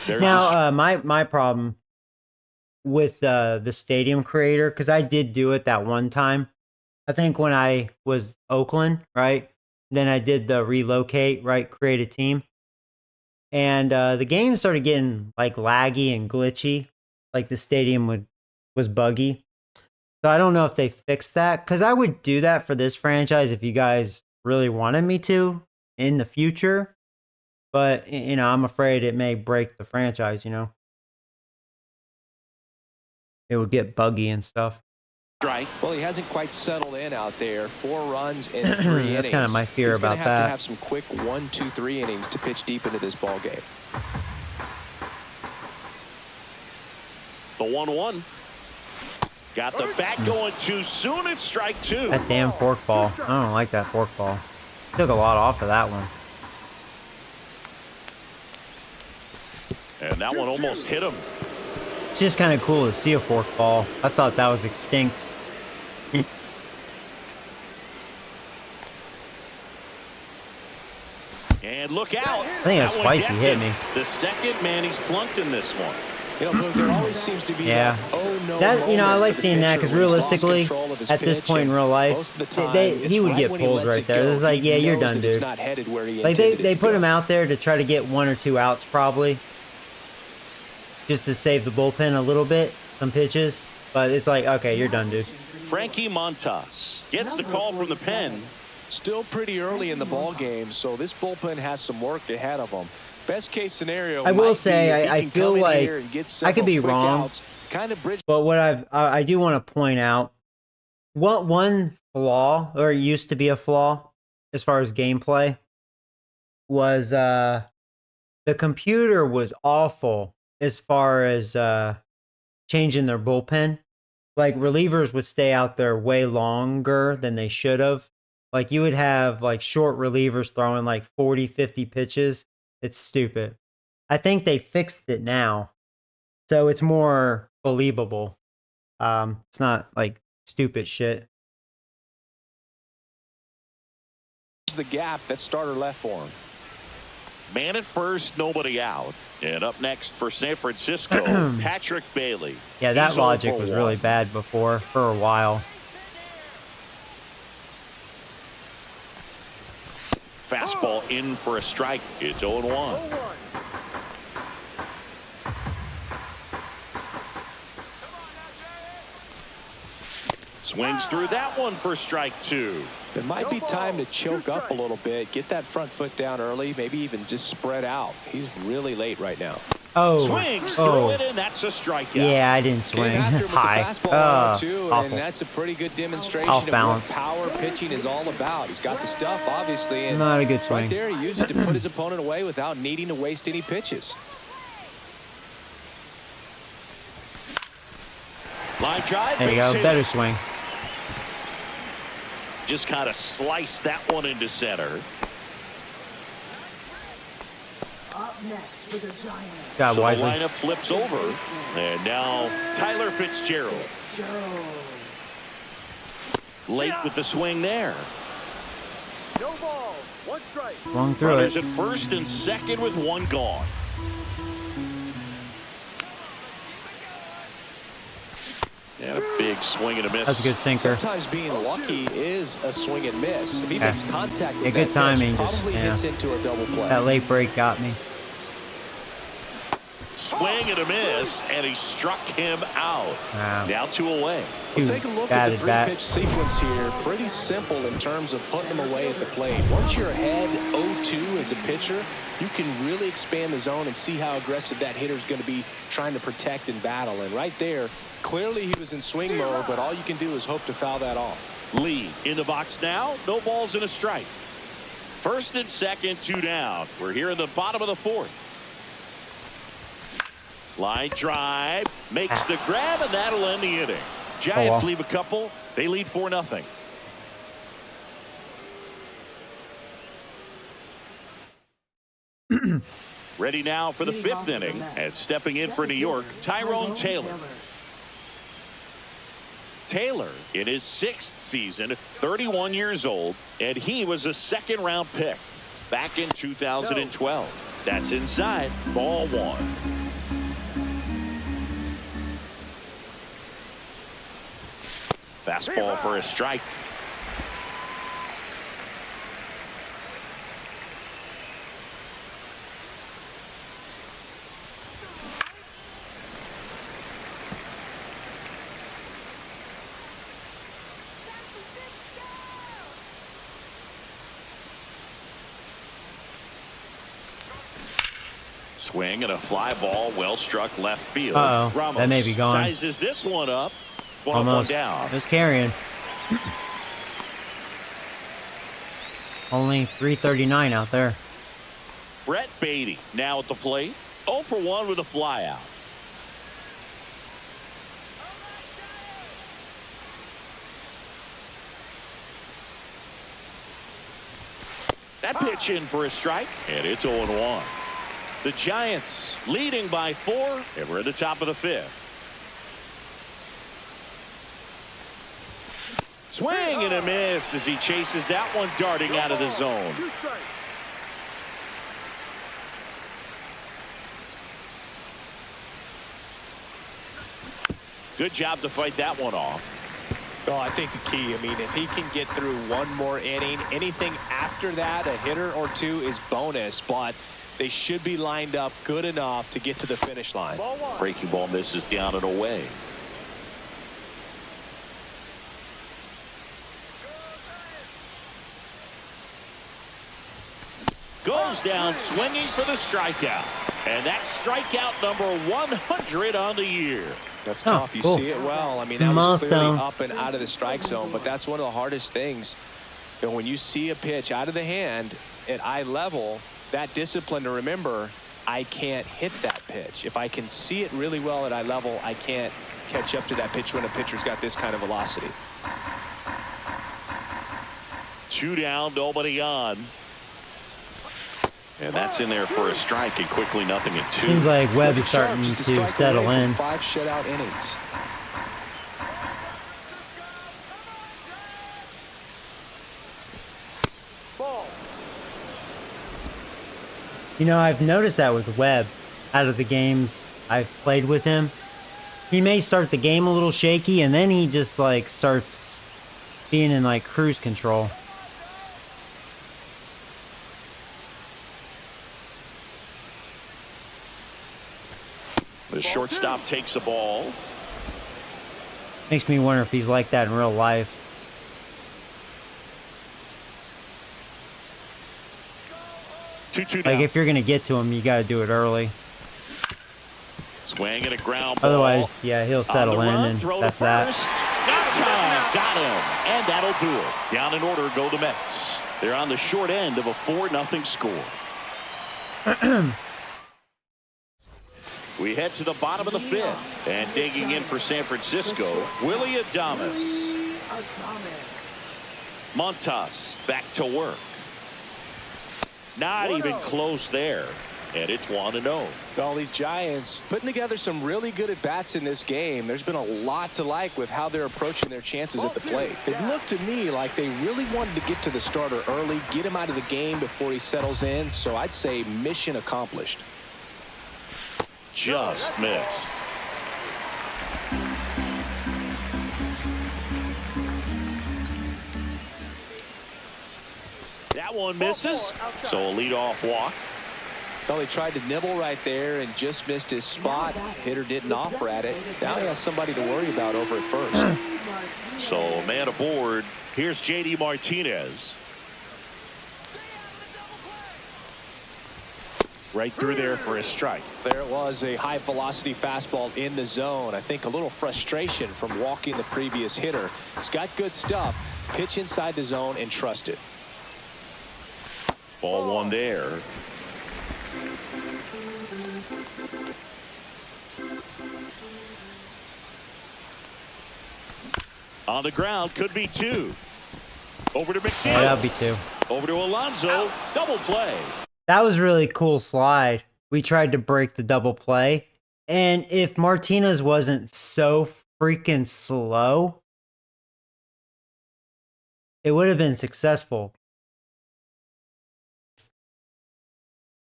There's Now, my problem with the stadium creator, because I did do it that one time. I think when I was Oakland, right? Then I did the relocate, right? Create a team. And the game started getting like laggy and glitchy. Like the stadium was buggy. So I don't know if they fixed that, because I would do that for this franchise if you guys really wanted me to in the future. But, you know, I'm afraid it may break the franchise, you know. It would get buggy and stuff. Strike. Well, he hasn't quite settled in out there. 4 runs in 3 innings. That's kind of my fear about He's that. going to have some quick 1, 2, 3 innings to pitch deep into this ball game. The 1-1. Got the bat going too soon. It's strike 2. That damn fork ball. I don't like that fork ball. Took a lot off of that one. And that one almost hit him. It's just kind of cool to see a fork ball. I thought that was extinct. And look out. I think that's twice he hit me. The second man he's plunked in this one. You know, there always seems to be Yeah. that, oh, no That, you know, I moment like for the seeing that, pitcher because where he's lost realistically, control of his at this pitch, point in and real life, most of the time, it's he would right get when he pulled lets right it there. go, It's like, he yeah, you're knows done, that it's dude. not headed where he Like intended they it to put go. him out there to try to get 1 or 2 outs probably, just to save the bullpen a little bit, some pitches. But it's like, okay, you're done, dude. Frankie Montas gets the call from the pen. Still pretty early in the ball game, so this bullpen has some work ahead of them. Best case scenario, I will might say, be if he I can feel come in like here and get I could be several quick wrong, outs, kind of bridge. but what I do want to point out, one flaw, or it used to be a flaw, as far as gameplay, was the computer was awful as far as changing their bullpen. Like relievers would stay out there way longer than they should have. Like you would have like short relievers throwing like 40, 50 pitches. It's stupid. I think they fixed it now, so it's more believable. It's not like stupid shit. The gap that starter left for him. Man at first, nobody out. And up next for San Francisco, Patrick Bailey. Yeah, that He's 0 logic for was 1. really bad before for a while. Fastball in for a strike. It's 0-1. Swings through that one for strike 2. It might be time to choke up a little bit, get that front foot down early, maybe even just spread out. He's really late right now. Oh, Swings through it, and that's a strikeout. Yeah, I didn't swing Getting after him with the high. fastball too, Awful. and that's a pretty good demonstration Off of balance. what power pitching is all about. He's got the stuff, obviously, and Not a good right swing. there he used it to put his opponent away without needing to waste any pitches. Line drive. There you base go. hit. Better swing. Just kind of sliced that one into center. Up next for the Giants, God, So the wisely. lineup flips over. And now Tyler Fitzgerald. Late with the swing there. No ball. 1 strike. Swung through Runners it. at first and second with 1 gone. And a big swing and a miss. That's a good sinker. Sometimes being lucky is a swing and miss. If he Yeah. makes contact with Yeah, good that timing, pitch, just, probably yeah. hits into a double play. That late break got me. Swing and a miss, and he struck him out. Wow. Now 2 away. Well, Two take a look at the batted 3-pitch bats. sequence here. Pretty simple in terms of putting them away at the plate. Once you're ahead 0-2 as a pitcher, you can really expand the zone and see how aggressive that hitter is going to be trying to protect and battle. And right there, clearly he was in swing mode, but all you can do is hope to foul that off. Lee in the box now. No balls and a strike. First and second, 2 down. We're here in the bottom of the 4th. Line drive, makes the grab, and that'll end the inning. Giants leave a couple. They lead 4-0. Ready now for the 5th inning, and stepping in for New York, Tyrone Taylor. Taylor in his 6th season, 31 years old, and he was a 2nd-round pick back in 2012. That's inside, ball 1. Fastball for a strike. Swing and a fly ball, well struck left field. Uh-oh, that may be gone. Sizes this one up. One Almost. down. Just carrying. Only 339 out there. Brett Beatty now at the plate. 0 for 1 with a fly out. That pitch in for a strike, and it's 0-1. The Giants leading by 4, and we're at the top of the 5th. Swing and a miss as he chases that one darting out of the zone. 2 strikes. Good job to fight that one off. Well, I think the key, I mean, if he can get through one more inning, anything after that, a hitter or two is bonus, but they should be lined up good enough to get to the finish line. Ball 1. Breaking ball misses down and away. Goes down swinging for the strikeout. And that's strikeout number 100 on the year. That's tough. You cool. see it well. I mean, that was clearly Milestone. up and out of the strike zone, but that's one of the hardest things. You know, when you see a pitch out of the hand at eye level, that discipline to remember, I can't hit that pitch. If I can see it really well at eye level, I can't catch up to that pitch when a pitcher's got this kind of velocity. 2 down, nobody on. And that's in there for a strike, and quickly 0-2. Seems like Webb is Looking sharp, starting just a to strike settle away from in. 5 shutout innings. Ball. You know, I've noticed that with Webb. Out of the games I've played with him, he may start the game a little shaky, and then he just like starts being in like cruise control. The shortstop takes the ball. Makes me wonder if he's like that in real life. – 2-2 down. Like if you're gonna get to him, you got to do it early. Swing and a ground ball. Otherwise, yeah, he'll settle in, and that's that. Got him, and that'll do it. Down in order go the Mets. They're on the short end of a 4-0 score. We head to the bottom of the 5th, and digging in for San Francisco, Willie Adames. Montas back to work. Not even close there, and it's 1-0. All these Giants putting together some really good at-bats in this game. There's been a lot to like with how they're approaching their chances at the plate. It looked to me like they really wanted to get to the starter early, get him out of the game before he settles in, so I'd say mission accomplished. Just missed. That one misses, so a leadoff walk. Well, he tried to nibble right there and just missed his spot. Hitter didn't offer at it. Now he has somebody to worry about over at first. So a man aboard. Here's JD Martinez. Right through there for a strike. There was a high velocity fastball in the zone. I think a little frustration from walking the previous hitter. He's got good stuff. Pitch inside the zone and trust it. Ball 1 there. On the ground, could be 2. Over to McNeil. Yeah, that'll be 2. Over to Alonso. Double play. That was really cool slide. We tried to break the double play, and if Martinez wasn't so freaking slow, it would have been successful.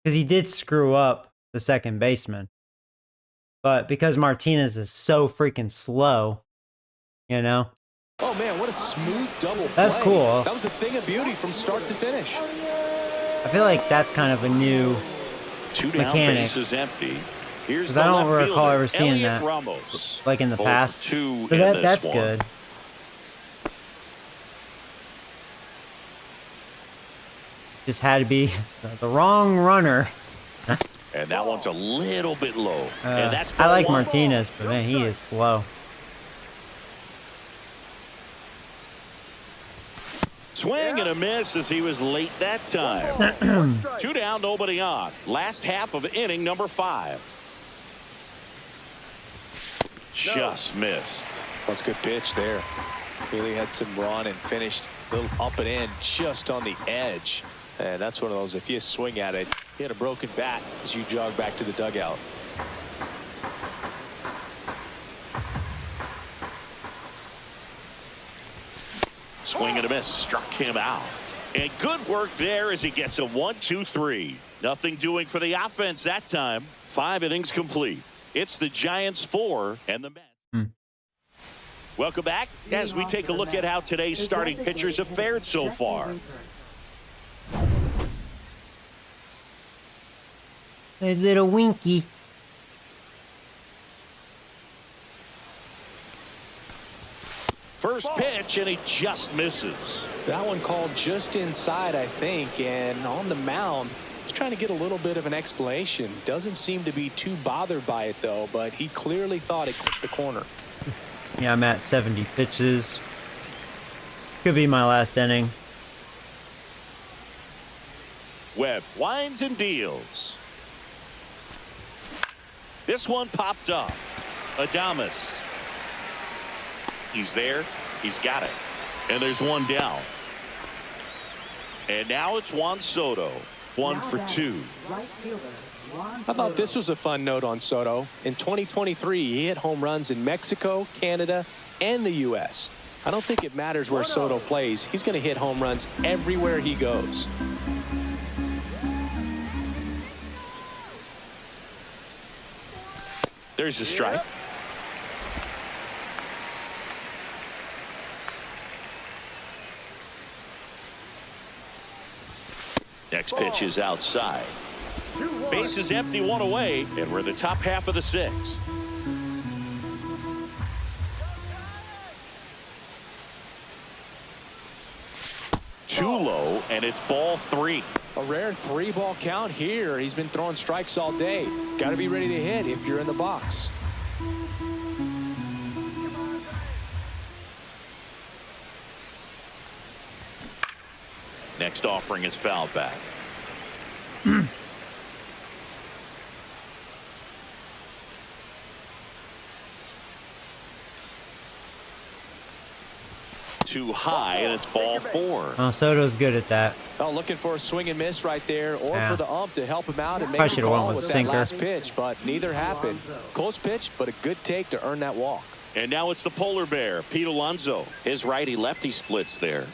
Because he did screw up the second baseman. But because Martinez is so freaking slow, you know, Oh, man, what a smooth double play. That's cool. That was a thing of beauty from start to finish. I feel like that's kind of a new 2 down, mechanic. bases empty. Here's 'cause the I don't left recall fielder, ever seeing Elliot that, Ramos. like in the Both past. 2 So in this that's one. good. Just had to be the wrong runner. And that one's a little bit low. And that's I like ball 1. Martinez, but man, he is slow. Swing and a miss as he was late that time. 2 down, nobody on. Last half of inning number 5. Just missed. That's a good pitch there. Really had some run and finished a little up and in just on the edge. And that's one of those, if you swing at it, you had a broken bat as you jog back to the dugout. Swing and a miss. Struck him out. And good work there as he gets a 1-2-3. Nothing doing for the offense that time. 5 innings complete. It's the Giants 4 and the Mets. Welcome back as we take a look at how today's starting pitchers have fared so far. A little winky. First pitch, and he just misses. That one called just inside, I think, and on the mound, he's trying to get a little bit of an explanation. Doesn't seem to be too bothered by it, though, but he clearly thought it clipped the corner. Yeah, I'm at 70 pitches. Could be my last inning. Webb winds and deals. This one popped up. Adames. He's there. He's got it. And there's one down. And now it's Juan Soto. 1 for 2. I thought this was a fun note on Soto. In 2023, he hit home runs in Mexico, Canada, and the U.S. I don't think it matters where Soto plays. He's going to hit home runs everywhere he goes. There's a strike. Next pitch is outside. Base is empty, 1 away, and we're in the top half of the 6th. Too low, and it's ball 3. A rare 3-ball count here. He's been throwing strikes all day. Got to be ready to hit if you're in the box. Next offering is fouled back. Too high, and it's ball 4. Oh, Soto's good at that. Oh, looking for a swing and miss right there, or Yeah. for the ump to help him out and make Probably a should've went call with with that sinker. last pitch, but neither happened. Close pitch, but a good take to earn that walk. And now it's the polar bear, Pete Alonso. His righty-lefty splits there.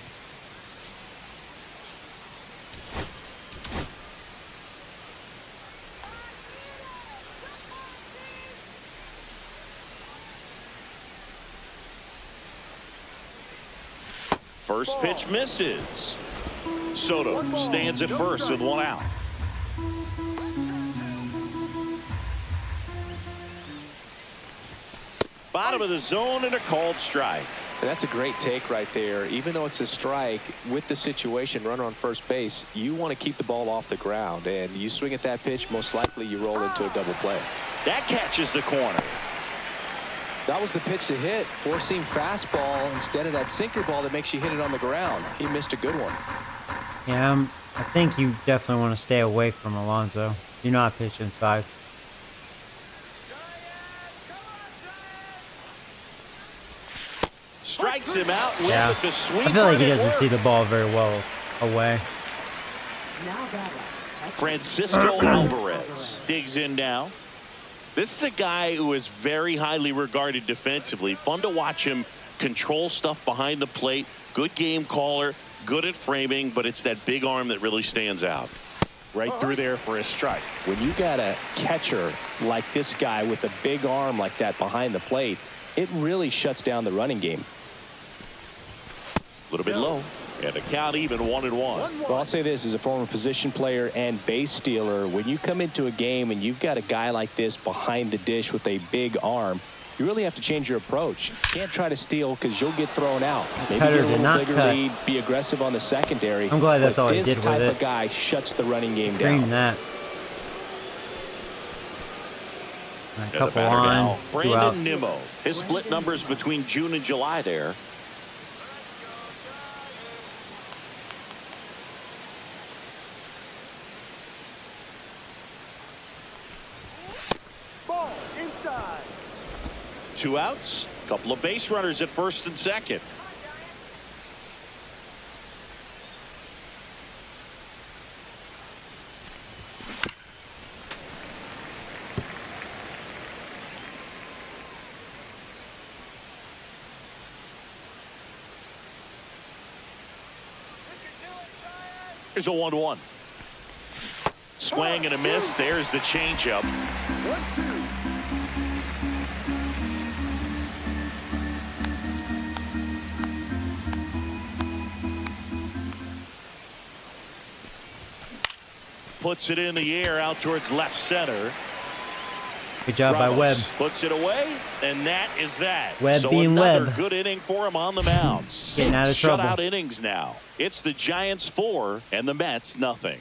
First pitch misses. Soto stands at first with 1 out. Bottom of the zone and a called strike. And that's a great take right there. Even though it's a strike, with the situation, runner on first base, you want to keep the ball off the ground. And you swing at that pitch, most likely you roll into a double play. That catches the corner. That was the pitch to hit. Four-seam fastball instead of that sinker ball that makes you hit it on the ground. He missed a good one. Yeah, I think you definitely want to stay away from Alonso. Do not pitch inside. Strikes him out with Yeah, the sweep. I feel like he doesn't see the ball very well away. Francisco Alvarez digs in now. This is a guy who is very highly regarded defensively. Fun to watch him control stuff behind the plate. Good game caller, good at framing, but it's that big arm that really stands out. Right through there for a strike. When you got a catcher like this guy with a big arm like that behind the plate, it really shuts down the running game. A little bit low. And the count even 1-1. Well, I'll say this as a former position player and base stealer. When you come into a game and you've got a guy like this behind the dish with a big arm, you really have to change your approach. You can't try to steal because you'll get thrown out. Maybe Cutter get a did little not bigger cut. lead, be aggressive on the secondary. I'm glad that's But all he this did with type it. of guy shuts the running game Green down. that. A And the couple batter now, on. 2 Brandon outs. Nimmo. His split numbers between June and July there. Ball inside. 2 outs. Couple of base runners at first and second. Here's a 1-1. Swing and a miss. There's the changeup. 1-2. Puts it in the air out towards left center. Good job by Ramos Webb. puts it away, and that is that. Webb so being another Webb. good inning for him on the mound. Getting out of 6 trouble. shutout innings now. It's the Giants 4 and the Mets nothing.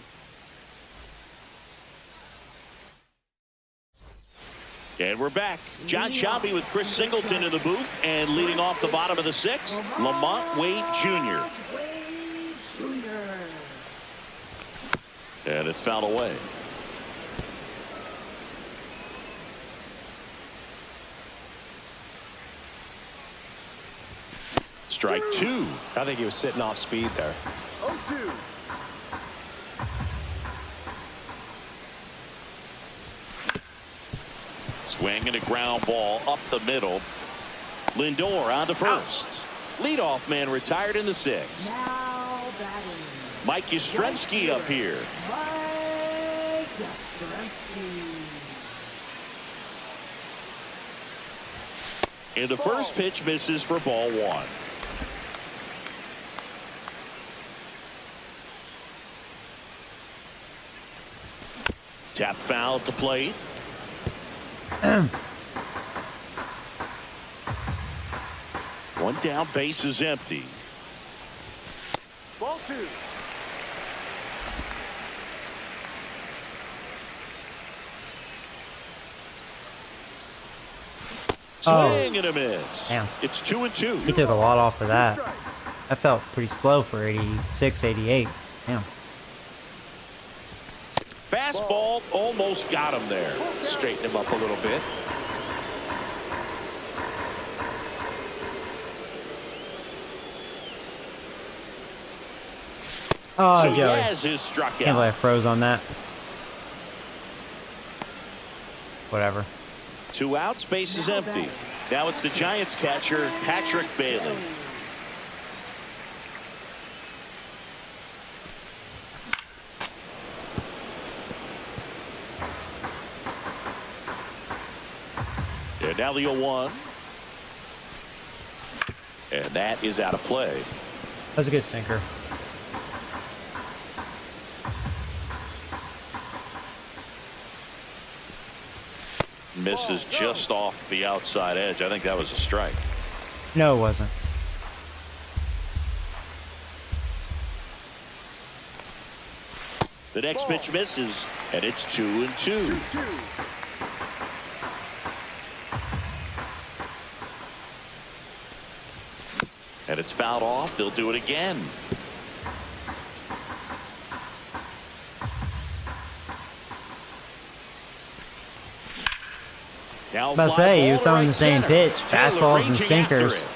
And we're back. John Shelby with Chris Singleton in the booth, and leading off the bottom of the 6th, Lamont Wade Jr. Wade Jr. And it's fouled away. Strike 2. I think he was sitting off speed there. 0-2. Swing and a ground ball up the middle. Lindor on to first. Leadoff man retired in the 6th. Now batting. Mike Yastrzemski up here. Mike Yastrzemski. And the first pitch misses for ball 1. Tap foul at the plate. One down, base is empty. Ball 2. Swing and a miss. Damn. It's 2-2. He took a lot off of that. That felt pretty slow for 86, 88. Damn. Fastball almost got him there. Straighten him up a little bit. Oh, So he Joey. has his Can't believe I strikeout. froze on that. Whatever. 2 outs, base is empty. Now it's the Giants catcher, Patrick Bailey. And now the 0-1. And that is out of play. That's a good sinker. Misses just off the outside edge. I think that was a strike. No, it wasn't. The next pitch misses, and it's 2-2. 2. And it's fouled off. They'll do it again. Now I was about to fly say, you're ball to throwing right the same center. pitch. Taylor Fastballs and raging after sinkers. it.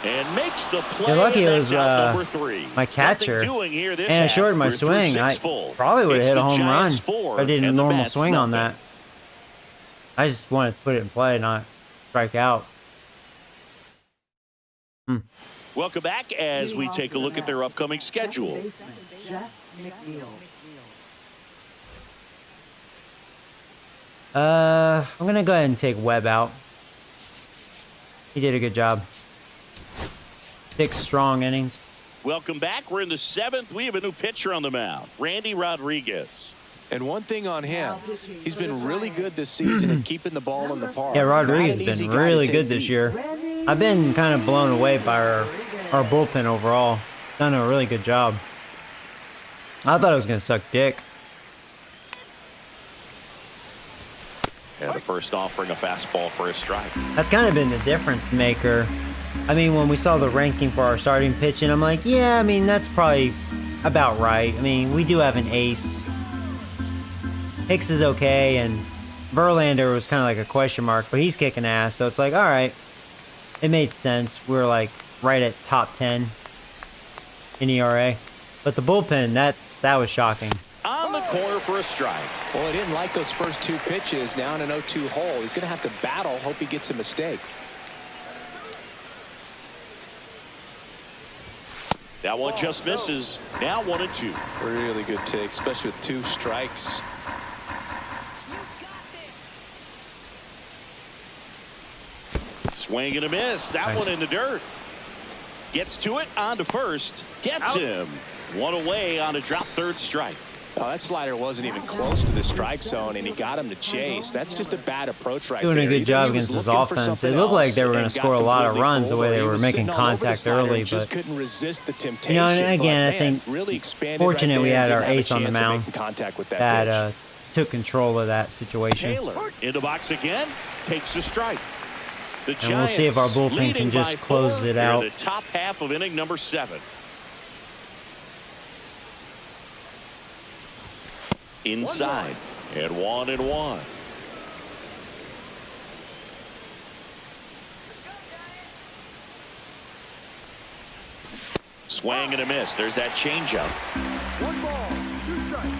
And makes the play. You're lucky and it that's was out number 3. my catcher. Nothing doing here this And I half. shorted my We're through swing. 6 I full. probably would have It's hit a the home run Giants if 4 I did a and the normal Mets swing on nothing. that. I just wanted to put it in play, not strike out. Welcome back as we take a look at their upcoming schedule. Second baseman, Jeff McNeil. I'm gonna go ahead and take Webb out. He did a good job. 6 strong innings. Welcome back. We're in the 7th. We have a new pitcher on the mound, Randy Rodriguez. And one thing on him, he's been really good this season at keeping the ball in the park. Yeah, Not an Rodriguez easy been guy to really take good this deep. year. I've been kind of blown away by our bullpen overall. Done a really good job. I thought it was going to suck dick. And the first offering, a fastball for a strike. That's kind of been the difference maker. I mean, when we saw the ranking for our starting pitching, I'm like, yeah, I mean, that's probably about right. I mean, we do have an ace. Hicks is okay, and Verlander was kind of like a question mark, but he's kicking ass, so it's like, all right. It made sense. We were like right at top 10 in ERA. But the bullpen, that was shocking. On the corner for a strike. Well, he didn't like those first 2 pitches. Now in an 0-2 hole, he's going to have to battle, hope he gets a mistake. That one just misses. Now 1-2. Really good take, especially with 2 strikes. Swing and a miss. That Nice. one in the dirt. Gets to it, on to first. Gets him. One away on a drop third strike. Oh, that slider wasn't even close to the strike zone, and he got him to chase. That's just a bad approach right Doing there. a good Either job he was against his looking for offense. something It looked like else they were going and to got score a lot of completely runs the way full, they or were he was making sitting all over the contact slider and early. just But, couldn't resist the temptation. you know, and again, But, I man, think really expanded fortunate right we there had and our didn't have a ace on the chance of mound making contact with that that pitch. took control of that situation. Taylor in the box again. Takes a strike. The And we'll see if our Giants bullpen can leading just by close 4 it out. in the top half of inning number 7. Inside. And 1-1. Swing and a miss. There's that changeup. 1 ball, 2 strikes.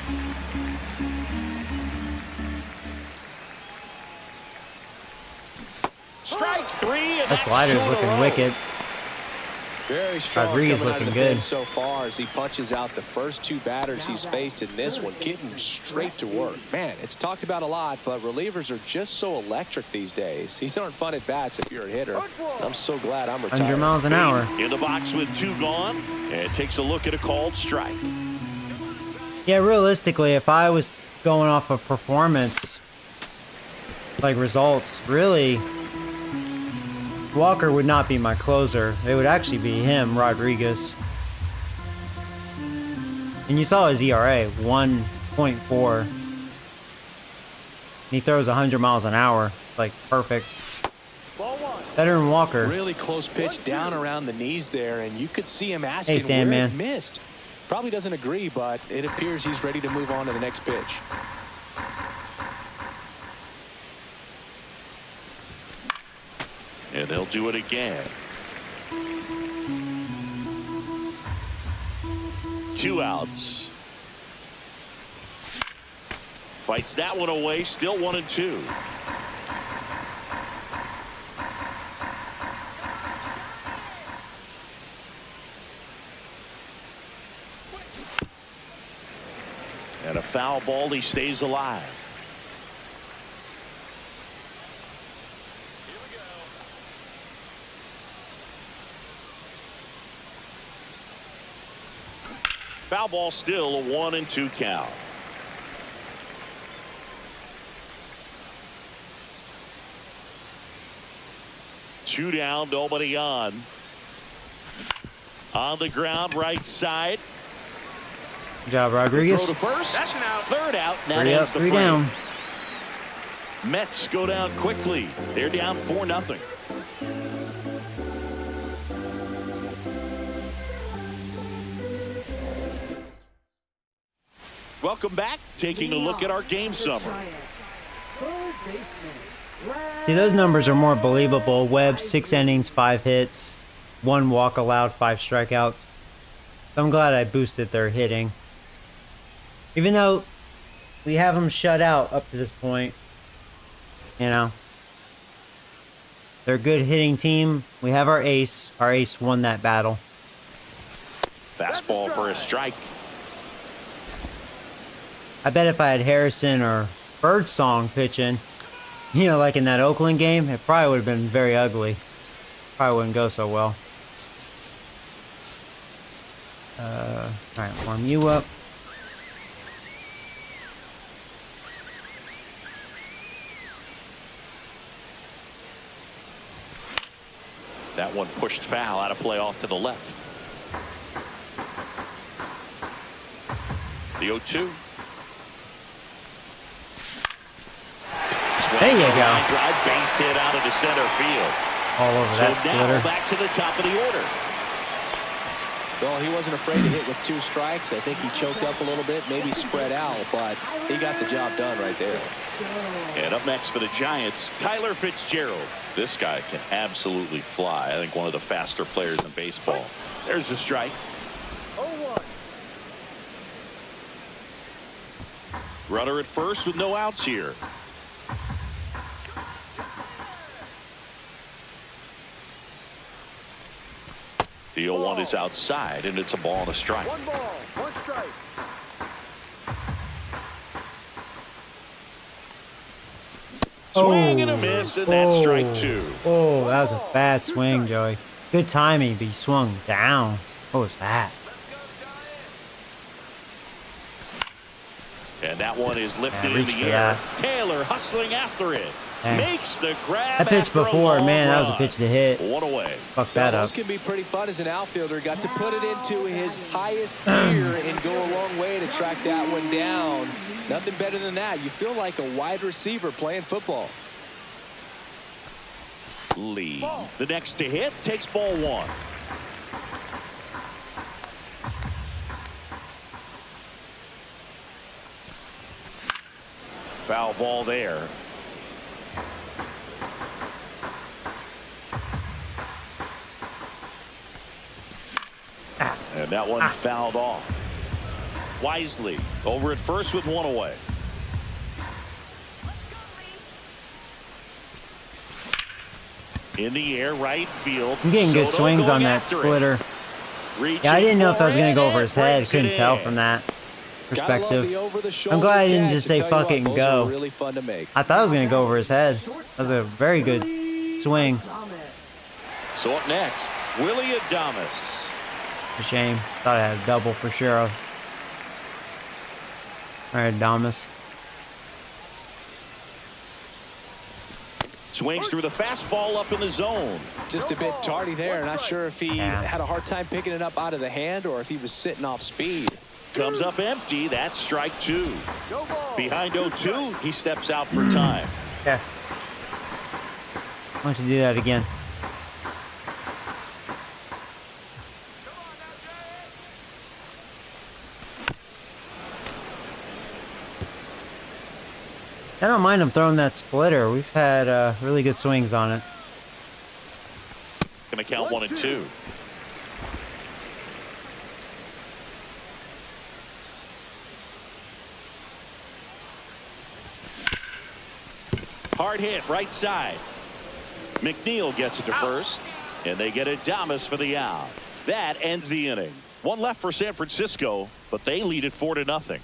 Strike 3. And That that's slider's 2 in a looking row. wicked. Very strong Rodriguez coming out of looking the pen good. so far as he punches out the first 2 batters he's faced in this one, getting straight to work. Man, it's talked about a lot, but relievers are just so electric these days. These aren't fun at bats if you're a hitter. I'm so glad I'm retired. 100 miles an hour. In the box with 2 gone. And takes a look at a called strike. Yeah, realistically, if I was going off of performance, like results, really, Walker would not be my closer. It would actually be him, Rodriguez. And you saw his ERA, 1.4. He throws 100 miles an hour, like perfect. Ball 1. Better than Walker. Really close pitch down around the knees there, and you could see him asking where Sandman. it missed. Probably doesn't agree, but it appears he's ready to move on to the next pitch. And they'll do it again. 2 outs. Fights that one away. Still 1-2. And a foul ball. He stays alive. Foul ball, still a 1-2 count. Two down, nobody on. On the ground, right side. Good job, Rodriguez. Throw to first. That's an out. Third out. That 3 up, ends the 3 frame. down. Mets go down quickly. They're down 4-0. Welcome back. Taking a look at our game summary. See, those numbers are more believable. Webb, 6 innings, 5 hits, 1 walk allowed, 5 strikeouts. So I'm glad I boosted their hitting. Even though we have them shut out up to this point, you know, they're a good hitting team. We have our ace. Our ace won that battle. Fastball for a strike. I bet if I had Harrison or Birdsong pitching, you know, like in that Oakland game, it probably would have been very ugly. Probably wouldn't go so well. Try and warm you up. That one pushed foul, out of play off to the left. The 0-2. There you go. Drive, base hit out into center field. All over So that now splitter. back to the top of the order. Well, he wasn't afraid to hit with 2 strikes. I think he choked up a little bit, maybe spread out, but he got the job done right there. And up next for the Giants, Tyler Fitzgerald. This guy can absolutely fly. I think one of the faster players in baseball. There's the strike. 0-1. Runner at first with no outs here. The 0-1 is outside, and it's a ball and a strike. 1 ball, 1 strike. Swing and a miss, and that's strike 2. Oh, that was a bad swing, Joey. Good timing, but he swung down. What was that? And that one is lifted in reached the for air. that. Taylor hustling after it. Dang. Makes the grab. That pitch after a before, long man, that was a run. pitch to hit. One away. Fuck that Those up. can be pretty fun as an outfielder. Got to put it into his highest gear and go a long way to track that one down. Nothing better than that. You feel like a wide receiver playing football. Lee, the next to hit, takes ball 1. Foul ball there. And that one fouled off. Wisely over at first with 1 away. In the air, right field. I'm getting good Soto swings going on that after it. splitter. Reaching Yeah, I didn't know if I was for going to it, go over his head. breaks it Couldn't tell in. from that Gotta love the perspective. over-the-shoulder I'm glad I didn't catch. just I say tell you fuck what, it and those go. are really fun to make. I thought I was going to go over his head. That was a very good swing. So up next, Willie Adames. A shame. Thought I had a double for sure. All right, Adames. Swings through the fastball up in the zone. Just a bit tardy there. Not sure if he Yeah. had a hard time picking it up out of the hand or if he was sitting off speed. Comes up empty. That's strike 2. No ball. Behind 0-2, he steps out for time. Okay. Why don't you do that again? I don't mind him throwing that splitter. We've had really good swings on it. Gonna count 1 and 2. Hard hit, right side. McNeil gets it to first, and they get Adames for the out. That ends the inning. 1 left for San Francisco, but they lead it 4-0.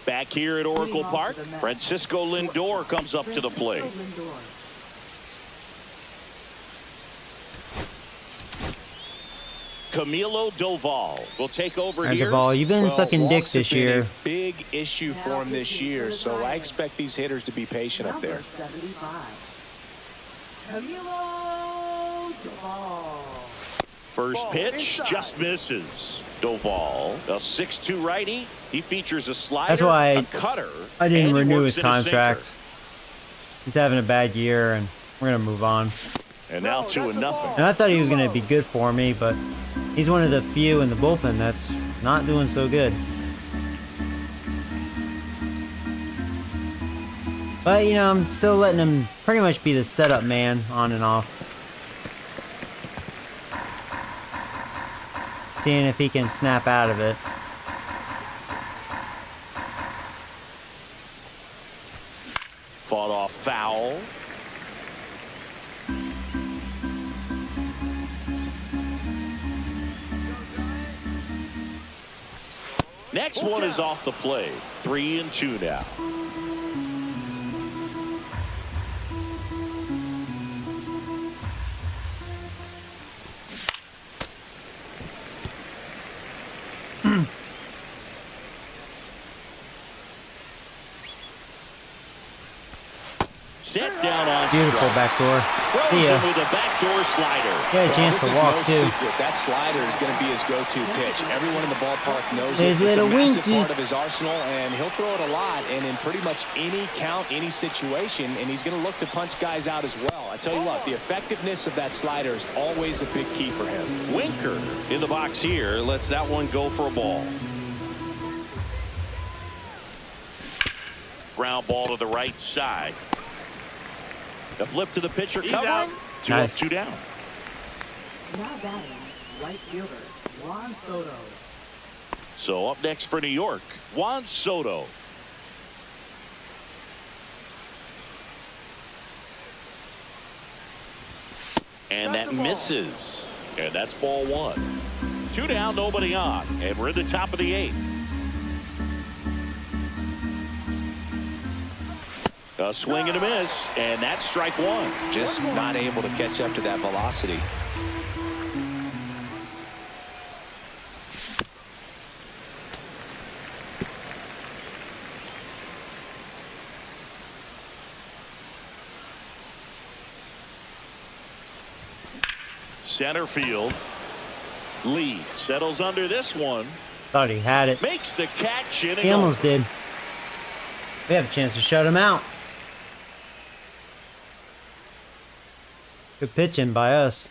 Back here at Oracle Park, Francisco Lindor comes up to the plate. Camilo Doval will take over All right, here. Duvall, you've been Well, sucking dick walks have this been year. a big issue for him this year, so I expect these hitters to be patient up there. 75. Camilo Doval. First pitch just misses. Doval, a 6'2" righty. He features a slider, That's why a cutter. I didn't and he renew works his in a sinker. contract. He's having a bad year, and we're going to move on. And now 2-0. And I thought he was going to be good for me, but he's one of the few in the bullpen that's not doing so good. But, you know, I'm still letting him pretty much be the setup man on and off. Seeing if he can snap out of it. Fought off foul. Next one is off the plate. 3-2 now. Set down on Beautiful strikes. backdoor. Throws See ya. him with a backdoor slider. Get a chance This to is walk no too. secret. That slider is going to be his go-to pitch. Everyone in the ballpark knows There's it. It's a little massive Winky. part of his arsenal, and he'll throw it a lot and in pretty much any count, any situation, and he's going to look to punch guys out as well. I tell you what, the effectiveness of that slider is always a big key for him. Winker in the box here lets that one go for a ball. Ground ball to the right side. The flip to the pitcher covering. out. Two Nice. up, two down. Now batting, right fielder, Juan Soto. So up next for New York, Juan Soto. And that misses. And that's ball one. Two down, nobody on. And we're in the top of the eighth. A swing and a miss, and that's strike one. Just not able to catch up to that velocity. Center field. Lee settles under this one. Thought he had it. Makes the catch. He almost did. We have a chance to shut him out. Good pitching by us.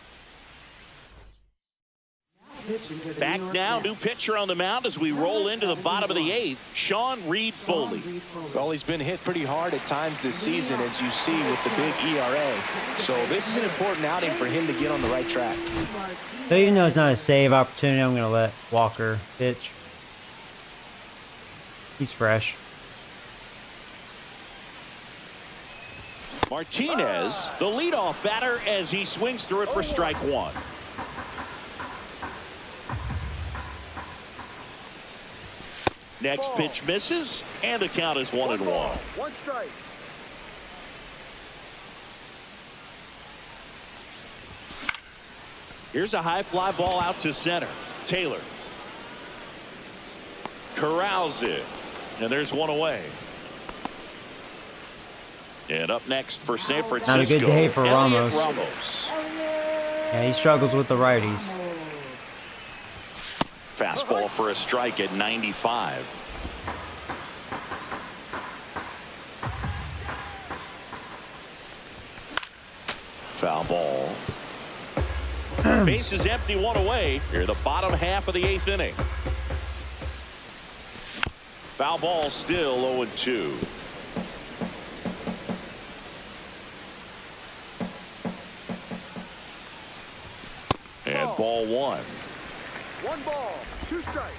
Back now, new pitcher on the mound as we roll into the bottom of the eighth. Sean Reed-Foley. Well, he's been hit pretty hard at times this season, as you see with the big ERA. So this is an important outing for him to get on the right track. So even though it's not a save opportunity, I'm going to let Walker pitch. He's fresh. Martinez, the leadoff batter, as he swings through it for strike one. Next pitch misses, and the count is 1-1. One strike. Here's a high fly ball out to center. Taylor corrals it, and there's one away. And up next for San Francisco. Not a good day for Elliot Ramos. Yeah, he struggles with the righties. Fastball for a strike at 95. Foul ball. Base is empty, one away. Here, the bottom half of the eighth inning. Foul ball still 0-2. And ball one. One ball, two strikes.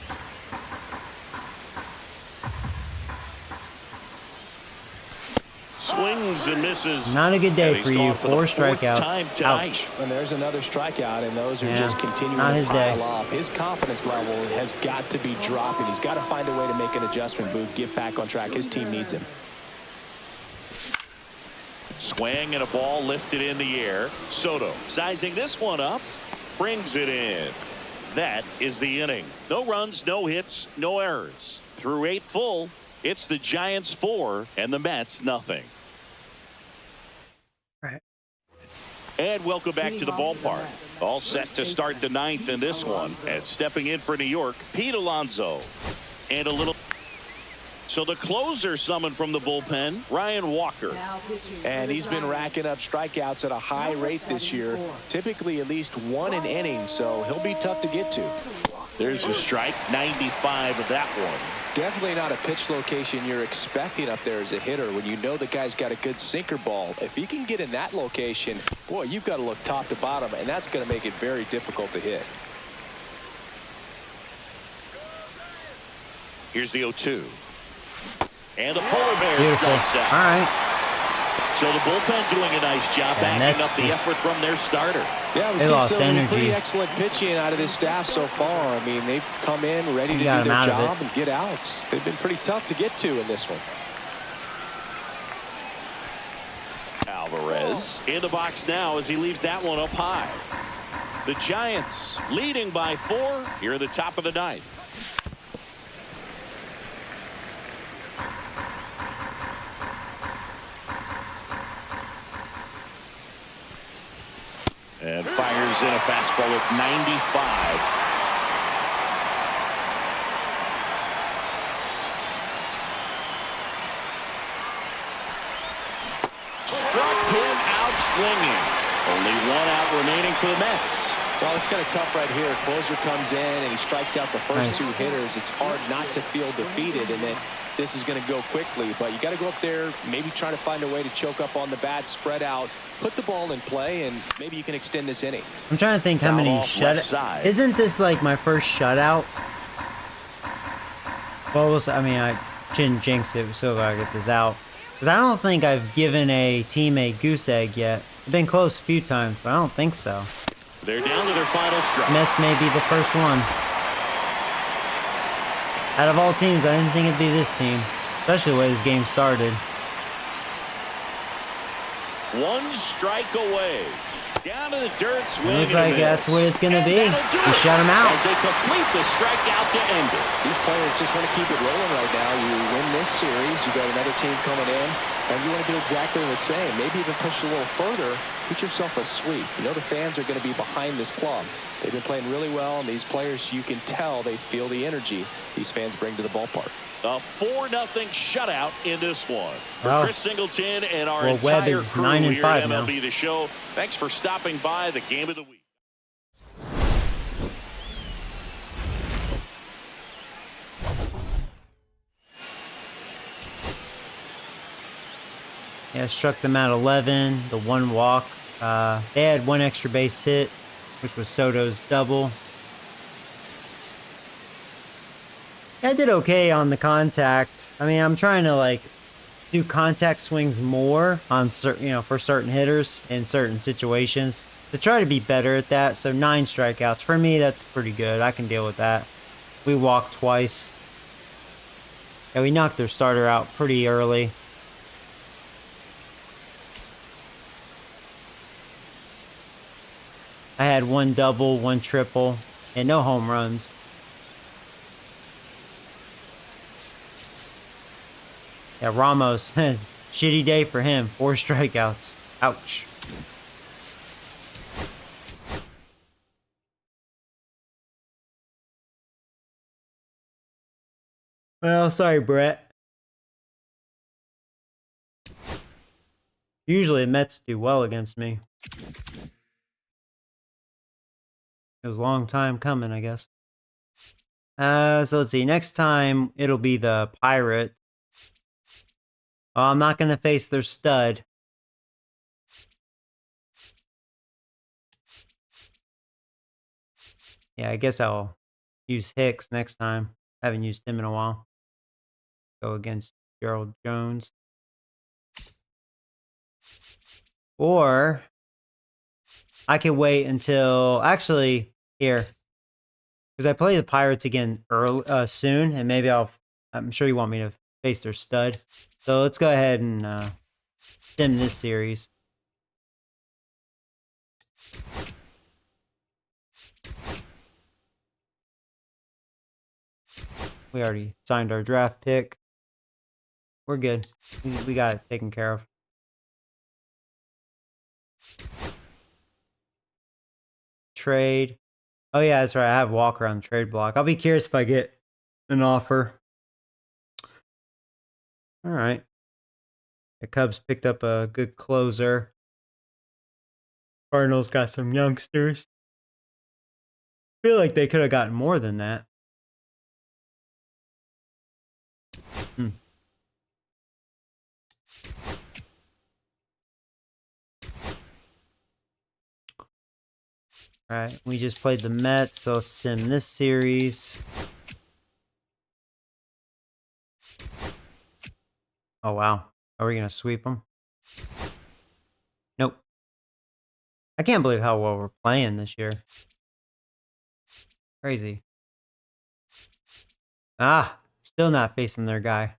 Swings and misses. Not a good day And he's for you. gone for the 4 fourth strikeouts. time tonight. Ouch. And there's another strikeout, and those are Yeah, just continuing not to his pile day. up. His confidence level has got to be dropping. He's got to find a way to make an adjustment, Booth, get back on track. His team needs him. Swing and a ball lifted in the air. Soto sizing this one up, brings it in. That is the inning. No runs, no hits, no errors. Through 8 full, it's the Giants 4 and the Mets nothing. Right. And welcome back to the ballpark. All set to start the 9th in this one. And stepping in for New York, Pete Alonso. And a little. So the closer summoned from the bullpen, Ryan Walker. And he's been racking up strikeouts at a high rate this year, typically at least 1 an inning, so he'll be tough to get to. There's a strike, 95 of that one. Definitely not a pitch location you're expecting up there as a hitter when you know the guy's got a good sinker ball. If he can get in that location, boy, you've got to look top to bottom, and that's going to make it very difficult to hit. Here's the 0-2. And the Polar Bears Beautiful. strikes out. All right. So the bullpen doing a nice job And backing that's up the just- effort from their starter. Yeah, we They see lost some energy. pretty excellent pitching out of this staff so far. I mean, they've come in ready to do got their 'em out of job it. and get outs. They've been pretty tough to get to in this one. Alvarez in the box now as he leaves that one up high. The Giants leading by 4 here at the top of the 9th. And fires in a fastball at 95. Struck him out swinging. Only one out remaining for the Mets. Well, it's kind of tough right here. Closer comes in and he strikes out the first Nice. two hitters. It's hard not to feel defeated, and then this is going to go quickly. But you got to go up there, maybe try to find a way to choke up on the bat, spread out, put the ball in play, and maybe you can extend this inning. I'm trying to think how Foul many off left side. Isn't this like my first shutout? Well, I mean, I shouldn't jinx it. We still gotta get this out. Because I don't think I've given a team a goose egg yet. I've been close a few times, but I don't think so. They're down to their final strike. Mets may be the first one. Out of all teams, I didn't think it'd be this team. Especially the way this game started. One strike away. Down to the dirt, swing. Looks like that's what it's gonna be. We shut him out. As they complete the strikeout to end it. These players just want to keep it rolling right now. You win this series, you got another team coming in, and you want to do exactly the same. Maybe even push a little further. Get yourself a sweep. You know the fans are going to be behind this club. They've been playing really well, and these players, you can tell they feel the energy these fans bring to the ballpark. A 4-0 shutout in this one. For Wow. Chris Singleton and our Well, Webb entire is crew 9 and here 5 at now. MLB The Show, thanks for stopping by the Game of the Week. Yeah, struck them out 11. The one walk. They had one extra base hit, which was Soto's double. I did okay on the contact. I mean, I'm trying to like do contact swings more on certain, for certain hitters in certain situations to try to be better at that. So 9 strikeouts for me, that's pretty good. I can deal with that. We walked twice. Yeah, we knocked their starter out pretty early. I had 1 double, 1 triple, and no home runs. Yeah, Ramos, shitty day for him. 4 strikeouts. Ouch. Well, sorry, Brett. Usually the Mets do well against me. It was a long time coming, I guess. So let's see. Next time, it'll be the Pirate. Oh, I'm not going to face their stud. Yeah, I guess I'll use Hicks next time. I haven't used him in a while. Go against Gerald Jones. Or I can wait until... Actually, here. Because I play the Pirates again soon, and maybe I'm sure you want me to face their stud. So let's go ahead and sim this series. We already signed our draft pick. We're good. We got it taken care of. Trade. Oh yeah, that's right. I have Walker on the trade block. I'll be curious if I get an offer. All right. The Cubs picked up a good closer. Cardinals got some youngsters. Feel like they could have gotten more than that. All right, we just played the Mets, so let's sim this series. Oh, wow. Are we going to sweep them? Nope. I can't believe how well we're playing this year. Crazy. Ah, still not facing their guy.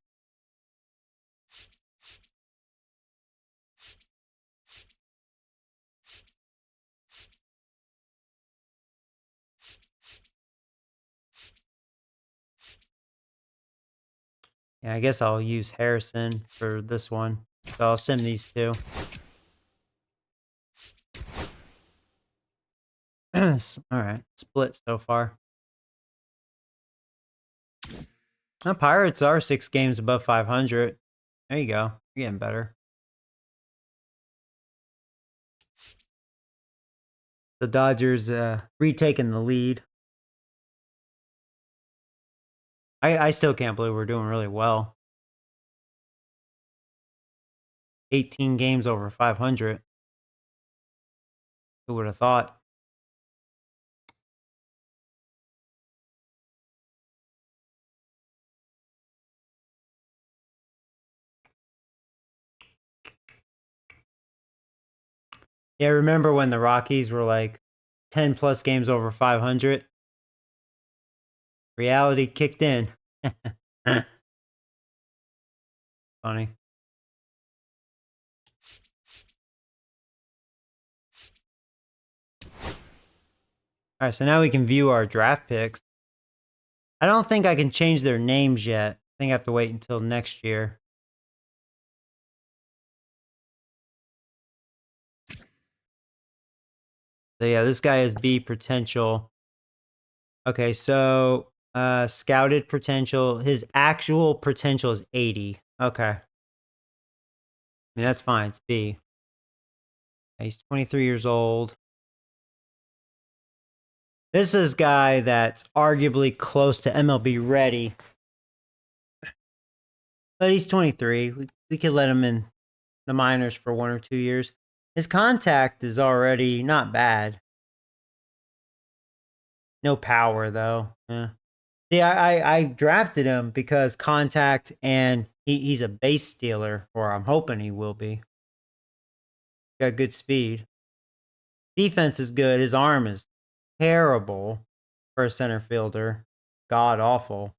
Yeah, I guess I'll use Harrison for this one. So I'll sim these two. All right, split so far. The Pirates are 6 games above 500. There you go. You're getting better. The Dodgers retaking the lead. I still can't believe we're doing really well. 18 games over 500. Who would have thought? Yeah, remember when the Rockies were like 10 plus games over 500? Reality kicked in. Funny. All right, so now we can view our draft picks. I don't think I can change their names yet. I think I have to wait until next year. So yeah, this guy has B potential. Okay, so scouted potential. His actual potential is 80. Okay. I mean, that's fine. It's B. He's 23 years old. This is a guy that's arguably close to MLB ready. But he's 23. We could let him in the minors for 1 or 2 years. His contact is already not bad. No power, though. Yeah. See, I drafted him because contact and he's a base stealer, or I'm hoping he will be. Got good speed. Defense is good. His arm is terrible for a center fielder. God awful.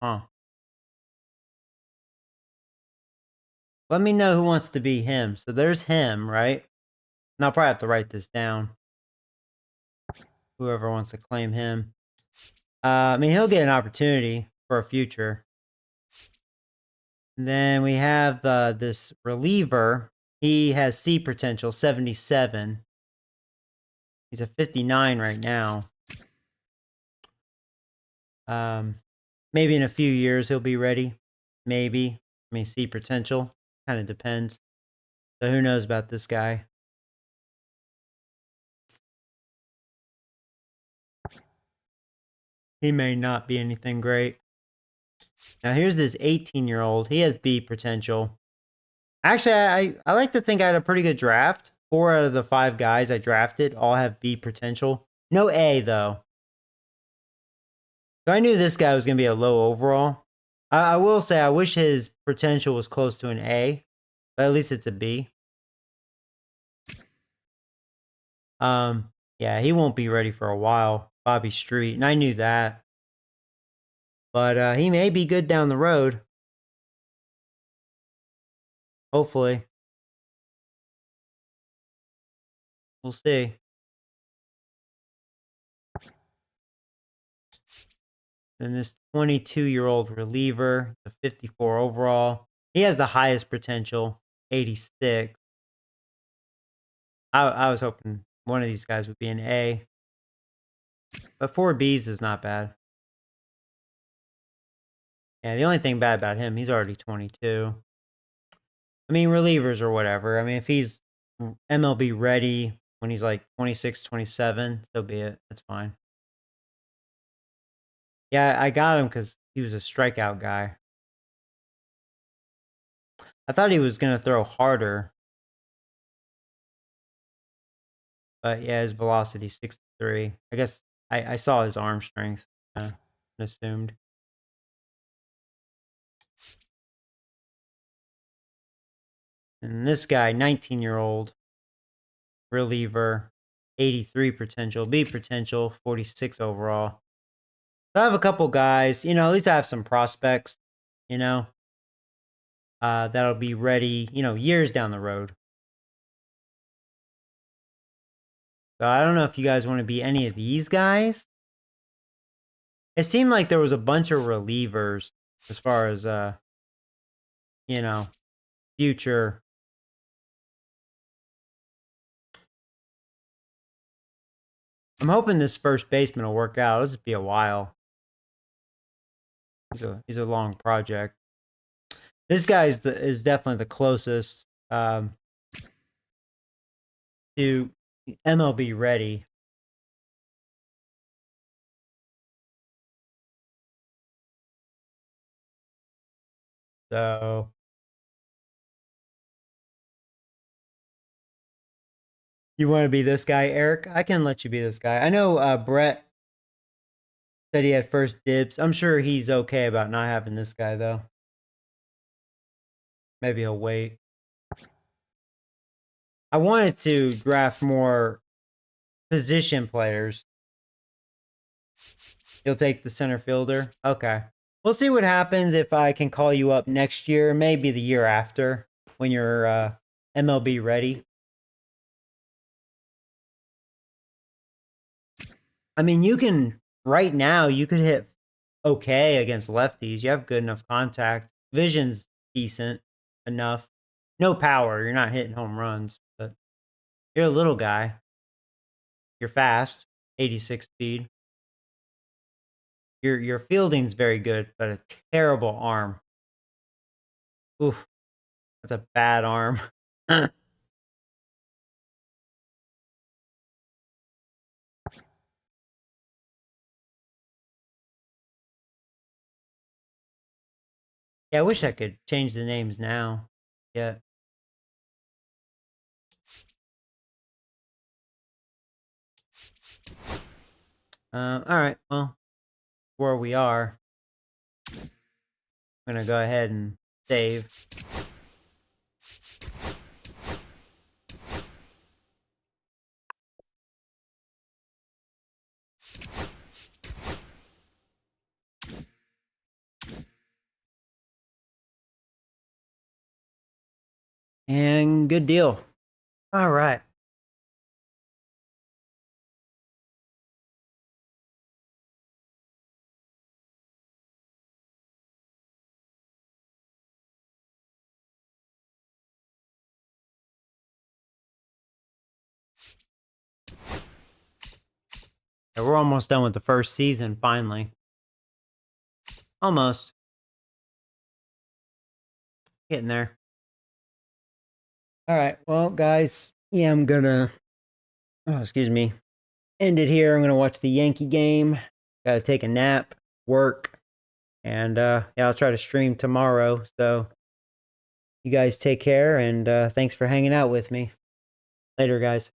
Huh. Let me know who wants to be him. So there's him, right? And I'll probably have to write this down. Whoever wants to claim him. I mean, he'll get an opportunity for a future. And then we have this reliever. He has C potential, 77. He's a 59 right now. Maybe in a few years he'll be ready. Maybe. I mean, C potential. Kind of depends. So who knows about this guy? He may not be anything great. Now here's this 18-year-old. He has B potential. Actually, I like to think I had a pretty good draft. 4 out of the 5 guys I drafted all have B potential. No A, though. So I knew this guy was going to be a low overall. I will say I wish his potential was close to an A, but at least it's a B. Yeah, he won't be ready for a while. Bobby Street, and I knew that. But he may be good down the road. Hopefully. We'll see. Then this 22-year-old reliever, the 54 overall. He has the highest potential, 86. I was hoping one of these guys would be an A. But 4 Bs is not bad. Yeah, the only thing bad about him, he's already 22. I mean, relievers or whatever. I mean, if he's MLB ready when he's like 26, 27, so be it. That's fine. Yeah, I got him because he was a strikeout guy. I thought he was going to throw harder. But yeah, his velocity 63. I guess I saw his arm strength. Assumed. And this guy, 19-year-old reliever, 83 potential, B potential, 46 overall. So I have a couple guys, at least I have some prospects, that'll be ready, years down the road. So I don't know if you guys want to be any of these guys. It seemed like there was a bunch of relievers as far as, future I'm hoping this first baseman will work out. This will be a while. He's a long project. This guy is definitely the closest to MLB ready. So you want to be this guy, Eric? I can let you be this guy. I know Brett said he had first dibs. I'm sure he's okay about not having this guy, though. Maybe he'll wait. I wanted to draft more position players. You'll take the center fielder? Okay. We'll see what happens if I can call you up next year, maybe the year after, when you're MLB ready. I mean, you can, right now, you could hit okay against lefties. You have good enough contact. Vision's decent enough. No power. You're not hitting home runs, but you're a little guy. You're fast, 86 speed. Your fielding's very good, but a terrible arm. Oof, that's a bad arm. Yeah, I wish I could change the names now. Yeah. All right. Well, where we are, I'm gonna go ahead and save. And good deal. All right. Yeah, we're almost done with the first season, finally. Almost. Getting there. All right. Well, guys, yeah, I'm gonna, excuse me, end it here. I'm gonna watch the Yankee game. Gotta take a nap, work, and yeah, I'll try to stream tomorrow. So you guys take care, and thanks for hanging out with me. Later, guys.